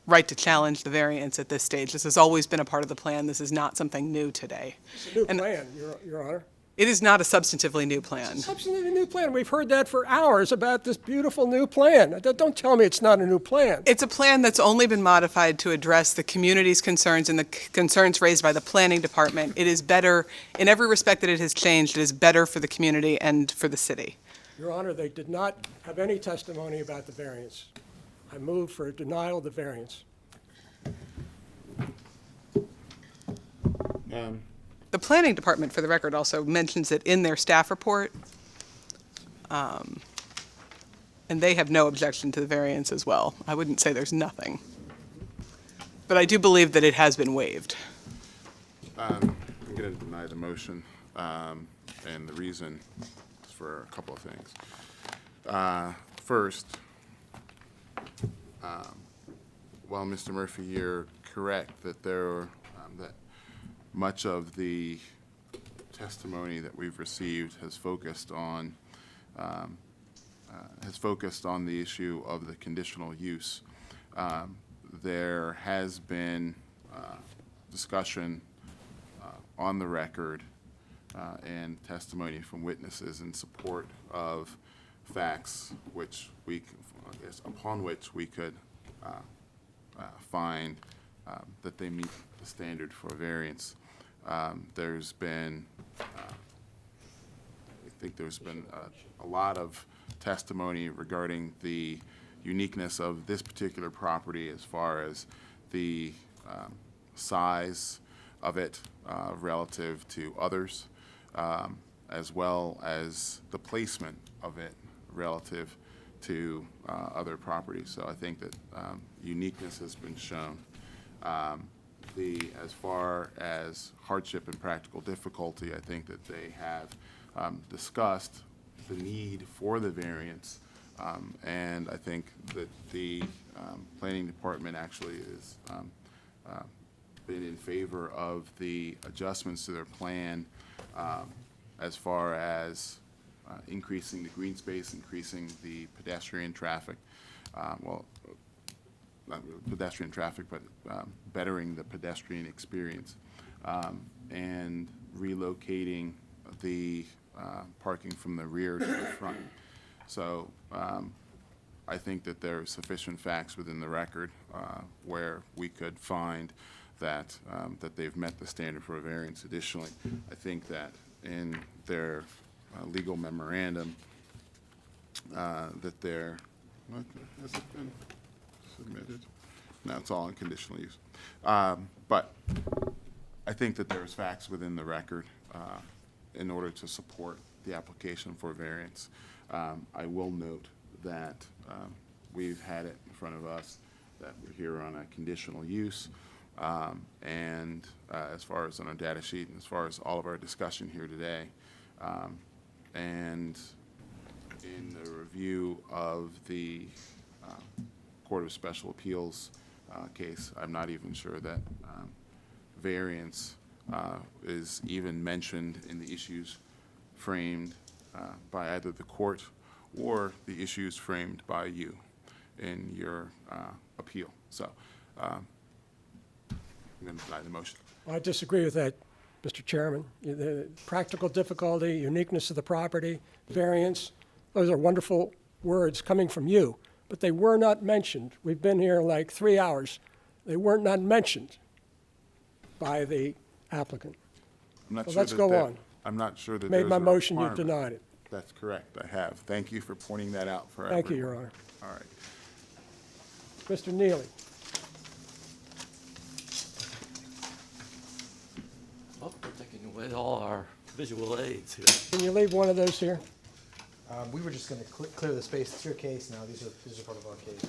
S11: right to challenge the variance at this stage. This has always been a part of the plan. This is not something new today.
S13: It's a new plan, Your Honor.
S11: It is not a substantively new plan.
S13: It's a substantively new plan. We've heard that for hours about this beautiful new plan. Don't tell me it's not a new plan.
S11: It's a plan that's only been modified to address the community's concerns and the concerns raised by the planning department. It is better, in every respect that it has changed, it is better for the community and for the city.
S13: Your Honor, they did not have any testimony about the variance. I move for a denial of the variance.
S11: The planning department, for the record, also mentions it in their staff report. And they have no objection to the variance as well. I wouldn't say there's nothing. But I do believe that it has been waived.
S2: I'm going to deny the motion, and the reason is for a couple of things. First, while Mr. Murphy, you're correct that that much of the testimony that we've received has focused on the issue of the conditional use. There has been discussion on the record and testimony from witnesses in support of facts upon which we could find that they meet the standard for variance. There's been, a lot of testimony regarding the uniqueness of this particular property as far as the size of it relative to others, as well as the placement of it relative to other properties. So I think that uniqueness has been shown. As far as hardship and practical difficulty, I think that they have discussed the need for the variance, and I think that the planning department actually has been in favor of the adjustments to their plan as far as increasing the green space, increasing the pedestrian traffic, not really pedestrian traffic, but bettering the pedestrian experience, and relocating the parking from the rear to the front. So I think that there are sufficient facts within the record where we could find that they've met the standard for a variance. Additionally, I think that in their legal memorandum that they're, has it been submitted? No, it's all in conditional use. But I think that there's facts within the record in order to support the application for variance. I will note that we've had it in front of us that we're here on a conditional use. And as far as on our data sheet and as far as all of our discussion here today, and in the review of the Court of Special Appeals case, I'm not even sure that variance is even mentioned in the issues framed by either the court or the issues framed by you in your appeal. So I'm going to deny the motion.
S13: I disagree with that, Mr. Chairman. The practical difficulty, uniqueness of the property, variance, those are wonderful words coming from you, but they were not mentioned. We've been here like 3 hours. They were not mentioned by the applicant.
S2: I'm not
S13: So
S2: sure
S13: let's
S2: that
S13: go
S2: that-
S13: on.
S2: I'm not sure that
S13: Made
S2: there's
S13: my
S2: a
S13: motion, you've
S2: requirement.
S13: denied it.
S2: That's correct, I have. Thank you for pointing that out for
S13: Thank you,
S2: everyone.
S13: Your Honor.
S2: All right.
S13: Mr. Neely.
S10: Oh, we're taking away all our visual aids here.
S13: Can you leave one of those here?
S16: We were just going to clear the space. It's your case now. These are part of our case.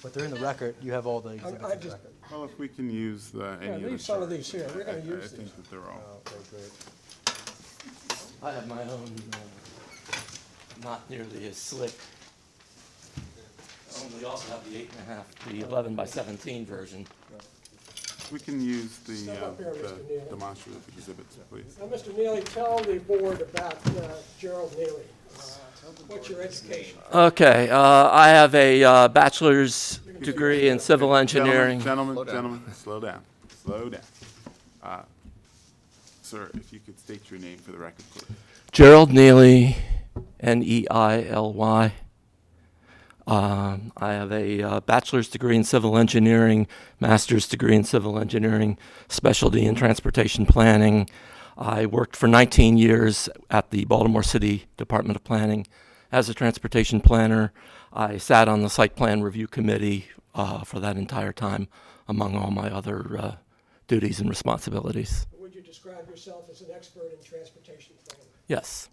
S16: But they're in the record. You have all the exhibits in the record.
S2: Well, if we can use the, any of the
S13: leave some of
S2: charts,
S13: these here. We're gonna use
S2: I think that they're all.
S16: Okay, great.
S10: I have my own not nearly as slick. We also have the 8.5, the 11 by 17 version.
S2: We can use the
S13: Step up here, Mr. Neely.
S2: demonstrative exhibits, please.
S13: Now, Mr. Neely, tell the board about Gerald Neely. What's your education?
S10: Okay, I have a bachelor's degree in civil engineering.
S2: Gentlemen, slow down. Sir, if you could state your name for the record, please.
S10: Gerald Neely, Neily. I have a bachelor's degree in civil engineering, master's degree in civil engineering, specialty in transportation planning. I worked for 19 years at the Baltimore City Department of Planning as a transportation planner. I sat on the site plan review committee for that entire time, among all my other duties and responsibilities.
S13: Would you describe yourself as an expert in transportation planning?
S10: Yes.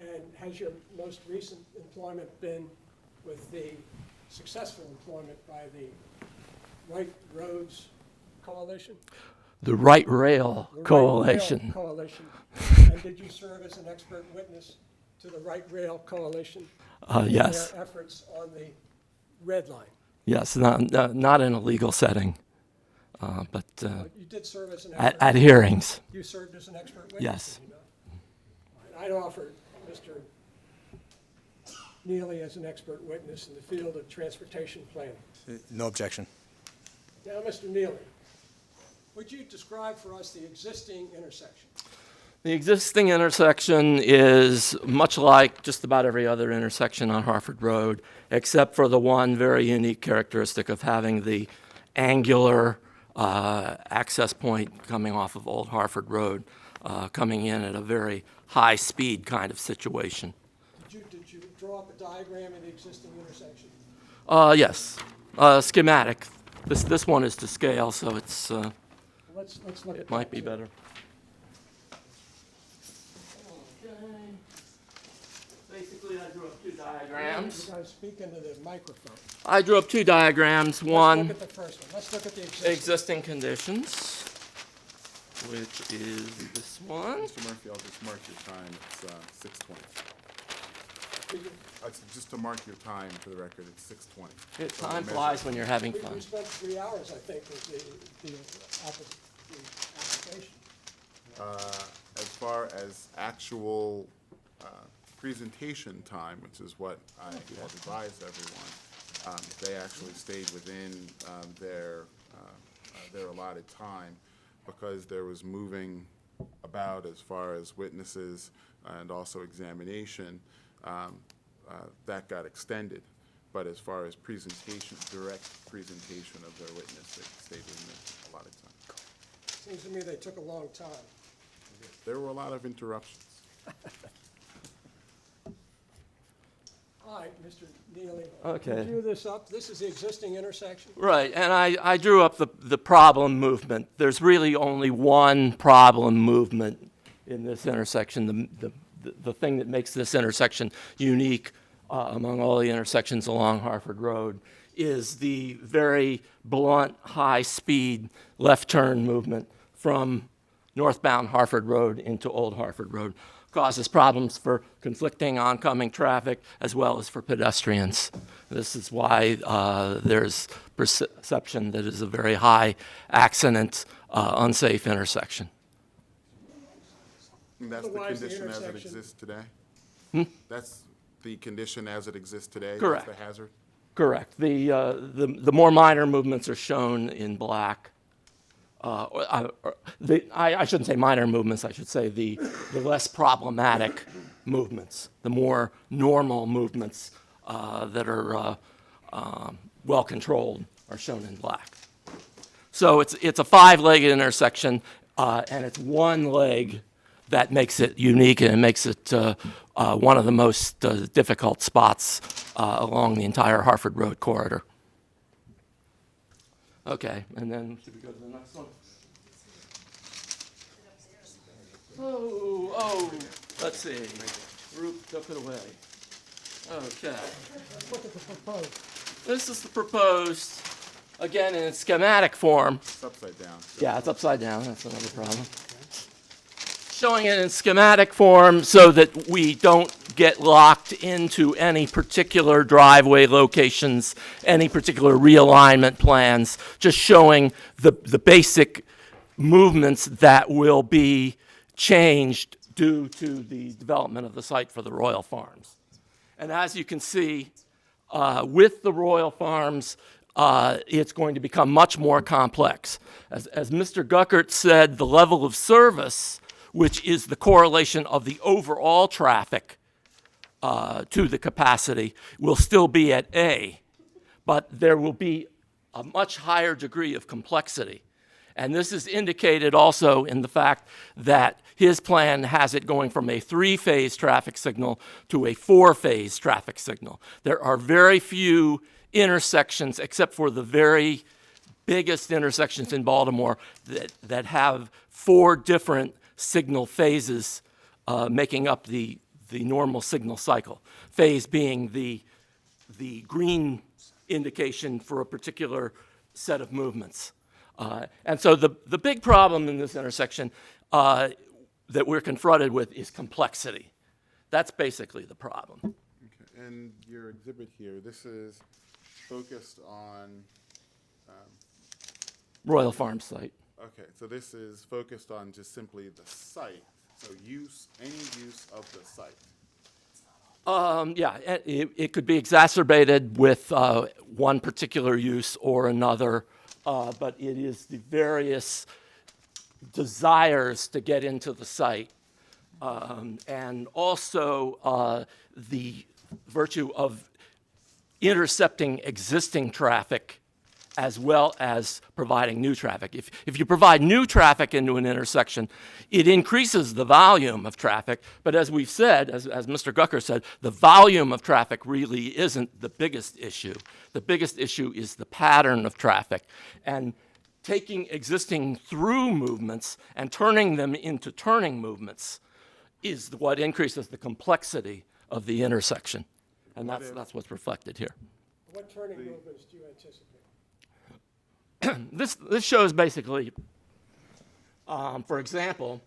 S13: And has your most recent employment been with the successful employment by the Right Roads Coalition?
S10: The Right Rail
S13: The
S10: Coalition.
S13: Right Rail Coalition. And did you serve as an expert witness to the Right Rail Coalition?
S10: Yes.
S13: In their efforts on the Red Line?
S10: Yes, not in a legal setting, but
S13: You did serve as an expert
S10: at hearings.
S13: You served as an expert witness?
S10: Yes.
S13: did you not? I'd offer Mr. Neely as an expert witness in the field of transportation planning.
S16: No objection.
S13: Now, Mr. Neely, would you describe for us the existing intersection?
S10: The existing intersection is much like just about every other intersection on Harford Road, except for the one very unique characteristic of having the angular access point coming off of Old Harford Road, coming in at a very high speed kind of situation.
S13: Did you draw up a diagram of the existing intersection?
S10: Yes, schematic. This one is to scale, so it's
S13: Let's look at
S10: it might
S13: that,
S10: be
S13: too.
S10: better. Basically, I drew up two diagrams.
S13: You guys speak into the microphone.
S10: I drew up two diagrams.
S13: Let's
S10: One,
S13: look at the first one. Let's look at the existing.
S10: existing conditions, which is this one.
S2: Mr. Murphy, I'll just mark your time. It's 6:20. Just to mark your time for the record, it's 6:20.
S10: Time flies when you're having
S13: We
S10: fun.
S13: spent 3 hours, I think, with the application.
S2: As far as actual presentation time, which is what I have advised everyone, they actually stayed within their allotted time because there was moving about as far as witnesses and also examination. That got extended. But as far as presentation, direct presentation of their witness, they stayed within their allotted time.
S13: Seems to me they took a long time.
S2: There were a lot of interruptions.
S13: All right, Mr. Neely.
S10: Okay.
S13: You drew this up. This is the existing intersection?
S10: Right, and I drew up the problem movement. There's really only one problem movement in this intersection. The thing that makes this intersection unique among all the intersections along Harford Road is the very blunt, high-speed left turn movement from northbound Harford Road into Old Harford Road. Causes problems for conflicting oncoming traffic as well as for pedestrians. This is why there's perception that it's a very high accident, unsafe intersection.
S2: And that's the
S13: Otherwise, the
S2: condition as it
S13: intersection-
S2: exists today?
S10: Hmm?
S2: That's the condition as it exists today?
S10: Correct.
S2: That's the hazard?
S10: Correct. The more minor movements are shown in black. I shouldn't say minor movements, I should say the less problematic movements, the more normal movements that are well controlled are shown in black. So it's a five-legged intersection, and it's one leg that makes it unique and it makes it one of the most difficult spots along the entire Harford Road corridor. Okay, and then should we go to the next one? Oh, let's see. Roop took it away. Okay.
S13: Look at the proposed.
S10: This is the proposed, again, in schematic form.
S2: It's upside down.
S10: Yeah, it's upside down. That's another problem. Showing it in schematic form so that we don't get locked into any particular driveway locations, any particular realignment plans, just showing the basic movements that will be changed due to the development of the site for the Royal Farms. And as you can see, with the Royal Farms, it's going to become much more complex. As Mr. Guckert said, the level of service, which is the correlation of the overall traffic to the capacity, will still be at A, but there will be a much higher degree of complexity. And this is indicated also in the fact that his plan has it going from a 3-phase traffic signal to a 4-phase traffic signal. There are very few intersections, except for the very biggest intersections in Baltimore, that have 4 different signal phases making up the normal signal cycle. Phase being the green indication for a particular set of movements. And so the big problem in this intersection that we're confronted with is complexity. That's basically the problem.
S2: Okay. And your exhibit here, this is focused on
S10: Royal Farm site.
S2: okay, so this is focused on just simply the site. So any use of the site.
S10: Yeah, it could be exacerbated with one particular use or another, but it is the various desires to get into the site, and also the virtue of intercepting existing traffic as well as providing new traffic. If you provide new traffic into an intersection, it increases the volume of traffic, but as we've said, as Mr. Gucker said, the volume of traffic really isn't the biggest issue. The biggest issue is the pattern of traffic. And taking existing through movements and turning them into turning movements is what increases the complexity of the intersection. And that's what's reflected here.
S13: What turning movements do you anticipate?
S10: This shows basically, for example,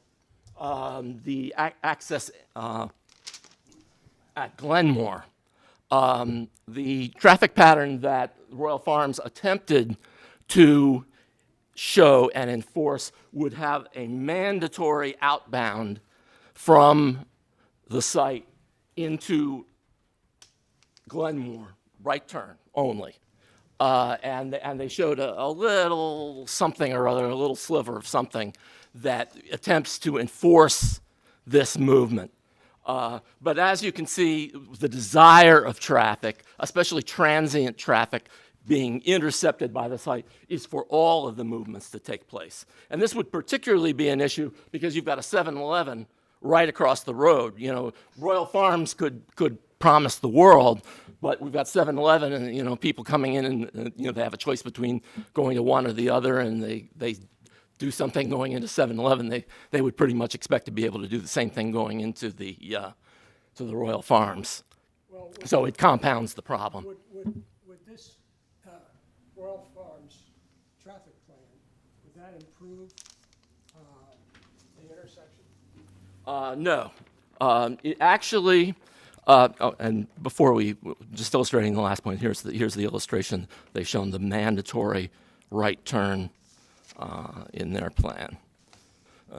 S10: the access at Glenmore. The traffic pattern that Royal Farms attempted to show and enforce would have a mandatory outbound from the site into Glenmore, right turn only. And they showed a little something or other, a little sliver of something that attempts to enforce this movement. But as you can see, the desire of traffic, especially transient traffic, being intercepted by the site is for all of the movements to take place. And this would particularly be an issue because you've got a 7-Eleven right across the road. You know, Royal Farms could promise the world, but we've got 7-Eleven and, you know, people coming in and, you know, they have a choice between going to one or the other, and they do something going into 7-Eleven. They would pretty much expect to be able to do the same thing going into the to the Royal Farms.
S13: Well,
S10: So it compounds the problem.
S13: Would this Royal Farms traffic plan, would that improve the intersection?
S10: No. It actually, and before just illustrating the last point, here's the illustration. They've shown the mandatory right turn in their plan.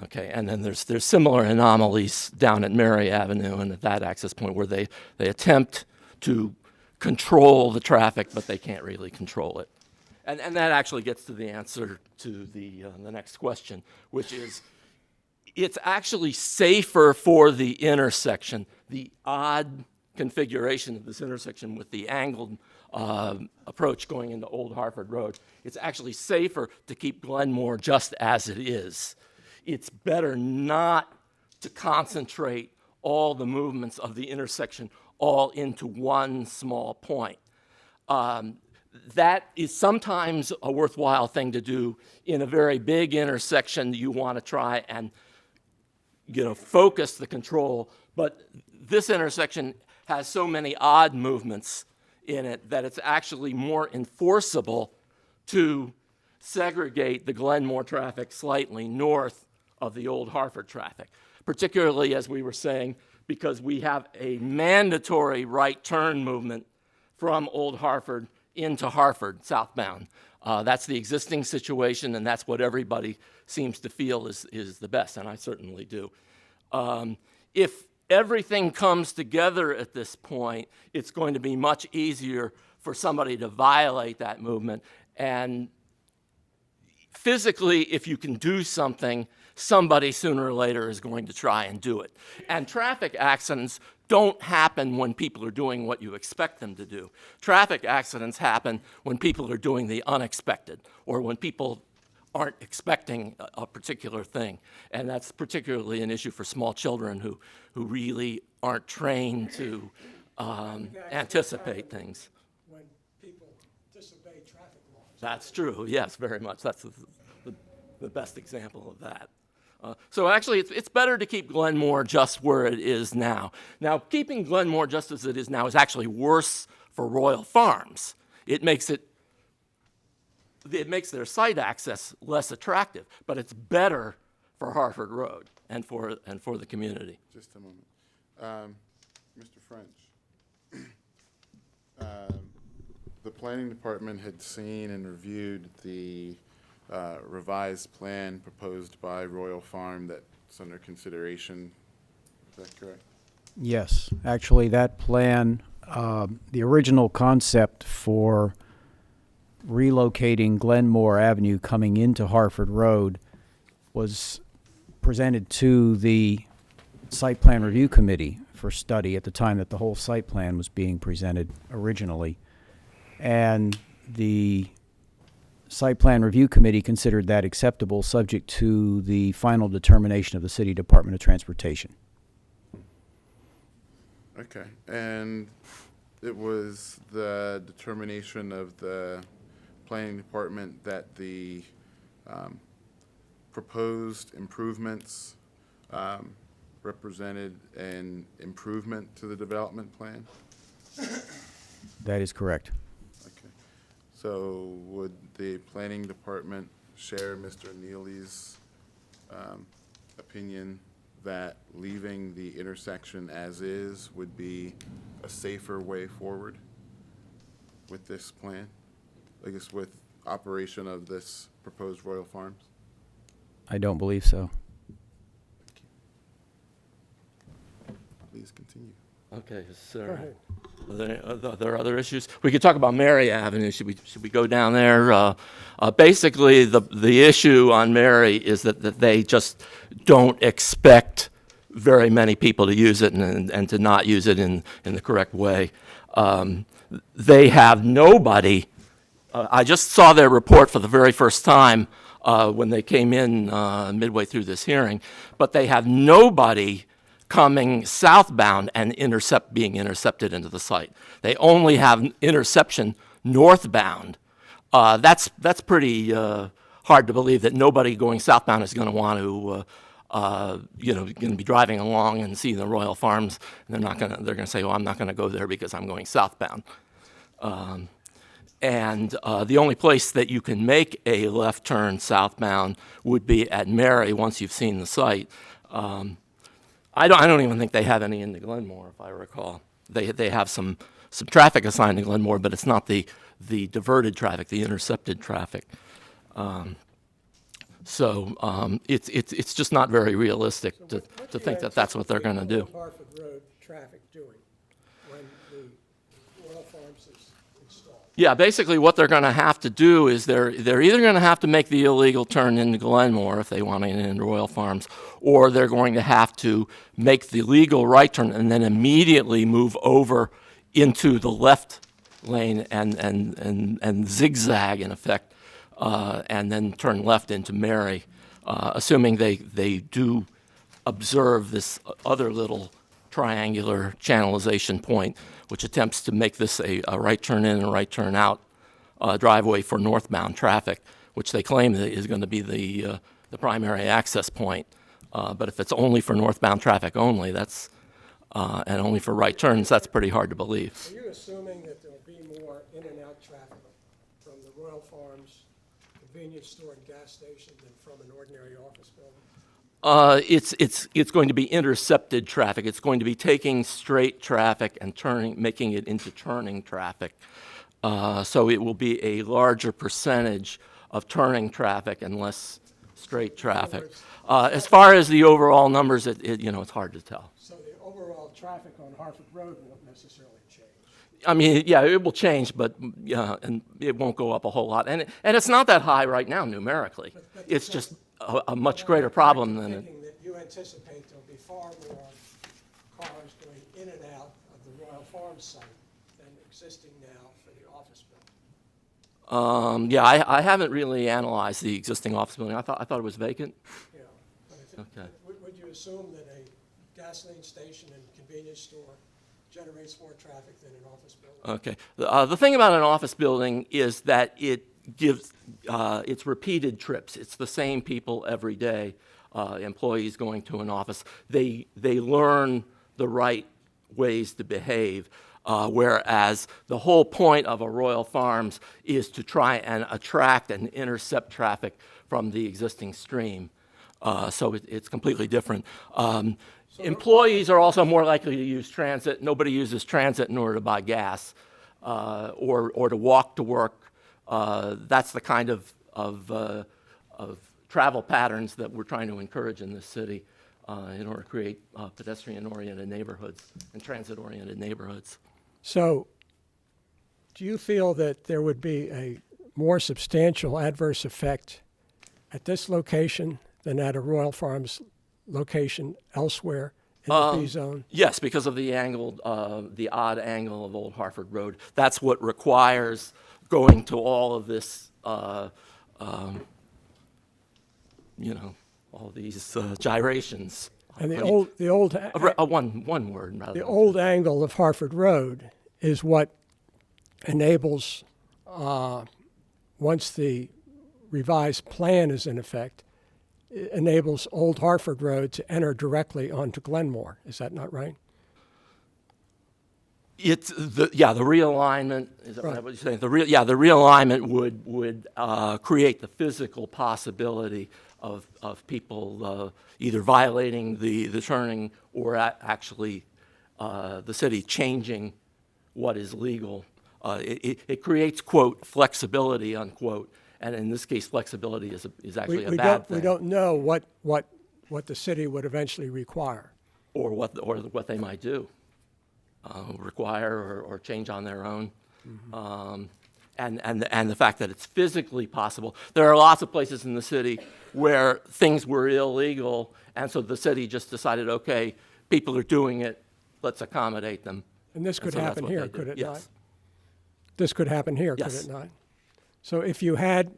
S10: Okay, and then there's similar anomalies down at Mary Avenue and at that access point where they attempt to control the traffic, but they can't really control it. And that actually gets to the answer to the next question, which is, it's actually safer for the intersection, the odd configuration of this intersection with the angled approach going into Old Hartford Road. It's actually safer to keep Glenmore just as it is. It's better not to concentrate all the movements of the intersection all into one small point. That is sometimes a worthwhile thing to do in a very big intersection that you want to try and, you know, focus the control. But this intersection has so many odd movements in it that it's actually more enforceable to segregate the Glenmore traffic slightly north of the Old Hartford traffic, particularly, as we were saying, because we have a mandatory right turn movement from Old Hartford into Hartford southbound. That's the existing situation, and that's what everybody seems to feel is the best, and I certainly do. If everything comes together at this point, it's going to be much easier for somebody to violate that movement. And physically, if you can do something, somebody sooner or later is going to try and do it. And traffic accidents don't happen when people are doing what you expect them to do. Traffic accidents happen when people are doing the unexpected, or when people aren't expecting a particular thing. And that's particularly an issue for small children who really aren't trained to anticipate things.
S13: When people disobey traffic laws.
S10: That's true, yes, very much. That's the best example of that. So actually, it's better to keep Glenmore just where it is now. Now, keeping Glenmore just as it is now is actually worse for Royal Farms. It makes their site access less attractive, but it's better for Hartford Road and for the community.
S2: Just a moment. Mr. French, the planning department had seen and reviewed the revised plan proposed by Royal Farm that's under consideration. Is that correct?
S4: Yes, actually, that plan, the original concept for relocating Glenmore Avenue coming into Hartford Road was presented to the Site Plan Review Committee for study at the time that the whole site plan was being presented originally. And the Site Plan Review Committee considered that acceptable, subject to the final determination of the City Department of Transportation.
S2: Okay, and it was the determination of the planning department that the proposed improvements represented an improvement to the development plan?
S4: That is correct.
S2: Okay. So would the planning department share Mr. Neely's opinion that leaving the intersection as is would be a safer way forward with this plan? I guess with operation of this proposed Royal Farms?
S4: I don't believe so.
S2: Please continue.
S10: Okay,
S13: Go
S10: sir.
S13: ahead.
S10: Are there other issues? We could talk about Mary Avenue. Should we go down there? Basically, the issue on Mary is that they just don't expect very many people to use it and to not use it in the correct way. They have nobody. I just saw their report for the very first time when they came in midway through this hearing, but they have nobody coming southbound and being intercepted into the site. They only have interception northbound. That's pretty hard to believe that nobody going southbound is going to want to, going to be driving along and see the Royal Farms. And they're going to say, "Oh, I'm not going to go there because I'm going southbound." And the only place that you can make a left turn southbound would be at Mary once you've seen the site. I don't even think they have any into Glenmore, if I recall. They have some traffic assigned to Glenmore, but it's not the diverted traffic, the intercepted traffic. It's just not very realistic to think that that's what they're going to do.
S13: Hartford Road traffic doing when the Royal Farms is installed?
S10: Yeah, basically what they're going to have to do is they're either going to have to make the illegal turn into Glenmore if they want to get into Royal Farms, or they're going to have to make the legal right turn and then immediately move over into the left lane and zigzag in effect, and then turn left into Mary, assuming they do observe this other little triangular channelization point, which attempts to make this a right turn in and right turn out driveway for northbound traffic, which they claim is going to be the primary access point. But if it's only for northbound traffic only, that's and only for right turns, that's pretty hard to believe.
S13: Are you assuming that there will be more in and out traffic from the Royal Farms convenience store and gas station than from an ordinary office building?
S10: It's going to be intercepted traffic. It's going to be taking straight traffic and making it into turning traffic. So it will be a larger percentage of turning traffic and less straight traffic. As far as the overall numbers, it's hard to tell.
S13: So the overall traffic on Hartford Road won't necessarily change.
S10: I mean, yeah, it will change, but and it won't go up a whole lot. And it's not that high right now numerically. It's just a much greater problem than it.
S13: Thinking that you anticipate there'll be far more cars going in and out of the Royal Farms site than existing now for the office building.
S10: Yeah, I haven't really analyzed the existing office building. I thought it was vacant.
S13: Yeah, but
S10: Okay.
S13: would you assume that a gasoline station and convenience store generates more traffic than an office building?
S10: Okay. The thing about an office building is that it gives it's repeated trips. It's the same people every day. Employees going to an office. They learn the right ways to behave. Whereas the whole point of a Royal Farms is to try and attract and intercept traffic from the existing stream. So it's completely different. Employees are also more likely to use transit. Nobody uses transit in order to buy gas or to walk to work. That's the kind of travel patterns that we're trying to encourage in this city in order to create pedestrian-oriented neighborhoods and transit-oriented neighborhoods.
S13: So, do you feel that there would be a more substantial adverse effect at this location than at a Royal Farms location elsewhere in the B zone?
S10: Yes, because of the odd angle of Old Hartford Road. That's what requires going to all of this, all these gyrations.
S13: And the old
S10: one word rather.
S13: The old angle of Hartford Road is what enables, once the revised plan is in effect, it enables Old Hartford Road to enter directly onto Glenmore. Is that not right?
S10: It's the realignment. Is that
S13: Right.
S10: what you're saying? The realignment would create the physical possibility of people either violating the turning or actually the city changing what is legal. It creates, quote, flexibility, unquote, and in this case, flexibility is actually a bad thing.
S13: We don't know what the city would eventually require.
S10: Or what they might do, require or change on their own. And the fact that it's physically possible. There are lots of places in the city where things were illegal, and so the city just decided, okay, people are doing it, let's accommodate them.
S13: And this could
S10: so that's
S13: happen
S10: what
S13: here,
S10: they did.
S13: could it
S10: Yes.
S13: not? This could happen here,
S10: Yes.
S13: could it not? So if you had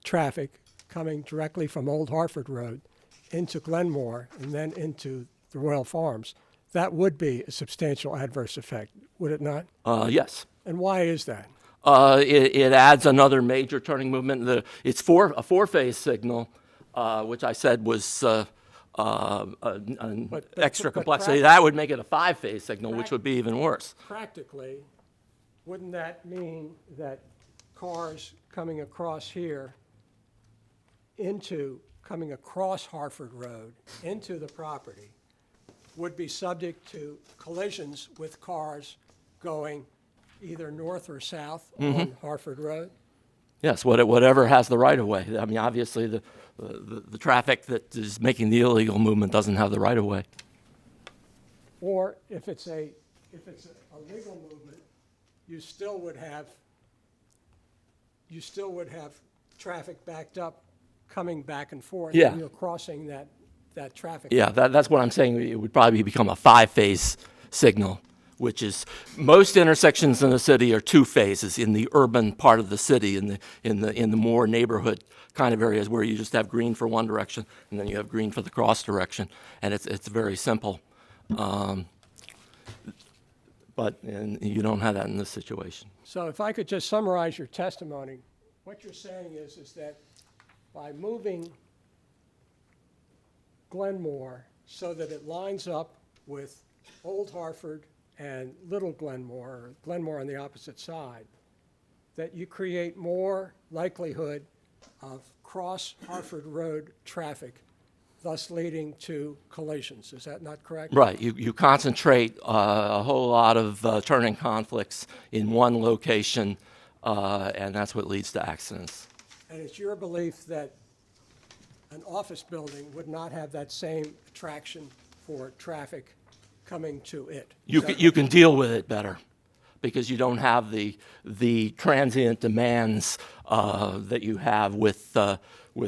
S13: traffic coming directly from Old Hartford Road into Glenmore and then into the Royal Farms, that would be a substantial adverse effect, would it not?
S10: Yes.
S13: And why is that?
S10: It adds another major turning movement. It's a four-phase signal, which I said was an extra complexity. That would make it a five-phase signal, which would be even worse.
S13: Practically, wouldn't that mean that cars coming across here coming across Hartford Road into the property would be subject to collisions with cars going either north or south on Hartford Road?
S10: Yes, whatever has the right of way. I mean, obviously, the traffic that is making the illegal movement doesn't have the right of way.
S13: Or if it's a legal movement, you still would have traffic backed up coming back and forth.
S10: Yeah.
S13: And you're crossing that traffic.
S10: Yeah, that's what I'm saying. It would probably become a five-phase signal, which is most intersections in the city are two phases in the urban part of the city, in the more neighborhood kind of areas where you just have green for one direction and then you have green for the cross direction, and it's very simple. But you don't have that in this situation.
S13: So if I could just summarize your testimony, what you're saying is that by moving Glenmore so that it lines up with Old Hartford and Little Glenmore, or Glenmore on the opposite side, that you create more likelihood of cross Hartford Road traffic thus leading to collisions. Is that not correct?
S10: Right. You concentrate a whole lot of turning conflicts in one location, and that's what leads to accidents.
S13: And it's your belief that an office building would not have that same attraction for traffic coming to it?
S10: You can deal with it better because you don't have the transient demands that you have with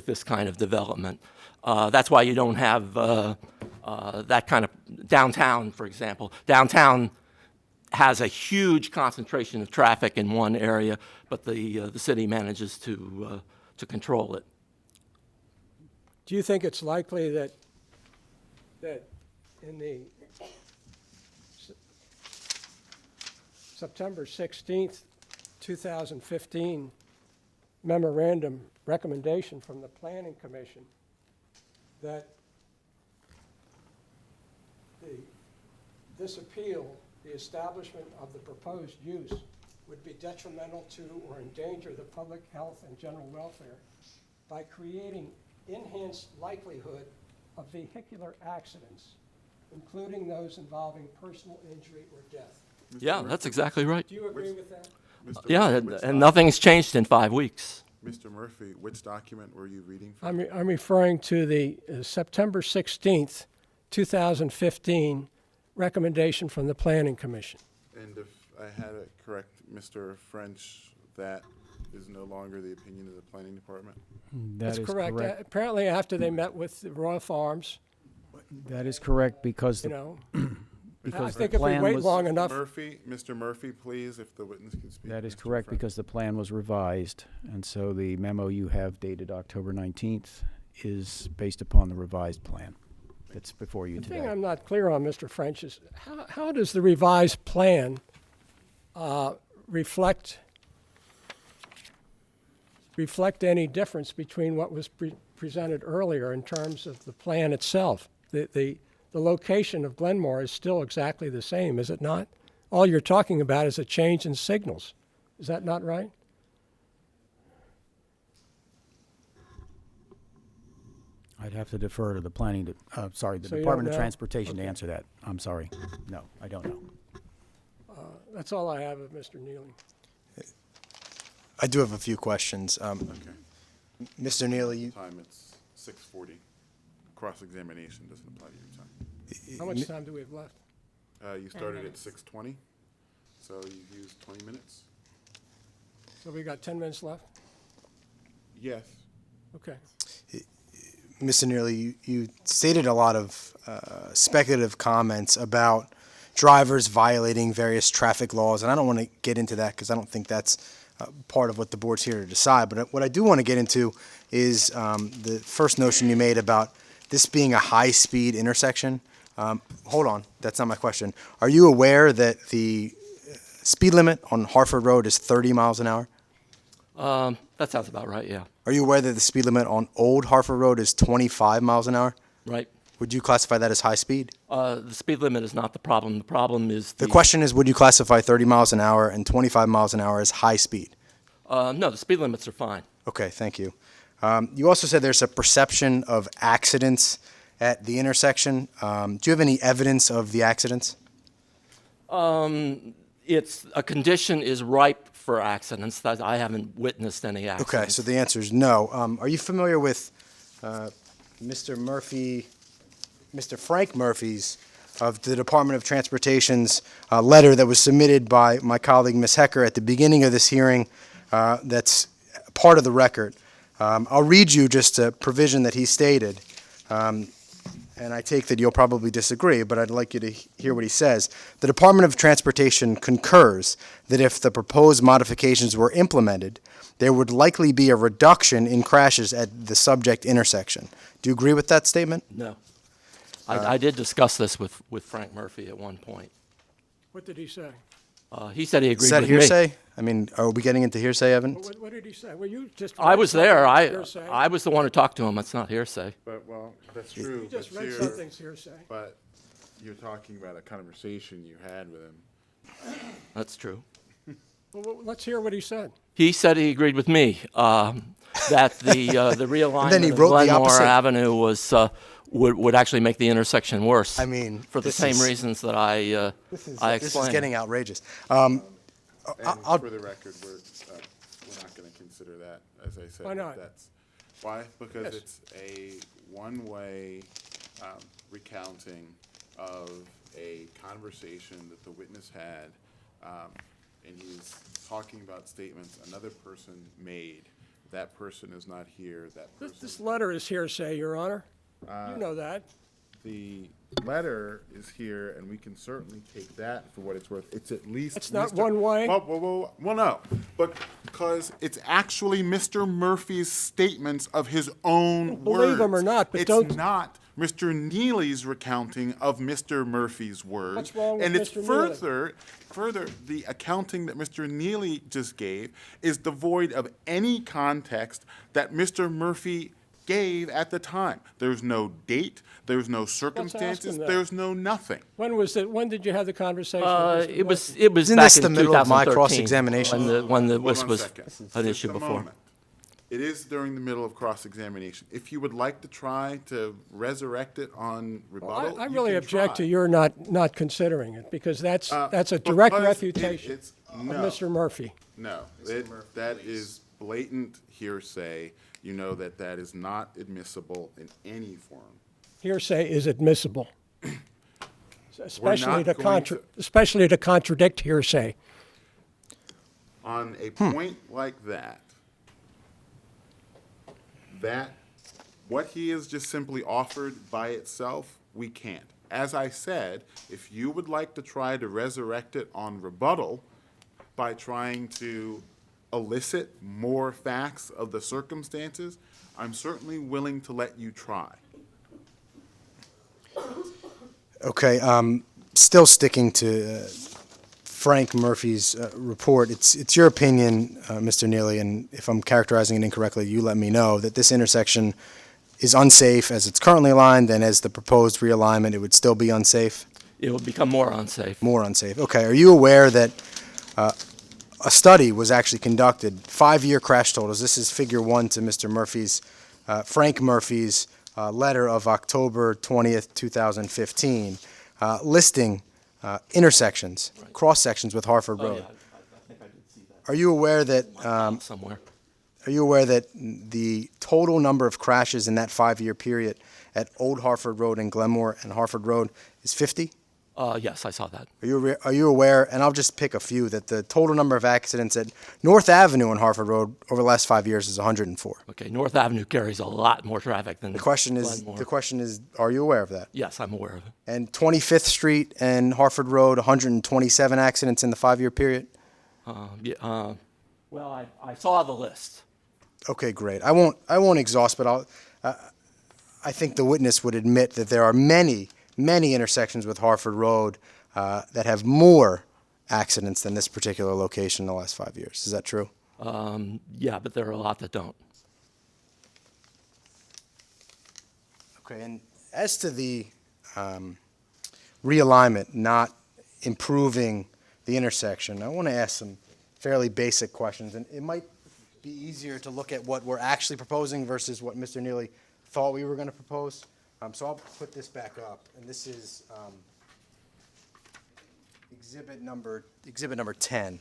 S10: this kind of development. That's why you don't have that kind of downtown, for example. Downtown has a huge concentration of traffic in one area, but the city manages to control it.
S13: Do you think it's likely that in the September 16th, 2015 memorandum recommendation from the Planning Commission that this appeal, the establishment of the proposed use, would be detrimental to or endanger the public health and general welfare by creating enhanced likelihood of vehicular accidents, including those involving personal injury or death?
S10: Yeah, that's exactly right.
S13: Do you agree with that?
S10: Yeah, and nothing's changed in 5 weeks.
S2: Mr. Murphy, which document were you reading from?
S13: I'm referring to the September 16th, 2015 recommendation from the Planning Commission.
S2: And if I had it correct, Mr. French, that is no longer the opinion of the planning department?
S13: That's correct. Apparently after they met with the Royal Farms,
S4: That is correct because
S13: you
S4: the,
S13: know, I
S4: because the
S13: think if we
S4: plan
S13: wait
S4: was,
S13: long enough.
S2: Mr. Murphy, please, if the witness can speak.
S4: that is
S2: Mr.
S4: correct
S2: French.
S4: because the plan was revised. And so the memo you have dated October 19th is based upon the revised plan that's before you
S13: The thing
S4: today.
S13: I'm not clear on, Mr. French, is how does the revised plan reflect any difference between what was presented earlier in terms of the plan itself? The location of Glenmore is still exactly the same, is it not? All you're talking about is a change in signals. Is that not right?
S4: I'd have to defer to the planning, the
S13: So you don't
S4: Department of
S13: know?
S4: Transportation to
S13: Okay.
S4: answer that. I'm sorry. No, I don't know.
S13: That's all I have of Mr. Neely.
S16: I do have a few questions.
S2: Okay.
S16: Mr. Neely, you,
S2: Time, it's 6:40. Cross-examination doesn't apply to your time.
S13: How much time do we have left?
S2: You started at 6:20, so you've used 20 minutes?
S13: So we got 10 minutes left?
S2: Yes.
S13: Okay.
S16: Mr. Neely, you stated a lot of speculative comments about drivers violating various traffic laws, and I don't want to get into that because I don't think that's part of what the board's here to decide. But what I do want to get into is the first notion you made about this being a high-speed intersection. Hold on, that's not my question. Are you aware that the speed limit on Hartford Road is 30 miles an hour?
S10: That sounds about right, yeah.
S16: Are you aware that the speed limit on Old Hartford Road is 25 miles an hour?
S10: Right.
S16: Would you classify that as high speed?
S10: The speed limit is not the problem. The problem is
S16: The question is, would you classify 30 miles an hour and 25 miles an hour as high speed?
S10: No, the speed limits are fine.
S16: Okay, thank you. You also said there's a perception of accidents at the intersection. Do you have any evidence of the accidents?
S10: It's a condition is ripe for accidents. I haven't witnessed any accidents.
S16: Okay, so the answer is no. Are you familiar with Mr. Murphy, Mr. Frank Murphy's of the Department of Transportation's letter that was submitted by my colleague, Ms. Hecker, at the beginning of this hearing that's part of the record? I'll read you just a provision that he stated, and I take that you'll probably disagree, but I'd like you to hear what he says. The Department of Transportation concurs that if the proposed modifications were implemented, there would likely be a reduction in crashes at the subject intersection. Do you agree with that statement?
S10: No. I did discuss this with Frank Murphy at one point.
S13: What did he say?
S10: He said he agreed
S16: Is that
S10: with
S16: hearsay?
S10: me.
S16: I mean, are we getting into hearsay, Evan?
S13: What did he say? Well, you just.
S10: I was there.
S13: Hearsay.
S10: I was the one who talked to him. It's not hearsay.
S2: But, well, that's true.
S13: You just
S2: but
S13: read
S2: you're-
S13: something's hearsay.
S2: But you're talking about a conversation you had with him.
S10: That's true.
S13: Well, let's hear what he said.
S10: He said he agreed with me that the realignment
S16: then he
S10: of
S16: wrote the
S10: Glenmore
S16: opposite.
S10: Avenue was would actually make the intersection worse.
S16: I mean,
S10: for the
S16: this
S10: same
S16: is-
S10: reasons that I explained.
S16: This is getting outrageous.
S2: And
S16: I'll-
S2: for the record, we're not going to consider that, as I said.
S13: Why not?
S2: Why? Because
S13: Yes.
S2: it's a one-way recounting of a conversation that the witness had, and he's talking about statements another person made. That person is not here. That person.
S13: This letter is hearsay, Your Honor. You know that.
S2: The letter is here, and we can certainly take that for what it's worth. It's at least.
S13: It's not one way?
S2: Well, no, but because it's actually Mr. Murphy's statements of his own words.
S13: Believe him or not, but don't.
S2: It's not Mr. Neely's recounting of Mr. Murphy's words.
S13: What's wrong with
S2: and it's
S13: Mr. Neely?
S2: further, the accounting that Mr. Neely just gave is devoid of any context that Mr. Murphy gave at the time. There's no date, there's no circumstances,
S13: that.
S2: there's no nothing.
S13: When was it? When did you have the conversation? with Mr.
S10: It was
S13: Murphy?
S10: it was
S16: Isn't
S10: back
S16: this
S10: in
S16: the middle of my
S10: 2013
S16: cross-examination?
S10: when the
S2: Hold
S10: this
S2: on a
S10: was
S2: second.
S10: an
S2: Just
S10: issue
S2: a
S10: before.
S2: moment. It is during the middle of cross-examination. If you would like to try to resurrect it on rebuttal,
S13: I
S2: you
S13: really
S2: can
S13: object
S2: try.
S13: to your not considering it, because that's a direct
S2: Because
S13: refutation
S2: it's
S13: of
S2: no.
S13: Mr. Murphy.
S2: No, that is blatant hearsay. You know that is not admissible in any form.
S13: Hearsay is admissible, especially
S2: not going
S13: especially to contradict hearsay.
S2: On a point like that what he has just simply offered by itself, we can't. As I said, if you would like to try to resurrect it on rebuttal by trying to elicit more facts of the circumstances, I'm certainly willing to let you try.
S16: Okay, still sticking to Frank Murphy's report. It's your opinion, Mr. Neely, and if I'm characterizing it incorrectly, you let me know, that this intersection is unsafe as it's currently aligned, and as the proposed realignment, it would still be unsafe?
S10: It will become more unsafe.
S16: More unsafe. Okay. Are you aware that a study was actually conducted, 5-year crash totals? This is figure 1 to Mr. Murphy's, Frank Murphy's letter of October 20th, 2015, listing intersections, cross-sections with Harford Road.
S10: Yeah, I think I did see that.
S16: Are you aware that
S10: somewhere?
S16: Are you aware that the total number of crashes in that 5-year period at Old Harford Road and Glenmore and Harford Road is 50?
S10: Yes, I saw that.
S16: Are you aware, and I'll just pick a few, that the total number of accidents at North Avenue and Harford Road over the last 5 years is 104?
S10: Okay, North Avenue carries a lot more traffic than
S16: The question is, are you aware of that?
S10: Yes, I'm aware of it.
S16: And 25th Street and Harford Road, 127 accidents in the 5-year period?
S10: Well, I saw the list.
S16: Okay, great. I won't exhaust, but I think the witness would admit that there are many intersections with Harford Road that have more accidents than this particular location in the last 5 years. Is that true?
S10: Yeah, but there are a lot that don't.
S16: Okay, and as to the realignment not improving the intersection, I want to ask some fairly basic questions, and it might be easier to look at what we're actually proposing versus what Mr. Neely thought we were going to propose. So I'll put this back up, and this is exhibit number 10.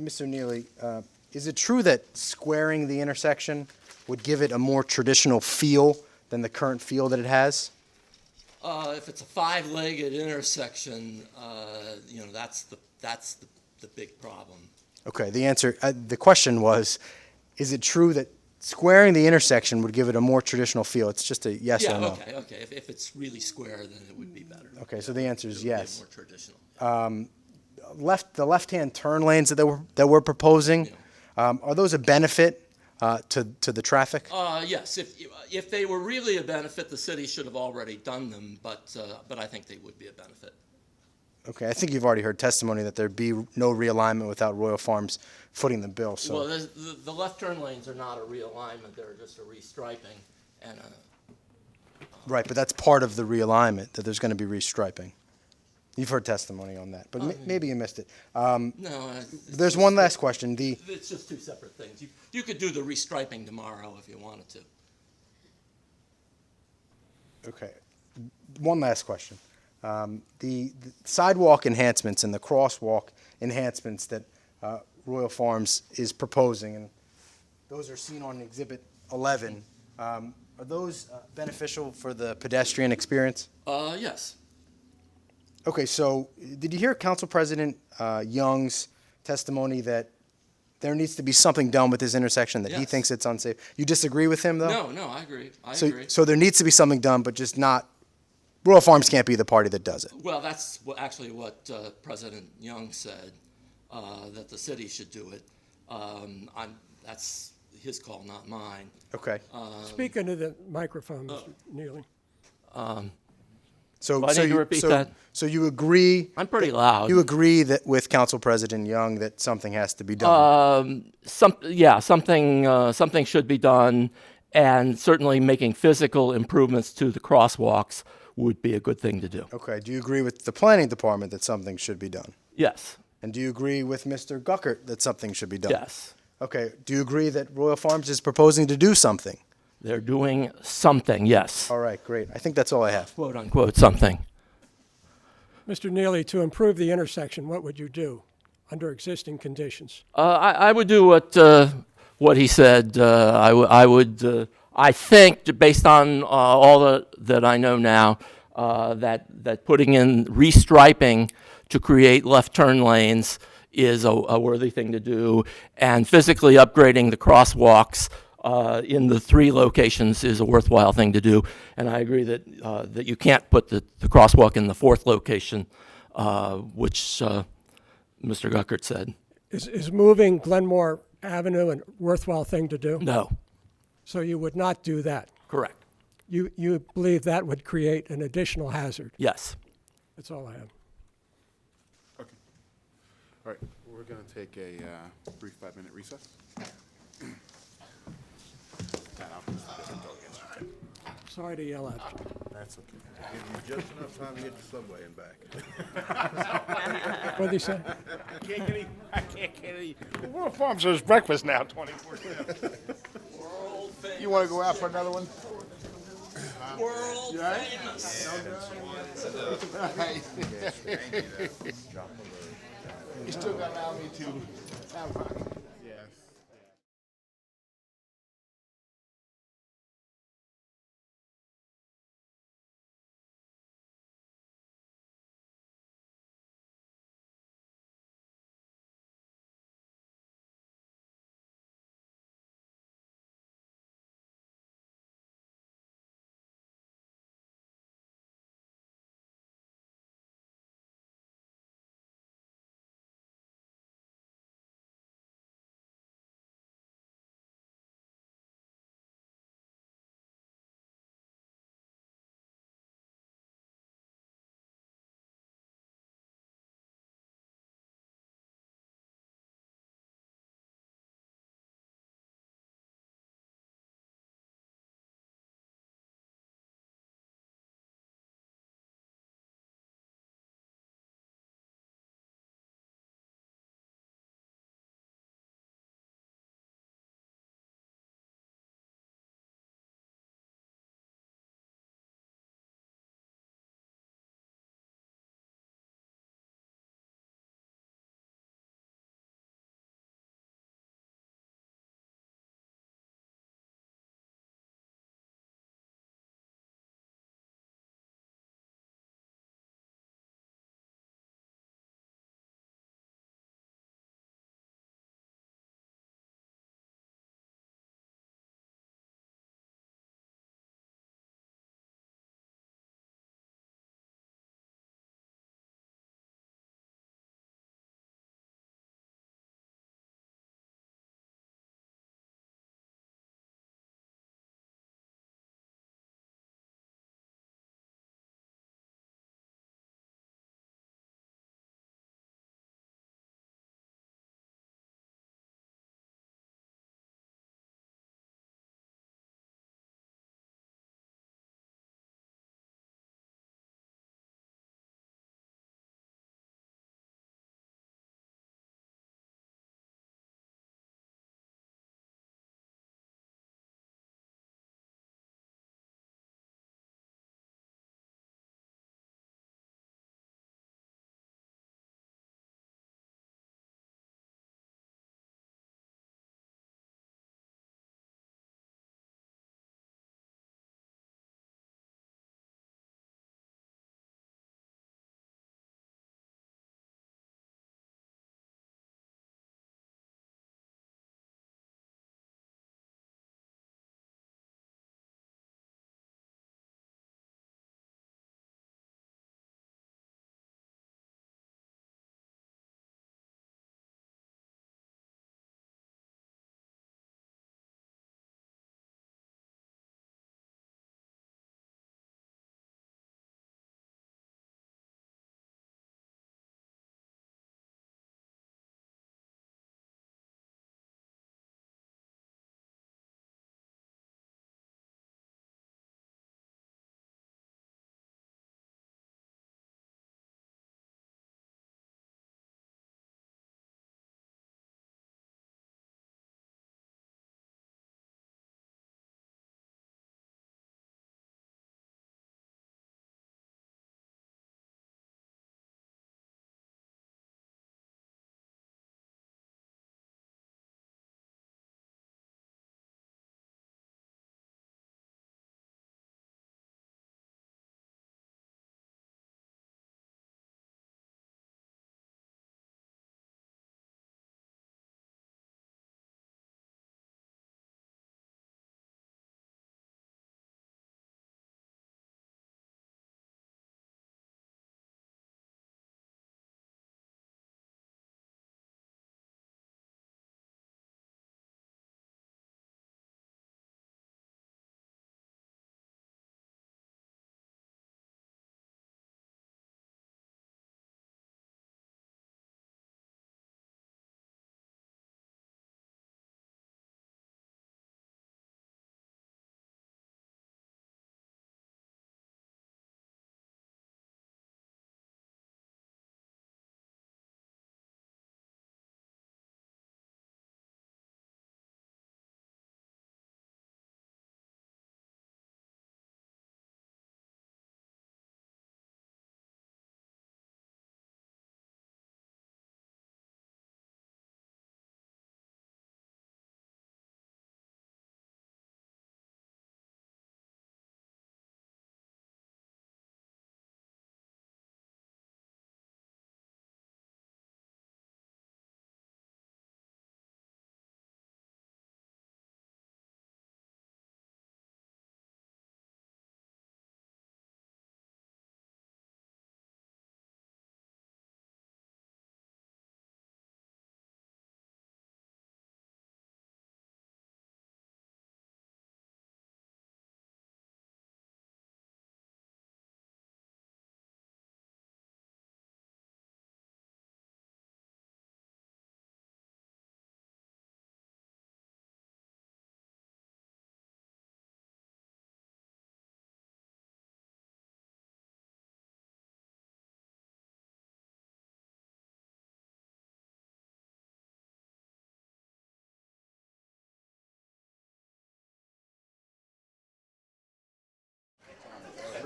S16: Mr. Neely, is it true that squaring the intersection would give it a more traditional feel than the current feel that it has?
S10: If it's a 5-legged intersection, that's the big problem.
S16: Okay, the question was, is it true that squaring the intersection would give it a more traditional feel? It's just a yes or no.
S10: Yeah, okay. If it's really square, then it would be better.
S16: Okay, so the answer is yes.
S10: More traditional.
S16: The left-hand turn lanes that we're proposing, are those a benefit to the traffic?
S10: Yes. If they were really a benefit, the city should have already done them, but I think they would be a benefit.
S16: Okay, I think you've already heard testimony that there'd be no realignment without Royal Farms footing the bill. So.
S10: Well, the left turn lanes are not a realignment; they're just a restriping and.
S16: Right, but that's part of the realignment, that there's going to be restriping. You've heard testimony on that, but
S10: Oh,
S16: maybe you missed it.
S10: No.
S16: There's one last question.
S10: It's just two separate things. You could do the restriping tomorrow if you wanted to.
S16: Okay. One last question. The sidewalk enhancements and the crosswalk enhancements that Royal Farms is proposing, and those are seen on Exhibit 11, are those beneficial for the pedestrian experience?
S10: Yes.
S16: Okay, so did you hear Council President Young's testimony that there needs to be something done with this intersection, that he
S10: Yes.
S16: thinks it's unsafe? You disagree with him, though?
S10: No, I agree. I agree.
S16: So there needs to be something done, but just not, Royal Farms can't be the party that does it.
S10: Well, that's actually what President Young said, that the city should do it. That's his call, not mine.
S16: Okay.
S13: Speak into the microphone, Mr. Neely.
S16: So,
S10: Do I need to repeat that?
S16: So you agree?
S10: I'm pretty loud.
S16: You agree that with Council President Young that something has to be done?
S10: Something should be done, and certainly making physical improvements to the crosswalks would be a good thing to do.
S16: Okay. Do you agree with the Planning Department that something should be done?
S10: Yes.
S16: And do you agree with Mr. Guckert that something should be done?
S10: Yes.
S16: Okay. Do you agree that Royal Farms is proposing to do something?
S10: They're doing something, yes.
S16: All right, great. I think that's all I have.
S10: Quote unquote something.
S13: Mr. Neely, to improve the intersection, what would you do under existing conditions?
S10: I would do what he said. I think, based on all that I know now, that putting in restriping to create left turn lanes is a worthy thing to do, and physically upgrading the crosswalks in the three locations is a worthwhile thing to do. And I agree that you can't put the crosswalk in the fourth location, which Mr. Guckert said.
S13: Is moving Glenmore Avenue a worthwhile thing to do?
S10: No.
S13: So you would not do that?
S10: Correct.
S13: You believe that would create an additional hazard?
S10: Yes.
S13: That's all I have.
S2: Okay. All right, we're going to take a brief 5-minute recess.
S13: Sorry to yell at you.
S2: That's okay.
S20: Give you just enough time to get the subway and back.
S13: What'd he say?
S19: I can't get any. Royal Farms serves breakfast now, 24/7. You want to go out for another one?
S10: World
S19: You all right?
S10: famous.
S19: You still got to allow me to have fun.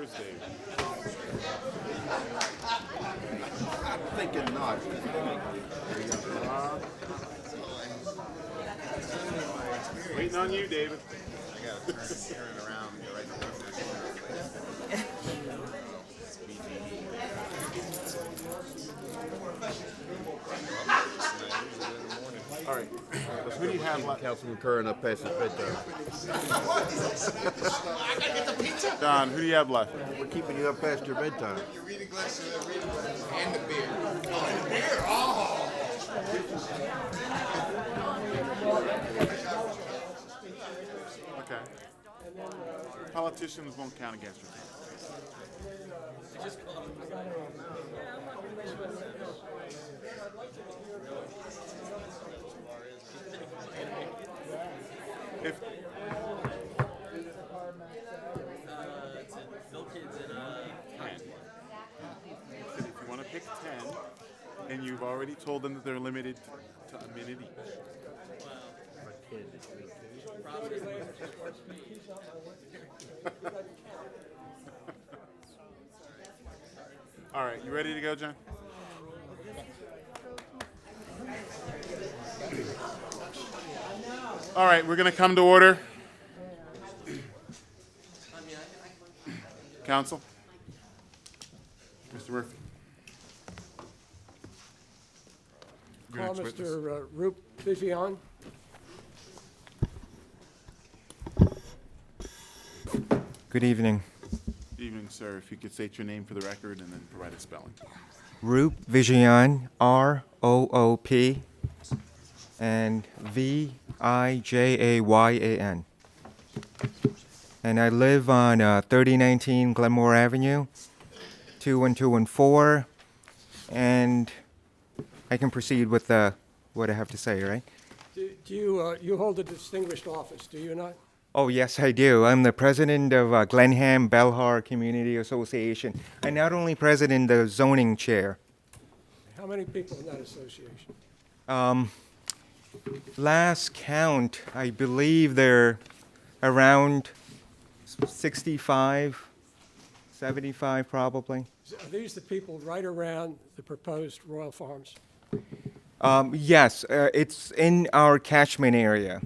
S2: Where's Dave?
S20: I'm thinking not.
S2: Waiting on you, David.
S20: I gotta turn around and go right to
S2: All right. Who do you have left?
S20: Councilman Curran up past his bedtime.
S2: Don, who do you have left?
S20: We're keeping you up past your bedtime.
S3: And the beer.
S2: Okay. Politicians won't count against you. If if you want to pick 10, and you've already told them that they're limited to a minute each. All right, you ready to go, John? All right, we're going to come to order. Council? Mr. Murphy? Your
S13: Call
S2: next witness.
S13: Mr. Roop Vigian.
S18: Good evening.
S2: Evening, sir. If you could state your name for the record and then provide a spelling.
S18: Roop Vijayan, R-O-O-P, and V-I-J-A-Y-A-N. And I live on 3019 Glenmore Avenue, 21214, and I can proceed with what I have to say, right?
S13: Do you hold a distinguished office, do you not?
S18: Oh, yes, I do. I'm the president of Glenham Belhar Community Association. I'm not only president, the zoning chair.
S13: How many people in that association?
S18: Last count, I believe they're around 65, 75 probably.
S13: Are these the people right around the proposed Royal Farms?
S18: Yes, it's in our catchment area.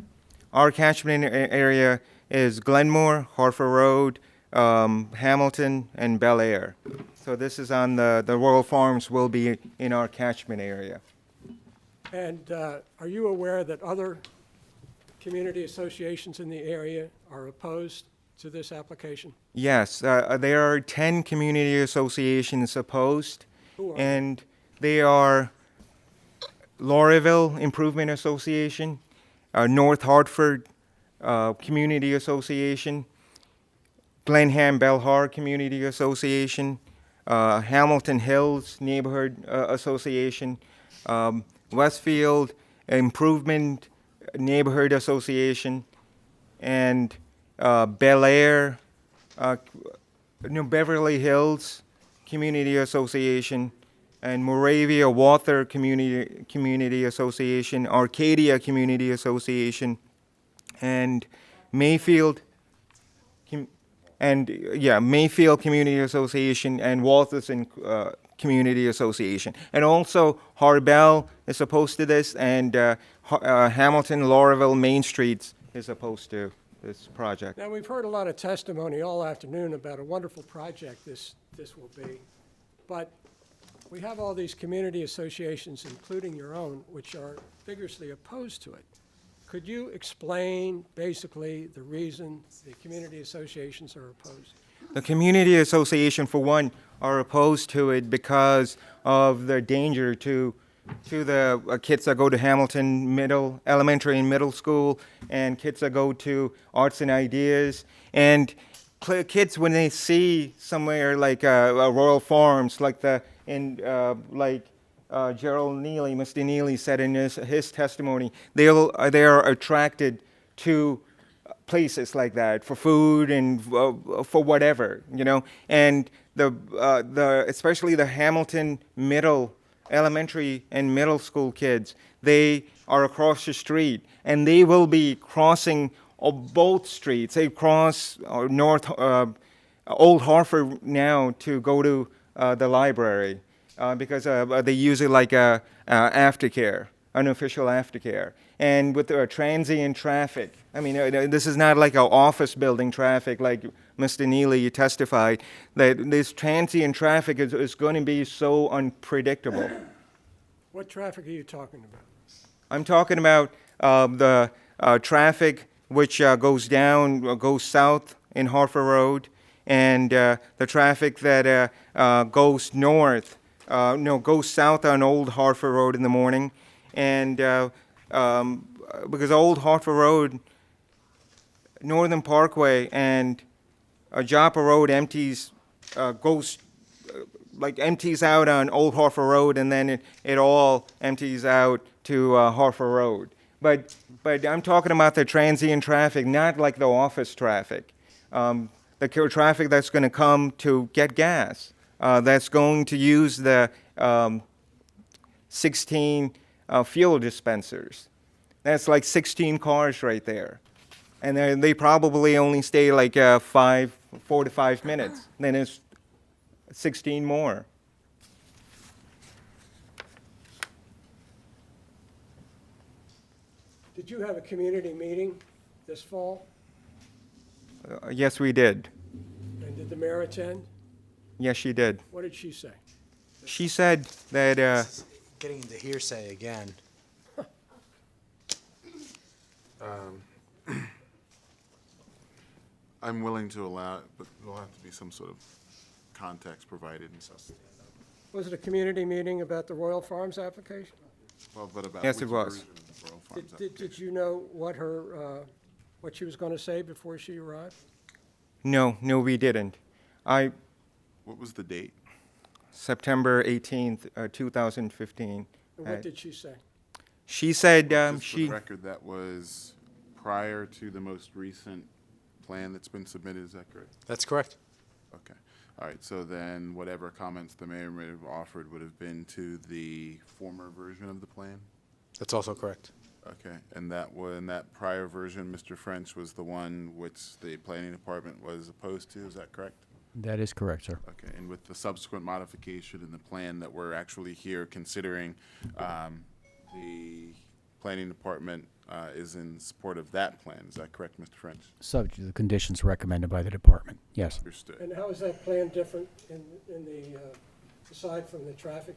S18: Our catchment area is Glenmore, Hartford Road, Hamilton, and Bel Air. So this is on the Royal Farms will be in our catchment area.
S13: And are you aware that other community associations in the area are opposed to this application?
S18: Yes, there are 10 community associations opposed,
S13: Who are
S18: and they are Laurelville Improvement Association, North Hartford Community Association, Glenham Belhar Community Association, Hamilton Hills Neighborhood Association, Westfield Improvement Neighborhood Association, and Bel Air, Beverly Hills Community Association, and Moravia Walther Community Association, Arcadia Community Association, and Mayfield Mayfield Community Association, and Walterson Community Association. And also Harbell is opposed to this, and Hamilton, Laurelville, Main Streets is opposed to this project.
S13: Now, we've heard a lot of testimony all afternoon about a wonderful project this will be, but we have all these community associations, including your own, which are vigorously opposed to it. Could you explain basically the reason the community associations are opposed?
S18: The community association, for one, are opposed to it because of the danger to the kids that go to Hamilton Elementary and Middle School, and kids that go to Arts and Ideas, and kids when they see somewhere like a Royal Farms, like Gerald Neely, Mr. Neely said in his testimony, they are attracted to places like that for food and for whatever, you know. And especially the Hamilton elementary and middle school kids, they are across the street, and they will be crossing both streets. They cross North Old Hartford now to go to the library because they use it like a aftercare, unofficial aftercare. And with the transient traffic, I mean, this is not like an office building traffic like Mr. Neely, you testified, that this transient traffic is going to be so unpredictable.
S13: What traffic are you talking about?
S18: I'm talking about the traffic which goes south in Hartford Road, and the traffic that goes north, goes south on Old Hartford Road in the morning, and because Old Hartford Road, Northern Parkway, and Joppa Road empties out on Old Hartford Road, and then it all empties out to Hartford Road. But I'm talking about the transient traffic, not like the office traffic. The traffic that's going to come to get gas, that's going to use the 16 fuel dispensers. That's like 16 cars right there. And they probably only stay like 4 to 5 minutes. Then it's 16 more.
S13: Did you have a community meeting this fall?
S18: Yes, we did.
S13: And did the mayor attend?
S18: Yes, she did.
S13: What did she say?
S18: She said that.
S16: Getting into hearsay again.
S2: I'm willing to allow it, but there'll have to be some sort of context provided and stuff.
S13: Was it a community meeting about the Royal Farms application?
S2: Well, but about
S18: Yes,
S2: which
S18: it was.
S2: version of the Royal Farms
S13: Did you know what she was going to say before she arrived?
S18: No, we didn't.
S2: What was the date?
S18: September 18th, 2015.
S13: And what did she say?
S18: She said
S2: Just for the record, that was prior to the most recent plan that's been submitted, is that correct?
S16: That's correct.
S2: Okay. All right, so then whatever comments the mayor may have offered would have been to the former version of the plan?
S16: That's also correct.
S2: Okay, and in that prior version, Mr. French was the one which the planning department was opposed to, is that correct?
S4: That is correct, sir.
S2: Okay, and with the subsequent modification in the plan that we're actually here considering, the planning department is in support of that plan, is that correct, Mr. French?
S4: Subject to the conditions recommended by the department, yes.
S2: Understood.
S13: And how is that plan different aside from the traffic?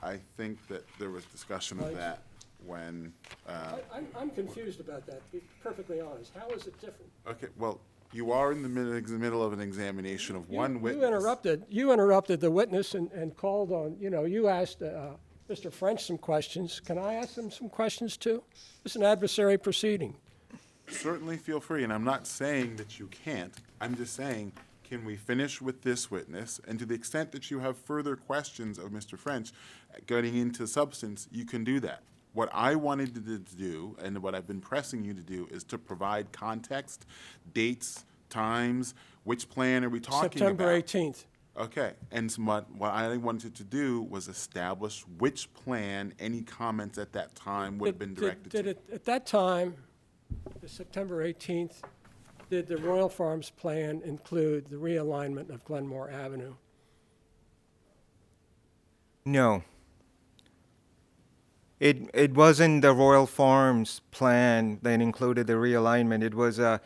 S2: I think that there was discussion of that when.
S13: I'm confused about that, to be perfectly honest. How is it different?
S2: Okay, well, you are in the middle of an examination of one witness.
S13: You interrupted the witness and called on, you asked Mr. French some questions. Can I ask him some questions too? It's an adversary proceeding.
S2: Certainly feel free, and I'm not saying that you can't. I'm just saying, can we finish with this witness? And to the extent that you have further questions of Mr. French getting into substance, you can do that. What I wanted to do, and what I've been pressing you to do, is to provide context, dates, times, which plan are we talking about?
S13: September 18th.
S2: Okay, and what I wanted to do was establish which plan any comments at that time would have been directed to.
S13: At that time, the September 18th, did the Royal Farms plan include the realignment of Glenmore Avenue?
S18: No. It wasn't the Royal Farms plan that included the realignment. It was a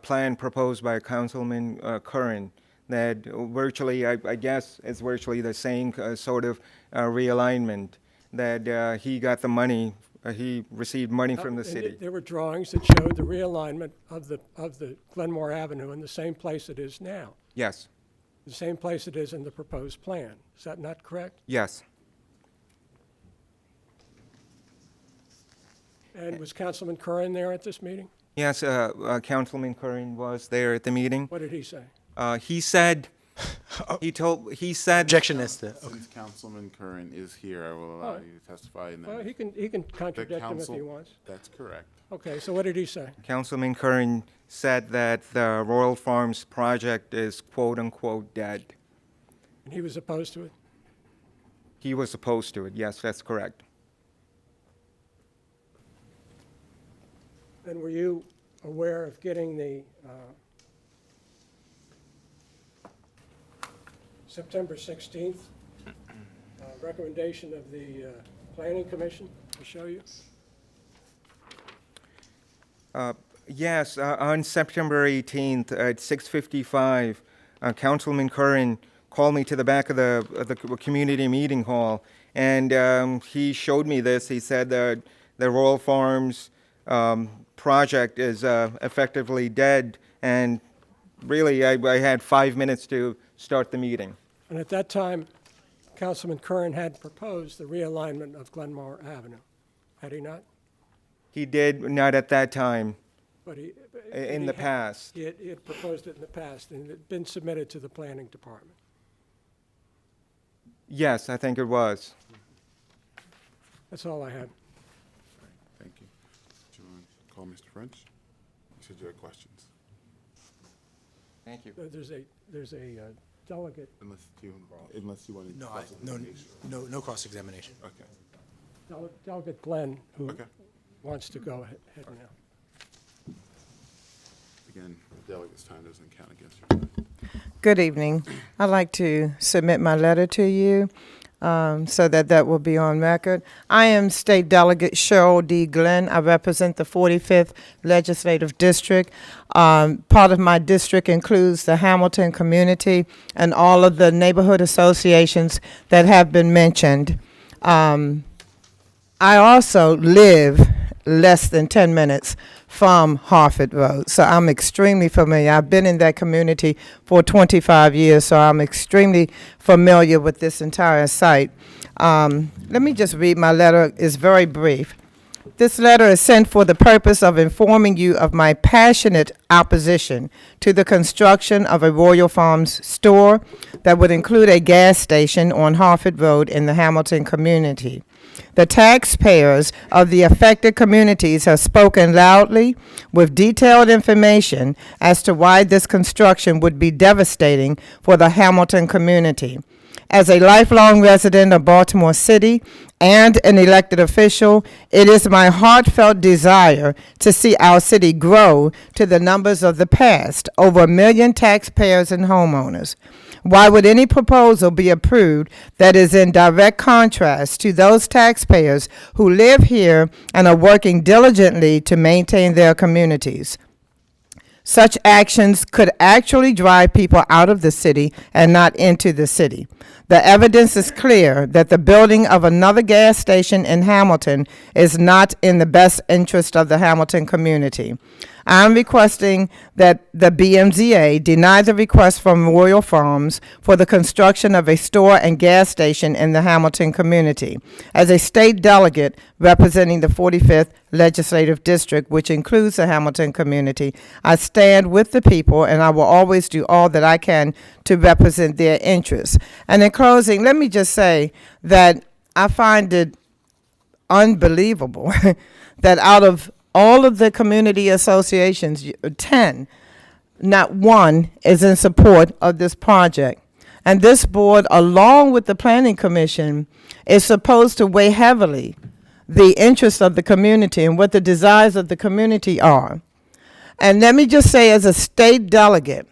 S18: plan proposed by Councilman Curran that virtually, I guess, is virtually the same sort of realignment, that he got the money, he received money from the city.
S13: There were drawings that showed the realignment of the Glenmore Avenue in the same place it is now.
S18: Yes.
S13: The same place it is in the proposed plan. Is that not correct?
S18: Yes.
S13: And was Councilman Curran there at this meeting?
S18: Yes, Councilman Curran was there at the meeting.
S13: What did he say?
S18: He said,
S16: Objection is to.
S2: Since Councilman Curran is here, I will allow you to testify. And
S13: Well, he can contradict him if he wants.
S2: That's correct.
S13: Okay, so what did he say?
S18: Councilman Curran said that the Royal Farms project is quote-unquote dead.
S13: And he was opposed to it?
S18: He was opposed to it, yes, that's correct.
S13: And were you aware of getting the September 16th. Recommendation of the Planning Commission to show you.
S18: Yes, on September 18th at 6:55, Councilman Curran called me to the back of the community meeting hall, and he showed me this. He said that the Royal Farms project is effectively dead, and really I had 5 minutes to start the meeting.
S13: And at that time, Councilman Curran had proposed the realignment of Glenmore Avenue, had he not?
S18: He did not at that time.
S13: But
S18: In the past.
S13: He had proposed it in the past, and it had been submitted to the Planning Department.
S18: Yes, I think it was.
S13: That's all I have.
S2: Thank you. Do you want to call Mr. French? You said you had questions.
S18: Thank you.
S13: There's a delegate.
S2: Unless you want to.
S16: No cross-examination.
S2: Okay.
S13: Delegate Glenn, who wants to go ahead now.
S2: Again, the delegate's time doesn't count against your time.
S12: Good evening. I'd like to submit my letter to you so that will be on record. I am State Delegate Cheryl D. Glenn. I represent the 45th Legislative District. Part of my district includes the Hamilton community and all of the neighborhood associations that have been mentioned. I also live less than 10 minutes from Harford Road, so I'm extremely familiar. I've been in that community for 25 years, so I'm extremely familiar with this entire site. Let me just read my letter. It's very brief. This letter is sent for the purpose of informing you of my passionate opposition to the construction of a Royal Farms store that would include a gas station on Harford Road in the Hamilton community. The taxpayers of the affected communities have spoken loudly with detailed information as to why this construction would be devastating for the Hamilton community. As a lifelong resident of Baltimore City and an elected official, it is my heartfelt desire to see our city grow to the numbers of the past, over 1 million taxpayers and homeowners. Why would any proposal be approved that is in direct contrast to those taxpayers who live here and are working diligently to maintain their communities? Such actions could actually drive people out of the city and not into the city. The evidence is clear that the building of another gas station in Hamilton is not in the best interest of the Hamilton community. I'm requesting that the BMZA deny the request from Royal Farms for the construction of a store and gas station in the Hamilton community. As a state delegate representing the 45th Legislative District, which includes the Hamilton community, I stand with the people, and I will always do all that I can to represent their interests. And in closing, let me just say that I find it unbelievable that out of all of the community associations, 10, not one is in support of this project. And this board, along with the Planning Commission, is supposed to weigh heavily the interests of the community and what the desires of the community are. And let me just say, as a state delegate,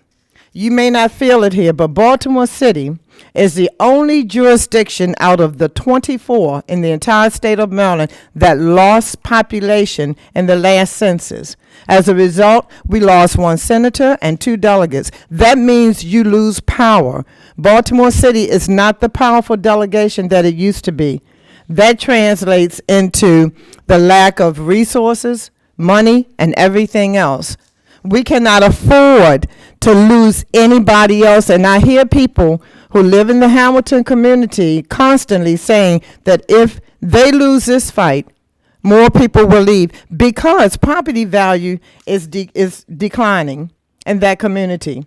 S12: you may not feel it here, but Baltimore City is the only jurisdiction out of the 24 in the entire state of Maryland that lost population in the last census. As a result, we lost 1 senator and 2 delegates. That means you lose power. Baltimore City is not the powerful delegation that it used to be. That translates into the lack of resources, money, and everything else. We cannot afford to lose anybody else. And I hear people who live in the Hamilton community constantly saying that if they lose this fight, more people will leave because property value is declining in that community.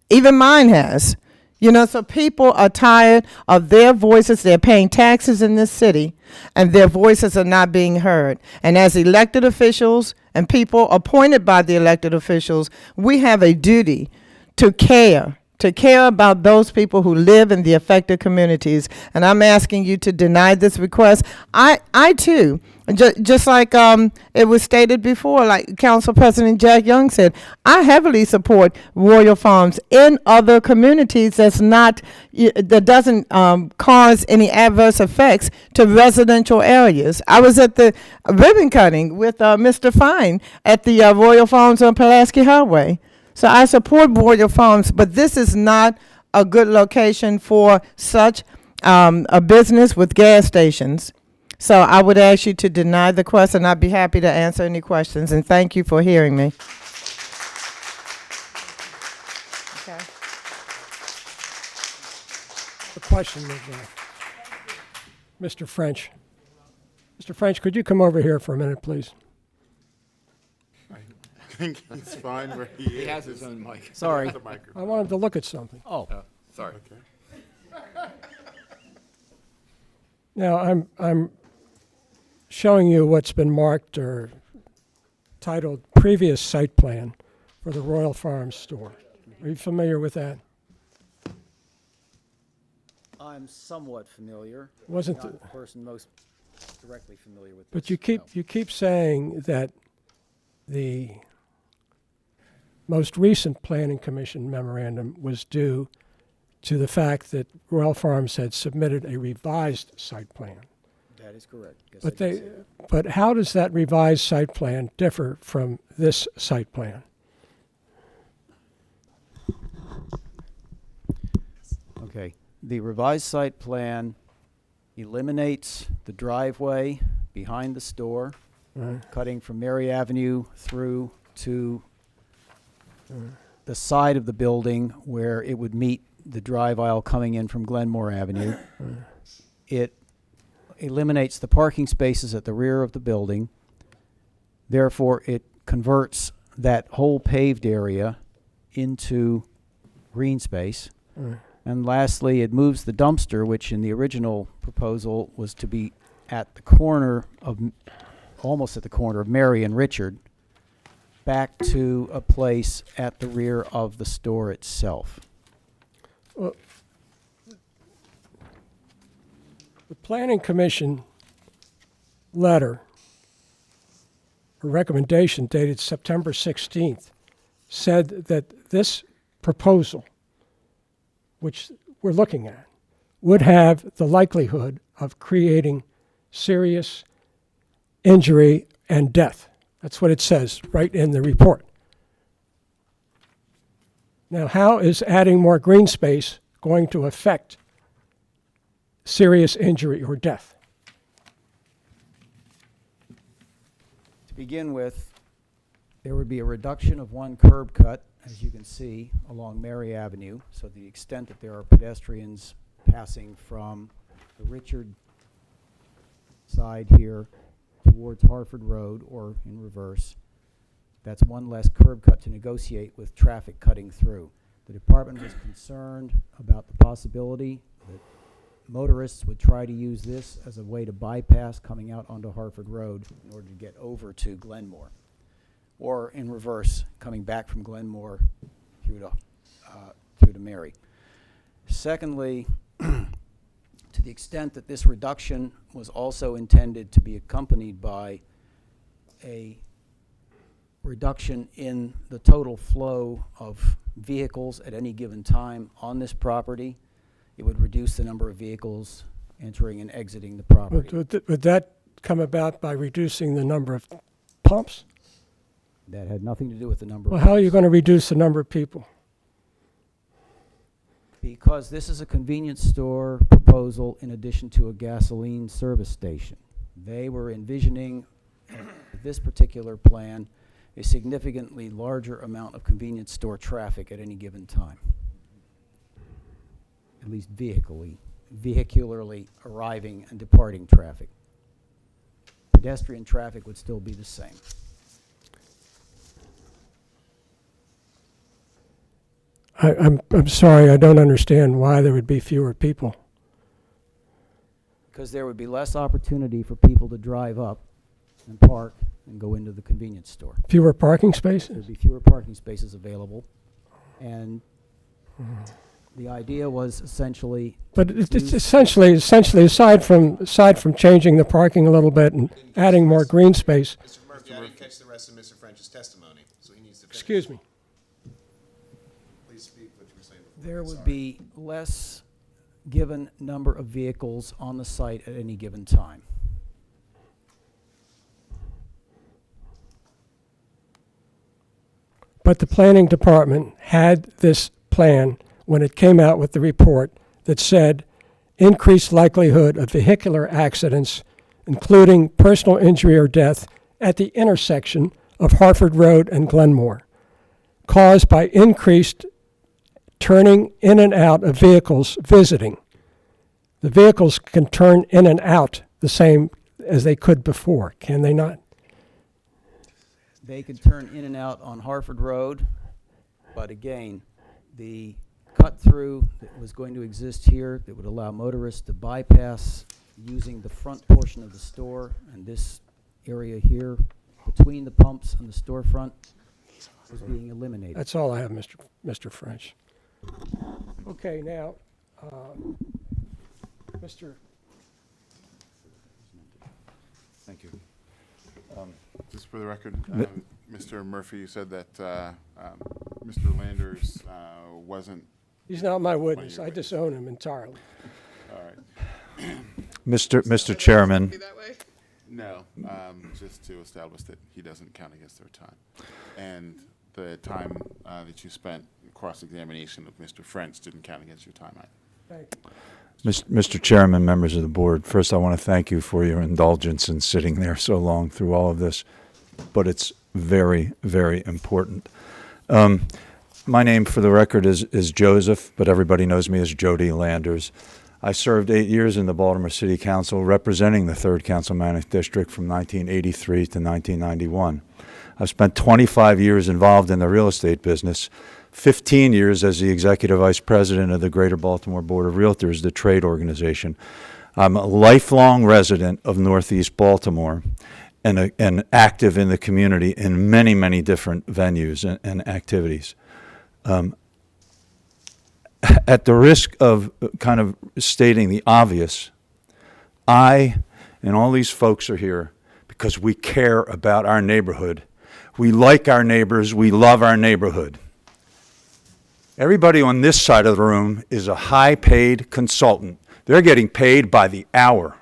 S12: Even mine has. You know, so people are tired of their voices. They're paying taxes in this city, and their voices are not being heard. And as elected officials and people appointed by the elected officials, we have a duty to care to care about those people who live in the affected communities. And I'm asking you to deny this request. I too, just like it was stated before, like Council President Jack Young said, I heavily support Royal Farms in other communities that doesn't cause any adverse effects to residential areas. I was at the ribbon cutting with Mr. Fine at the Royal Farms on Pulaski Highway. So I support Royal Farms, but this is not a good location for such a business with gas stations. So I would ask you to deny the request, and I'd be happy to answer any questions. And thank you for hearing me. Okay.
S13: The question is, Mr. French. Mr. French, could you come over here for a minute, please?
S2: I think he's fine where he is.
S4: He has his own mic.
S2: Sorry.
S13: I want him to look at something.
S4: Oh,
S2: sorry. Okay.
S13: Now, I'm showing you what's been marked or titled previous site plan for the Royal Farms store. Are you familiar with that?
S4: I'm somewhat familiar.
S13: Wasn't
S4: Not
S13: the-
S4: the person most directly familiar with
S13: But
S4: this,
S13: you keep saying that the most recent Planning Commission memorandum was due to the fact that Royal Farms had submitted a revised site plan.
S4: That is correct. Yes,
S13: But
S4: I did say that.
S13: but how does that revised site plan differ from this site plan?
S4: Okay. The revised site plan eliminates the driveway behind the store, cutting from Mary Avenue through to the side of the building where it would meet the drive aisle coming in from Glenmore Avenue. It eliminates the parking spaces at the rear of the building. Therefore, it converts that whole paved area into green space. And lastly, it moves the dumpster, which in the original proposal was to be at the corner of, almost at the corner of Mary and Richard, back to a place at the rear of the store itself.
S13: Well, the Planning Commission letter, a recommendation dated September 16th, said that this proposal, which we're looking at, would have the likelihood of creating serious injury and death. That's what it says right in the report. Now, how is adding more green space going to affect serious injury or death?
S4: To begin with, there would be a reduction of one curb cut, as you can see, along Mary Avenue. So the extent that there are pedestrians passing from the Richard side here towards Harford Road or in reverse, that's one less curb cut to negotiate with traffic cutting through. The department was concerned about the possibility that motorists would try to use this as a way to bypass coming out onto Harford Road in order to get over to Glenmore, or in reverse, coming back from Glenmore through to Mary. Secondly, to the extent that this reduction was also intended to be accompanied by a reduction in the total flow of vehicles at any given time on this property, it would reduce the number of vehicles entering and exiting the property.
S13: Would that come about by reducing the number of pumps?
S4: That had nothing to do with the number
S13: Well,
S4: of
S13: how are you
S4: pumps.
S13: going to reduce the number of people?
S4: Because this is a convenience store proposal in addition to a gasoline service station. They were envisioning this particular plan a significantly larger amount of convenience store traffic at any given time. At least vehicularly arriving and departing traffic. Pedestrian traffic would still be the same.
S13: I'm sorry, I don't understand why there would be fewer people.
S4: Because there would be less opportunity for people to drive up and park and go into the convenience store.
S13: Fewer parking spaces?
S4: There'd be fewer parking spaces available, and The idea was essentially.
S13: But it's essentially, aside from changing the parking a little bit and adding more green space.
S14: Mr. Murphy, I didn't catch the rest of Mr. French's testimony, so he needs to finish.
S13: Excuse me.
S14: Please speak what you were saying before.
S4: There would be less given number of vehicles on the site at any given time.
S13: But the planning department had this plan when it came out with the report that said increased likelihood of vehicular accidents, including personal injury or death, at the intersection of Harford Road and Glenmore, caused by increased turning in and out of vehicles visiting. The vehicles can turn in and out the same as they could before, can they not?
S4: They could turn in and out on Harford Road, but again, the cut through that was going to exist here that would allow motorists to bypass using the front portion of the store and this area here between the pumps and the storefront was being eliminated.
S13: That's all I have, Mr. French. Okay, now, Mr.
S2: Thank you. Just for the record, Mr. Murphy, you said that Mr. Landers wasn't.
S13: He's not my witness. I disown him entirely.
S2: All right.
S21: Mr. Chairman.
S2: No, just to establish that he doesn't count against their time. And the time that you spent in cross-examination of Mr. French didn't count against your time either.
S13: Thank you.
S21: Mr. Chairman, members of the board, first I want to thank you for your indulgence in sitting there so long through all of this, but it's very, very important. My name, for the record, is Joseph, but everybody knows me as Jody Landers. I served 8 years in the Baltimore City Council representing the 3rd Councilmanic District from 1983 to 1991. I've spent 25 years involved in the real estate business, 15 years as the Executive Vice President of the Greater Baltimore Board of Realtors, the trade organization. I'm a lifelong resident of Northeast Baltimore and active in the community in many, many different venues and activities. At the risk of kind of stating the obvious, I and all these folks are here because we care about our neighborhood. We like our neighbors. We love our neighborhood. Everybody on this side of the room is a high-paid consultant. They're getting paid by the hour.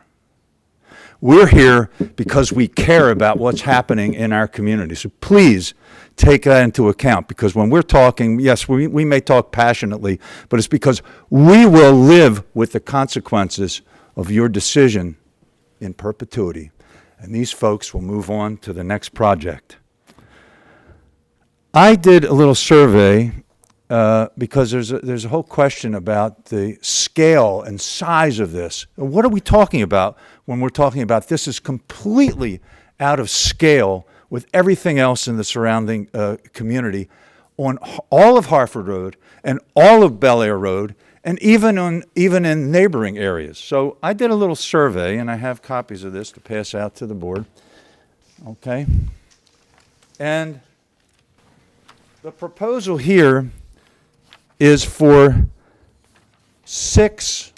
S21: We're here because we care about what's happening in our community. So please take that into account, because when we're talking, yes, we may talk passionately, but it's because we will live with the consequences of your decision in perpetuity. And these folks will move on to the next project. I did a little survey because there's a whole question about the scale and size of this. What are we talking about when we're talking about this is completely out of scale with everything else in the surrounding community on all of Harford Road and all of Bel Air Road and even in neighboring areas. So I did a little survey, and I have copies of this to pass out to the board. Okay. And the proposal here is for 6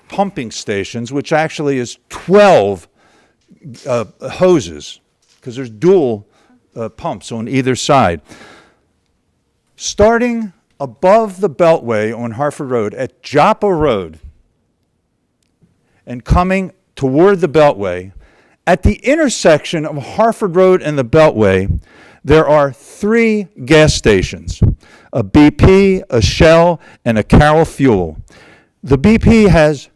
S21: pumping stations, which actually is 12 hoses, because there's dual pumps on either side. Starting above the Beltway on Harford Road at Joppa Road and coming toward the Beltway, at the intersection of Harford Road and the Beltway, there are 3 gas stations, a BP, a Shell, and a Carroll Fuel. The BP has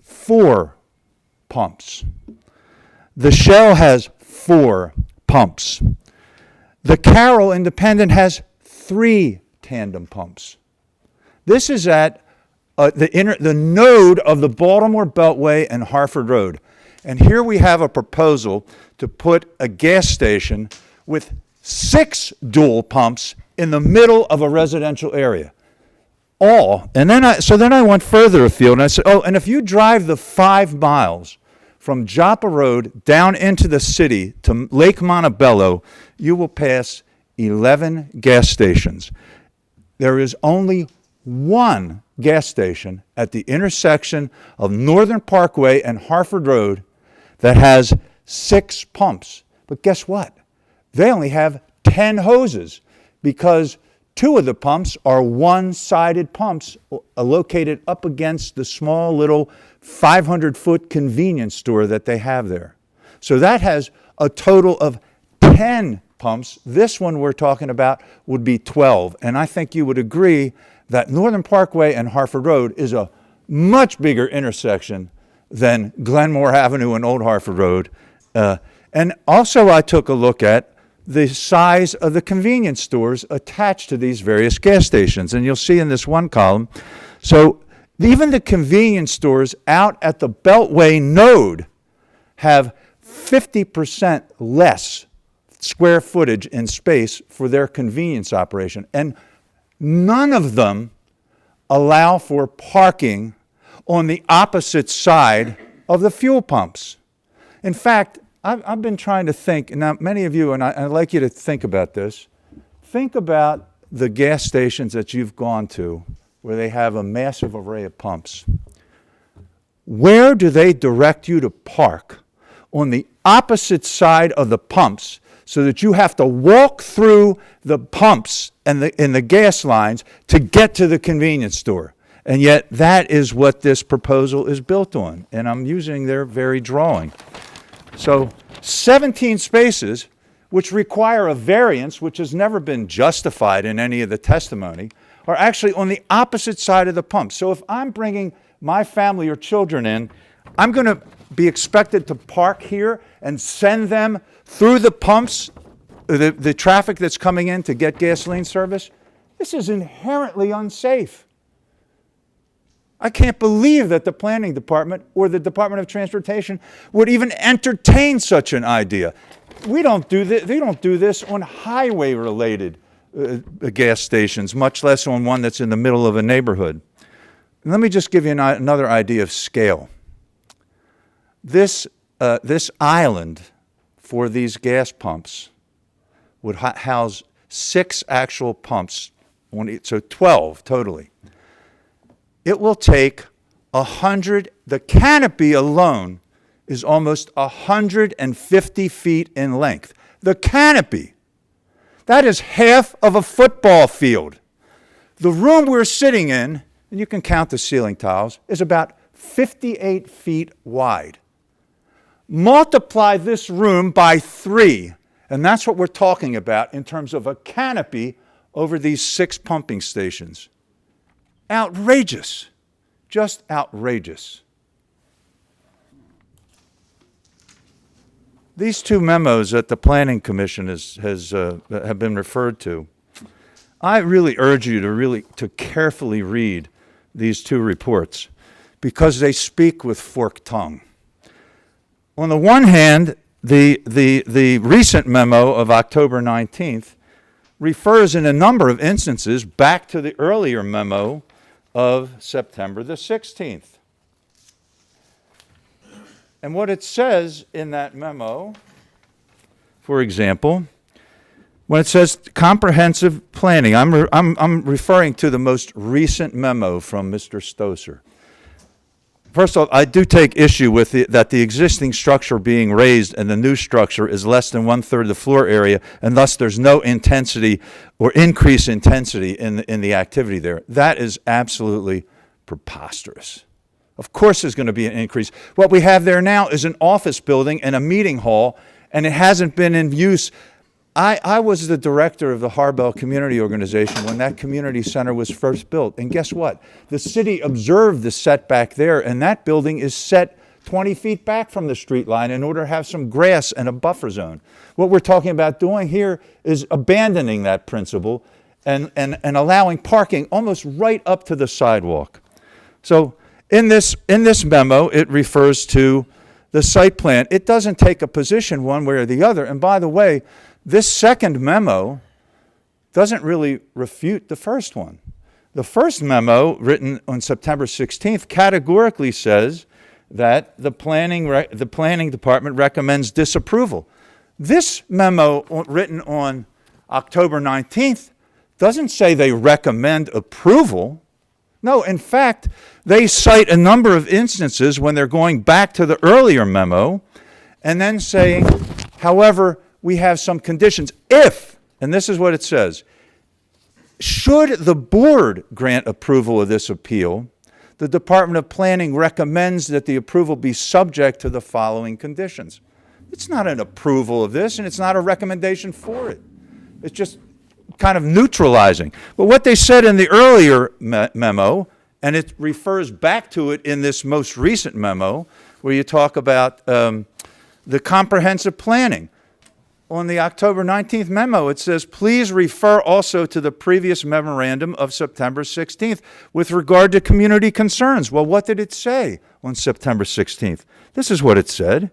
S21: 4 pumps. The Shell has 4 pumps. The Carroll Independent has 3 tandem pumps. This is at the node of the Baltimore Beltway and Harford Road. And here we have a proposal to put a gas station with 6 dual pumps in the middle of a residential area. And then I went further afield and I said, and if you drive the 5 miles from Joppa Road down into the city to Lake Montebello, you will pass 11 gas stations. There is only one gas station at the intersection of Northern Parkway and Harford Road that has 6 pumps. But guess what? They only have 10 hoses because 2 of the pumps are one-sided pumps located up against the small little 500-foot convenience store that they have there. So that has a total of 10 pumps. This one we're talking about would be 12. And I think you would agree that Northern Parkway and Harford Road is a much bigger intersection than Glenmore Avenue and Old Harford Road. And also I took a look at the size of the convenience stores attached to these various gas stations. And you'll see in this one column, so even the convenience stores out at the Beltway node have 50% less square footage in space for their convenience operation. And none of them allow for parking on the opposite side of the fuel pumps. In fact, I've been trying to think, and now many of you, and I'd like you to think about this, think about the gas stations that you've gone to where they have a massive array of pumps. Where do they direct you to park? On the opposite side of the pumps, so that you have to walk through the pumps and the gas lines to get to the convenience store. And yet that is what this proposal is built on. And I'm using their very drawing. So 17 spaces, which require a variance, which has never been justified in any of the testimony, are actually on the opposite side of the pump. So if I'm bringing my family or children in, I'm going to be expected to park here and send them through the pumps, the traffic that's coming in to get gasoline service. This is inherently unsafe. I can't believe that the planning department or the Department of Transportation would even entertain such an idea. We don't do this. They don't do this on highway-related gas stations, much less on one that's in the middle of a neighborhood. And let me just give you another idea of scale. This island for these gas pumps would house 6 actual pumps, so 12 totally. It will take 100, the canopy alone is almost 150 feet in length. The canopy, that is half of a football field. The room we're sitting in, and you can count the ceiling tiles, is about 58 feet wide. Multiply this room by 3, and that's what we're talking about in terms of a canopy over these 6 pumping stations. Outrageous, just outrageous. These 2 memos that the Planning Commission have been referred to, I really urge you to carefully read these 2 reports because they speak with forked tongue. On the one hand, the recent memo of October 19th refers in a number of instances back to the earlier memo of September the 16th. And what it says in that memo, for example, when it says comprehensive planning, I'm referring to the most recent memo from Mr. Stoser. First of all, I do take issue with that the existing structure being raised and the new structure is less than 1/3 the floor area, and thus there's no intensity or increased intensity in the activity there. That is absolutely preposterous. Of course there's going to be an increase. What we have there now is an office building and a meeting hall, and it hasn't been in use. I was the director of the Harbell Community Organization when that community center was first built. And guess what? The city observed the setback there, and that building is set 20 feet back from the street line in order to have some grass and a buffer zone. What we're talking about doing here is abandoning that principle and allowing parking almost right up to the sidewalk. So in this memo, it refers to the site plan. It doesn't take a position one way or the other. And by the way, this second memo doesn't really refute the first one. The first memo, written on September 16th, categorically says that the planning department recommends disapproval. This memo, written on October 19th, doesn't say they recommend approval. No, in fact, they cite a number of instances when they're going back to the earlier memo and then saying, however, we have some conditions. If, and this is what it says, should the board grant approval of this appeal, the Department of Planning recommends that the approval be subject to the following conditions. It's not an approval of this, and it's not a recommendation for it. It's just kind of neutralizing. But what they said in the earlier memo, and it refers back to it in this most recent memo, where you talk about the comprehensive planning. On the October 19th memo, it says, please refer also to the previous memorandum of September 16th with regard to community concerns. Well, what did it say on September 16th? This is what it said.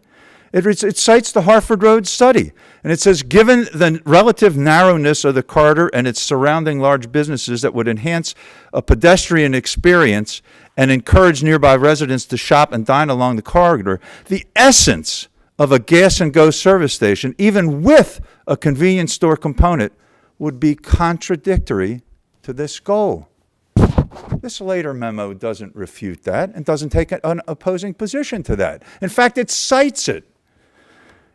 S21: It cites the Harford Road study, and it says, given the relative narrowness of the corridor and its surrounding large businesses that would enhance a pedestrian experience and encourage nearby residents to shop and dine along the corridor, the essence of a gas-and-go service station, even with a convenience store component, would be contradictory to this goal. This later memo doesn't refute that and doesn't take an opposing position to that. In fact, it cites it.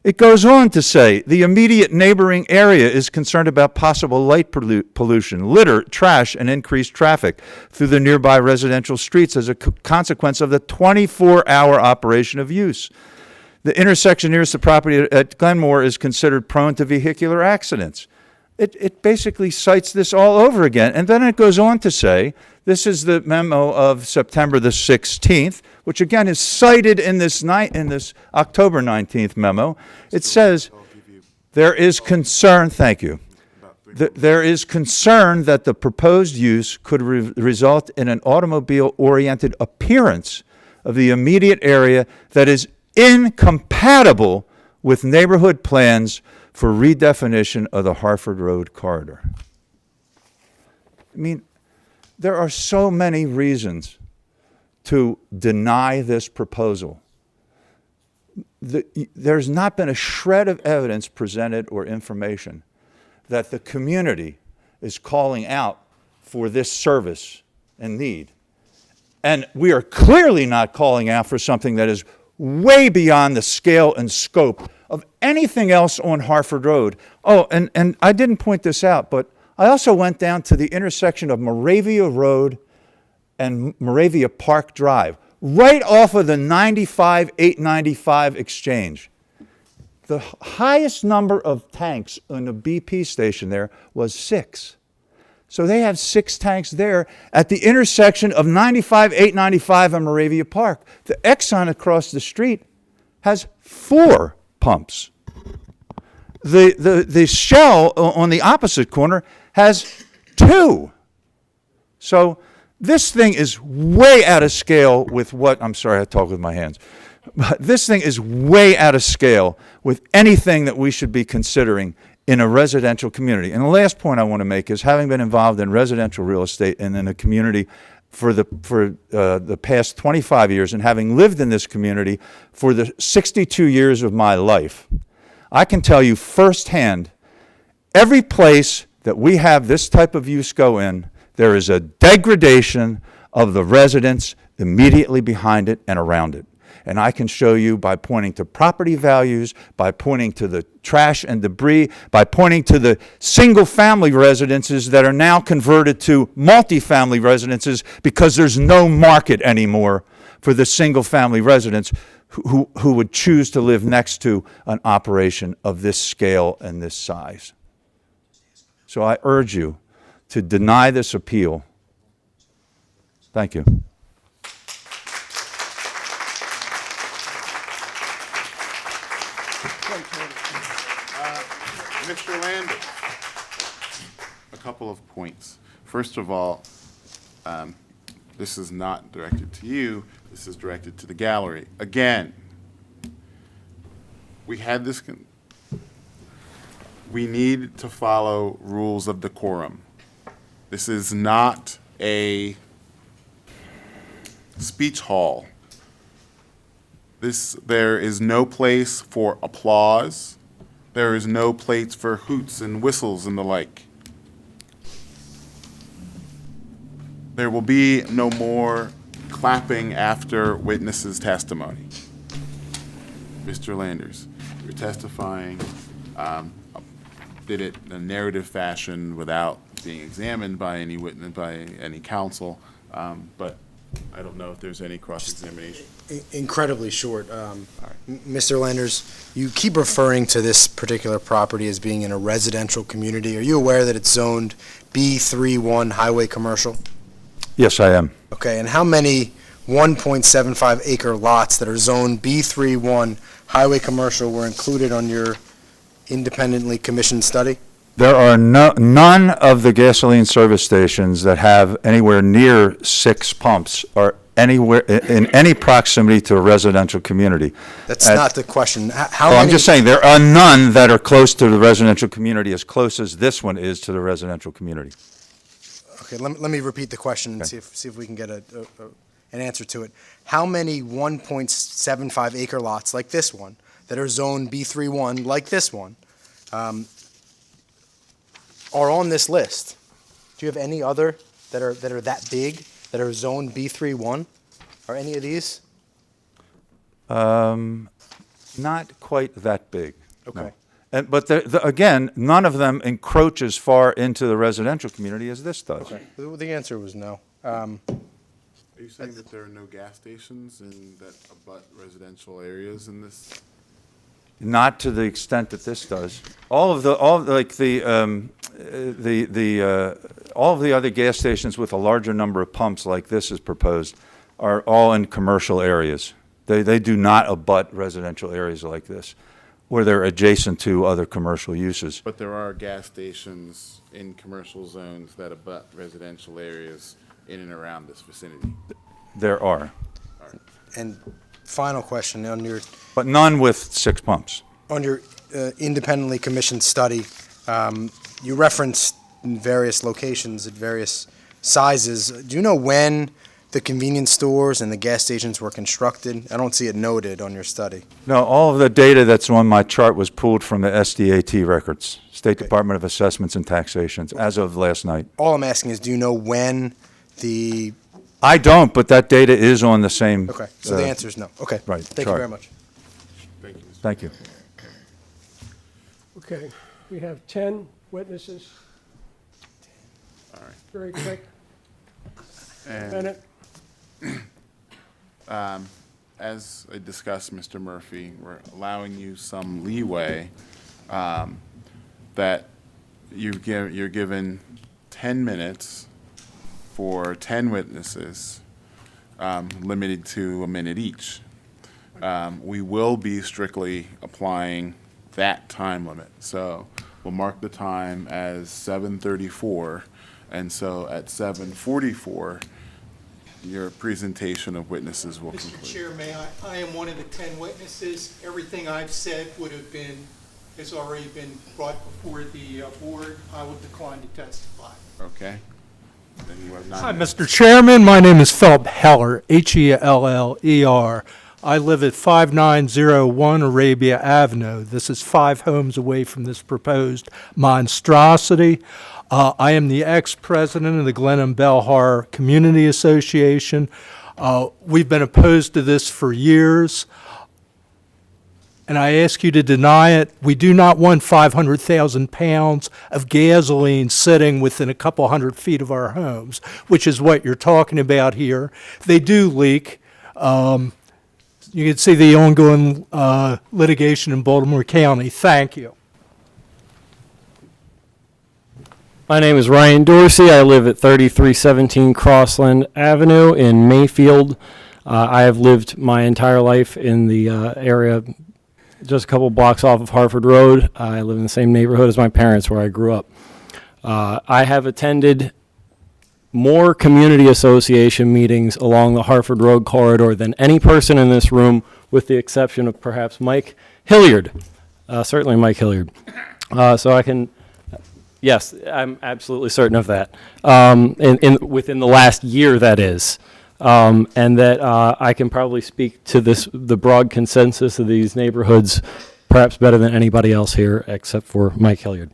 S21: It goes on to say, the immediate neighboring area is concerned about possible light pollution, litter, trash, and increased traffic through the nearby residential streets as a consequence of the 24-hour operation of use. The intersection nearest the property at Glenmore is considered prone to vehicular accidents. It basically cites this all over again. And then it goes on to say, this is the memo of September the 16th, which again is cited in this October 19th memo. It says, there is concern, thank you, there is concern that the proposed use could result in an automobile-oriented appearance of the immediate area that is incompatible with neighborhood plans for redefinition of the Harford Road corridor. I mean, there are so many reasons to deny this proposal. There's not been a shred of evidence presented or information that the community is calling out for this service and need. And we are clearly not calling out for something that is way beyond the scale and scope of anything else on Harford Road. Oh, and I didn't point this out, but I also went down to the intersection of Moravia Road and Moravia Park Drive, right off of the 95-895 exchange. The highest number of tanks on the BP station there was 6. So they have 6 tanks there at the intersection of 95-895 and Moravia Park. The Exxon across the street has 4 pumps. The Shell on the opposite corner has 2. So this thing is way out of scale with what, I'm sorry, I talk with my hands. But this thing is way out of scale with anything that we should be considering in a residential community. And the last point I want to make is, having been involved in residential real estate and in a community for the past 25 years, and having lived in this community for the 62 years of my life, I can tell you firsthand, every place that we have this type of use go in, there is a degradation of the residents immediately behind it and around it. And I can show you by pointing to property values, by pointing to the trash and debris, by pointing to the single-family residences that are now converted to multifamily residences because there's no market anymore for the single-family residents who would choose to live next to an operation of this scale and this size. So I urge you to deny this appeal. Thank you.
S2: Mr. Landis, a couple of points. First of all, this is not directed to you. This is directed to the gallery. Again, we had this. We need to follow rules of decorum. This is not a speech hall. There is no place for applause. There is no place for hoots and whistles and the like. There will be no more clapping after witnesses' testimony. Mr. Landers, you're testifying, did it in a narrative fashion without being examined by any witness, by any counsel, but I don't know if there's any cross-examination.
S16: Incredibly short. Mr. Landers, you keep referring to this particular property as being in a residential community. Are you aware that it's zoned B31 highway commercial?
S21: Yes, I am.
S16: Okay, and how many 1.75 acre lots that are zoned B31 highway commercial were included on your independently commissioned study?
S21: There are none of the gasoline service stations that have anywhere near 6 pumps or anywhere in any proximity to a residential community.
S16: That's not the question. How
S21: I'm
S16: many?
S21: just saying there are none that are close to the residential community as close as this one is to the residential community.
S16: Okay, let me repeat the question and see if we can get an answer to it. How many 1.75 acre lots like this one that are zoned B31 like this one are on this list? Do you have any other that are that big that are zoned B31? Are any of these?
S21: Not quite that big.
S16: Okay.
S21: No. But again, none of them encroach as far into the residential community as this does.
S16: Okay. The answer was no.
S2: Are you saying that there are no gas stations that abut residential areas in this?
S21: Not to the extent that this does. All of the other gas stations with a larger number of pumps like this is proposed are all in commercial areas. They do not abut residential areas like this, where they're adjacent to other commercial uses.
S2: But there are gas stations in commercial zones that abut residential areas in and around this vicinity.
S21: There are.
S16: And final question on your.
S21: But none with 6 pumps.
S16: On your independently commissioned study, you referenced various locations at various sizes. Do you know when the convenience stores and the gas stations were constructed? I don't see it noted on your study.
S21: No, all of the data that's on my chart was pulled from the SDAT records, State Department of Assessments and Taxations, as of last night.
S16: All I'm asking is, do you know when the...
S21: I don't, but that data is on the same...
S16: Okay, so the answer is no. Okay,
S21: right,
S16: thank you very much.
S2: Thank you.
S21: Thank you.
S13: Okay, we have 10 witnesses.
S2: All right.
S13: Very quick.
S2: And,
S13: Minute.
S2: as I discussed, Mr. Murphy, we're allowing you some leeway that you're given 10 minutes for 10 witnesses, limited to a minute each. We will be strictly applying that time limit. So we'll mark the time as 7:34, and so at 7:44, your presentation of witnesses will conclude.
S1: Mr. Chair, may I am one of the 10 witnesses. Everything I've said has already been brought before the board. I will decline to testify.
S2: Okay. Then you have 9
S1: Hi,
S2: minutes.
S1: Mr. Chairman. My name is Philip Heller, Heller. I live at 5901 Arabia Avenue. This is 5 homes away from this proposed monstrosity. I am the ex-president of the Glen and Belhar Community Association. We've been opposed to this for years, and I ask you to deny it. We do not want 500,000 pounds of gasoline sitting within a couple hundred feet of our homes, which is what you're talking about here. They do leak. You can see the ongoing litigation in Baltimore County. Thank you.
S22: My name is Ryan Dorsey. I live at 3317 Crossland Avenue in Mayfield. I have lived my entire life in the area just a couple blocks off of Harford Road. I live in the same neighborhood as my parents where I grew up. I have attended more community association meetings along the Harford Road corridor than any person in this room, with the exception of perhaps Mike Hilliard. Certainly Mike Hilliard. So I can, yes, I'm absolutely certain of that. Within the last year, that is. And that I can probably speak to the broad consensus of these neighborhoods perhaps better than anybody else here except for Mike Hilliard.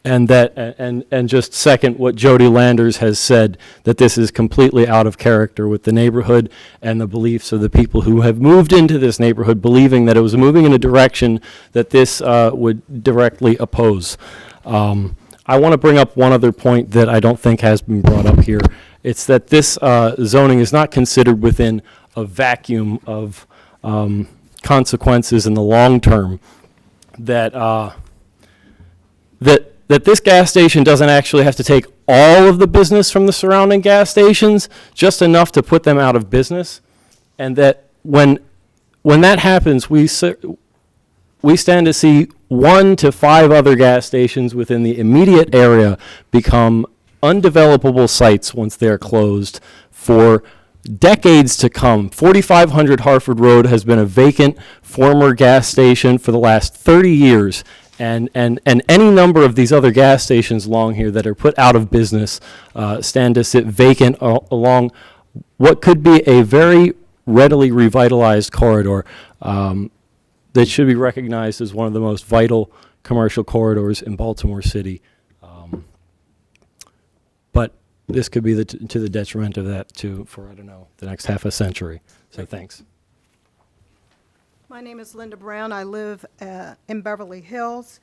S22: And just second what Jody Landers has said, that this is completely out of character with the neighborhood and the beliefs of the people who have moved into this neighborhood, believing that it was moving in a direction that this would directly oppose. I want to bring up one other point that I don't think has been brought up here. It's that this zoning is not considered within a vacuum of consequences in the long term. That this gas station doesn't actually have to take all of the business from the surrounding gas stations, just enough to put them out of business, and that when that happens, we stand to see 1 to 5 other gas stations within the immediate area become undevelopable sites once they're closed for decades to come. 4500 Harford Road has been a vacant former gas station for the last 30 years. And any number of these other gas stations along here that are put out of business stand to sit vacant along what could be a very readily revitalized corridor that should be recognized as one of the most vital commercial corridors in Baltimore City. But this could be to the detriment of that for, I don't know, the next half a century. So thanks.
S8: My name is Linda Brown. I live in Beverly Hills.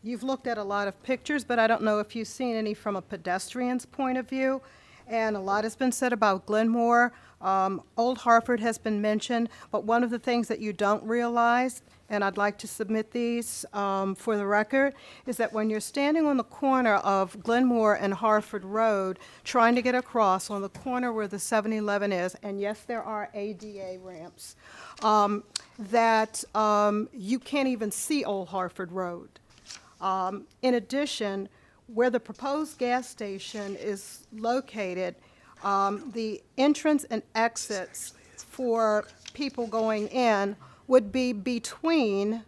S8: You've looked at a lot of pictures, but I don't know if you've seen any from a pedestrian's point of view. And a lot has been said about Glenmore. Old Hartford has been mentioned, but one of the things that you don't realize, and I'd like to submit these for the record, is that when you're standing on the corner of Glenmore and Hartford Road, trying to get across on the corner where the 7-Eleven is, and yes, there are ADA ramps, that you can't even see Old Hartford Road. In addition, where the proposed gas station is located, the entrance and exits for people going in would be between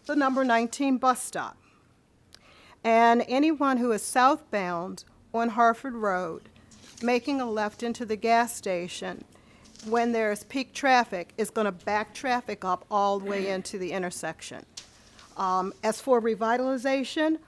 S8: the number 19 bus stop. And anyone who is southbound on Hartford Road, making a left into the gas station, when there's peak traffic, is going to back traffic up all the way into the intersection. As for revitalization,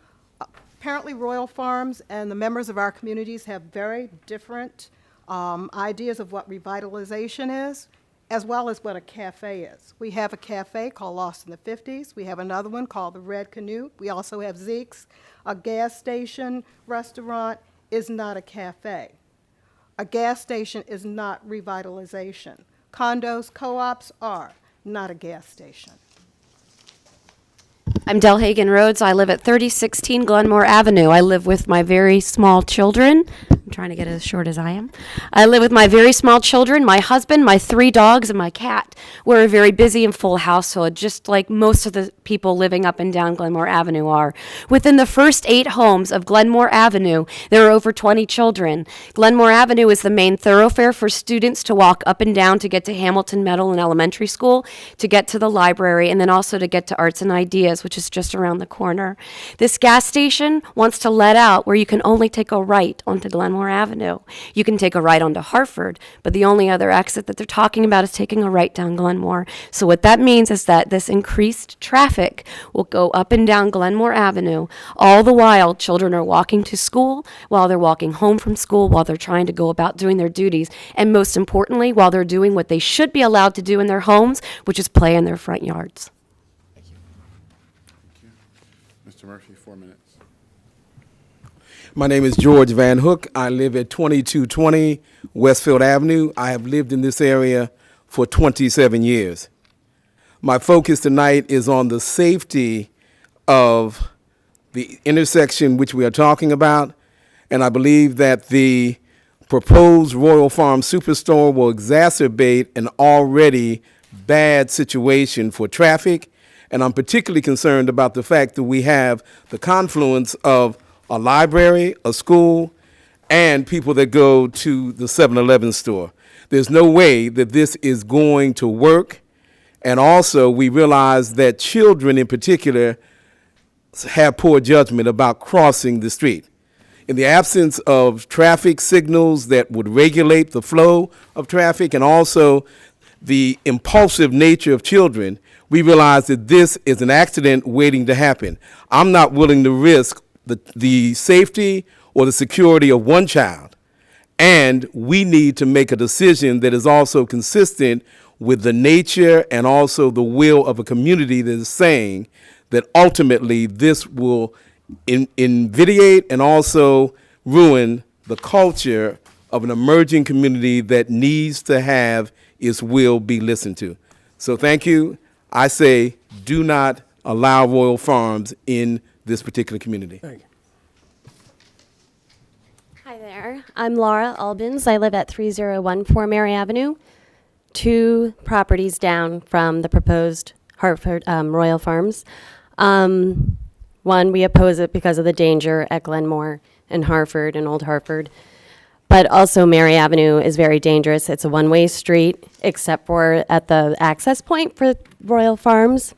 S8: apparently Royal Farms and the members of our communities have very different ideas of what revitalization is, as well as what a cafe is. We have a cafe called Lost in the 50s. We have another one called the Red Canoe. We also have Zeke's. A gas station restaurant is not a cafe. A gas station is not revitalization. Condos, co-ops are not a gas station.
S15: I'm Delhagen Rhodes. I live at 3016 Glenmore Avenue. I live with my very small children. I'm trying to get as short as I am. I live with my very small children, my husband, my 3 dogs, and my cat. We're a very busy and full household, just like most of the people living up and down Glenmore Avenue are. Within the first 8 homes of Glenmore Avenue, there are over 20 children. Glenmore Avenue is the main thoroughfare for students to walk up and down to get to Hamilton Middle and Elementary School, to get to the library, and then also to get to Arts and Ideas, which is just around the corner. This gas station wants to let out where you can only take a right onto Glenmore Avenue. You can take a right onto Hartford, but the only other exit that they're talking about is taking a right down Glenmore. So what that means is that this increased traffic will go up and down Glenmore Avenue. All the while, children are walking to school, while they're walking home from school, while they're trying to go about doing their duties, and most importantly, while they're doing what they should be allowed to do in their homes, which is play in their front yards.
S2: Mr. Murphy, 4 minutes.
S23: My name is George Van Hook. I live at 2220 Westfield Avenue. I have lived in this area for 27 years. My focus tonight is on the safety of the intersection which we are talking about, and I believe that the proposed Royal Farm Superstore will exacerbate an already bad situation for traffic, and I'm particularly concerned about the fact that we have the confluence of a library, a school, and people that go to the 7-Eleven store. There's no way that this is going to work. And also, we realize that children in particular have poor judgment about crossing the street. In the absence of traffic signals that would regulate the flow of traffic and also the impulsive nature of children, we realize that this is an accident waiting to happen. I'm not willing to risk the safety or the security of one child. And we need to make a decision that is also consistent with the nature and also the will of a community that is saying that ultimately this will invidiate and also ruin the culture of an emerging community that needs to have its will be listened to. So thank you. I say do not allow Royal Farms in this particular community.
S13: Thank you.
S15: Hi there. I'm Laura Albins. I live at 3014 Mary Avenue, 2 properties down from the proposed Hartford Royal Farms. One, we oppose it because of the danger at Glenmore and Hartford and Old Hartford. But also Mary Avenue is very dangerous. It's a one-way street, except for at the access point for Royal Farms.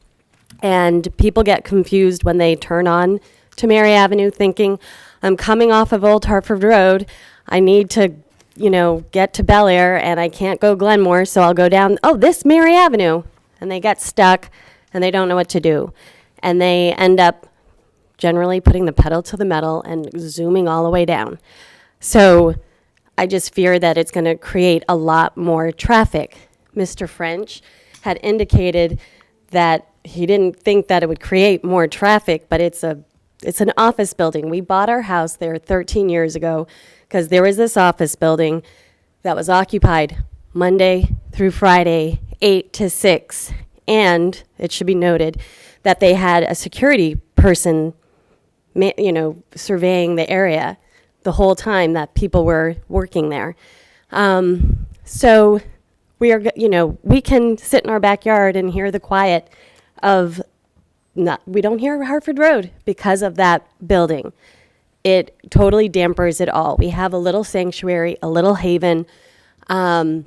S15: And people get confused when they turn on to Mary Avenue thinking, I'm coming off of Old Hartford Road. I need to, get to Bel Air, and I can't go Glenmore, so I'll go down, this Mary Avenue. And they get stuck, and they don't know what to do. And they end up generally putting the pedal to the metal and zooming all the way down. So I just fear that it's going to create a lot more traffic. Mr. French had indicated that he didn't think that it would create more traffic, but it's an office building. We bought our house there 13 years ago because there was this office building that was occupied Monday through Friday, 8 to 6. And it should be noted that they had a security person, surveying the area the whole time that people were working there. So we are, we can sit in our backyard and hear the quiet of we don't hear Hartford Road because of that building. It totally dampers it all. We have a little sanctuary, a little haven. And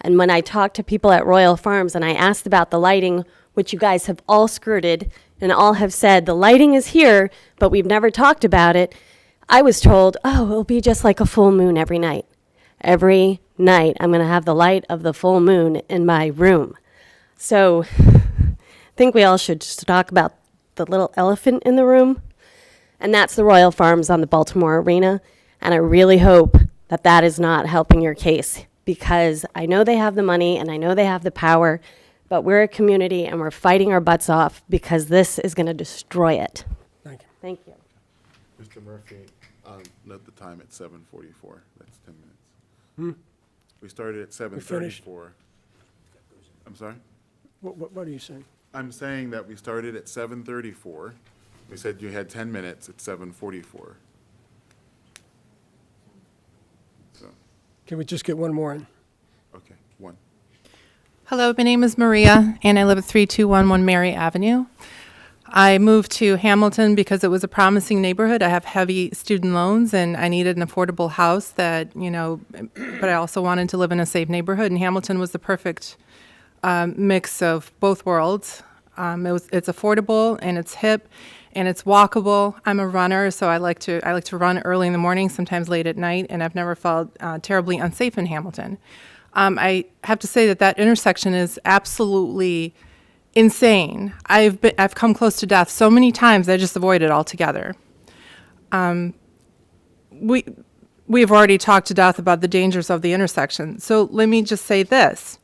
S15: when I talked to people at Royal Farms and I asked about the lighting, which you guys have all skirted and all have said, the lighting is here, but we've never talked about it. I was told, it'll be just like a full moon every night. Every night I'm going to have the light of the full moon in my room. So I think we all should just talk about the little elephant in the room, and that's the Royal Farms on the Baltimore Arena. And I really hope that that is not helping your case, because I know they have the money and I know they have the power, but we're a community and we're fighting our butts off because this is going to destroy it.
S13: Thank you.
S15: Thank you.
S2: Mr. Murphy, note the time at 7:44. That's 10 minutes. We started at
S13: finished.
S2: 7:34. I'm sorry?
S13: What are you saying?
S2: I'm saying that we started at 7:34. We said you had 10 minutes at 7:44. So,
S13: Can we just get one more in?
S2: okay, one.
S5: Hello, my name is Maria, and I live at 3211 Mary Avenue. I moved to Hamilton because it was a promising neighborhood. I have heavy student loans, and I needed an affordable house that, but I also wanted to live in a safe neighborhood, and Hamilton was the perfect mix of both worlds. It's affordable, and it's hip, and it's walkable. I'm a runner, so I like to run early in the morning, sometimes late at night, and I've never felt terribly unsafe in Hamilton. I have to say that intersection is absolutely insane. I've come close to death so many times I just avoid it altogether. We've already talked to death about the dangers of the intersection. So let me just say this.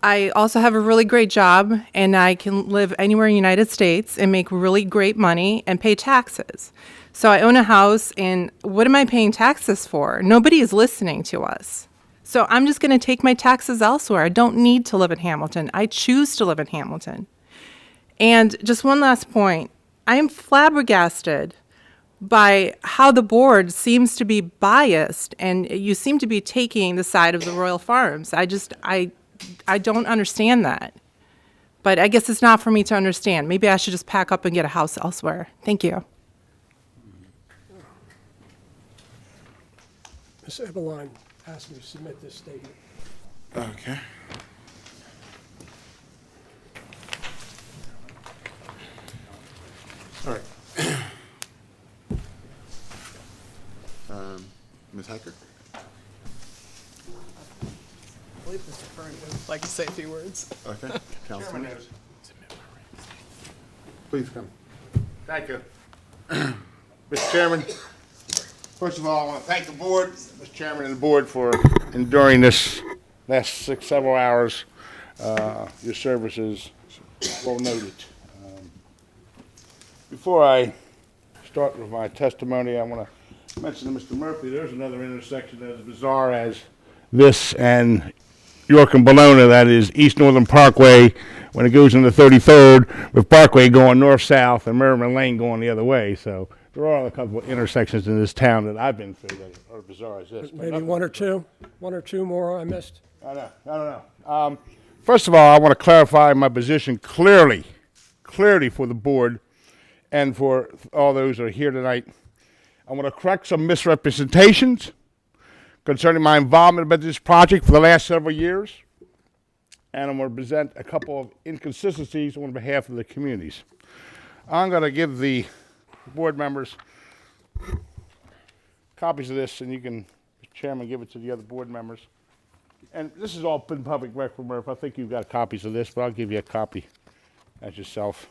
S5: I also have a really great job, and I can live anywhere in the United States and make really great money and pay taxes. So I own a house, and what am I paying taxes for? Nobody is listening to us. So I'm just going to take my taxes elsewhere. I don't need to live in Hamilton. I choose to live in Hamilton. And just one last point. I am flabbergasted by how the board seems to be biased, and you seem to be taking the side of the Royal Farms. I don't understand that. But I guess it's not for me to understand. Maybe I should just pack up and get a house elsewhere. Thank you.
S13: Ms. Eberline asked me to submit this statement.
S2: Okay. All right. Ms. Hecker?
S11: like to say a few words.
S2: Okay, Councilman. Please come.
S6: Thank you. Mr. Chairman, first of all, I want to thank the board, Mr. Chairman and the board for enduring this last several hours. Your service is well noted. Before I start with my testimony, I want to mention to Mr. Murphy, there's another intersection that is bizarre as this and York and Bologna, that is East Northern Parkway when it goes into 33rd, with Parkway going north-south and Merriman Lane going the other way. So there are a couple of intersections in this town that I've been through that are bizarre as this.
S13: Maybe one or two more I missed.
S6: I don't know. First of all, I want to clarify my position clearly for the board and for all those that are here tonight. I want to correct some misrepresentations concerning my involvement with this project for the last several years. And I'm going to present a couple of inconsistencies on behalf of the communities. I'm going to give the board members copies of this, and you can, Mr. Chairman, give it to the other board members. And this is all been public record, Murph. I think you've got copies of this, but I'll give you a copy as yourself.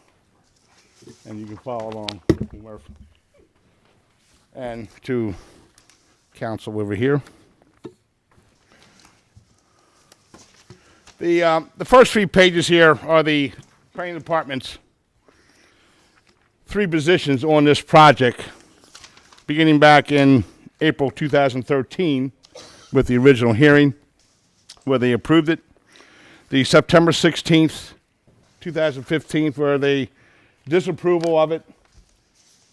S6: And you can follow along, Murph. And to council over here. The first 3 pages here are the planning department's 3 positions on this project, beginning back in April 2013 with the original hearing where they approved it, the September 16th, 2015 for the disapproval of it,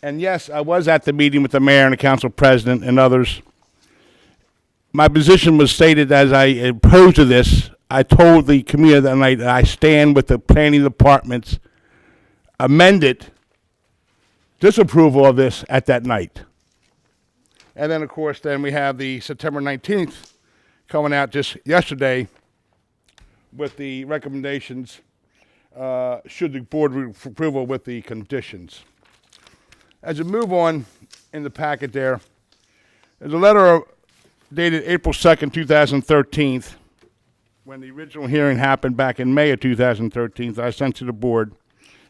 S6: and yes, I was at the meeting with the mayor and the council president and others. My position was stated as I opposed to this. I told the community that night that I stand with the planning department's amended disapproval of this at that night. And then, of course, then we have the September 19th coming out just yesterday with the recommendations should the board approval with the conditions. As you move on in the packet there's a letter dated April 2nd, 2013, when the original hearing happened back in May of 2013, that I sent to the board.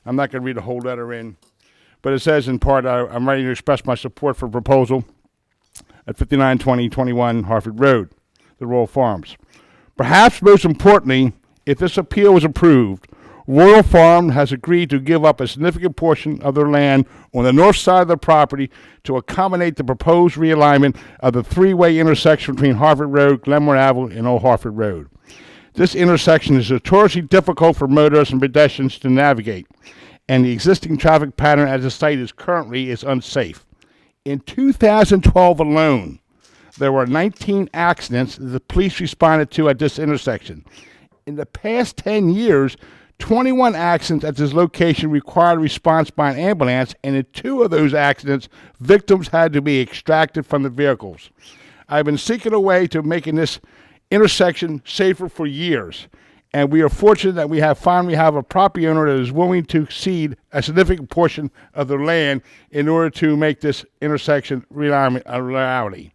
S6: I'm not going to read the whole letter in, but it says in part, I'm ready to express my support for proposal at 592021 Harford Road, the Royal Farms. Perhaps most importantly, if this appeal is approved, Royal Farm has agreed to give up a significant portion of their land on the north side of the property to accommodate the proposed realignment of the 3-way intersection between Harford Road, Glenmore Avenue, and Old Harford Road. This intersection is notoriously difficult for motorists and pedestrians to navigate, and the existing traffic pattern as the site is currently is unsafe. In 2012 alone, there were 19 accidents that the police responded to at this intersection. In the past 10 years, 21 accidents at this location required a response by an ambulance, and in 2 of those accidents, victims had to be extracted from the vehicles. I've been seeking a way to making this intersection safer for years, and we are fortunate that we finally have a property owner that is willing to cede a significant portion of their land in order to make this intersection realignment a reality.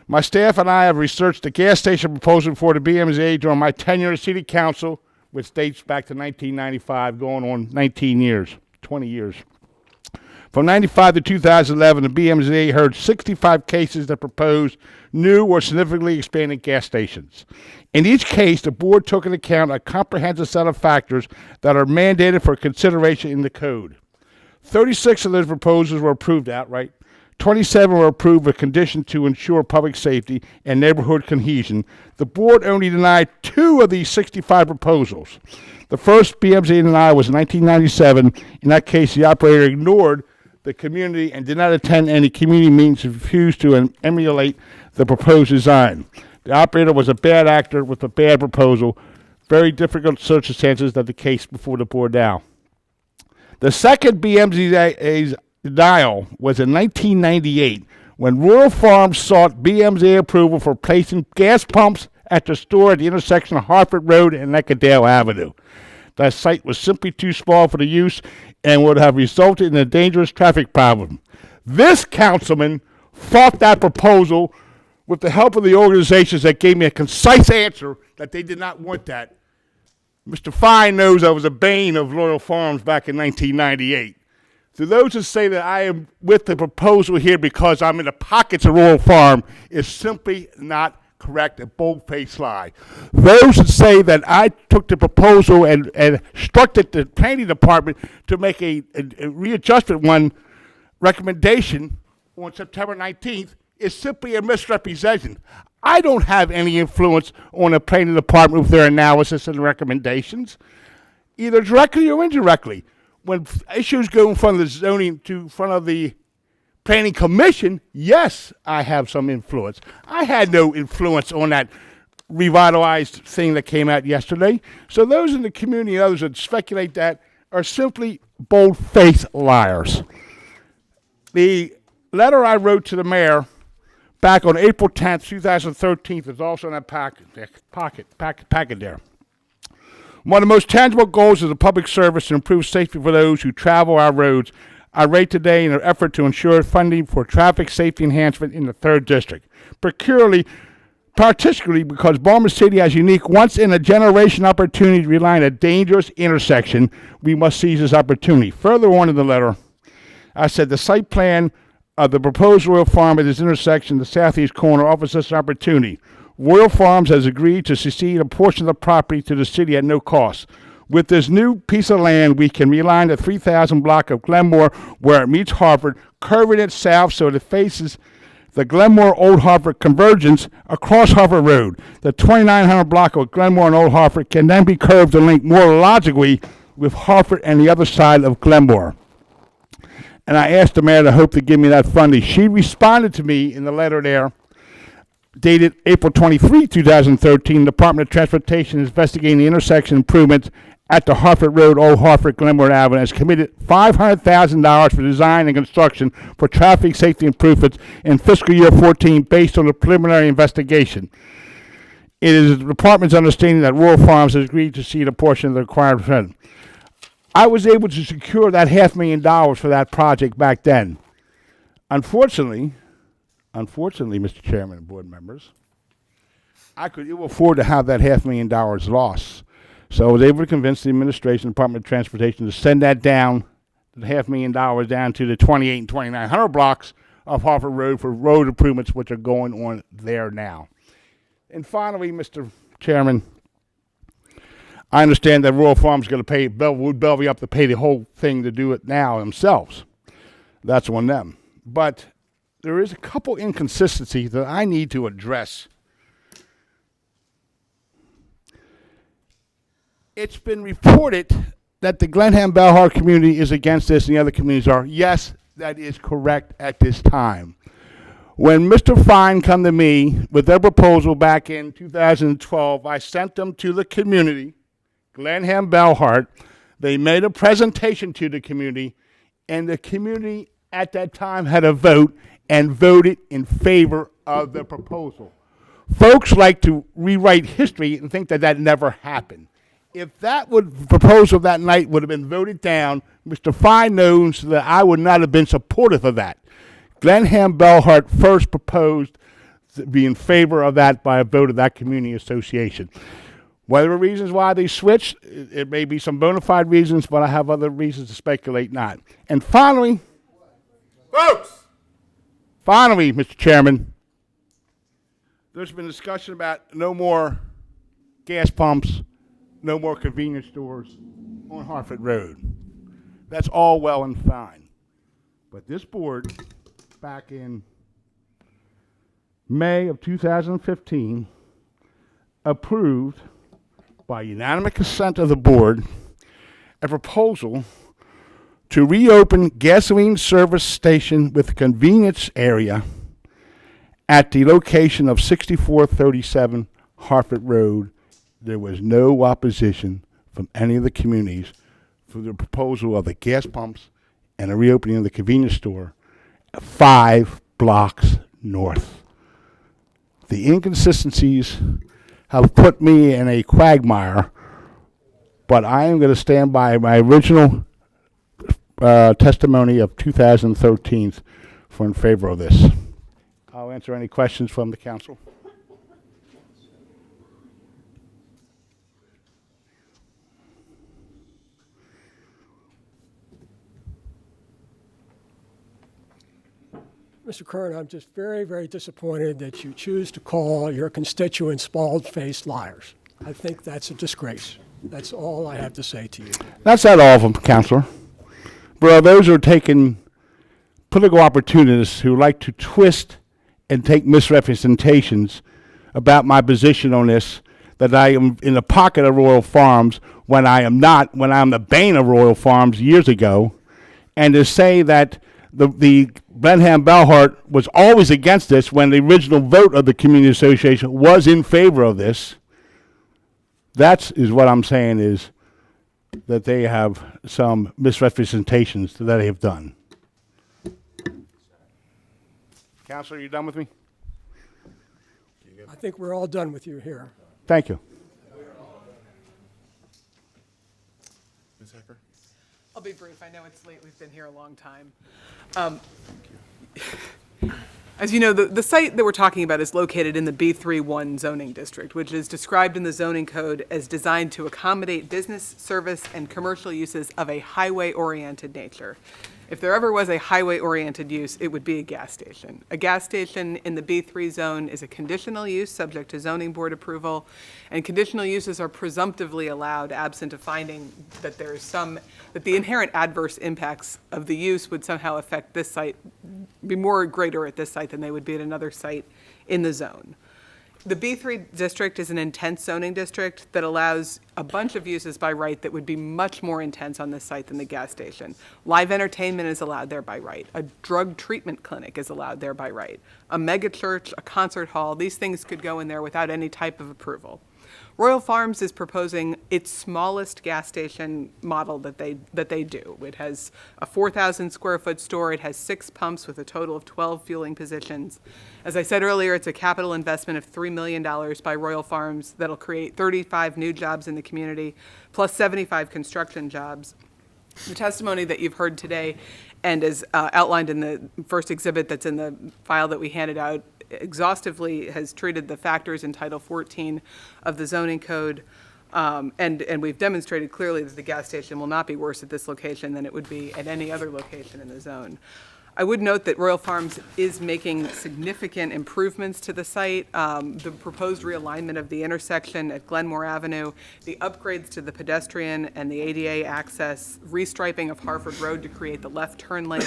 S6: My staff and I have researched the gas station proposal for the BMZ during my tenure as City Council, which dates back to 1995, going on 20 years. From 95 to 2011, the BMZ heard 65 cases that proposed new or significantly expanded gas stations. In each case, the board took into account a comprehensive set of factors that are mandated for consideration in the code. 36 of those proposals were approved outright. 27 were approved with conditions to ensure public safety and neighborhood cohesion. The board only denied 2 of these 65 proposals. The first BMZ denial was in 1997. In that case, the operator ignored the community and did not attend any community meetings and refused to emulate the proposed design. The operator was a bad actor with a bad proposal. Very difficult circumstances that the case before the board now. The second BMZ denial was in 1998 when Royal Farms sought BMZ approval for placing gas pumps at the store at the intersection of Harford Road and Eckedale Avenue. That site was simply too small for the use and would have resulted in a dangerous traffic problem. This councilman fought that proposal with the help of the organizations that gave me a concise answer that they did not want that Mr. Fine knows I was a bane of Loyal Farms back in 1998. To those who say that I am with the proposal here because I'm in the pockets of Royal Farm is simply not correct, a bold-faced lie. Those who say that I took the proposal and instructed the planning department to make a readjustment recommendation on September 19th is simply a misrepresentation. I don't have any influence on the planning department with their analysis and recommendations, either directly or indirectly. When issues go in front of the zoning to front of the planning commission, yes, I have some influence. I had no influence on that revitalized thing that came out yesterday. So those in the community and others that speculate that are simply bold-faced liars. The letter I wrote to the mayor back on April 10th, 2013 is also in that packet there. One of the most tangible goals of the public service to improve safety for those who travel our roads. I rate today in an effort to ensure funding for traffic safety enhancement in the 3rd District, particularly because Baltimore City has unique once-in-a-generation opportunity to rely on a dangerous intersection. We must seize this opportunity. Further on in the letter, I said the site plan of the proposed Royal Farm at this intersection, the southeast corner, offers us an opportunity. Royal Farms has agreed to cede a portion of the property to the city at no cost. With this new piece of land, we can realign the 3,000 block of Glenmore where it meets Harvard, curving it south so it faces the Glenmore Old Harvard convergence across Harvard Road. The 2,900 block of Glenmore and Old Harvard can then be curved and linked more logically with Harvard and the other side of Glenmore. And I asked the mayor to hope to give me that funding. She responded to me in the letter there, dated April 23, 2013. The Department of Transportation is investigating the intersection improvements at the Hartford Road, Old Hartford, Glenmore Avenue, has committed $500,000 for design and construction for traffic safety improvements in fiscal year 14 based on a preliminary investigation. It is the department's understanding that Royal Farms has agreed to cede a portion of the required fund. I was able to secure that $500,000 for that project back then. Unfortunately, Mr. Chairman and board members, I could ill afford to have that $500,000 lost. So I was able to convince the administration, Department of Transportation, to send that down, the $500,000 down to the 28 and 2,900 blocks of Harvard Road for road improvements, which are going on there now. And finally, Mr. Chairman, I understand that Royal Farms is going to pay Wood Bellevue up to pay the whole thing to do it now themselves. That's on them. But there is a couple inconsistencies that I need to address. It's been reported that the Glenham-Bellhart community is against this and the other communities are. Yes, that is correct at this time. When Mr. Fine come to me with their proposal back in 2012, I sent them to the community, Glenham-Bellhart. They made a presentation to the community, and the community at that time had a vote and voted in favor of the proposal. Folks like to rewrite history and think that that never happened. If that proposal that night would have been voted down, Mr. Fine knows that I would not have been supportive of that. Glenham-Bellhart first proposed to be in favor of that by a vote of that community association. Whatever reasons why they switched, it may be some bona fide reasons, but I have other reasons to speculate not. And finally, Mr. Chairman, there's been discussion about no more gas pumps, no more convenience stores on Hartford Road. That's all well and fine. But this board, back in May of 2015, approved, by unanimous consent of the board, a proposal to reopen gasoline service station with a convenience area at the location of 6437 Hartford Road. There was no opposition from any of the communities for the proposal of the gas pumps and the reopening of the convenience store 5 blocks north. The inconsistencies have put me in a quagmire, but I am going to stand by my original testimony of 2013 for in favor of this. I'll answer any questions from the council.
S13: Mr. Kern, I'm just very, very disappointed that you choose to call your constituents bald-faced liars. I think that's a disgrace. That's all I have to say to you.
S6: That's not all of them, Counselor. Bro, those are taking political opportunists who like to twist and take misrepresentations about my position on this, that I am in the pocket of Royal Farms when I am not, when I'm the bane of Royal Farms years ago, and to say that the Blenheim Bellhart was always against this when the original vote of the Community Association was in favor of this. That is what I'm saying is that they have some misrepresentations that they have done. Counselor, are you done with me?
S13: I think we're all done with you here.
S6: Thank you.
S2: Ms. Hecker?
S11: I'll be brief. I know it's late. We've been here a long time. As you know, the site that we're talking about is located in the B31 zoning district, which is described in the zoning code as designed to accommodate business, service, and commercial uses of a highway-oriented nature. If there ever was a highway-oriented use, it would be a gas station. A gas station in the B3 zone is a conditional use subject to zoning board approval, and conditional uses are presumptively allowed absent a finding that there is that the inherent adverse impacts of the use would somehow affect this site, be more greater at this site than they would be at another site in the zone. The B3 district is an intense zoning district that allows a bunch of uses by right that would be much more intense on this site than the gas station. Live entertainment is allowed there by right. A drug treatment clinic is allowed there by right. A mega church, a concert hall, these things could go in there without any type of approval. Royal Farms is proposing its smallest gas station model that they do. It has a 4,000 square foot store. It has 6 pumps with a total of 12 fueling positions. As I said earlier, it's a capital investment of $3 million by Royal Farms that'll create 35 new jobs in the community, plus 75 construction jobs. The testimony that you've heard today and is outlined in the first exhibit that's in the file that we handed out exhaustively has treated the factors in Title 14 of the zoning code, and we've demonstrated clearly that the gas station will not be worse at this location than it would be at any other location in the zone. I would note that Royal Farms is making significant improvements to the site. The proposed realignment of the intersection at Glenmore Avenue, the upgrades to the pedestrian and the ADA access, restriping of Harford Road to create the left turn lanes,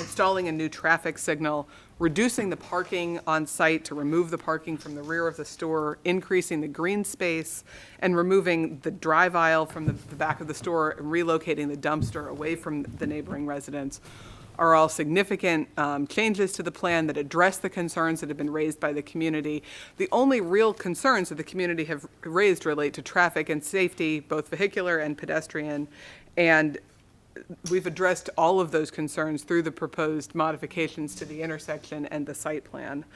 S11: installing a new traffic signal, reducing the parking on site to remove the parking from the rear of the store, increasing the green space, and removing the drive aisle from the back of the store and relocating the dumpster away from the neighboring residents are all significant changes to the plan that address the concerns that have been raised by the community. The only real concerns that the community have raised relate to traffic and safety, both vehicular and pedestrian, and we've addressed all of those concerns through the proposed modifications to the intersection and the site plan.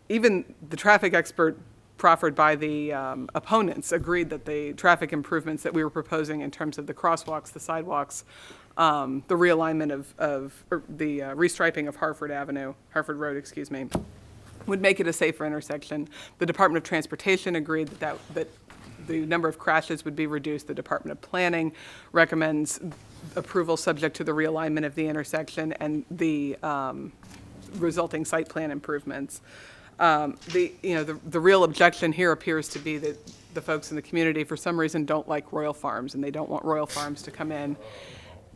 S11: Even the traffic expert proffered by the opponents agreed that the traffic improvements that we were proposing in terms of the crosswalks, the sidewalks, the realignment or the restriping of Harford Road, excuse me, would make it a safer intersection. The Department of Transportation agreed that the number of crashes would be reduced. The Department of Planning recommends approval subject to the realignment of the intersection and the resulting site plan improvements. The real objection here appears to be that the folks in the community, for some reason, don't like Royal Farms, and they don't want Royal Farms to come in.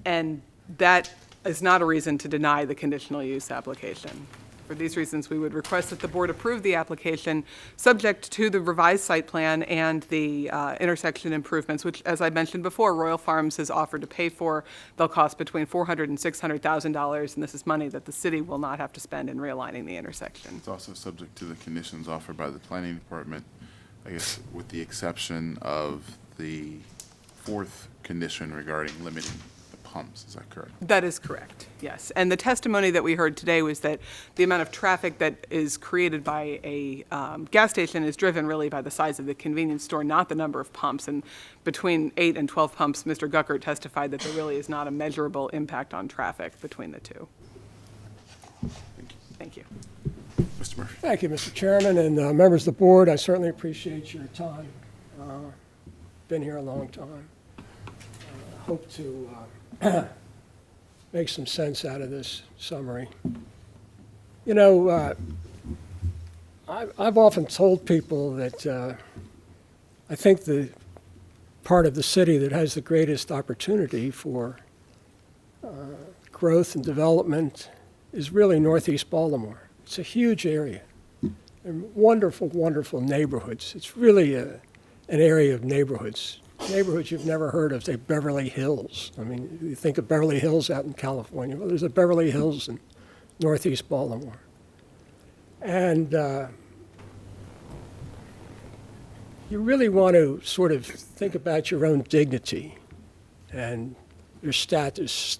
S11: And that is not a reason to deny the conditional use application. For these reasons, we would request that the board approve the application subject to the revised site plan and the intersection improvements, which, as I mentioned before, Royal Farms has offered to pay for. They'll cost between $400,000 and $600,000, and this is money that the city will not have to spend in realigning the intersection.
S2: It's also subject to the conditions offered by the planning department, I guess, with the exception of the fourth condition regarding limiting pumps. Is that correct?
S11: That is correct, yes. And the testimony that we heard today was that the amount of traffic that is created by a gas station is driven really by the size of the convenience store, not the number of pumps. And between 8 and 12 pumps, Mr. Guckert testified that there really is not a measurable impact on traffic between the two. Thank you.
S2: Mr. Murphy.
S13: Thank you, Mr. Chairman, and members of the board. I certainly appreciate your time. Been here a long time. Hope to make some sense out of this summary. You know, I've often told people that I think the part of the city that has the greatest opportunity for growth and development is really Northeast Baltimore. It's a huge area. And wonderful, wonderful neighborhoods. It's really an area of neighborhoods. Neighborhoods you've never heard of, say Beverly Hills. I mean, you think of Beverly Hills out in California. Well, there's a Beverly Hills in Northeast Baltimore. And you really want to sort of think about your own dignity and your status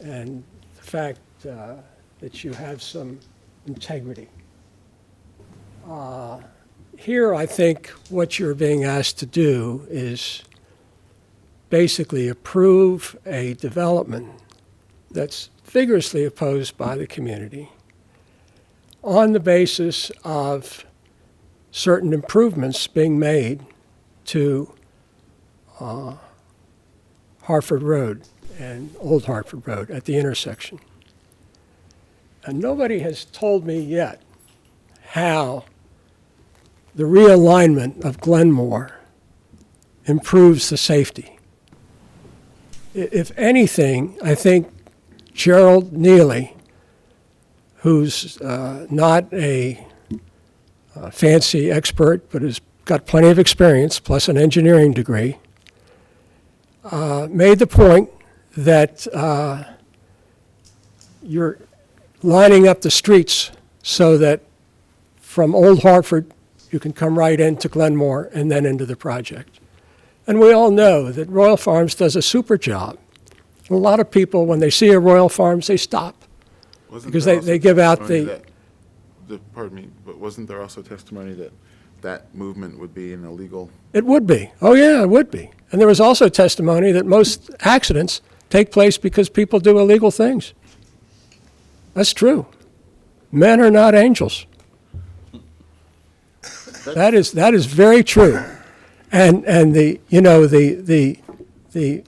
S13: and the fact that you have some integrity. Here, I think what you're being asked to do is basically approve a development that's vigorously opposed by the community on the basis of certain improvements being made to Hartford Road and Old Hartford Road at the intersection. And nobody has told me yet how the realignment of Glenmore improves the safety. If anything, I think Gerald Neely, who's not a fancy expert, but has got plenty of experience, plus an engineering degree, made the point that you're lining up the streets so that from Old Hartford, you can come right into Glenmore and then into the project. And we all know that Royal Farms does a super job. A lot of people, when they see a Royal Farms, they stop. Because they give out
S2: pardon me, but wasn't there also testimony that that movement would be an illegal?
S13: It would be. Oh, yeah, it would be. And there was also testimony that most accidents take place because people do illegal things. That's true. Men are not angels. That is very true. And the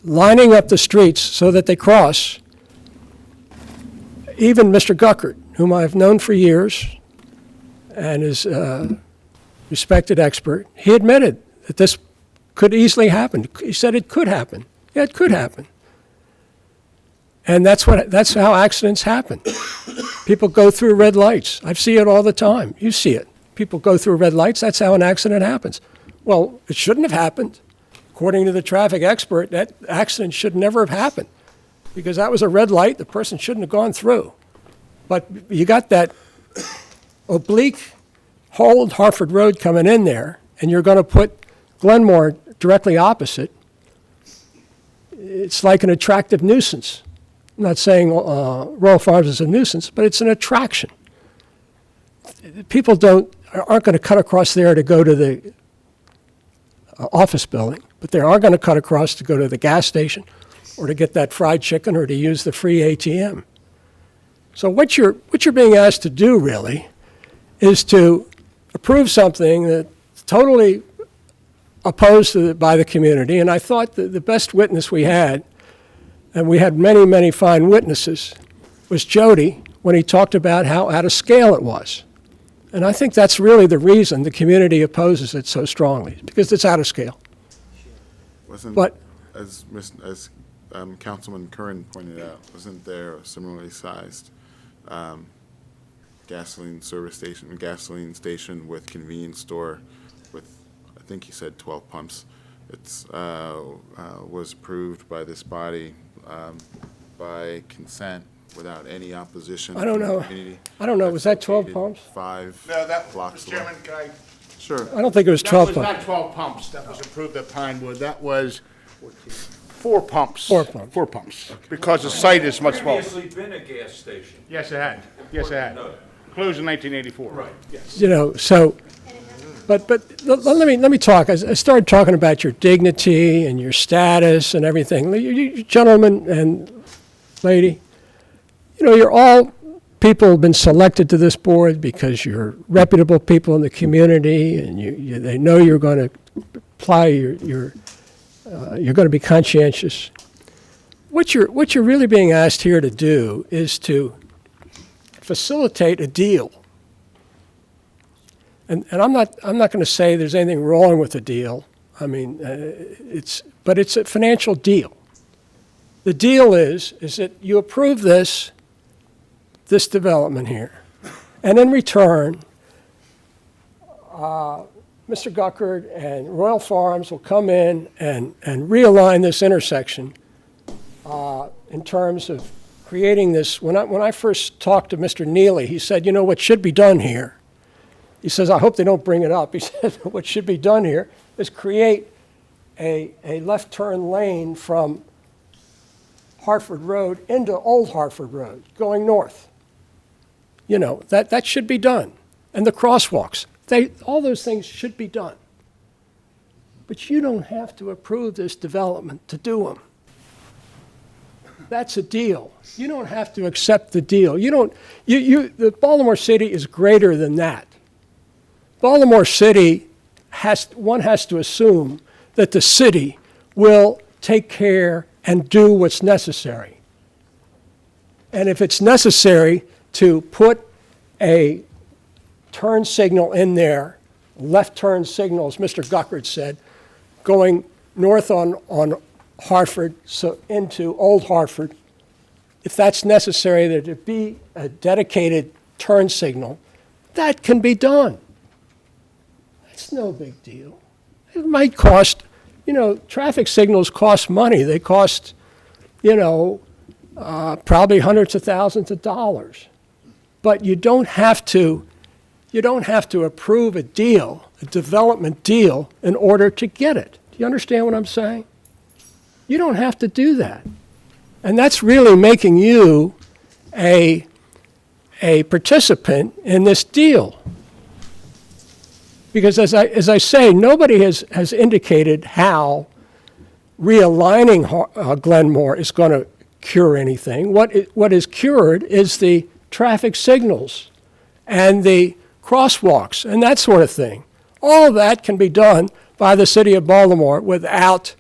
S13: lining up the streets so that they cross, even Mr. Guckert, whom I've known for years and is a respected expert, he admitted that this could easily happen. He said it could happen. Yeah, it could happen. And that's how accidents happen. People go through red lights. I see it all the time. You see it. People go through red lights. That's how an accident happens. Well, it shouldn't have happened. According to the traffic expert, that accident should never have happened because that was a red light. The person shouldn't have gone through. But you got that oblique Old Hartford Road coming in there, and you're going to put Glenmore directly opposite. It's like an attractive nuisance. I'm not saying Royal Farms is a nuisance, but it's an attraction. People aren't going to cut across there to go to the office building, but they are going to cut across to go to the gas station or to get that fried chicken or to use the free ATM. So what you're being asked to do really is to approve something that's totally opposed by the community. And I thought that the best witness we had, and we had many, many fine witnesses, was Jody when he talked about how out of scale it was. And I think that's really the reason the community opposes it so strongly, because it's out of scale. But
S2: as Councilman Curran pointed out, wasn't there a similarly sized gasoline station with convenience store with, I think he said 12 pumps. It's was approved by this body by consent without any opposition.
S13: I don't
S2: from the
S13: know.
S2: community.
S13: I don't know. Was that 12 pumps?
S2: 5
S6: No, that,
S2: blocks
S6: Mr. Chairman,
S2: away.
S6: can I?
S2: Sure.
S13: I don't think it was 12
S6: That was
S13: pumps.
S6: not 12 pumps that was approved at Pinewood. That was 4 pumps.
S13: 4 pumps.
S6: 4 pumps, because the site is much smaller.
S21: been a gas station.
S6: Yes, it had. Yes, it had. Closed in 1984. Right.
S21: Yes.
S13: You know, so, but let me talk. I started talking about your dignity and your status and everything. You gentlemen and lady, you know, you're all people who've been selected to this board because you're reputable people in the community, and they know you're going to apply you're going to be conscientious. What you're really being asked here to do is to facilitate a deal. And I'm not going to say there's anything wrong with the deal. I mean, but it's a financial deal. The deal is that you approve this development here, and in return, Mr. Guckert and Royal Farms will come in and realign this intersection in terms of creating this. When I first talked to Mr. Neely, he said, you know, what should be done here, he says, I hope they don't bring it up. He said, what should be done here is create a left turn lane from Hartford Road into Old Hartford Road, going north. You know, that should be done. And the crosswalks, all those things should be done. But you don't have to approve this development to do them. That's a deal. You don't have to accept the deal. The Baltimore City is greater than that. Baltimore City has to assume that the city will take care and do what's necessary. And if it's necessary to put a turn signal in there, left turn signal, as Mr. Guckert said, going north on Hartford, so into Old Hartford, if that's necessary, that there be a dedicated turn signal, that can be done. It's no big deal. It might cost, traffic signals cost money. They cost, probably hundreds of thousands of dollars. But you don't have to approve a deal, a development deal, in order to get it. Do you understand what I'm saying? You don't have to do that. And that's really making you a participant in this deal. Because as I say, nobody has indicated how realigning Glenmore is going to cure anything. What is cured is the traffic signals and the crosswalks and that sort of thing. All of that can be done by the city of Baltimore without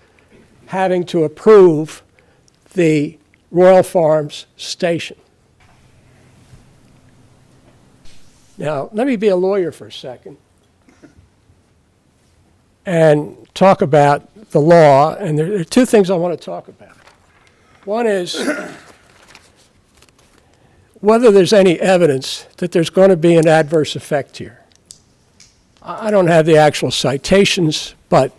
S13: having to approve the Royal Farms station. Now, let me be a lawyer for a second and talk about the law, and there are two things I want to talk about. One is whether there's any evidence that there's going to be an adverse effect here. I don't have the actual citations, but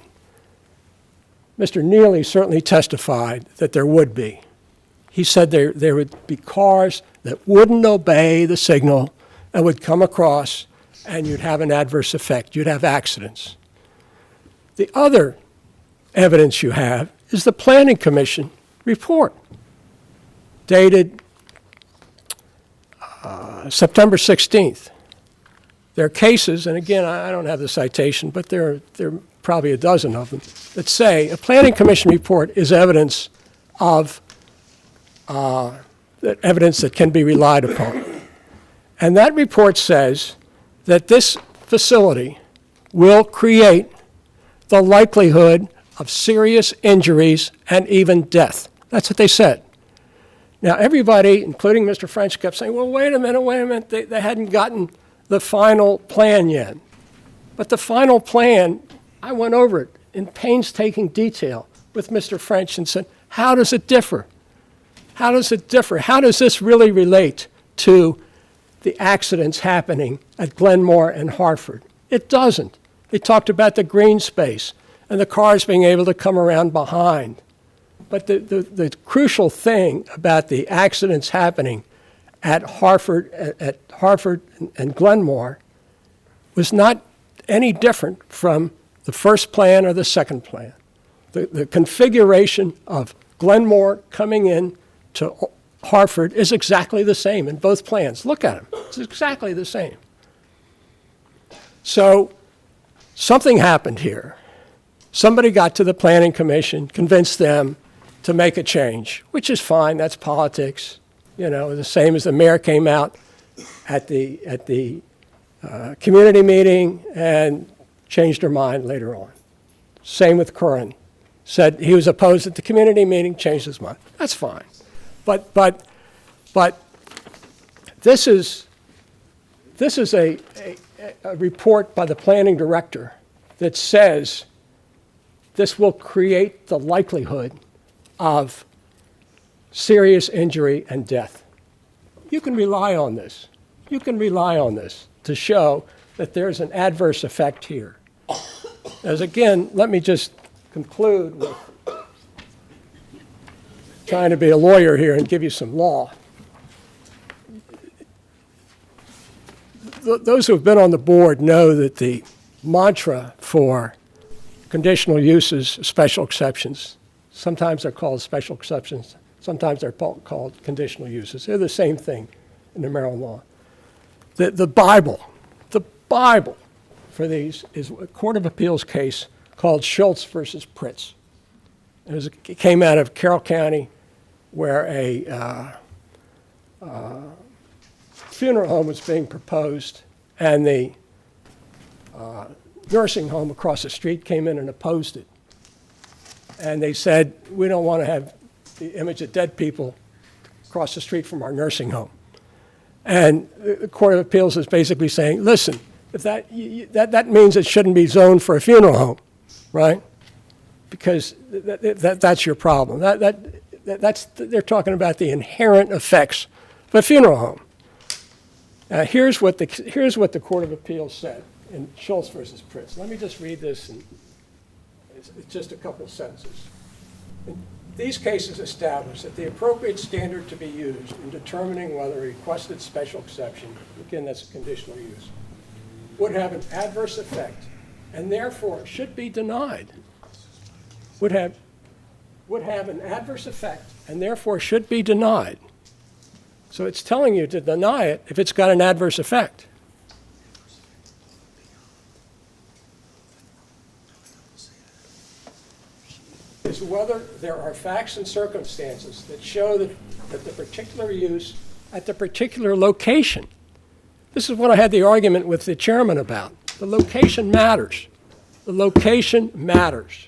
S13: Mr. Neely certainly testified that there would be. He said there would be cars that wouldn't obey the signal and would come across, and you'd have an adverse effect. You'd have accidents. The other evidence you have is the Planning Commission report dated September 16th. There are cases, and again, I don't have the citation, but there are probably a dozen of them, that say a Planning Commission report is evidence of evidence that can be relied upon. And that report says that this facility will create the likelihood of serious injuries and even death. That's what they said. Now, everybody, including Mr. French, kept saying, well, wait a minute, they hadn't gotten the final plan yet. But the final plan, I went over it in painstaking detail with Mr. French and said, how does it differ? How does it differ? How does this really relate to the accidents happening at Glenmore and Hartford? It doesn't. They talked about the green space and the cars being able to come around behind. But the crucial thing about the accidents happening at Hartford and Glenmore was not any different from the first plan or the second plan. The configuration of Glenmore coming in to Hartford is exactly the same in both plans. Look at them. It's exactly the same. So something happened here. Somebody got to the Planning Commission, convinced them to make a change, which is fine. That's politics. The same as the mayor came out at the community meeting and changed her mind later on. Same with Curran. Said he was opposed at the community meeting, changed his mind. That's fine. But This is a report by the planning director that says this will create the likelihood of serious injury and death. You can rely on this. You can rely on this to show that there's an adverse effect here. As again, let me just conclude with trying to be a lawyer here and give you some law. Those who have been on the board know that the mantra for conditional uses, special exceptions, sometimes they're called special exceptions, sometimes they're called conditional uses. They're the same thing in the Maryland law. The Bible for these is a Court of Appeals case called Schultz versus Pritz. It came out of Carroll County, where a funeral home was being proposed, and the nursing home across the street came in and opposed it. And they said, we don't want to have the image of dead people across the street from our nursing home. And the Court of Appeals is basically saying, listen, if that means it shouldn't be zoned for a funeral home, right? Because that's your problem. They're talking about the inherent effects of a funeral home. Here's what the Court of Appeals said in Schultz versus Pritz. Let me just read this, and it's just a couple sentences. These cases establish that the appropriate standard to be used in determining whether a requested special exception, again, that's a conditional use, would have an adverse effect and therefore should be denied. Would have an adverse effect and therefore should be denied. So it's telling you to deny it if it's got an adverse effect. Is whether there are facts and circumstances that show that the particular use at the particular location. This is what I had the argument with the chairman about. The location matters. The location matters.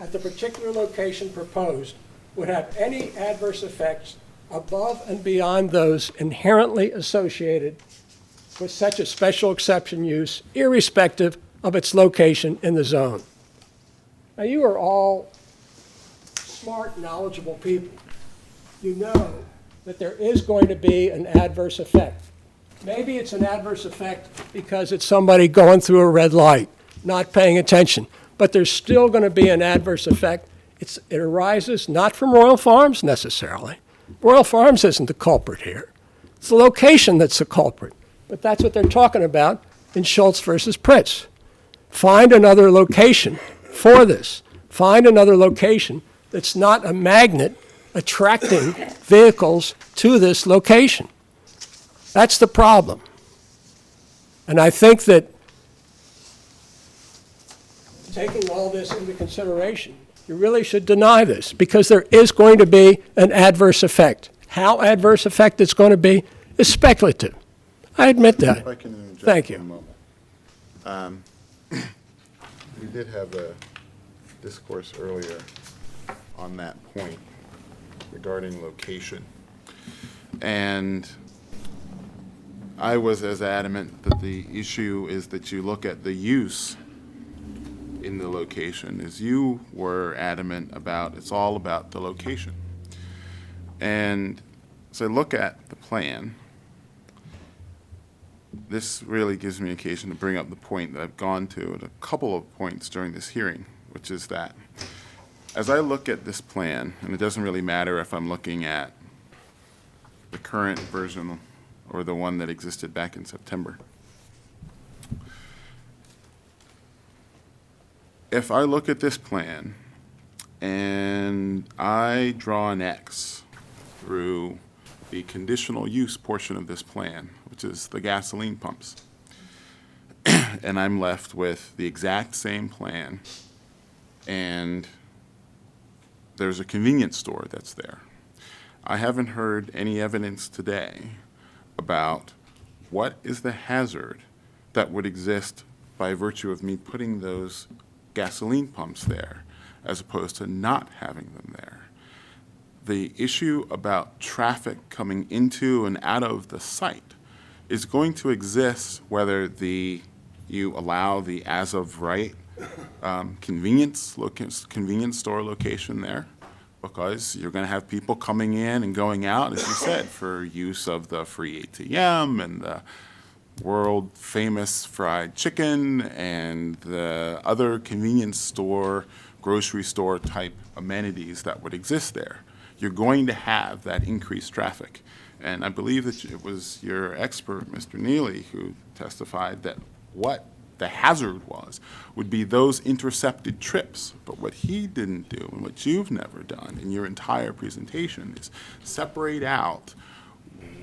S13: At the particular location proposed would have any adverse effects above and beyond those inherently associated with such a special exception use, irrespective of its location in the zone. Now, you are all smart, knowledgeable people. You know that there is going to be an adverse effect. Maybe it's an adverse effect because it's somebody going through a red light, not paying attention, but there's still going to be an adverse effect. It arises not from Royal Farms necessarily. Royal Farms isn't the culprit here. It's the location that's the culprit. But that's what they're talking about in Schultz versus Pritz. Find another location for this. Find another location that's not a magnet attracting vehicles to this location. That's the problem. And I think that taking all this into consideration, you really should deny this because there is going to be an adverse effect. How adverse effect it's going to be is speculative. I admit that.
S2: If I can interject
S13: Thank
S2: for
S13: you.
S2: a moment. We did have a discourse earlier on that point regarding location. And I was as adamant that the issue is that you look at the use in the location as you were adamant about. It's all about the location. And so look at the plan. This really gives me occasion to bring up the point that I've gone to at a couple of points during this hearing, which is that as I look at this plan, and it doesn't really matter if I'm looking at the current version or the one that existed back in September. If I look at this plan and I draw an X through the conditional use portion of this plan, which is the gasoline pumps, and I'm left with the exact same plan, and there's a convenience store that's there. I haven't heard any evidence today about what is the hazard that would exist by virtue of me putting those gasoline pumps there as opposed to not having them there. the issue about traffic coming into and out of the site is going to exist whether you allow the as of right convenience store location there, because you're going to have people coming in and going out, as you said, for use of the free ATM and the world famous fried chicken and the other convenience store, grocery store type amenities that would exist there. You're going to have that increased traffic. And I believe that it was your expert, Mr. Neely, who testified that what the hazard would be those intercepted trips. But what he didn't do, and what you've never done in your entire presentation, is separate out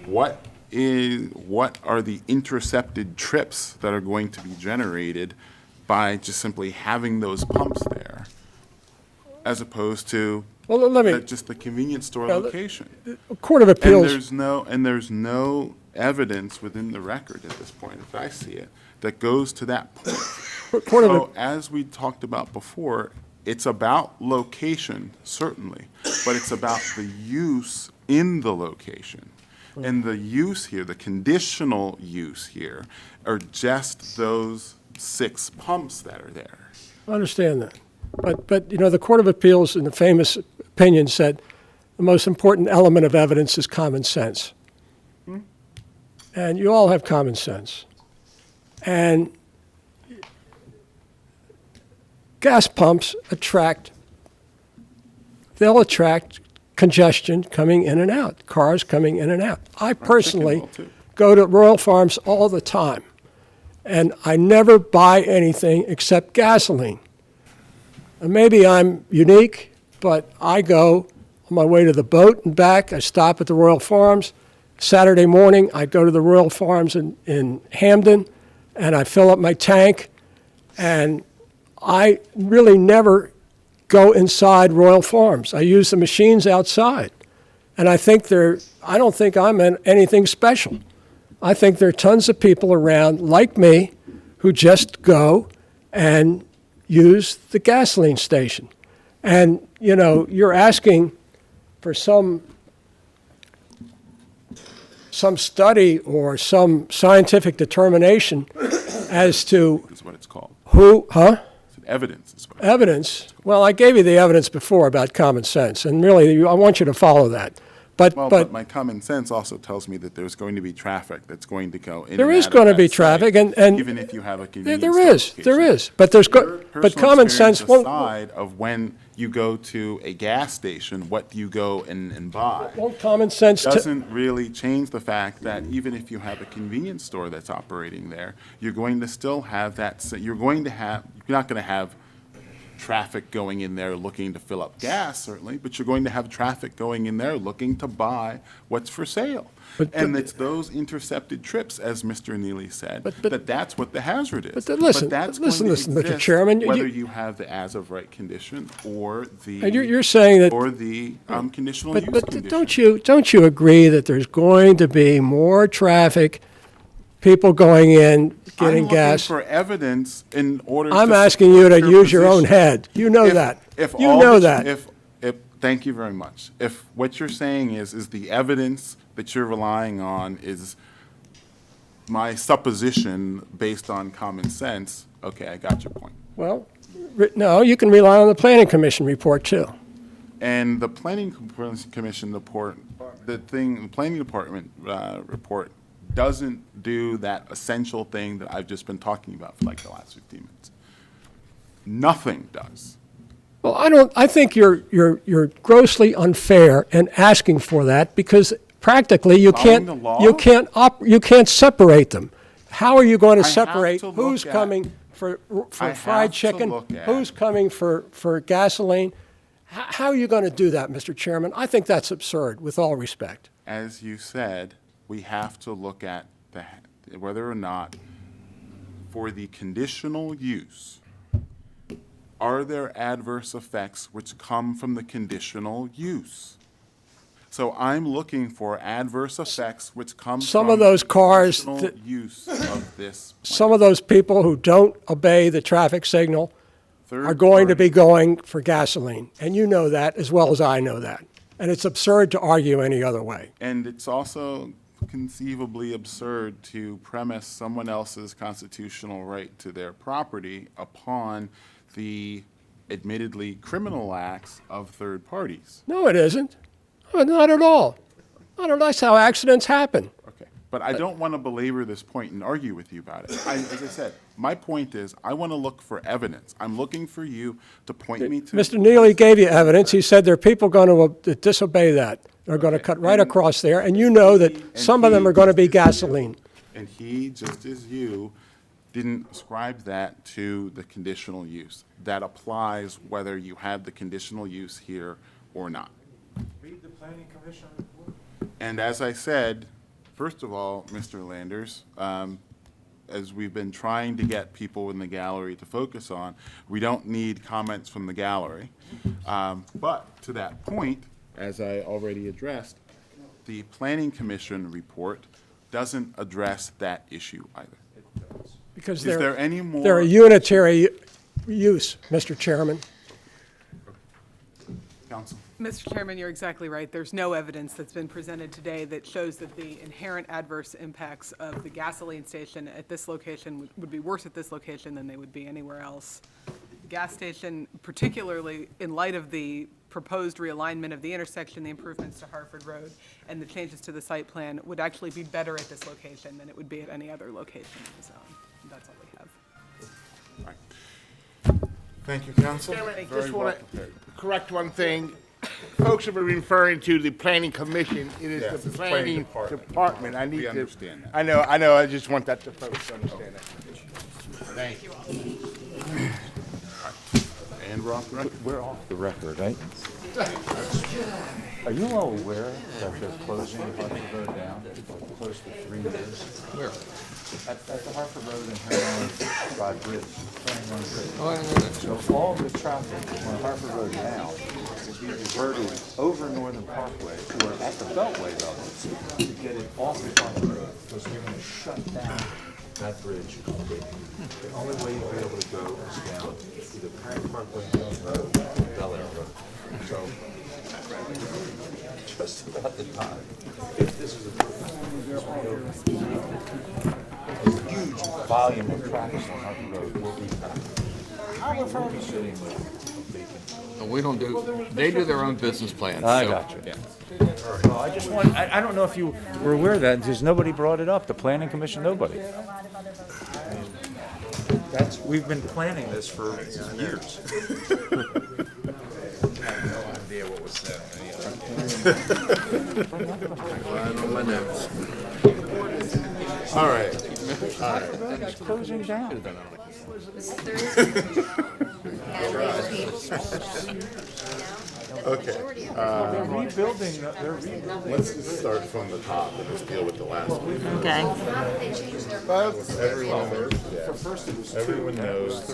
S2: what are the intercepted trips that are going to be generated by just simply having those pumps there, as opposed to just the convenience store location.
S13: Court of Appeals.
S2: And there's no evidence within the record at this point, if I see it, that goes to that point. So, as we talked about before, it's about location, certainly, but it's about the use in the location. And the use here, the conditional use here, are just those 6 pumps that are there.
S13: I understand that. But you know, the Court of Appeals in the famous opinion said the most important element of evidence is common sense. And you all have common sense. And gas pumps they'll attract congestion coming in and out, cars coming in and out. I personally go to Royal Farms all the time, and I never buy anything except gasoline. And maybe I'm unique, but I go on my way to the boat and back. I stop at the Royal Farms. Saturday morning, I go to the Royal Farms in Hamden, and I fill up my tank, and I really never go inside Royal Farms. I use the machines outside. And I don't think I'm anything special. I think there are tons of people around like me who just go and use the gasoline station. And, you know, you're asking for some study or some scientific determination as to
S2: Is what it's called. Evidence is what
S13: Evidence? Well, I gave you the evidence before about common sense, and really, I want you to follow that.
S2: But my common sense also tells me that there's going to be traffic that's going to go in.
S13: There
S2: and
S13: is
S2: out
S13: going to
S2: of
S13: be
S2: that
S13: traffic,
S2: site,
S13: and
S2: even if you have a convenience
S13: there is. But but common sense won't.
S2: Aside of when you go to a gas station, what do you go and buy?
S13: Won't common sense
S2: doesn't really change the fact that even if you have a convenience store that's operating there, you're going to still have that. You're not going to have traffic going in there looking to fill up gas, certainly, but you're going to have traffic going in there looking to buy what's for sale. And it's those intercepted trips, as Mr. Neely said, that's what the hazard is.
S13: But listen,
S2: that's
S13: listen,
S2: going to
S13: Mr.
S2: exist
S13: Chairman.
S2: whether you have the as of right condition or the
S13: And you're saying that,
S2: or the conditional use
S13: but
S2: condition.
S13: don't you agree that there's going to be more traffic, people going in, getting gas?
S2: I'm looking for evidence in order
S13: I'm
S2: to
S13: asking you to
S2: support
S13: use
S2: your
S13: your own
S2: position.
S13: head. You know that. You
S2: all
S13: know
S2: that.
S13: that.
S2: Thank you very much. If what you're saying is the evidence that you're relying on is my supposition based on common sense, okay, I got your point.
S13: Well, no, you can rely on the Planning Commission report, too.
S2: And the Planning Commission report, the Planning Department report doesn't do that essential thing that I've just been talking about for like the last 15 minutes. Nothing does.
S13: Well, I think you're grossly unfair in asking for that, because practically you can't separate them. How are you going to separate who's coming for fried chicken, who's coming for gasoline? How are you going to do that, Mr. Chairman? I think that's absurd, with all respect.
S2: As you said, we have to look at whether or not, for the conditional use, are there adverse effects which come from the conditional use? So I'm looking for adverse effects which come
S13: Some
S2: from
S13: of those cars,
S2: the conditional use of this.
S13: Some of those people who don't obey the traffic signal are going to be going for gasoline, and you know that as well as I know that. And it's absurd to argue any other way.
S2: And it's also conceivably absurd to premise someone else's constitutional right to their property upon the admittedly criminal acts of third parties.
S13: No, it isn't. Not at all. Not at all. That's how accidents happen.
S2: Okay, but I don't want to belabor this point and argue with you about it. As I said, my point is I want to look for evidence. I'm looking for you to point me to.
S13: Mr. Neely gave you evidence. He said there are people going to disobey that. They're going to cut right across there, and you know that some of them are going to be gasoline.
S2: And he, just as you, didn't ascribe that to the conditional use. That applies whether you had the conditional use here or not.
S21: Read the planning commission report.
S2: And as I said, first of all, Mr. Landers, as we've been trying to get people in the gallery to focus on, we don't need comments from the gallery. But to that point, as I already addressed, the Planning Commission report doesn't address that issue either.
S13: Because
S2: Is there any more?
S13: They're a unitary use, Mr. Chairman.
S2: Counsel.
S11: Mr. Chairman, you're exactly right. There's no evidence that's been presented today that shows that the inherent adverse impacts of the gasoline station at this location would be worse at this location than they would be anywhere else. The gas station, particularly in light of the proposed realignment of the intersection, the improvements to Harford Road, and the changes to the site plan, would actually be better at this location than it would be at any other location in the zone. And that's all we have.
S2: All right. Thank you, Counsel.
S6: Chairman, I
S2: Very
S6: just
S2: well
S6: want to
S2: prepared.
S6: correct one thing. Folks have been referring to the planning commission. It is
S2: Yes,
S6: the
S2: it's planning
S6: planning
S2: department.
S6: department. I need
S2: We
S6: to
S2: understand that.
S6: I know. I just want that to folks to understand that. Thank you.
S2: And we're off the record.
S21: We're off the record, right? Are you all aware that they're closing Harford Road down for close to 3 years? Where? At the Harford Road and Heron Drive Bridge, turning on bridge. Oh, I know that. So all the traffic on Harford Road now will be diverted over Northern Parkway or at the Beltway level to get it off of Harford Road because they're going to shut down that bridge completely. The only way you'll be able to go is down either Parent Parkway, Hill Road, or Bel Air Road. So, just about the time, if this is approved, a huge volume of traffic on Harford Road will be sitting with vacant.
S7: We don't do, they do their own business plans.
S21: I
S7: so-
S21: got you. Well, I just want, I don't know if you were aware of that, because nobody brought it up, the planning commission, nobody. That's, we've been planning this for years.
S3: I have no idea what was said.
S2: All right. All right.
S21: It's closing down.
S2: Okay.
S21: They're rebuilding,
S2: Let's just start from the top and just deal with the last one.
S15: Okay.
S2: Folks, everyone knows.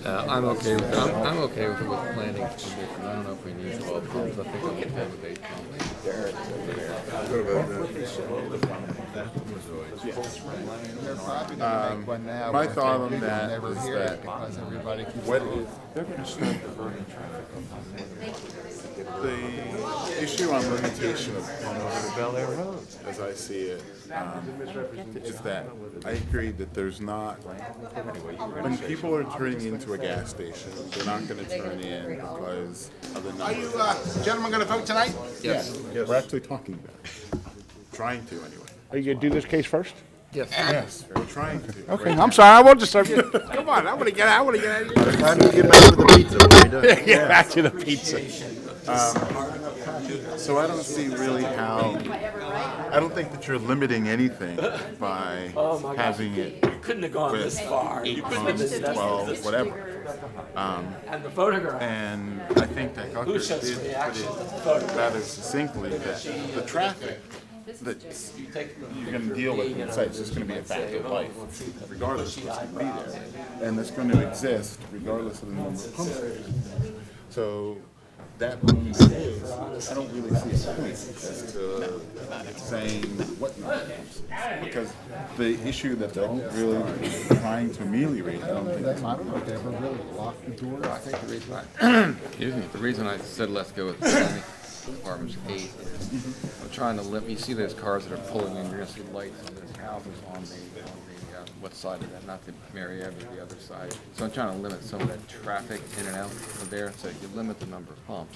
S7: I'm okay with, I'm okay with the planning commission. I don't know if we need 12 pumps. I think I'm okay with 8 pumps.
S2: My thought on that is that what
S21: they're going to start diverting traffic
S2: the issue on limitation of
S21: over to Bel Air Road.
S2: as I see it, is that I agree that there's not, when people are turning into a gas station, they're not going to turn in because of the
S6: Are
S2: numbers.
S6: you gentlemen going to vote tonight?
S2: Yes. We're actually talking about it. Trying to, anyway.
S6: Are you going to do this case first?
S2: Yes, we're trying to.
S6: Okay, I'm sorry. I won't disturb you. Come on, I want to get out. I want to get out of here.
S20: Time to get back to the pizza. What are you doing?
S6: Get back to the pizza.
S2: So I don't see really how, I don't think that you're limiting anything by having it
S10: Couldn't have gone
S2: with
S10: this far.
S2: 8
S10: You couldn't have
S2: pumps,
S10: been this
S2: 12, whatever.
S10: And the photograph.
S2: And I think that Tucker
S10: Who's just
S2: did put
S10: reaction
S2: it
S10: to the photograph?
S2: rather successfully that the traffic that you're going to deal with in the site is just going to be a fact of life, regardless of what's going to be there. And it's going to exist regardless of the number of pumps. So that being the case, I don't really see a point as to saying what numbers. Because the issue that they're really trying to ameliorate, I don't think it's
S14: I don't know if they ever really locked the door.
S7: I think the reason I, excuse me, the reason I said let's go with the planning department's 8 is I'm trying to limit, you see those cars that are pulling in, you're gonna see lights on those houses on the west side of that, not the Mary Ave, but the other side. So I'm trying to limit some of that traffic in and out of there, so you limit the number of pumps.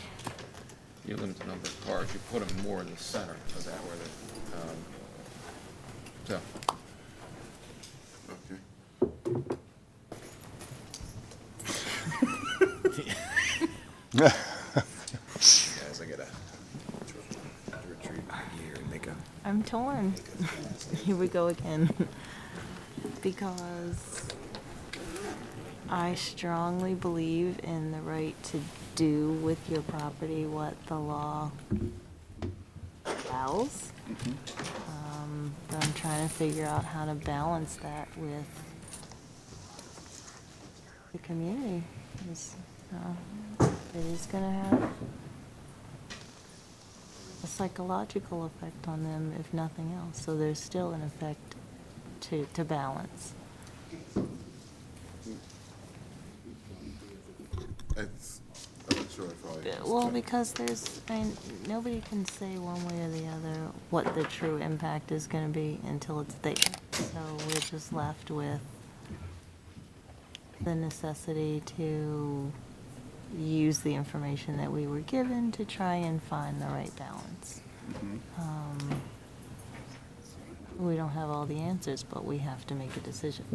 S7: You limit the number of cars, you put them more in the center of that where they, so.
S14: Guys, I gotta retreat back here and make a.
S9: I'm torn. Here we go again. Because I strongly believe in the right to do with your property what the law allows. But I'm trying to figure out how to balance that with the community. It is going to have a psychological effect on them, if nothing else. So there's still an effect to balance.
S2: I'm not sure if
S9: Well, because nobody can say one way or the other what the true impact is going to be until it's there. So we're just left with the necessity to use the information that we were given to try and find the right balance. We don't have all the answers, but we have to make a decision.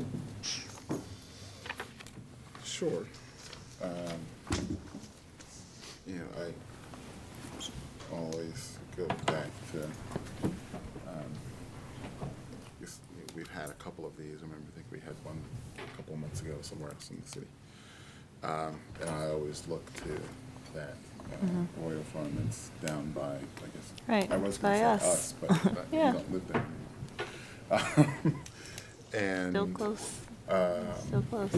S2: Sure. I always go back to, we've had a couple of these. I think we had one a couple of months ago somewhere else in the city. And I always look to that oil farm that's down by, I guess.
S9: Right,
S2: I was
S9: by
S2: going to say
S9: us.
S2: us, but
S9: Yeah.
S2: you don't live there. And
S9: Still close. Still close.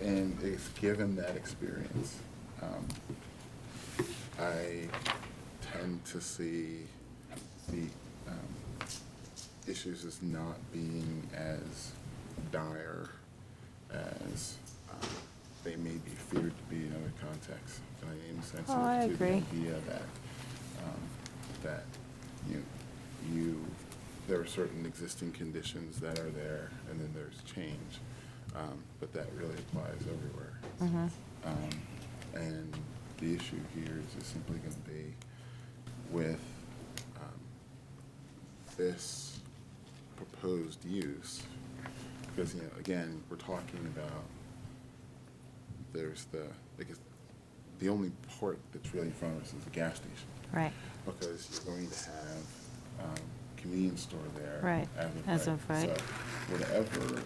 S2: And if given that experience, I tend to see the issues as not being as dire as they may be feared to be in other contexts. And I am sensitive
S9: I
S2: to
S9: agree.
S2: the idea that there are certain existing conditions that are there, and then there's change. But that really applies everywhere. And the issue here is just simply going to be with this proposed use, because again, we're talking about because the only part that's really in front of us is the gas station.
S9: Right.
S2: Because you're going to have convenience store there.
S9: Right, as of right.
S2: So whatever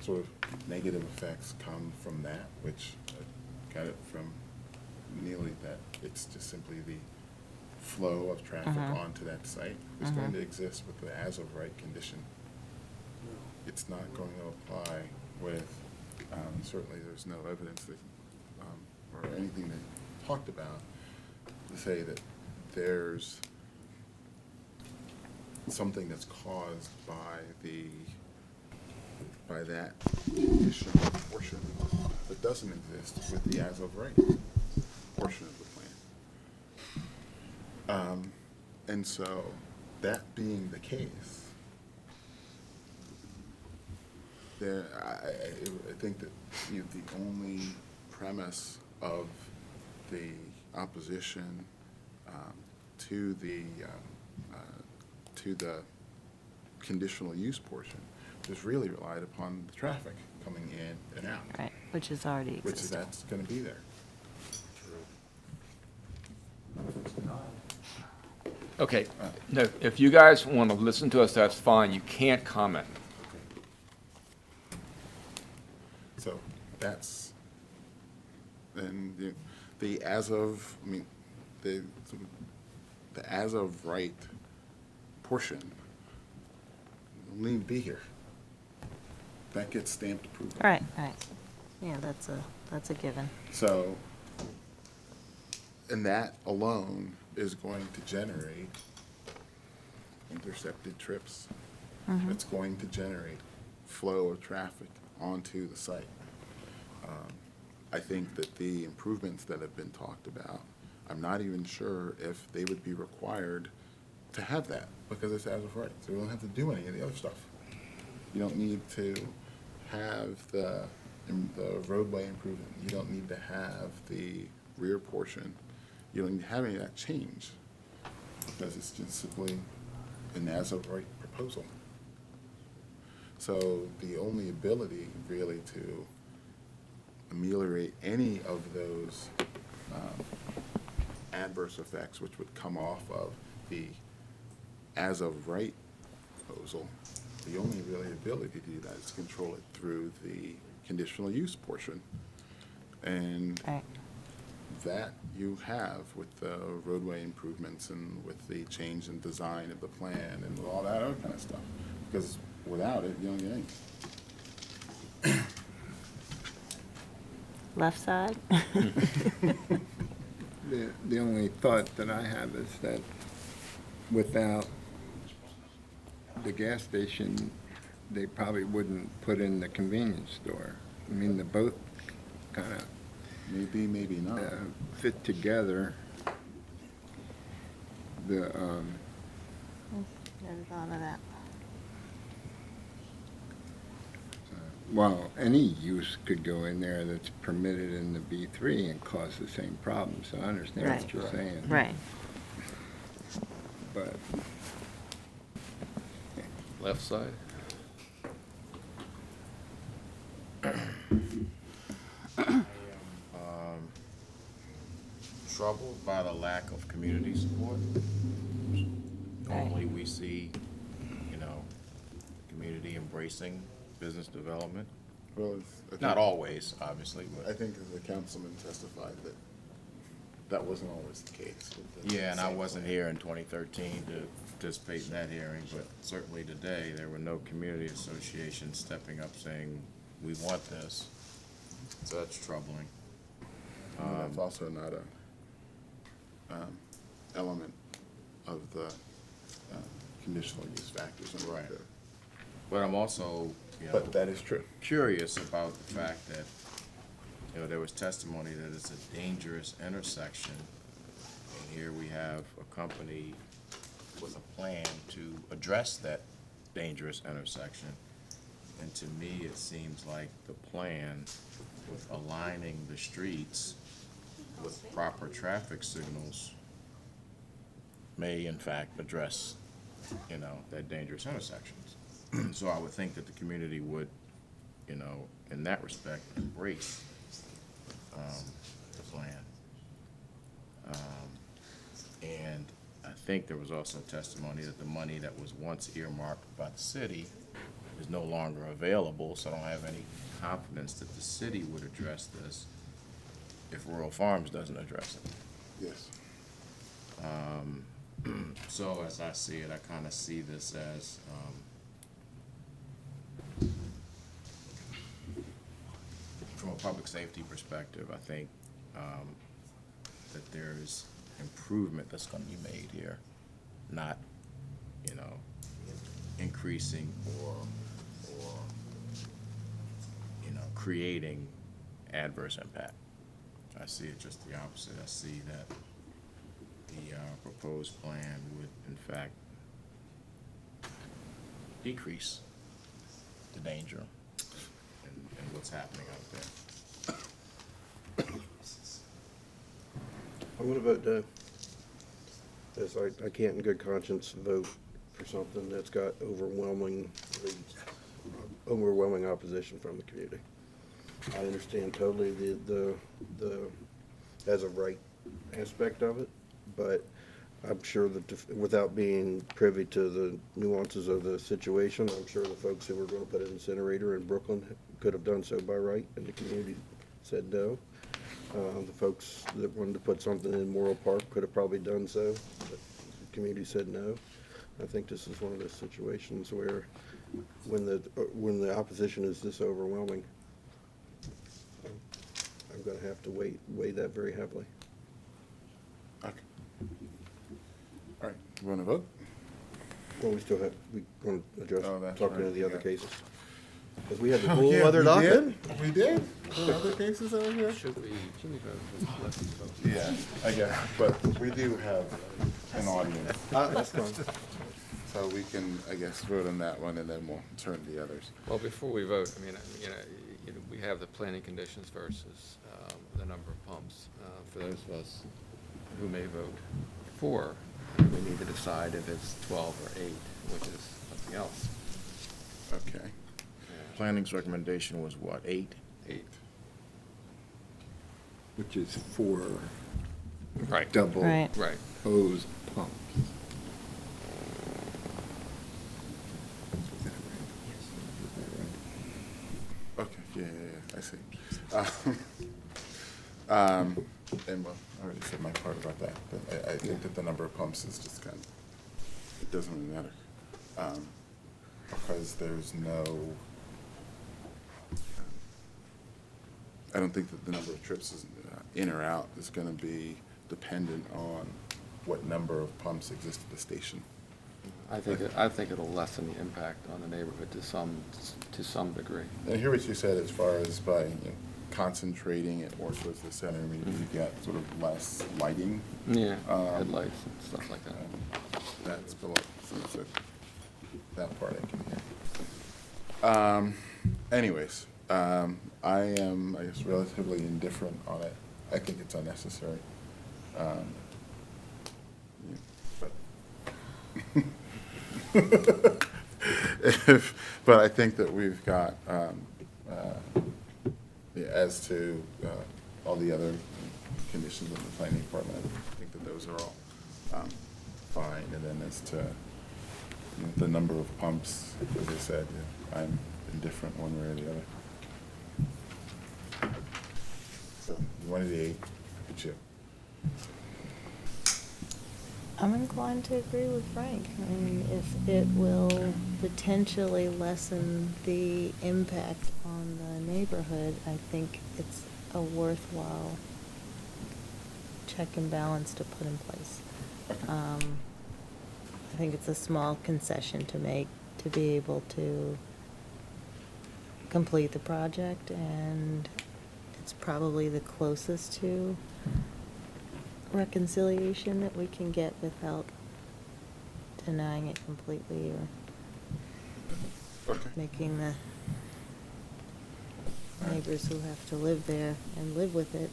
S2: sort of negative effects come from that, which I got it from Neely, that it's just simply the flow of traffic onto that site is going to exist with the as of right condition. It's not going to apply with, certainly there's no evidence that, or anything that talked about to say that there's something that's caused by that conditional portion that doesn't exist with the as of right portion of the plan. And so, that being the case, I think that the only premise of the opposition to the conditional use portion is really relied upon the traffic coming in and out.
S9: Right, which is already
S2: Which
S9: existing.
S2: that's going to be there.
S7: Okay, no, if you guys want to listen to us, that's fine. You can't comment.
S2: So that's, and the as of, I mean, the as of right portion will need to be here. that gets stamped approval.
S9: Right, right. Yeah, that's a given.
S2: So, and that alone is going to generate intercepted trips. It's going to generate flow of traffic onto the site. I think that the improvements that have been talked about, I'm not even sure if they would be required to have that, because it's as of right. So we don't have to do any of the other stuff. You don't need to have the roadway improvement. You don't need to have the rear portion. You don't need to have any of that change, because it's just simply an as of right proposal. So the only ability really to ameliorate any of those adverse effects which would come off of the as of right proposal, the only really ability to do that is control it through the conditional use portion. And that you have with the roadway improvements and with the change in design of the plan and all that other kind of stuff. Because without it, you don't get anything.
S9: Left side?
S17: The only thought that I have is that without the gas station, they probably wouldn't put in the convenience store. I mean, they're both kind of
S2: maybe not
S17: fit together.
S9: Never thought of that.
S17: Well, any use could go in there that's permitted in the B3 and cause the same problem, so I understand what you're saying.
S9: Right.
S17: But
S7: Left side?
S3: Troubled by the lack of community support. Normally, we see, community embracing business development.
S2: Well,
S3: Not always, obviously, but.
S2: I think the councilman testified that that wasn't always the case. with the
S3: Yeah, and I
S2: site
S3: wasn't
S2: plan.
S3: here in 2013 to participate in that hearing, but certainly today, there were no community associations stepping up saying, we want this. So that's troubling.
S2: And that's also not a element of the conditional use factors. in
S3: Right.
S2: there.
S3: But I'm also,
S2: But that is true.
S3: curious about the fact that, there was testimony that it's a dangerous intersection. And here we have a company with a plan to address that dangerous intersection. And to me, it seems like the plan with aligning the streets with proper traffic signals may in fact address, that dangerous intersections. So I would think that the community would, in that respect, embrace the plan. And I think there was also testimony that the money that was once earmarked by the city is no longer available, so I don't have any confidence that the city would address this if Rural Farms doesn't address it.
S2: Yes.
S3: So as I see it, I kind of see this as, from a public safety perspective, I think that there's improvement that's going to be made here, not, increasing or creating adverse impact. I see it just the opposite. I see that the proposed plan would, in fact, decrease the danger and what's happening out there.
S18: I'm gonna vote no. As I can't in good conscience vote for something that's got overwhelming opposition from the community. I understand totally the as of right aspect of it, but I'm sure that without being privy to the nuances of the situation, I'm sure the folks who were going to put an incinerator in Brooklyn could have done so by right, and the community said no. The folks that wanted to put something in Morrill Park could have probably done so, but the community said no. I think this is one of those situations where when the opposition is this overwhelming, I'm gonna have to weigh that very heavily.
S2: Okay. All right, you want to vote?
S18: Well, we want to address,
S2: Oh, that's
S18: talk to
S2: right,
S18: the other
S2: yeah.
S18: cases. Because we have the
S2: Oh,
S18: whole
S2: yeah,
S18: other
S2: we
S18: docket.
S2: did? We did? There are other cases over here?
S7: Should we vote?
S2: Yeah, I get it, but we do have an audience.
S18: That's fine.
S2: So we can, I guess, vote on that one and then we'll turn to the others.
S7: Well, before we vote, I mean, we have the planning conditions versus the number of pumps. For those of us who may vote for, we need to decide if it's 12 or 8, which is something else.
S2: Okay.
S3: Planning's recommendation was what, 8?
S2: 8.
S17: Which is 4
S7: Right.
S17: double
S9: Right.
S7: Right.
S17: hose pumps.
S2: Okay, yeah, I see. And well, I already said my part about that, but I think that the number of pumps is just kind of, it doesn't really matter. Because there's no, I don't think that the number of trips is, in or out is gonna be dependent on what number of pumps exist at the station.
S7: I think it'll lessen the impact on the neighborhood to some degree.
S2: I hear what you said as far as by concentrating it more towards the center, maybe you get sort of less lighting.
S7: Yeah, headlights and stuff like that.
S2: That's below, so that part I can hear. Anyways, I am, I guess, relatively indifferent on it. I think it's unnecessary. But I think that we've got, as to all the other conditions of the planning department, I think that those are all fine. And then as to the number of pumps, as I said, I'm indifferent one way or the other. So you wanted the 8, but you.
S9: I'm inclined to agree with Frank. I mean, if it will potentially lessen the impact on the neighborhood, I think it's a worthwhile check and balance to put in place. I think it's a small concession to make to be able to complete the project, and it's probably the closest to reconciliation that we can get without denying it completely or making the neighbors who have to live there and live with it,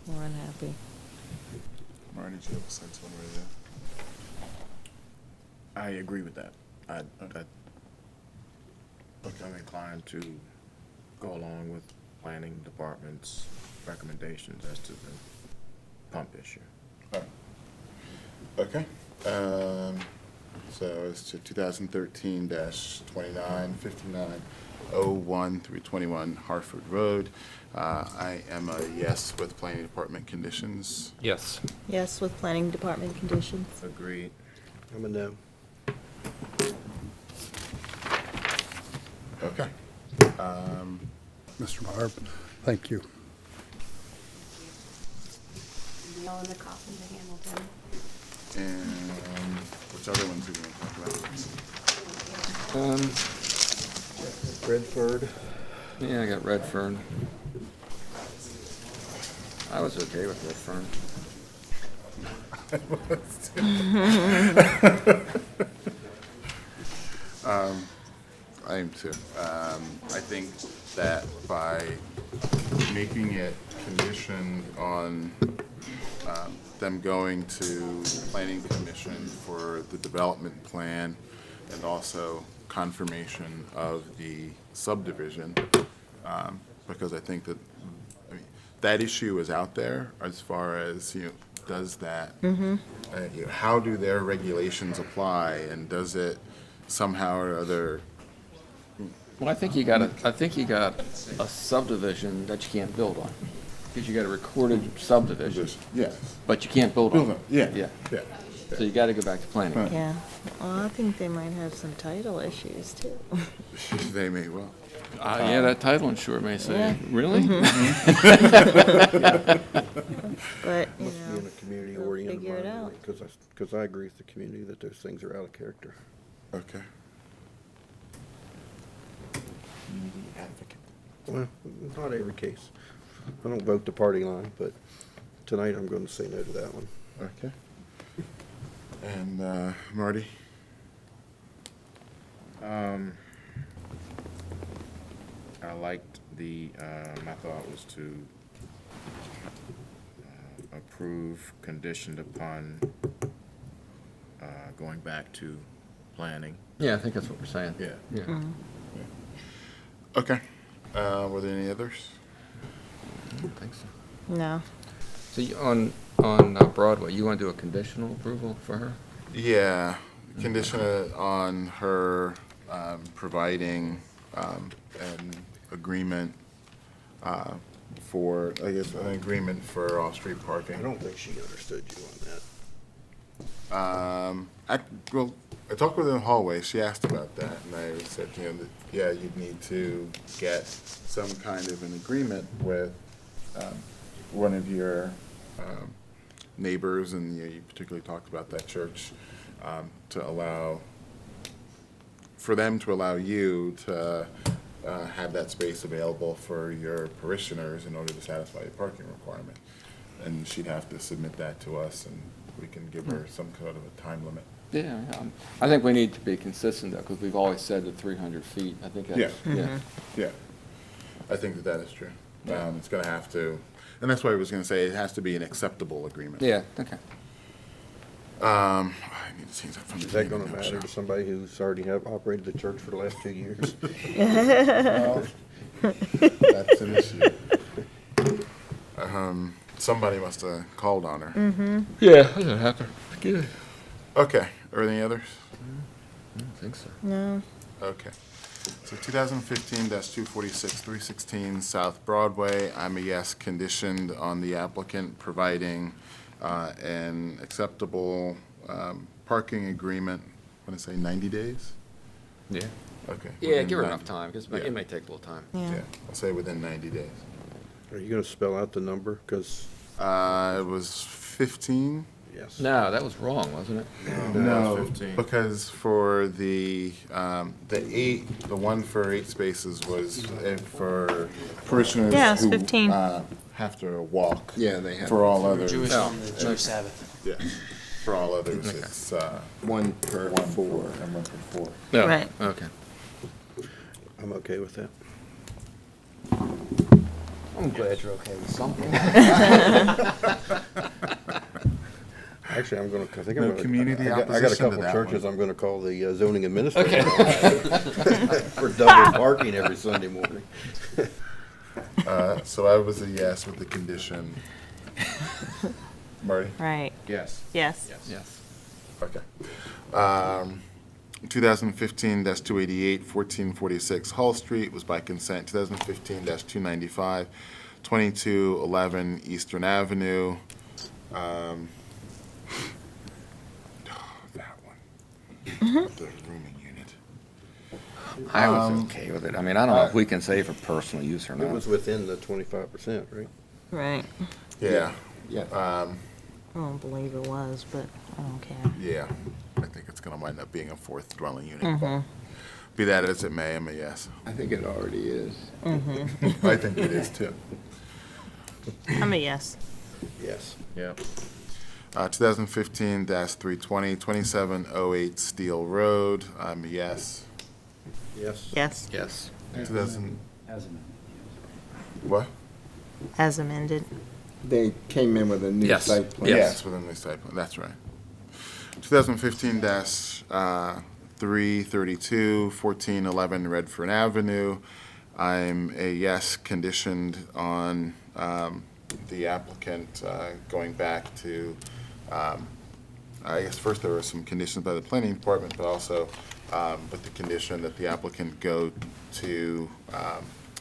S9: more unhappy.
S2: Marty, do you have a sense one way or the other?
S3: I agree with that. I'm inclined to go along with planning department's recommendations as to the pump issue.
S2: All right. Okay. So as to 2013-29, 5901 through 21 Hartford Road, I am a yes with planning department conditions.
S7: Yes.
S9: Yes, with planning department conditions.
S3: Agreed.
S18: I'm a no.
S2: Okay.
S4: Mr. Maher, thank you.
S15: All in the coffin to Hamilton.
S2: And which other ones are we going to talk about?
S18: Redford.
S7: Yeah, I got Redfern. I was okay with Redfern.
S2: I am too. I think that by making it conditioned on them going to planning commission for the development plan and also confirmation of the subdivision, because I think that, that issue is out there as far as, does that, how do their regulations apply, and does it somehow or other?
S7: Well, I think you got a subdivision that you can't build on, because you got a recorded subdivision.
S2: Yes.
S7: But you can't build on it.
S2: Yeah.
S7: Yeah.
S2: Yeah.
S7: So you got to go back to planning.
S9: Yeah, well, I think they might have some title issues too.
S2: They may well.
S7: Yeah, that title insurer may say,
S9: Yeah.
S7: really?
S9: But, you
S18: Must be
S9: know,
S18: in a community
S9: they'll
S18: oriented
S9: figure it
S18: mind,
S9: out.
S18: because I agree with the community that those things are out of character.
S2: Okay.
S18: Well, not every case. I don't vote the party line, but tonight I'm going to say no to that one.
S2: Okay. And Marty?
S3: I liked my thought was to approve conditioned upon going back to planning.
S7: Yeah, I think that's what we're saying.
S2: Yeah.
S7: Yeah.
S2: Okay. Were there any others?
S7: I don't think so.
S9: No.
S7: So you, on Broadway, you want to do a conditional approval for her?
S2: Yeah, condition it on her providing an agreement for, I guess, an agreement for off-street parking.
S18: I don't think she understood you on that.
S2: Well, I talked with her in the hallway. She asked about that, and I said, that, yeah, you'd need to get some kind of an agreement with one of your neighbors, and you particularly talked about that church, to allow, for them to allow you to have that space available for your parishioners in order to satisfy your parking requirement. And she'd have to submit that to us, and we can give her some sort of a time limit.
S7: Yeah, I think we need to be consistent though, because we've always said that 300 feet. I think that's,
S2: Yeah, I think that is true. It's gonna have to, and that's why I was gonna say it has to be an acceptable agreement.
S7: Yeah, okay.
S2: I need to change that from the
S18: Is that
S2: beginning
S18: going to
S2: now,
S18: matter
S2: so.
S18: to somebody who's already operated the church for the last 2 years?
S2: That's an issue. Somebody must have called on her.
S7: Yeah, that happened. Good.
S2: Okay, are there any others?
S7: I don't think so.
S9: No.
S2: Okay. So 2015-246, 316 South Broadway, I'm a yes, conditioned on the applicant providing an acceptable parking agreement, I want to say 90 days?
S7: Yeah.
S2: Okay.
S7: Yeah,
S2: within
S7: give her
S2: 90
S7: enough time, because
S2: Yeah.
S7: it may take a little time.
S2: Yeah, I'll say within 90 days.
S18: Are you going to spell out the number? Because
S2: It was 15?
S18: yes.
S7: No, that was wrong, wasn't it?
S2: No,
S3: 15.
S2: because for the 8, the one for 8 spaces was for parishioners
S9: Yeah, it's
S2: who
S9: 15.
S2: have to walk.
S17: Yeah, they have.
S2: For all others.
S10: Jewish
S7: No.
S10: on the Jewish Sabbath.
S2: Yeah, for all others, it's
S17: One per
S2: one
S17: four.
S2: and one for 4.
S7: No.
S9: Right.
S7: Okay.
S18: I'm okay with that.
S7: I'm glad you're okay with something.
S18: Actually, I think
S2: No
S18: I'm going to.
S2: community
S18: I got a
S2: opposition to
S18: couple
S2: that
S18: churches
S2: one.
S18: I'm going to call the zoning administrator for double parking every Sunday morning.
S2: So I was a yes with the condition. Marty?
S9: Right.
S3: Yes.
S9: Yes.
S7: Yes.
S2: Okay. 2015-288, 1446 Hall Street was by consent. 2015-295, 2211 Eastern Avenue. That one. The rooming unit.
S7: I was okay with it. I mean, I don't know if we can say for personal use or
S18: It
S7: not.
S18: was within the 25%, right?
S9: Right.
S2: Yeah.
S17: Yeah.
S9: I don't believe it was, but I don't care.
S2: Yeah. I think it's going to wind up being a 4th dwelling unit. Be that as it may, I'm a yes.
S17: I think it already is.
S2: I think it is too.
S9: I'm a yes.
S18: Yes.
S3: Yep.
S2: 2015-320, 2708 Steel Road, I'm a yes.
S18: Yes.
S9: Yes.
S7: Yes.
S2: 2000. What?
S9: As amended.
S17: They came in with a new
S7: Yes.
S17: site plan.
S7: Yes.
S2: Yes, within the site plan, that's right. 2015-332, 1411 Redfern Avenue, I'm a yes, conditioned on the applicant going back to, I guess first there were some conditions by the planning department, but also with the condition that the applicant go to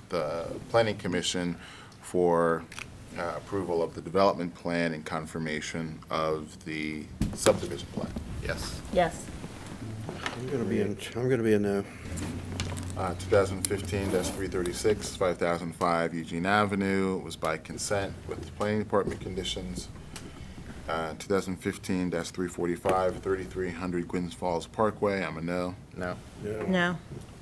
S2: the planning commission for approval of the development plan and confirmation of the subdivision plan. Yes.
S9: Yes.
S18: I'm gonna be a no.
S2: 2015-336, 5005 Eugene Avenue, was by consent with planning department conditions. 2015-345, 3300 Gwynns Falls Parkway, I'm a no.
S7: No.
S9: No.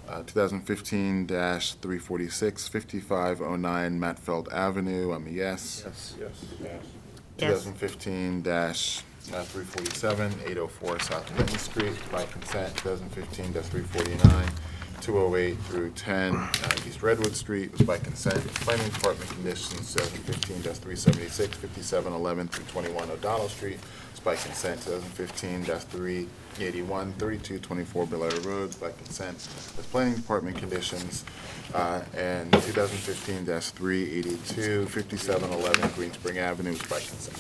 S2: 2015-346, 5509 Matfeld Avenue, I'm a yes.
S18: Yes.
S2: 2015-347, 804 South Clinton Street, by consent. 2015-349, 208 through 10 East Redwood Street, was by consent. Planning Department conditions. 2015-376, 5711 through 21 O'Donnell Street, was by consent. 2015-381, 3224 Bel Air Road, was by consent. With Planning Department conditions. And 2015-382, 5711 Green Spring Avenue, was by consent.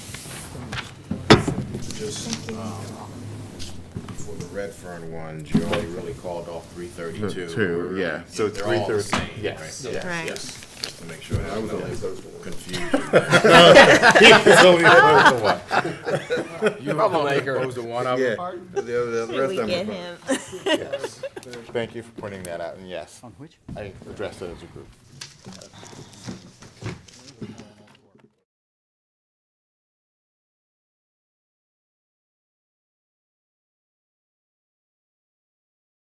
S3: Just, for the Redfern ones, you only really called off 332.
S2: Two, yeah. So
S3: They're all the
S2: 330
S3: same,
S2: yes,
S3: right?
S2: yes,
S9: Right.
S2: yes.
S3: Just to make sure there's no confusion.
S2: He's only opposed to one.
S3: You troublemaker. Opposed to one of them?
S18: Yeah. The
S9: Till
S18: rest
S9: we
S18: of
S9: get
S18: them.
S9: him.
S2: Yes. Thank you for pointing that out, and yes. On which? I addressed it as a group.